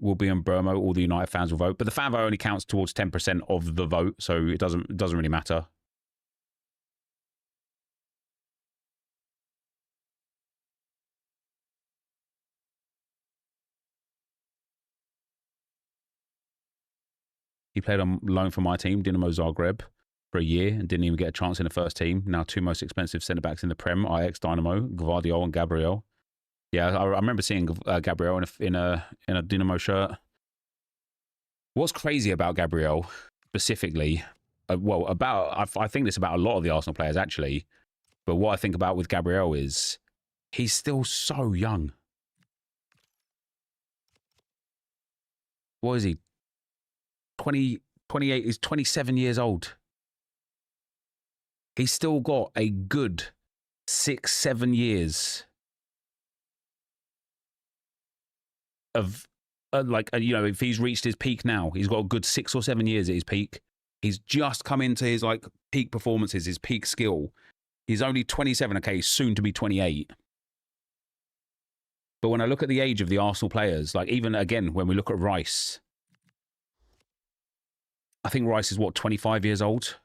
Will be in Burmo. All the United fans will vote, but the fan vote only counts towards 10% of the vote, so it doesn't really matter. He played on loan for my team, Dinamo Zagreb, for a year and didn't even get a chance in the first team. Now 2 most expensive centre backs in the Prem: Ajax, Dynamo, Gvardiol, and Gabriel. Yeah, I remember seeing Gabriel in a Dinamo shirt. What's crazy about Gabriel specifically? I think this about a lot of the Arsenal players actually. But what I think about with Gabriel is he's still so young. What is he? 20, 28, he's 27 years old. He's still got a good 6-7 years of, you know, if he's reached his peak now, he's got a good 6 or 7 years at his peak. He's just come into his, like, peak performances, his peak skill. He's only 27, okay, he's soon to be 28. But when I look at the age of the Arsenal players, like, even, again, when we look at Rice, I think Rice is, what, 25 years old?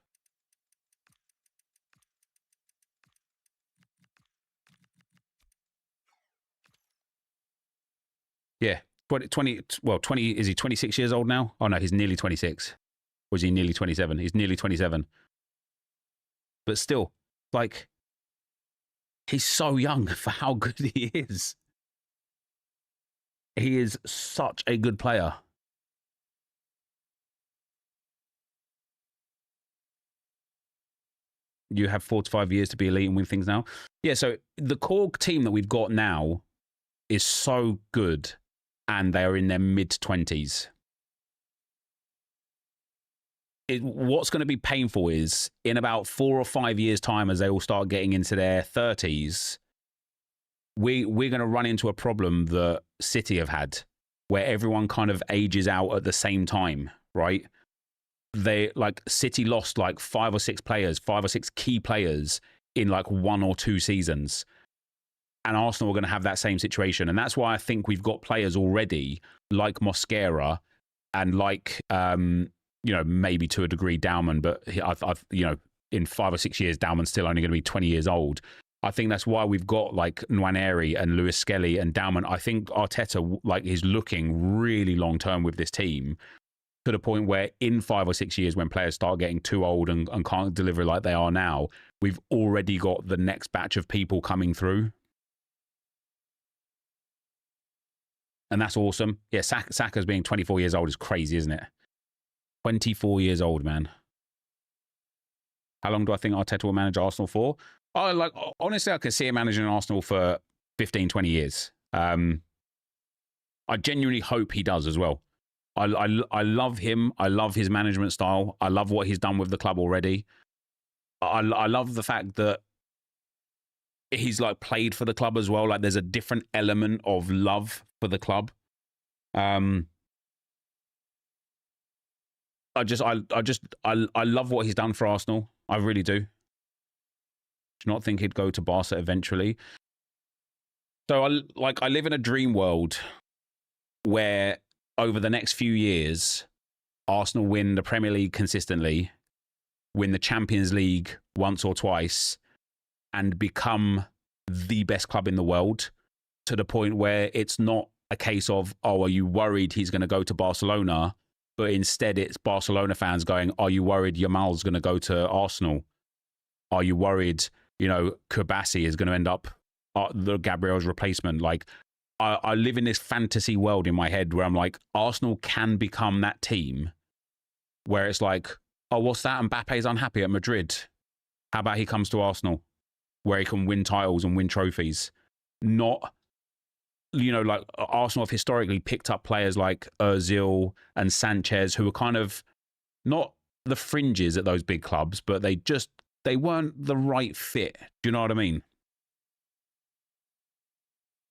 Yeah, 20, is he 26 years old now? Oh, no, he's nearly 26. Or is he nearly 27? He's nearly 27. But still, like, he's so young for how good he is. He is such a good player. You have 4 to 5 years to be elite and win things now. Yeah, so the core team that we've got now is so good, and they are in their mid-20s. What's going to be painful is in about 4 or 5 years' time, as they all start getting into their 30s, we're going to run into a problem that City have had, where everyone kind of ages out at the same time, right? City lost like 5 or 6 key players in like 1 or 2 seasons. And Arsenal are going to have that same situation. And that's why I think we've got players already like Mosquera and like, you know, maybe to a degree Dauman, but I've you know, in 5 or 6 years, Dauman's still only going to be 20 years old. I think that's why we've got like Nwaneri and Lewis Skelly and Dauman. I think Arteta like is looking really long term with this team, to the point where in 5 or 6 years, when players start getting too old and can't deliver like they are now, we've already got the next batch of people coming through. And that's awesome. Yeah, Saka's being 24 years old is crazy, isn't it? 24 years old, man. How long do I think Arteta will manage Arsenal for? Honestly, I could see him managing Arsenal for 15, 20 years. I genuinely hope he does as well. I love him. I love his management style. I love what he's done with the club already. I love the fact that he's like played for the club as well. Like there's a different element of love for the club. I love what he's done for Arsenal. I really do. Do not think he'd go to Barca eventually. So I live in a dream world where over the next few years, Arsenal win the Premier League consistently, win the Champions League once or twice, and become the best club in the world, to the point where it's not a case of, oh, are you worried he's going to go to Barcelona? But instead it's Barcelona fans going, are you worried Yamal's going to go to Arsenal? Are you worried, you know, Kubasi is going to end up the Gabriel's replacement? Like, I live in this fantasy world in my head where I'm like, Arsenal can become that team where it's like, oh, what's that? Mbappe's unhappy at Madrid. How about he comes to Arsenal where he can win titles and win trophies? Not you know, like Arsenal have historically picked up players like Ozil and Sanchez, who were kind of not the fringes at those big clubs, but they weren't the right fit. Do you know what I mean?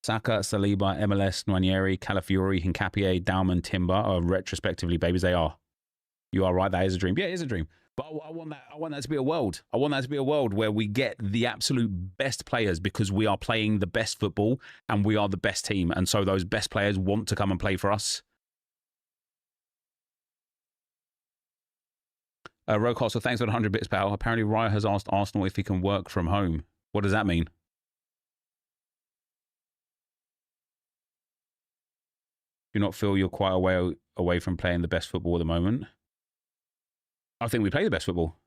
Saka, Saliba, MLS, Nwaneri, Calafiori, Hincapié, Dalman, Timber are retrospectively babies. They are. You are right. That is a dream. Yeah, it is a dream. But I want that to be a world. I want that to be a world where we get the absolute best players because we are playing the best football and we are the best team. And so those best players want to come and play for us. Rocastle, thanks for the 100 bits, pal. Apparently, Raya has asked Arsenal if he can work from home. What does that mean? Do you not feel you're quite away from playing the best football at the moment? I think we play the best football.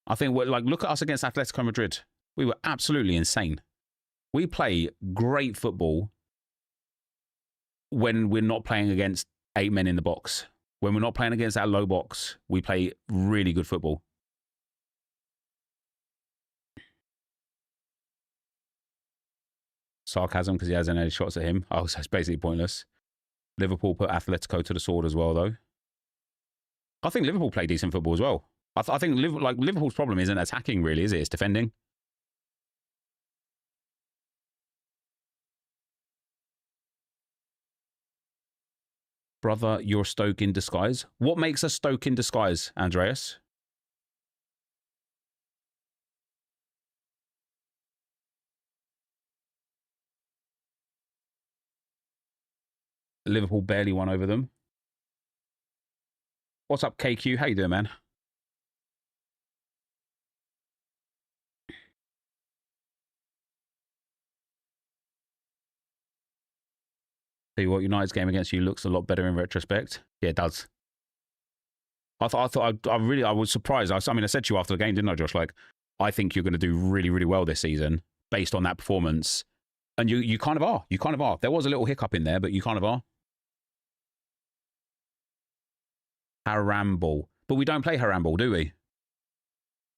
I think we're like, look at us against Atletico Madrid. We were absolutely insane. We play great football when we're not playing against 8 men in the box. When we're not playing against that low box, we play really good football. Sarcasm because he hasn't had any shots at him. Oh, so it's basically pointless. Liverpool put Atletico to the sword as well, though. I think Liverpool play decent football as well. I think Liverpool's problem isn't attacking, really, is it? It's defending. Brother, you're Stoke in disguise. What makes a Stoke in disguise, Andreas? Liverpool barely won over them. What's up, KQ? How you doing, man? Tell you what, United's game against you looks a lot better in retrospect. Yeah, it does. I was surprised. I mean, I said to you after the game, didn't I, Josh? Like, I think you're going to do really, really well this season based on that performance. And you kind of are. You kind of are. There was a little hiccup in there, but you kind of are. Harambal. But we don't play Harambal, do we?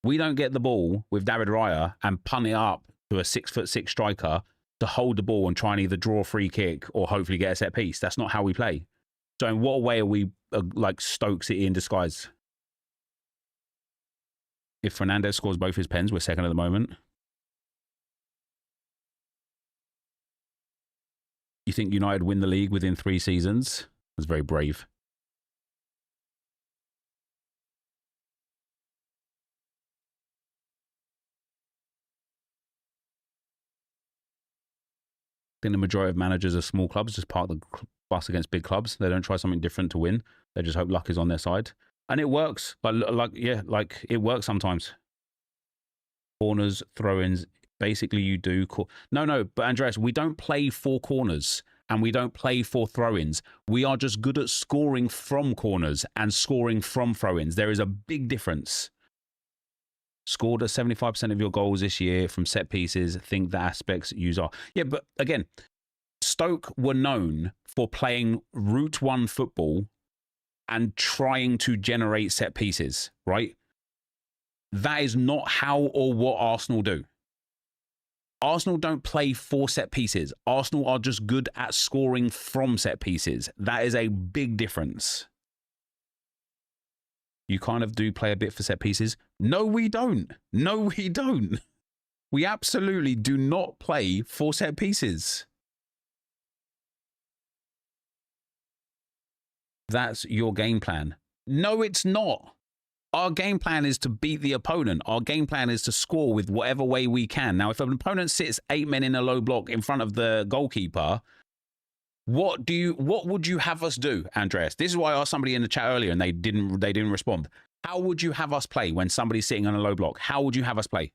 We don't get the ball with David Raya and punt it up to a 6'6" striker to hold the ball and try and either draw a free kick or hopefully get a set piece. That's not how we play. So in what way are we like Stoke City in disguise? If Fernandez scores both his pens, we're second at the moment. You think United win the league within 3 seasons? That's very brave. I think the majority of managers are small clubs, just park the bus against big clubs. They don't try something different to win. They just hope luck is on their side. And it works. Like it works sometimes. Corners, throw-ins, basically you do. No, but Andreas, we don't play for corners and we don't play for throw-ins. We are just good at scoring from corners and scoring from throw-ins. There is a big difference. Scored at 75% of your goals this year from set pieces. Think the aspects use are. Yeah, but again, Stoke were known for playing route one football and trying to generate set pieces, right? That is not how or what Arsenal do. Arsenal don't play for set pieces. Arsenal are just good at scoring from set pieces. That is a big difference. You kind of do play a bit for set pieces. No, we don't. No, we don't. We absolutely do not play for set pieces. That's your game plan. No, it's not. Our game plan is to beat the opponent. Our game plan is to score with whatever way we can. Now, if an opponent sits 8 men in a low block in front of the goalkeeper, what would you have us do, Andreas? This is why I asked somebody in the chat earlier and they didn't respond. How would you have us play when somebody's sitting on a low block? How would you have us play?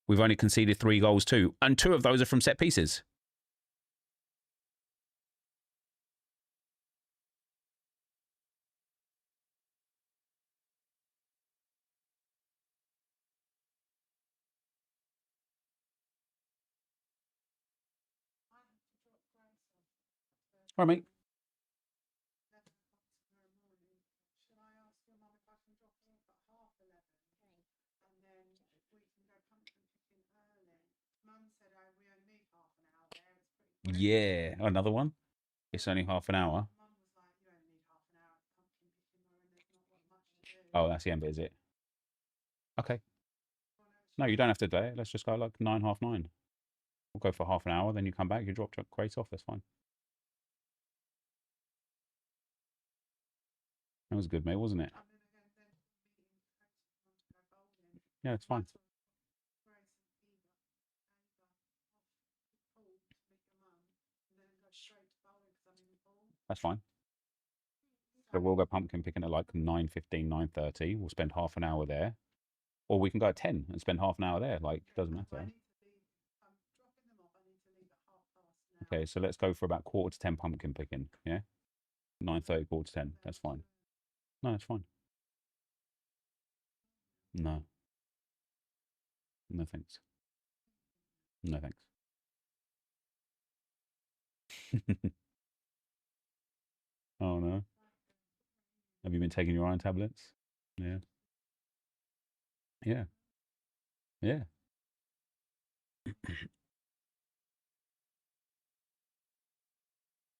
We've only conceded 3 goals too, and 2 of those are from set pieces. All right, mate. Yeah, another one. It's only half an hour. Oh, that's the end, is it? Okay. No, you don't have to do it. Let's just go like 9, half 9. We'll go for half an hour, then you come back, you drop crates off. That's fine. That was good, mate, wasn't it? Yeah, it's fine. That's fine. So we'll go pumpkin picking at like 9:15, 9:30. We'll spend half an hour there. Or we can go at 10 and spend half an hour there. Like, it doesn't matter. Okay, so let's go for about 9:45 pumpkin picking, yeah? 9:30, 9:45. That's fine. No, that's fine. No. No, thanks. No, thanks. Oh, no. Have you been taking your iron tablets? Yeah. Yeah. Yeah.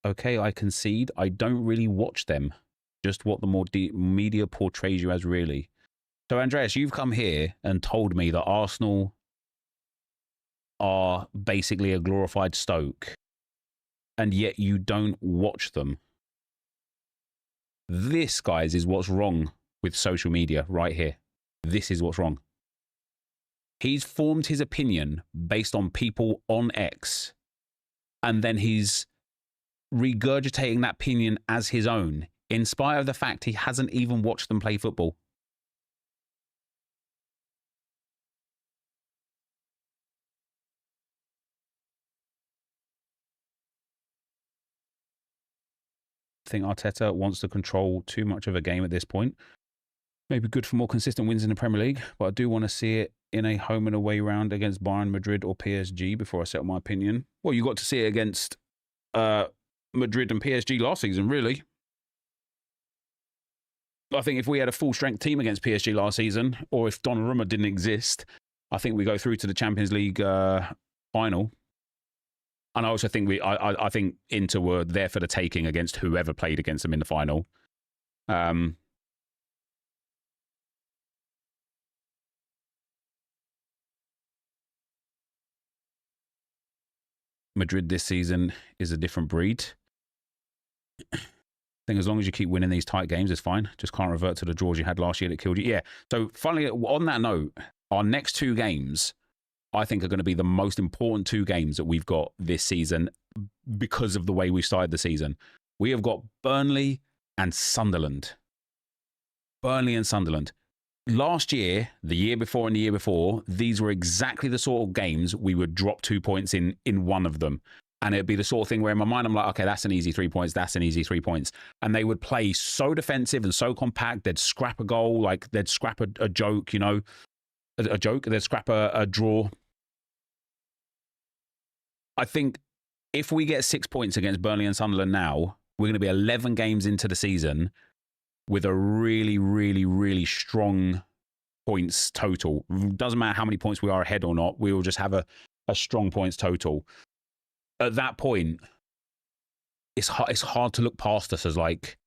Okay, I concede. I don't really watch them. Just what the more media portrays you as, really. So, Andreas, you've come here and told me that Arsenal are basically a glorified Stoke, and yet you don't watch them. This, guys, is what's wrong with social media right here. This is what's wrong. He's formed his opinion based on people on X, and then he's regurgitating that opinion as his own, in spite of the fact he hasn't even watched them play football. I think Arteta wants to control too much of a game at this point. Maybe good for more consistent wins in the Premier League, but I do want to see it in a home and away round against Bayern, Madrid or PSG before I settle my opinion. Well, you got to see it against Madrid and PSG last season, really. I think if we had a full-strength team against PSG last season, or if Donnarumma didn't exist, I think we go through to the Champions League final. And I also think I think Inter were there for the taking against whoever played against them in the final. Madrid this season is a different breed. I think as long as you keep winning these tight games, it's fine. Just can't revert to the draws you had last year that killed you. Yeah. So finally, on that note, our next 2 games, I think, are going to be the most important 2 games that we've got this season because of the way we started the season. We have got Burnley and Sunderland. Burnley and Sunderland. Last year, the year before and the year before, these were exactly the sort of games we would drop 2 points in one of them. And it'd be the sort of thing where in my mind, I'm like, okay, that's an easy 3 points. That's an easy 3 points. And they would play so defensive and so compact. They'd scrap a goal, like they'd scrap a joke, you know, a joke. They'd scrap a draw. I think if we get 6 points against Burnley and Sunderland now, we're going to be 11 games into the season with a really, really, really strong points total. Doesn't matter how many points we are ahead or not. We will just have a strong points total. At that point, it's hard to look past us as like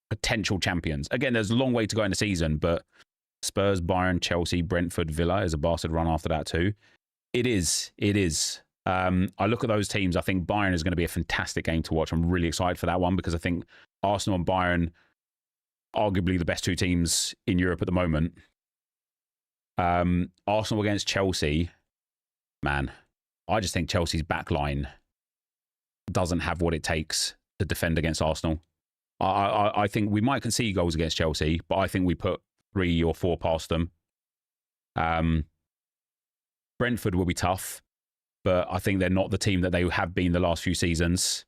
potential champions. Again, there's a long way to go in the season, but Spurs, Bayern, Chelsea, Brentford, Villa is a bastard run after that too. It is. I look at those teams. I think Bayern is going to be a fantastic game to watch. I'm really excited for that one because I think Arsenal and Bayern, arguably the best 2 teams in Europe at the moment. Arsenal against Chelsea, man, I just think Chelsea's back line doesn't have what it takes to defend against Arsenal. I think we might concede goals against Chelsea, but I think we put 3 or 4 past them. Brentford will be tough, but I think they're not the team that they have been the last few seasons.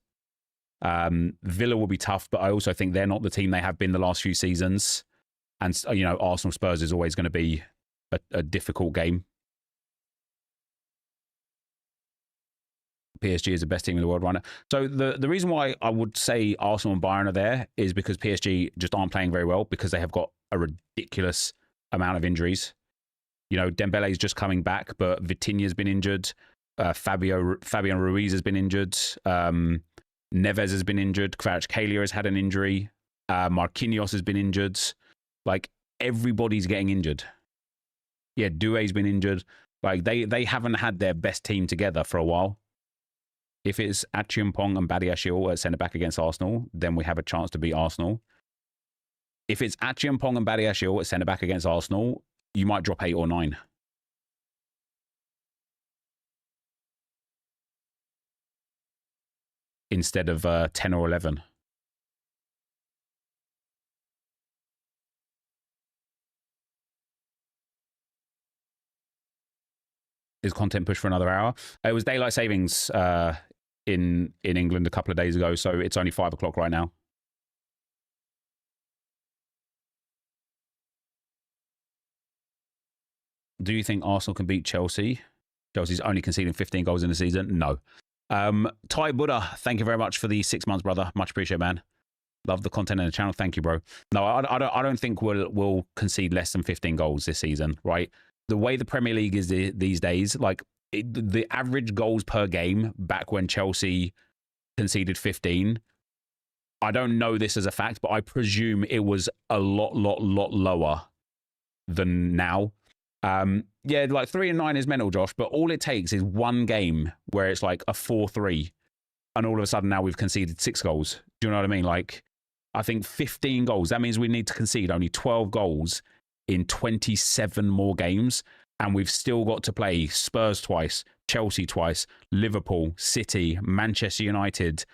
Villa will be tough, but I also think they're not the team they have been the last few seasons. And, you know, Arsenal Spurs is always going to be a difficult game. PSG is the best team in the world right now. So the reason why I would say Arsenal and Bayern are there is because PSG just aren't playing very well because they have got a ridiculous amount of injuries. You know, Dembele's just coming back, but Vitinha's been injured. Fabian Ruiz has been injured. Neves has been injured. Kvaratskhelia has had an injury. Marquinhos has been injured. Like, everybody's getting injured. Yeah, Doué's been injured. Like, they haven't had their best team together for a while. If it's Achiampong and Badiashile at centre-back against Arsenal, then we have a chance to beat Arsenal. If it's Achiampong and Badiashile at centre-back against Arsenal, you might drop 8 or 9. Instead of 10 or 11. Is content pushed for another hour? It was daylight savings in England a couple of days ago, so it's only 5 o'clock right now. Do you think Arsenal can beat Chelsea? Chelsea's only conceding 15 goals in the season? No. Ty Buddha, thank you very much for the 6 months, brother. Much appreciated, man. Love the content in the channel. Thank you, bro. No, I don't think we'll concede less than 15 goals this season, right? The way the Premier League is these days, like the average goals per game back when Chelsea conceded 15, I don't know this as a fact, but I presume it was a lot lower than now. Yeah, like 3 and 9 is mental, Josh, but all it takes is one game where it's like a 4-3, and all of a sudden now we've conceded 6 goals. Do you know what I mean? Like, I think 15 goals, that means we need to concede only 12 goals in 27 more games, and we've still got to play Spurs twice, Chelsea twice, Liverpool, City, Manchester United,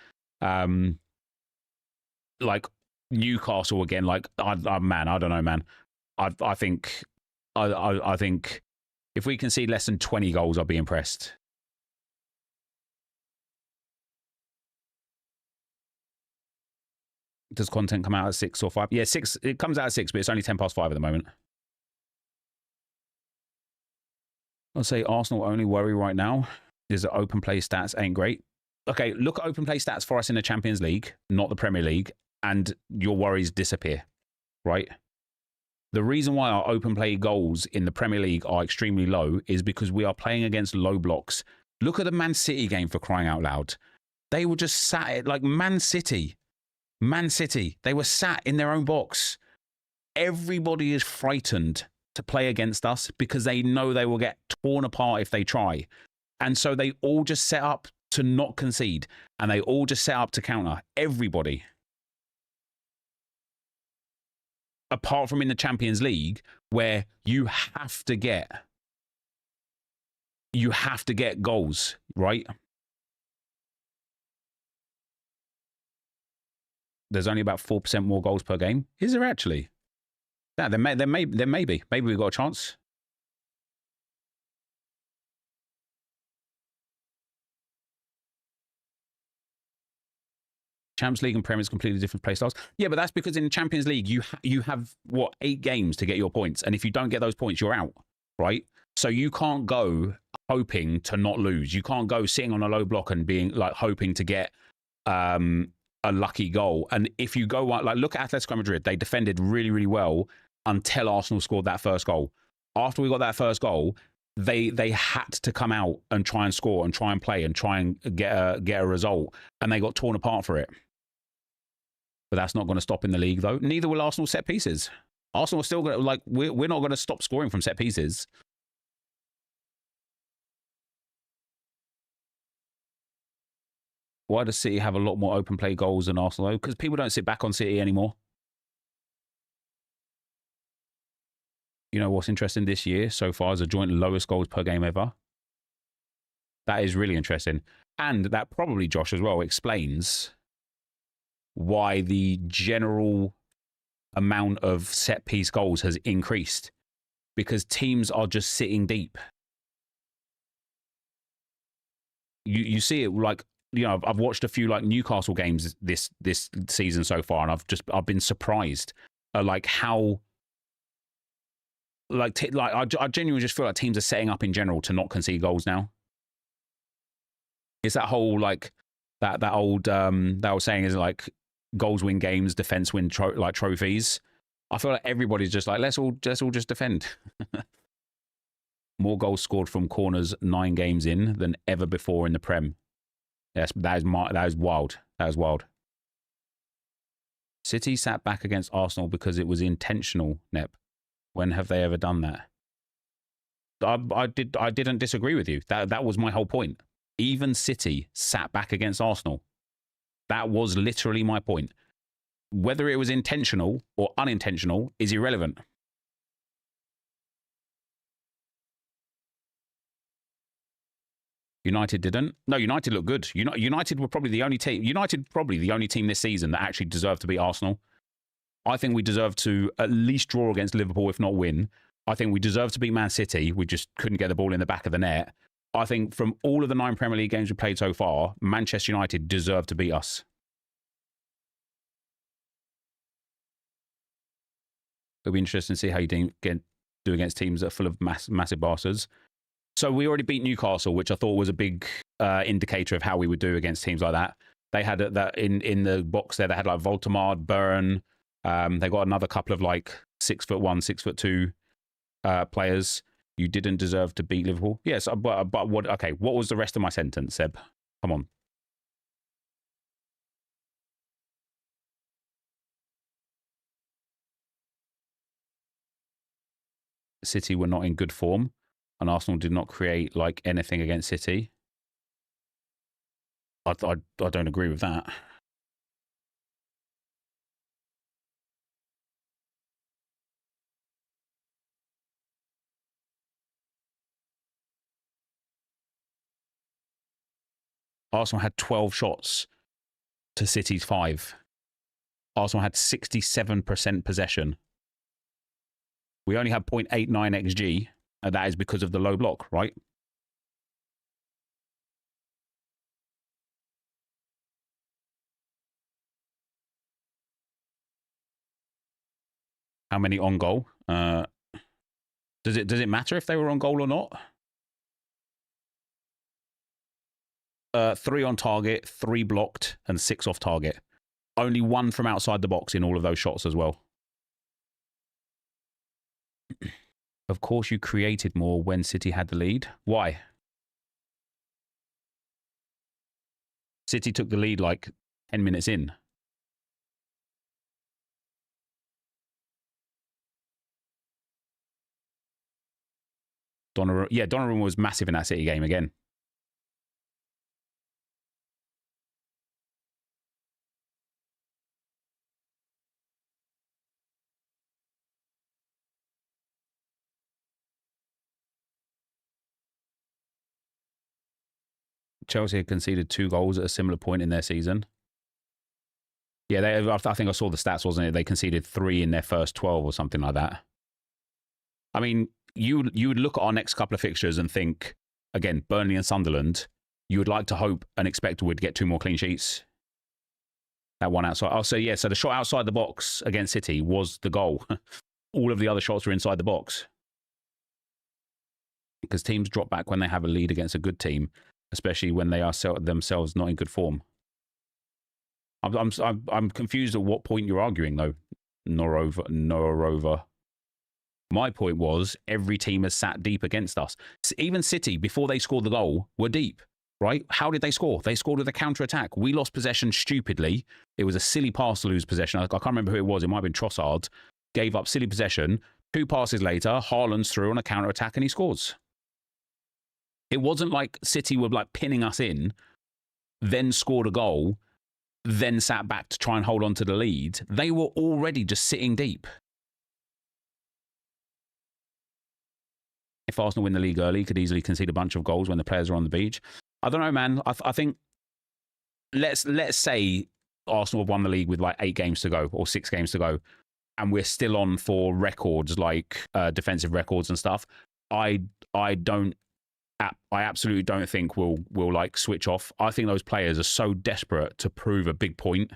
like Newcastle again. Like, man, I don't know, man. I think if we concede less than 20 goals, I'll be impressed. Does content come out at 6 or 5? Yeah, 6. It comes out at 6, but it's only 5 at the moment. I'll say Arsenal only worry right now is that open play stats ain't great. Okay, look at open play stats for us in the Champions League, not the Premier League, and your worries disappear, right? The reason why our open play goals in the Premier League are extremely low is because we are playing against low blocks. Look at the Man City game, for crying out loud. They were just sat, like Man City, they were sat in their own box. Everybody is frightened to play against us because they know they will get torn apart if they try. And so they all just set up to not concede, and they all just set up to counter. Everybody. Apart from in the Champions League, where you have to get goals, right? There's only about 4% more goals per game. Is there actually? Yeah, there may be. Maybe we've got a chance. Champions League and Premier is completely different play styles. Yeah, but that's because in the Champions League, you have, what, 8 games to get your points. And if you don't get those points, you're out, right? So you can't go hoping to not lose. You can't go sitting on a low block and being like hoping to get a lucky goal. And if you go, like, look at Atletico Madrid. They defended really, really well until Arsenal scored that first goal. After we got that first goal, they had to come out and try and score and try and play and try and get a result. And they got torn apart for it. But that's not going to stop in the league, though. Neither will Arsenal set pieces. Arsenal are still going to, like, we're not going to stop scoring from set pieces. Why does City have a lot more open play goals than Arsenal, though? Because people don't sit back on City anymore. You know what's interesting this year so far is the joint lowest goals per game ever. That is really interesting. And that probably, Josh, as well, explains why the general amount of set-piece goals has increased. Because teams are just sitting deep. You see it, like, you know, I've watched a few like Newcastle games this season so far, and I've been surprised at like how I genuinely just feel like teams are setting up in general to not concede goals now. It's that whole like that old saying is like goals win games, defense win trophies. I feel like everybody's just like let's all just defend. More goals scored from corners 9 games in than ever before in the Prem. Yes, that is wild. That is wild. City sat back against Arsenal because it was intentional, Nep. When have they ever done that? I didn't disagree with you. That was my whole point. Even City sat back against Arsenal. That was literally my point. Whether it was intentional or unintentional is irrelevant. United didn't. No, United looked good. United were probably the only team. United probably the only team this season that actually deserved to beat Arsenal. I think we deserve to at least draw against Liverpool, if not win. I think we deserve to beat Man City. We just couldn't get the ball in the back of the net. I think from all of the 9 Premier League games we played so far, Manchester United deserve to beat us. It'll be interesting to see how you do against teams that are full of massive bastards. So we already beat Newcastle, which I thought was a big indicator of how we would do against teams like that. They had that in the box there. They had like Voltemade, Burn. They got another couple of like 6'1", 6'2" players. You didn't deserve to beat Liverpool. Yes, but what? Okay, what was the rest of my sentence, Seb? Come on. City were not in good form, and Arsenal did not create like anything against City. I don't agree with that. Arsenal had 12 shots to City's 5. Arsenal had 67% possession. We only had 0.89 XG, and that is because of the low block, right? How many on goal? Does it matter if they were on goal or not? 3 on target, 3 blocked, and 6 off target. Only 1 from outside the box in all of those shots as well. Of course, you created more when City had the lead. Why? City took the lead like 10 minutes in. Donnarumma was massive in that City game again. Chelsea had conceded 2 goals at a similar point in their season. Yeah, I think I saw the stats, wasn't it? They conceded 3 in their first 12 or something like that. I mean, you would look at our next couple of fixtures and think, again, Burnley and Sunderland, you would like to hope and expect we'd get 2 more clean sheets. That one outside. Oh, so yeah, so the shot outside the box against City was the goal. All of the other shots were inside the box. Because teams drop back when they have a lead against a good team, especially when they are themselves not in good form. I'm confused at what point you're arguing, though, Norova. My point was every team has sat deep against us. Even City, before they scored the goal, were deep, right? How did they score? They scored with a counter-attack. We lost possession stupidly. It was a silly pass to lose possession. I can't remember who it was. It might have been Trossard. Gave up silly possession. 2 passes later, Haaland's through on a counter-attack and he scores. It wasn't like City were like pinning us in, then scored a goal, then sat back to try and hold on to the lead. They were already just sitting deep. If Arsenal win the league early, could easily concede a bunch of goals when the players are on the beach. I don't know, man. I think let's say Arsenal have won the league with like 8 games to go or 6 games to go, and we're still on for records like defensive records and stuff. I absolutely don't think we'll like switch off. I think those players are so desperate to prove a big point.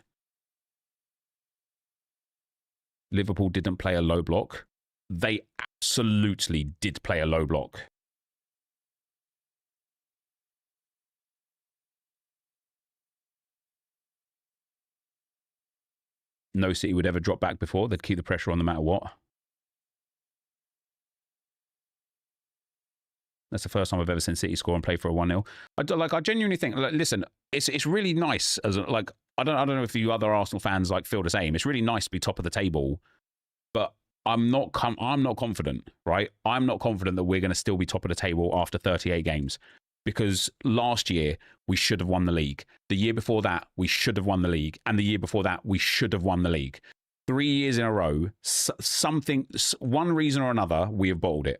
Liverpool didn't play a low block. They absolutely did play a low block. no City would ever drop back before. They'd keep the pressure on no matter what. That's the first time I've ever seen City score and play for a 1-0. I genuinely think, like, listen, it's really nice as like I don't know if you other Arsenal fans like feel the same. It's really nice to be top of the table, but I'm not confident, right? I'm not confident that we're going to still be top of the table after 38 games, because last year we should have won the league. The year before that we should have won the league, and the year before that we should have won the league. 3 years in a row, one reason or another, we have bottled it.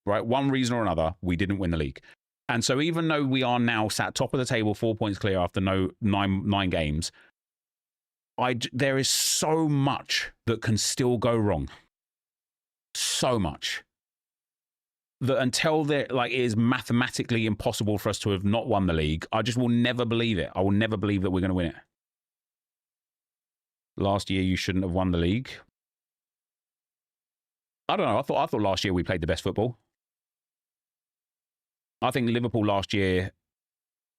Right, one reason or another, we didn't win the league. And so even though we are now sat top of the table, 4 points clear after nine games, there is so much that can still go wrong. So much. That until it is mathematically impossible for us to have not won the league, I just will never believe it. I will never believe that we're going to win it. Last year, you shouldn't have won the league. I don't know. I thought last year we played the best football. I think Liverpool last year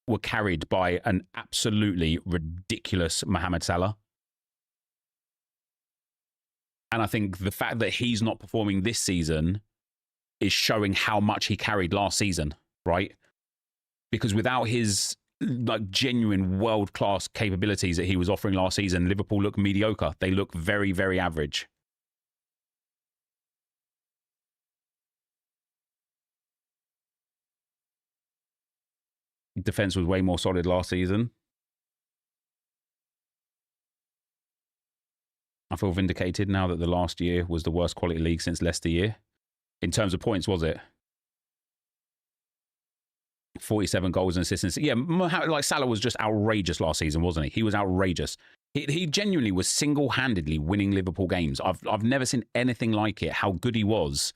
were carried by an absolutely ridiculous Mohamed Salah. And I think the fact that he's not performing this season is showing how much he carried last season, right? Because without his genuine world-class capabilities that he was offering last season, Liverpool look mediocre. They look very, very average. Defense was way more solid last season. I feel vindicated now that the last year was the worst quality league since Leicester year. In terms of points, was it? 47 goals and assists. Yeah, Salah was just outrageous last season, wasn't he? He was outrageous. He genuinely was single-handedly winning Liverpool games. I've never seen anything like it, how good he was.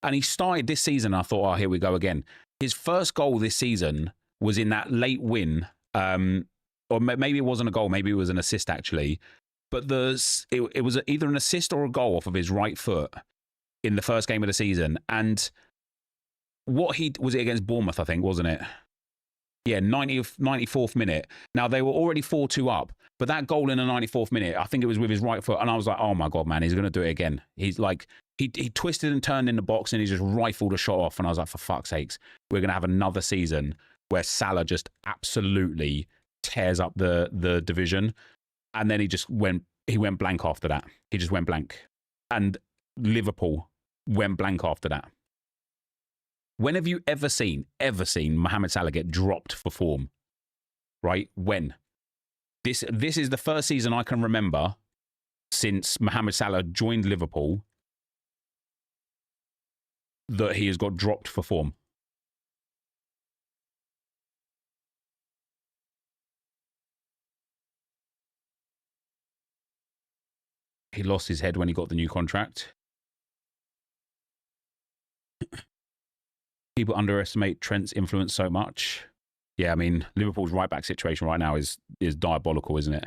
And he started this season, I thought, oh, here we go again. His first goal this season was in that late win, or maybe it wasn't a goal, maybe it was an assist actually, but it was either an assist or a goal off of his right foot in the first game of the season. And was it against Bournemouth, I think, wasn't it? Yeah, 94th minute. Now, they were already 4-2 up, but that goal in the 94th minute, I think it was with his right foot, and I was like, oh my God, man, he's going to do it again. He's like, he twisted and turned in the box, and he just rifled a shot off, and I was like, for fuck's sakes, we're going to have another season where Salah just absolutely tears up the division. And then he went blank after that. He just went blank. And Liverpool went blank after that. When have you ever seen Mohamed Salah get dropped for form? Right? When? This is the first season I can remember since Mohamed Salah joined Liverpool that he has got dropped for form. He lost his head when he got the new contract. People underestimate Trent's influence so much. Yeah, I mean, Liverpool's right-back situation right now is diabolical, isn't it?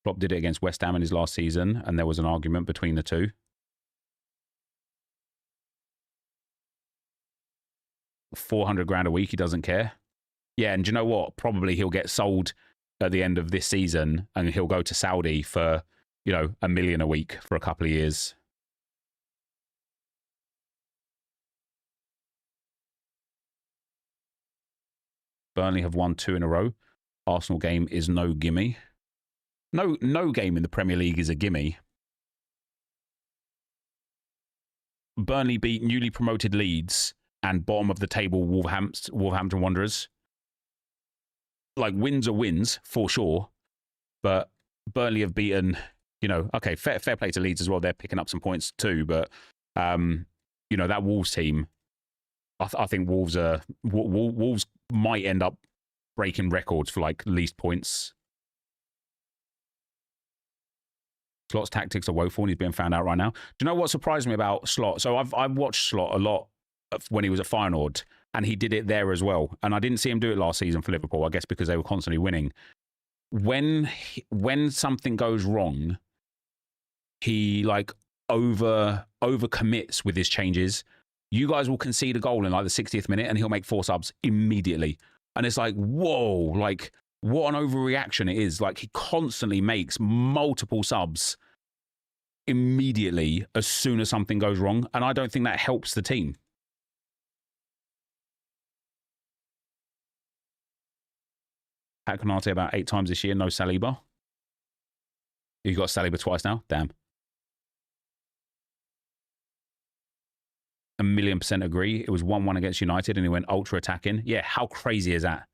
Klopp did it against West Ham in his last season, and there was an argument between the two. 400 grand a week, he doesn't care. Yeah, and do you know what? Probably he'll get sold at the end of this season, and he'll go to Saudi for, $1 million a week for a couple of years. Burnley have won 2 in a row. Arsenal game is no gimme. No game in the Premier League is a gimme. Burnley beat newly promoted Leeds and bottom of the table Wolverhampton Wanderers. Like, wins are wins, for sure. But Burnley have beaten, okay, fair play to Leeds as well. They're picking up some points too. But, that Wolves team, I think Wolves might end up breaking records for, least points. Slot's tactics are woeful, and he's being found out right now. Do you know what surprised me about Slot? So I've watched Slot a lot when he was at Feyenoord, and he did it there as well. And I didn't see him do it last season for Liverpool, I guess because they were constantly winning. When something goes wrong, he over commits with his changes. You guys will concede a goal in the 60th minute, and he'll make 4 subs immediately. And it's like, whoa, what an overreaction it is. Like, he constantly makes multiple subs immediately as soon as something goes wrong, and I don't think that helps the team. Pat Konate about 8 times this year, no Saliba. You got Saliba twice now? Damn. 1,000,000% agree. It was 1-1 against United and he went ultra attacking. Yeah, how crazy is that?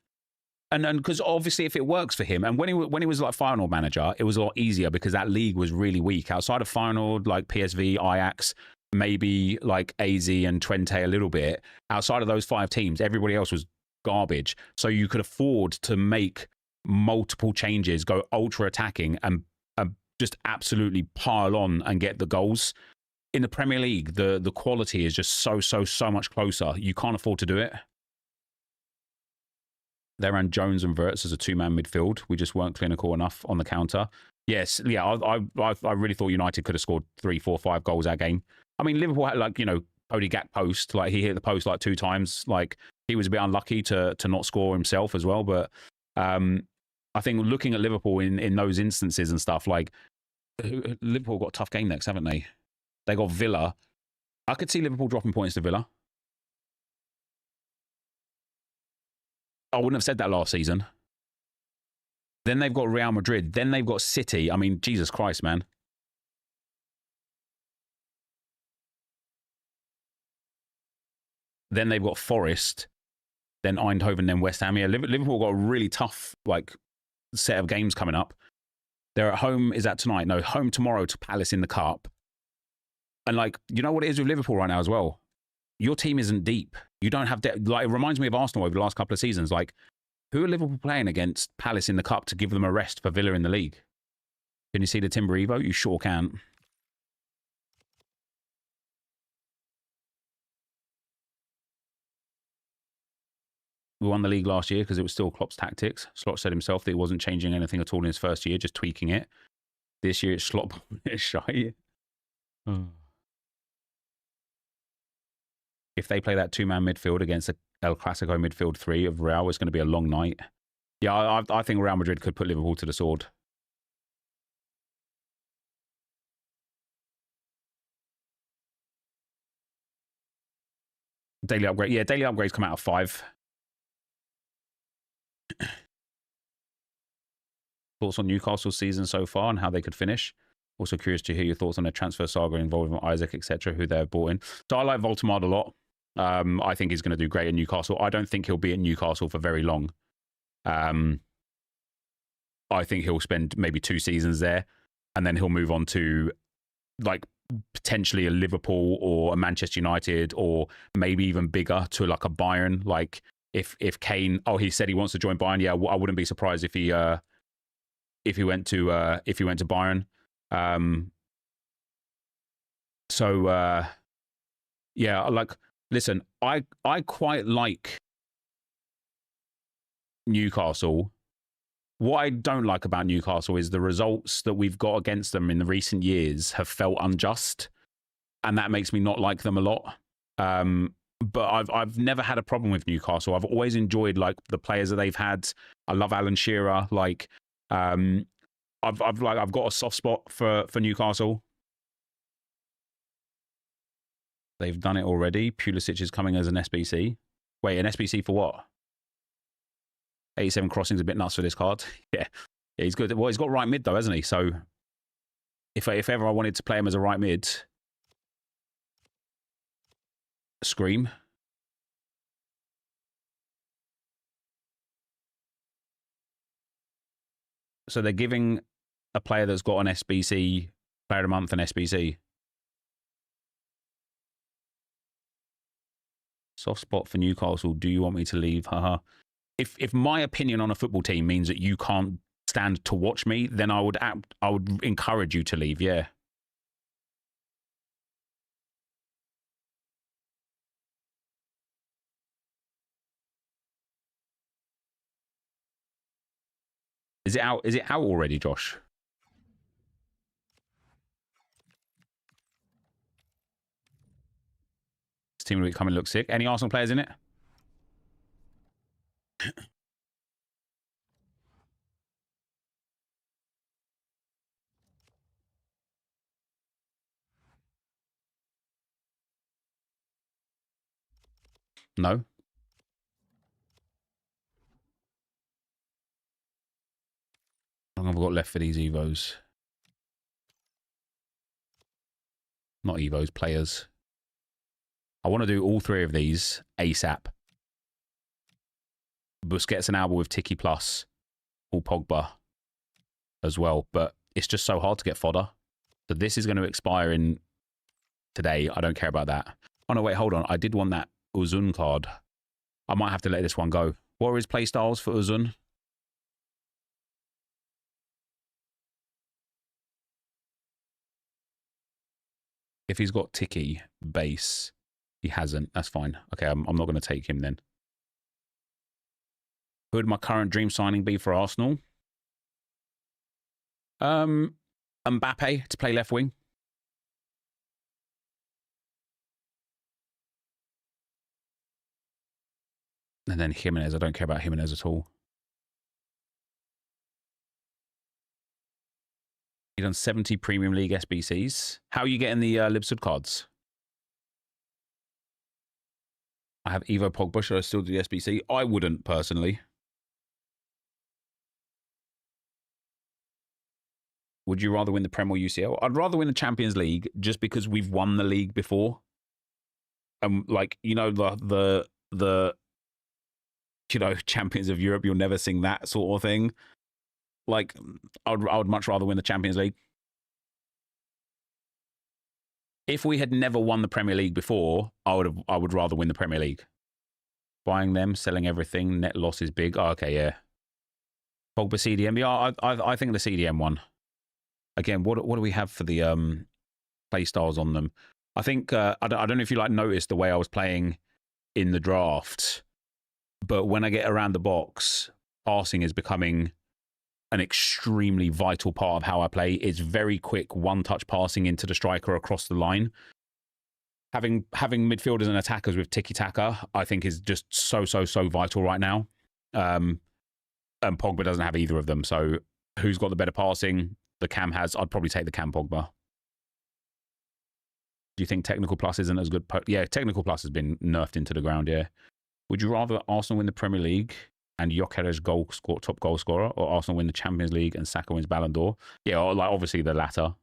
And because obviously if it works for him, and when he was like Feyenoord manager, it was a lot easier because that league was really weak. Outside of Feyenoord, like PSV, Ajax, maybe like AZ and Twente a little bit. Outside of those 5 teams, everybody else was garbage. So you could afford to make multiple changes, go ultra attacking, and just absolutely pile on and get the goals. In the Premier League, the quality is just so much closer. You can't afford to do it. They ran Jones and Wirtz as a 2-man midfield. We just weren't clinical enough on the counter. Yes, yeah, I really thought United could have scored 3, 4, 5 goals that game. I mean, Liverpool had, like, you know, Cody Gakpo post, like he hit the post like 2 times. Like, he was a bit unlucky to not score himself as well. But I think looking at Liverpool in those instances and stuff, like, Liverpool got a tough game next, haven't they? They got Villa. I could see Liverpool dropping points to Villa. I wouldn't have said that last season. Then they've got Real Madrid. Then they've got City. I mean, Jesus Christ, man. Then they've got Forest. Then Eindhoven, then West Ham. Yeah, Liverpool got a really tough, like, set of games coming up. They're at home. Is that tonight? No, home tomorrow to Palace in the Cup. And, like, you know what it is with Liverpool right now as well? Your team isn't deep. You don't have depth. Like, it reminds me of Arsenal over the last couple of seasons. Like, who are Liverpool playing against Palace in the Cup to give them a rest for Villa in the league? Can you see the Timber Evo? You sure can. We won the league last year because it was still Klopp's tactics. Slot said himself that he wasn't changing anything at all in his first year, just tweaking it. This year it's slop. It's shy. If they play that 2-man midfield against a El Clasico midfield 3 of Real, it's going to be a long night. Yeah, I think Real Madrid could put Liverpool to the sword. Daily upgrade. Yeah, daily upgrades come out of 5. Thoughts on Newcastle's season so far and how they could finish? Also curious to hear your thoughts on their transfer saga involving Isaac, etc., who they've brought in. So I like Voltemade a lot. I think he's going to do great at Newcastle. I don't think he'll be at Newcastle for very long. I think he'll spend maybe 2 seasons there, and then he'll move on to, like, potentially a Liverpool or a Manchester United, or maybe even bigger to like a Bayern. Like, if Kane, he said he wants to join Bayern. Yeah, I wouldn't be surprised if he went to Bayern. Yeah, like, listen, I quite like Newcastle. What I don't like about Newcastle is the results that we've got against them in the recent years have felt unjust, and that makes me not like them a lot. But I've never had a problem with Newcastle. I've always enjoyed, like, the players that they've had. I love Alan Shearer. Like, I've got a soft spot for Newcastle. They've done it already. Pulisic is coming as an SBC. Wait, an SBC for what? 87 crossings, a bit nuts for this card. Yeah, he's good. Well, he's got right mid though, hasn't he? So if ever I wanted to play him as a right mid, scream. So they're giving a player that's got an SBC, player of the month, an SBC. Soft spot for Newcastle. Do you want me to leave? Haha. If my opinion on a football team means that you can't stand to watch me, then I would encourage you to leave. Yeah. Is it out? Is it out already, Josh? This team will come and look sick. Any Arsenal players in it? No. How long have I got left for these Evos? Not Evos, players. I want to do all 3 of these ASAP. Busquets and Alba with Tiki Plus. All Pogba as well. But it's just so hard to get fodder. So this is going to expire in today. I don't care about that. Oh, no, wait, hold on. I did want that Uzun card. I might have to let this one go. What are his playstyles for Uzun? If he's got Tiki base, he hasn't. That's fine. Okay, I'm not going to take him then. Who would my current dream signing be for Arsenal? Mbappe to play left wing. And then Jimenez. I don't care about Jimenez at all. You've done 70 Premium League SBCs. How are you getting the Libsud cards? I have Evo Pogba. Should I still do the SBC? I wouldn't, personally. Would you rather win the Prem or UCL? I'd rather win the Champions League just because we've won the league before. Like, you know, the you know, Champions of Europe, you'll never sing that sort of thing. Like, I would much rather win the Champions League. If we had never won the Premier League before, I would rather win the Premier League. Buying them, selling everything, net loss is big. Oh, okay, yeah. Pogba CDM. Yeah, I think the CDM one. Again, what do we have for the play styles on them? I think I don't know if you like noticed the way I was playing in the draft, but when I get around the box, passing is becoming an extremely vital part of how I play. It's very quick one-touch passing into the striker across the line. Having midfielders and attackers with tiki-taka, I think is just so vital right now. And Pogba doesn't have either of them. So who's got the better passing? The Cam has. I'd probably take the Cam Pogba. Do you think Technical Plus isn't as good? Yeah, Technical Plus has been nerfed into the ground, yeah. Would you rather Arsenal win the Premier League and Gyökeres top goal scorer, or Arsenal win the Champions League and Saka wins Ballon d'Or? Yeah, like obviously the latter.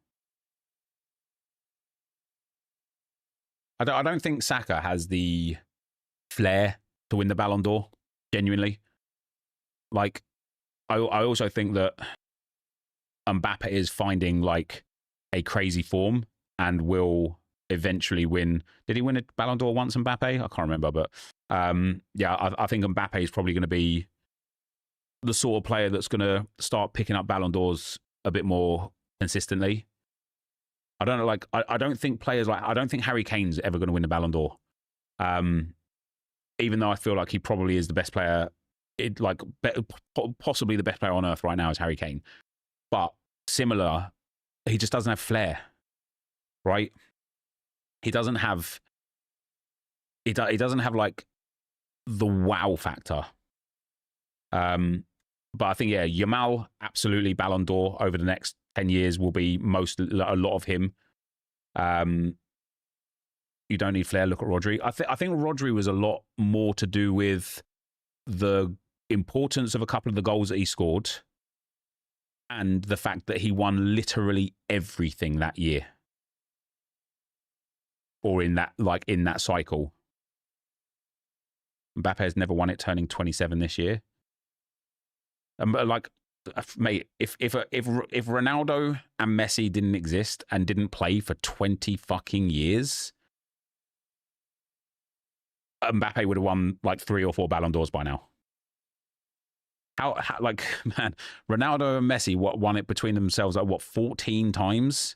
I don't think Saka has the flair to win the Ballon d'Or, genuinely. Like, I also think that Mbappe is finding like a crazy form and will eventually win. Did he win a Ballon d'Or once, Mbappe? I can't remember, but yeah, I think Mbappe is probably going to be the sort of player that's going to start picking up Ballon d'Ors a bit more consistently. I don't know, like I don't think players like I don't think Harry Kane's ever going to win the Ballon d'Or. Even though I feel like he probably is the best player, possibly the best player on earth right now is Harry Kane. But similar, he just doesn't have flair, right? He doesn't have like the wow factor. But I think, yeah, Yamal, absolutely Ballon d'Or over the next 10 years will be a lot of him. You don't need flair. Look at Rodri. I think Rodri was a lot more to do with the importance of a couple of the goals that he scored and the fact that he won literally everything that year. Or in that cycle. Mbappe has never won it, turning 27 this year. Like, mate, if Ronaldo and Messi didn't exist and didn't play for 20 fucking years, Mbappe would have won like 3 or 4 Ballon d'Ors by now. How like, man, Ronaldo and Messi won it between themselves like 14 times?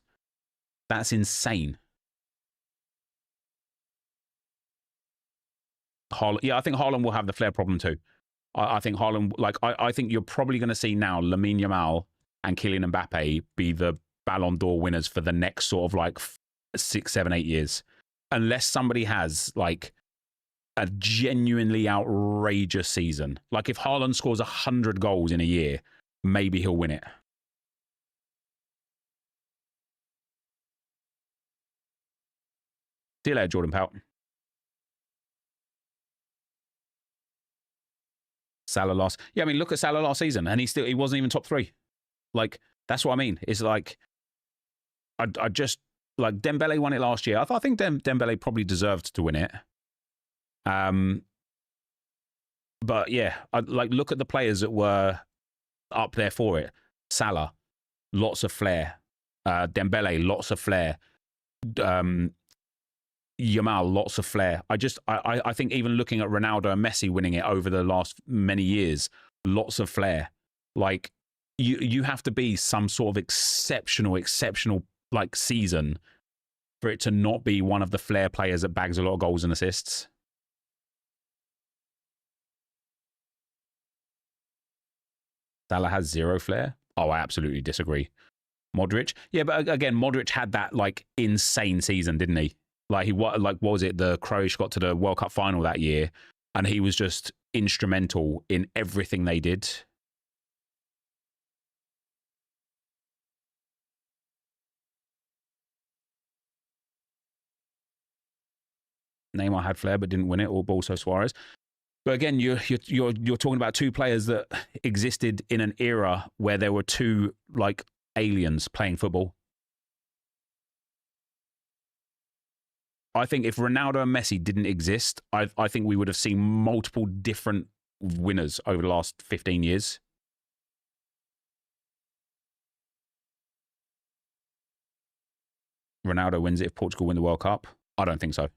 That's insane. Yeah, I think Haaland will have the flair problem too. I think Haaland, like, I think you're probably going to see now Lamine Yamal and Kylian Mbappe be the Ballon d'Or winners for the next sort of like 6, 7, 8 years. Unless somebody has like a genuinely outrageous season. Like if Haaland scores 100 goals in a year, maybe he'll win it. See you later, Jordan Pout. Salah last. Yeah, I mean, look at Salah last season, and he wasn't even top 3. Like, that's what I mean. It's like, I just, like, Dembele won it last year. I think Dembele probably deserved to win it. But yeah, look at the players that were up there for it. Salah, lots of flair. Dembele, lots of flair. Yamal, lots of flair. I think even looking at Ronaldo and Messi winning it over the last many years, lots of flair. Like, you have to be some sort of exceptional like season for it to not be one of the flair players that bags a lot of goals and assists. Salah has 0 flair. Oh, I absolutely disagree. Modric, yeah, but again, Modric had that like insane season, didn't he? Like what was it? The Croatia got to the World Cup final that year, and he was just instrumental in everything they did. Neymar had flair but didn't win it, or also Suarez. But again, you're talking about 2 players that existed in an era where there were 2 like aliens playing football. I think if Ronaldo and Messi didn't exist, I think we would have seen multiple different winners over the last 15 years. Ronaldo wins it if Portugal win the World Cup? I don't think so.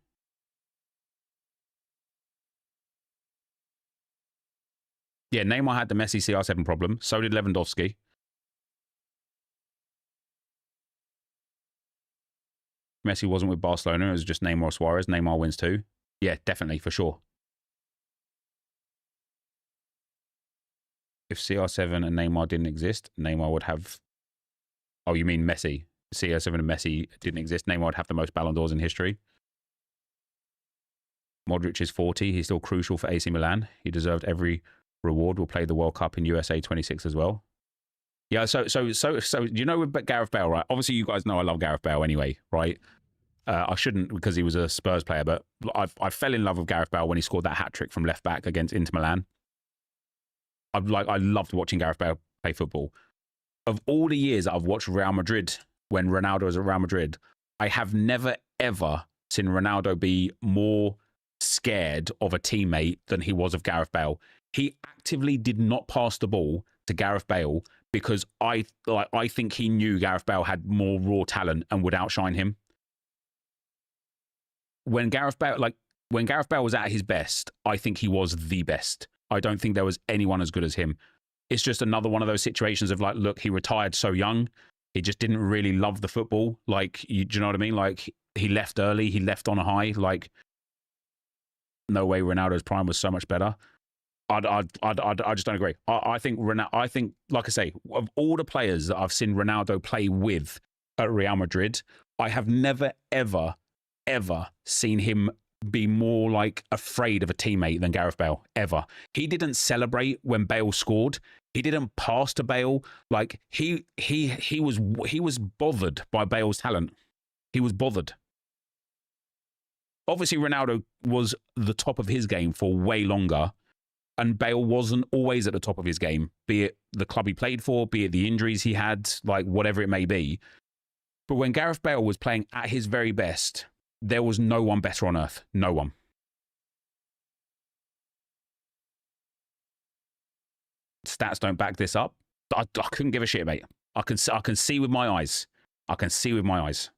Yeah, Neymar had the Messi CR7 problem. So did Lewandowski. Messi wasn't with Barcelona. It was just Neymar or Suarez. Neymar wins too. Yeah, definitely, for sure. If CR7 and Neymar didn't exist, Neymar would have... Oh, you mean Messi? CR7 and Messi didn't exist. Neymar would have the most Ballon d'Ors in history. Modric is 40. He's still crucial for AC Milan. He deserved every reward. Will play the World Cup in USA 26 as well. Yeah, so you know with Gareth Bale, right? Obviously, you guys know I love Gareth Bale anyway, right? I shouldn't because he was a Spurs player, but I fell in love with Gareth Bale when he scored that hat-trick from left back against Inter Milan. I loved watching Gareth Bale play football. Of all the years that I've watched Real Madrid when Ronaldo was at Real Madrid, I have never, ever seen Ronaldo be more scared of a teammate than he was of Gareth Bale. He actively did not pass the ball to Gareth Bale because I think he knew Gareth Bale had more raw talent and would outshine him. When Gareth Bale was at his best, I think he was the best. I don't think there was anyone as good as him. It's just another one of those situations of like, look, he retired so young. He just didn't really love the football. Like, do you know what I mean? Like, he left early. He left on a high. Like, no way Ronaldo's prime was so much better. I just don't agree. I think, like I say, of all the players that I've seen Ronaldo play with at Real Madrid, I have never, ever, ever seen him be more like afraid of a teammate than Gareth Bale, ever. He didn't celebrate when Bale scored. He didn't pass to Bale. Like, he was bothered by Bale's talent. He was bothered. Obviously, Ronaldo was the top of his game for way longer, and Bale wasn't always at the top of his game, be it the club he played for, be it the injuries he had, like whatever it may be. But when Gareth Bale was playing at his very best, there was no one better on earth. No one. Stats don't back this up. I couldn't give a shit, mate. I can see with my eyes. I can see with my eyes.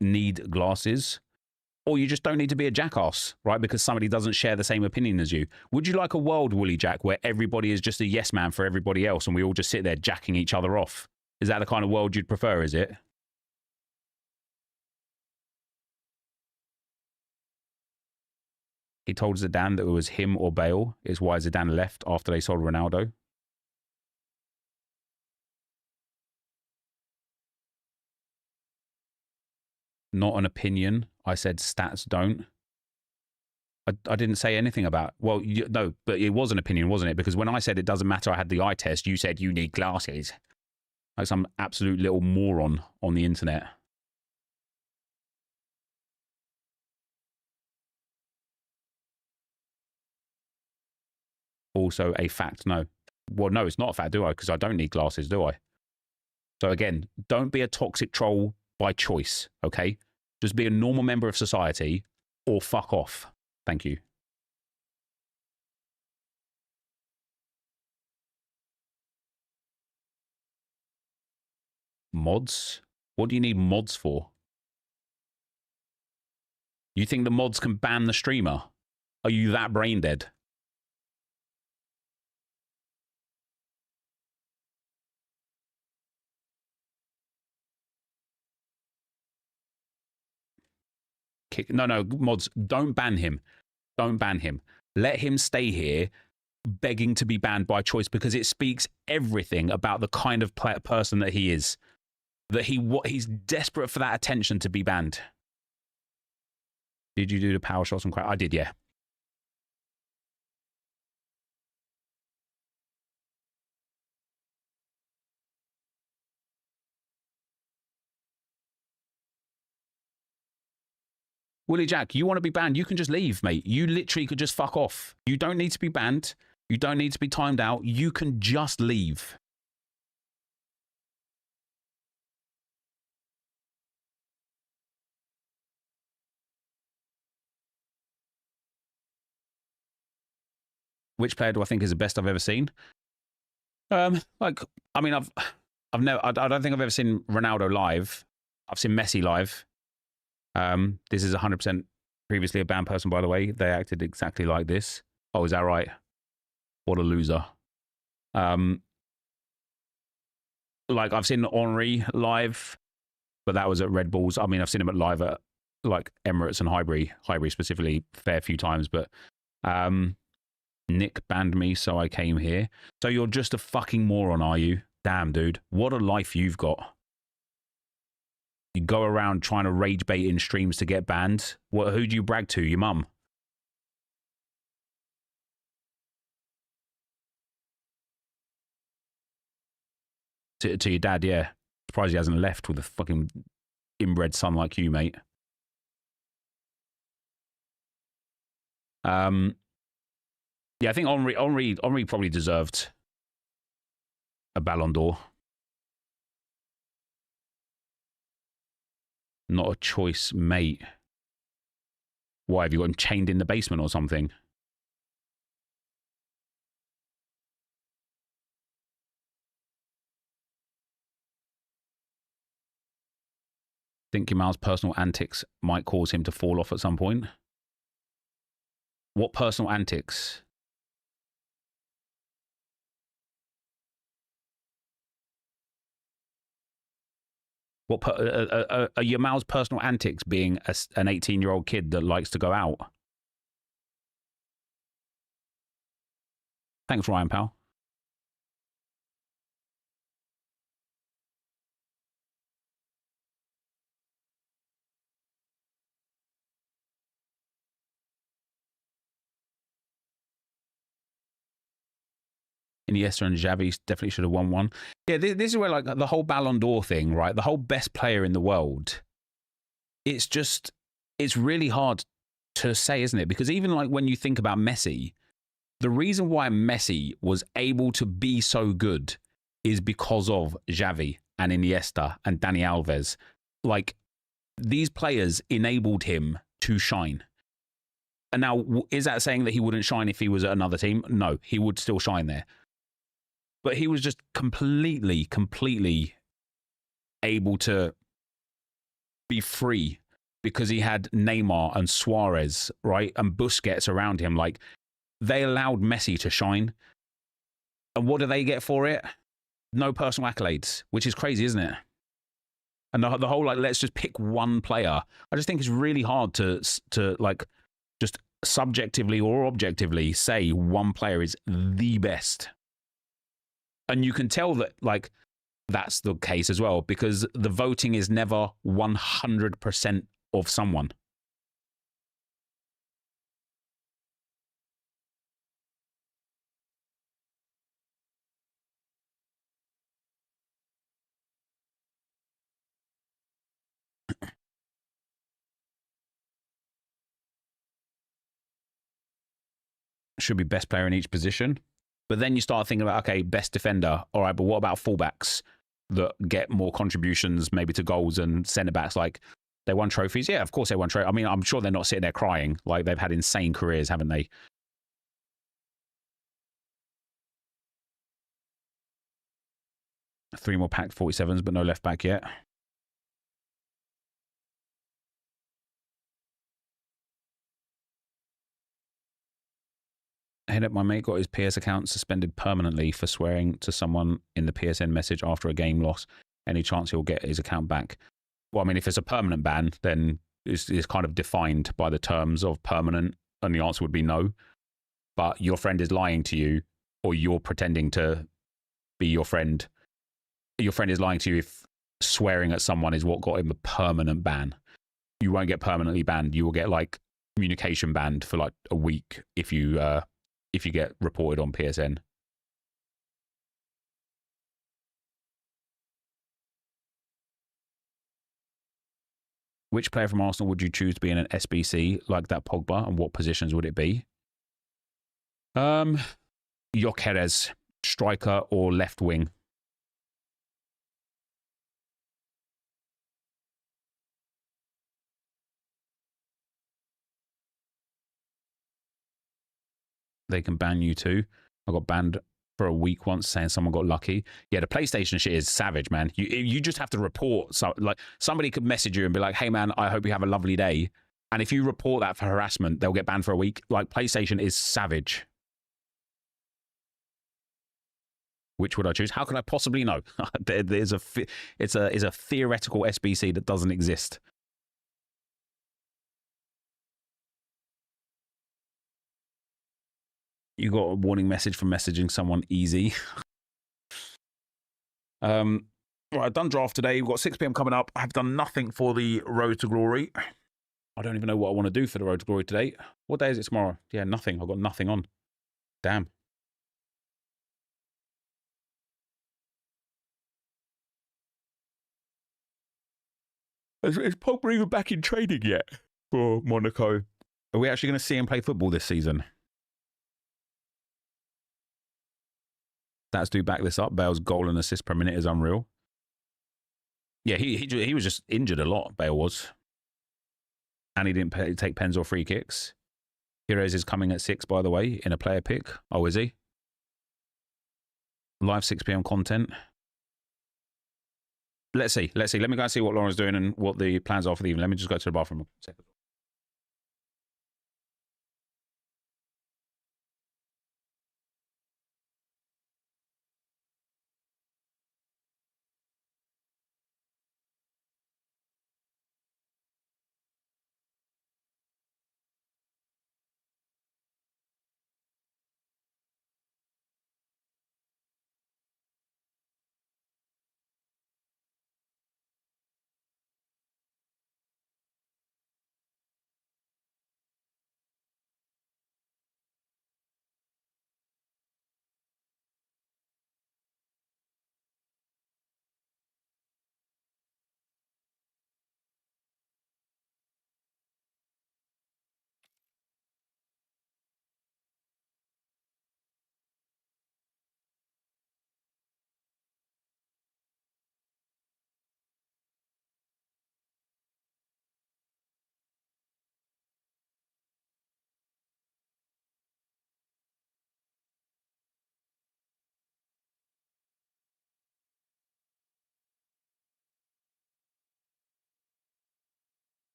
Need glasses, or you just don't need to be a jackass, right? Because somebody doesn't share the same opinion as you. Would you like a world, Woolly Jack, where everybody is just a yes man for everybody else and we all just sit there jacking each other off? Is that the kind of world you'd prefer, is it? He told Zidane that it was him or Bale. Is why Zidane left after they sold Ronaldo. Not an opinion. I said stats don't. I didn't say anything about... Well, no, but it was an opinion, wasn't it? Because when I said it doesn't matter, I had the eye test, you said you need glasses. Like some absolute little moron on the internet. also a fact? No. Well, no, it's not a fact, do I? Because I don't need glasses, do I? So again, don't be a toxic troll by choice, okay? Just be a normal member of society or fuck off. Thank you. Mods? What do you need mods for? You think the mods can ban the streamer? Are you that brain dead? No, mods, don't ban him. Don't ban him. Let him stay here begging to be banned by choice, because it speaks everything about the kind of person that he is. That he's desperate for that attention to be banned. Did you do the power shots and crap? I did, yeah. Willie Jack, you want to be banned? You can just leave, mate. You literally could just fuck off. You don't need to be banned. You don't need to be timed out. You can just leave. Which player do I think is the best I've ever seen? I mean, I've never. I don't think I've ever seen Ronaldo live. I've seen Messi live. This is 100% previously a banned person, by the way. They acted exactly like this. Oh, is that right? What a loser. Like I've seen Henry live, but that was at Red Bulls. I mean, I've seen him at live at like Emirates and Highbury specifically a fair few times, but Nick banned me, so I came here. So you're just a fucking moron, are you? Damn, dude. What a life you've got. You go around trying to rage bait in streams to get banned. Who do you brag to? Your mum? To your dad, yeah. Surprised he hasn't left with a fucking inbred son like you, mate. Yeah, I think Henry probably deserved a Ballon d'Or. Not a choice, mate. Why, have you got him chained in the basement or something? Think Yamal's personal antics might cause him to fall off at some point. What personal antics? What are Yamal's personal antics being an 18-year-old kid that likes to go out? Thanks, Ryan, pal. Iniesta and Xavi definitely should have won one. Yeah, this is where like the whole Ballon d'Or thing, right? The whole best player in the world. It's really hard to say, isn't it? Because even like when you think about Messi, the reason why Messi was able to be so good is because of Xavi and Iniesta and Dani Alves. Like these players enabled him to shine. And now, is that saying that he wouldn't shine if he was at another team? No, he would still shine there. But he was just completely able to be free because he had Neymar and Suarez, right? And Busquets around him. Like, they allowed Messi to shine. And what do they get for it? No personal accolades, which is crazy, isn't it? And the whole, like, let's just pick one player. I just think it's really hard to like, just subjectively or objectively say one player is the best. And you can tell that, like, that's the case as well, because the voting is never 100% of someone. Should be best player in each position. But then you start thinking about, okay, best defender. All right, but what about fullbacks that get more contributions maybe to goals and centre-backs? Like, they won trophies? Yeah, of course they won trophies. I mean, I'm sure they're not sitting there crying. Like, they've had insane careers, haven't they? Three more packed 47s, but no left back yet. Head up, my mate got his PS account suspended permanently for swearing to someone in the PSN message after a game loss. Any chance he'll get his account back? Well, I mean, if it's a permanent ban, then it's kind of defined by the terms of permanent, and the answer would be no. But your friend is lying to you, or you're pretending to be your friend. Your friend is lying to you if swearing at someone is what got him a permanent ban. You won't get permanently banned. You will get like communication banned for like a week if you get reported on PSN. Which player from Arsenal would you choose to be in an SBC like that Pogba, and what positions would it be? Enquiries, striker or left wing. They can ban you too. I got banned for a week once saying someone got lucky. Yeah, the PlayStation shit is savage, man. You just have to report. So, like, somebody could message you and be like, hey, man, I hope you have a lovely day. And if you report that for harassment, they'll get banned for a week. Like, PlayStation is savage. Which would I choose? How can I possibly know? It's a theoretical SBC that doesn't exist. You got a warning message for messaging someone easy. Right, I've done draft today. We've got 6 p.m. coming up. I've done nothing for the Road to Glory. I don't even know what I want to do for the Road to Glory today. What day is it tomorrow? Yeah, nothing. I've got nothing on. Damn. Is Pogba even back in training yet for Monaco? Are we actually going to see him play football this season? That's do back this up. Bale's goal and assist per minute is unreal. Yeah, he was just injured a lot, Bale was. And he didn't take pens or free kicks. Heroes is coming at 6, by the way, in a player pick. Oh, is he? Live 6 p.m. content. Let's see. Let me go and see what Lauren's doing and what the plans are for the evening. Let me just go to the bathroom a second.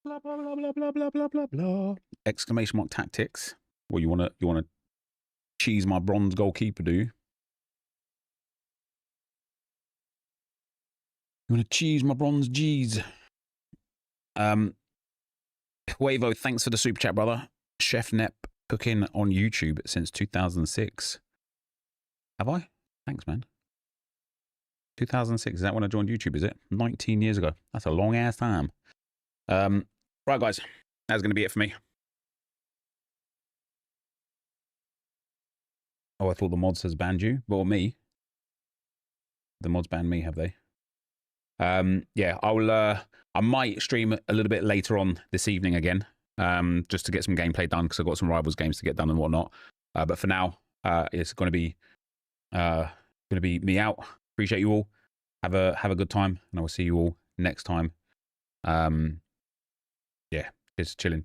Blah blah blah blah blah blah blah blah blah. Exclamation mark tactics. Well, you wanna cheese my bronze goalkeeper, do you? You wanna cheese my bronze G's? Wavo, thanks for the super chat, brother. Chef Nep cooking on YouTube since 2006. Have I? Thanks, man. 2006, is that when I joined YouTube, is it? 19 years ago. That's a long ass time. Right, guys, that's going to be it for me. Oh, I thought the mods has banned you. Well, me. The mods banned me, have they? Yeah, I might stream a little bit later on this evening again, just to get some gameplay done, because I've got some Rivals games to get done and whatnot. But for now, it's going to be me out. Appreciate you all. Have a good time, and I will see you all next time. Yeah, just chilling.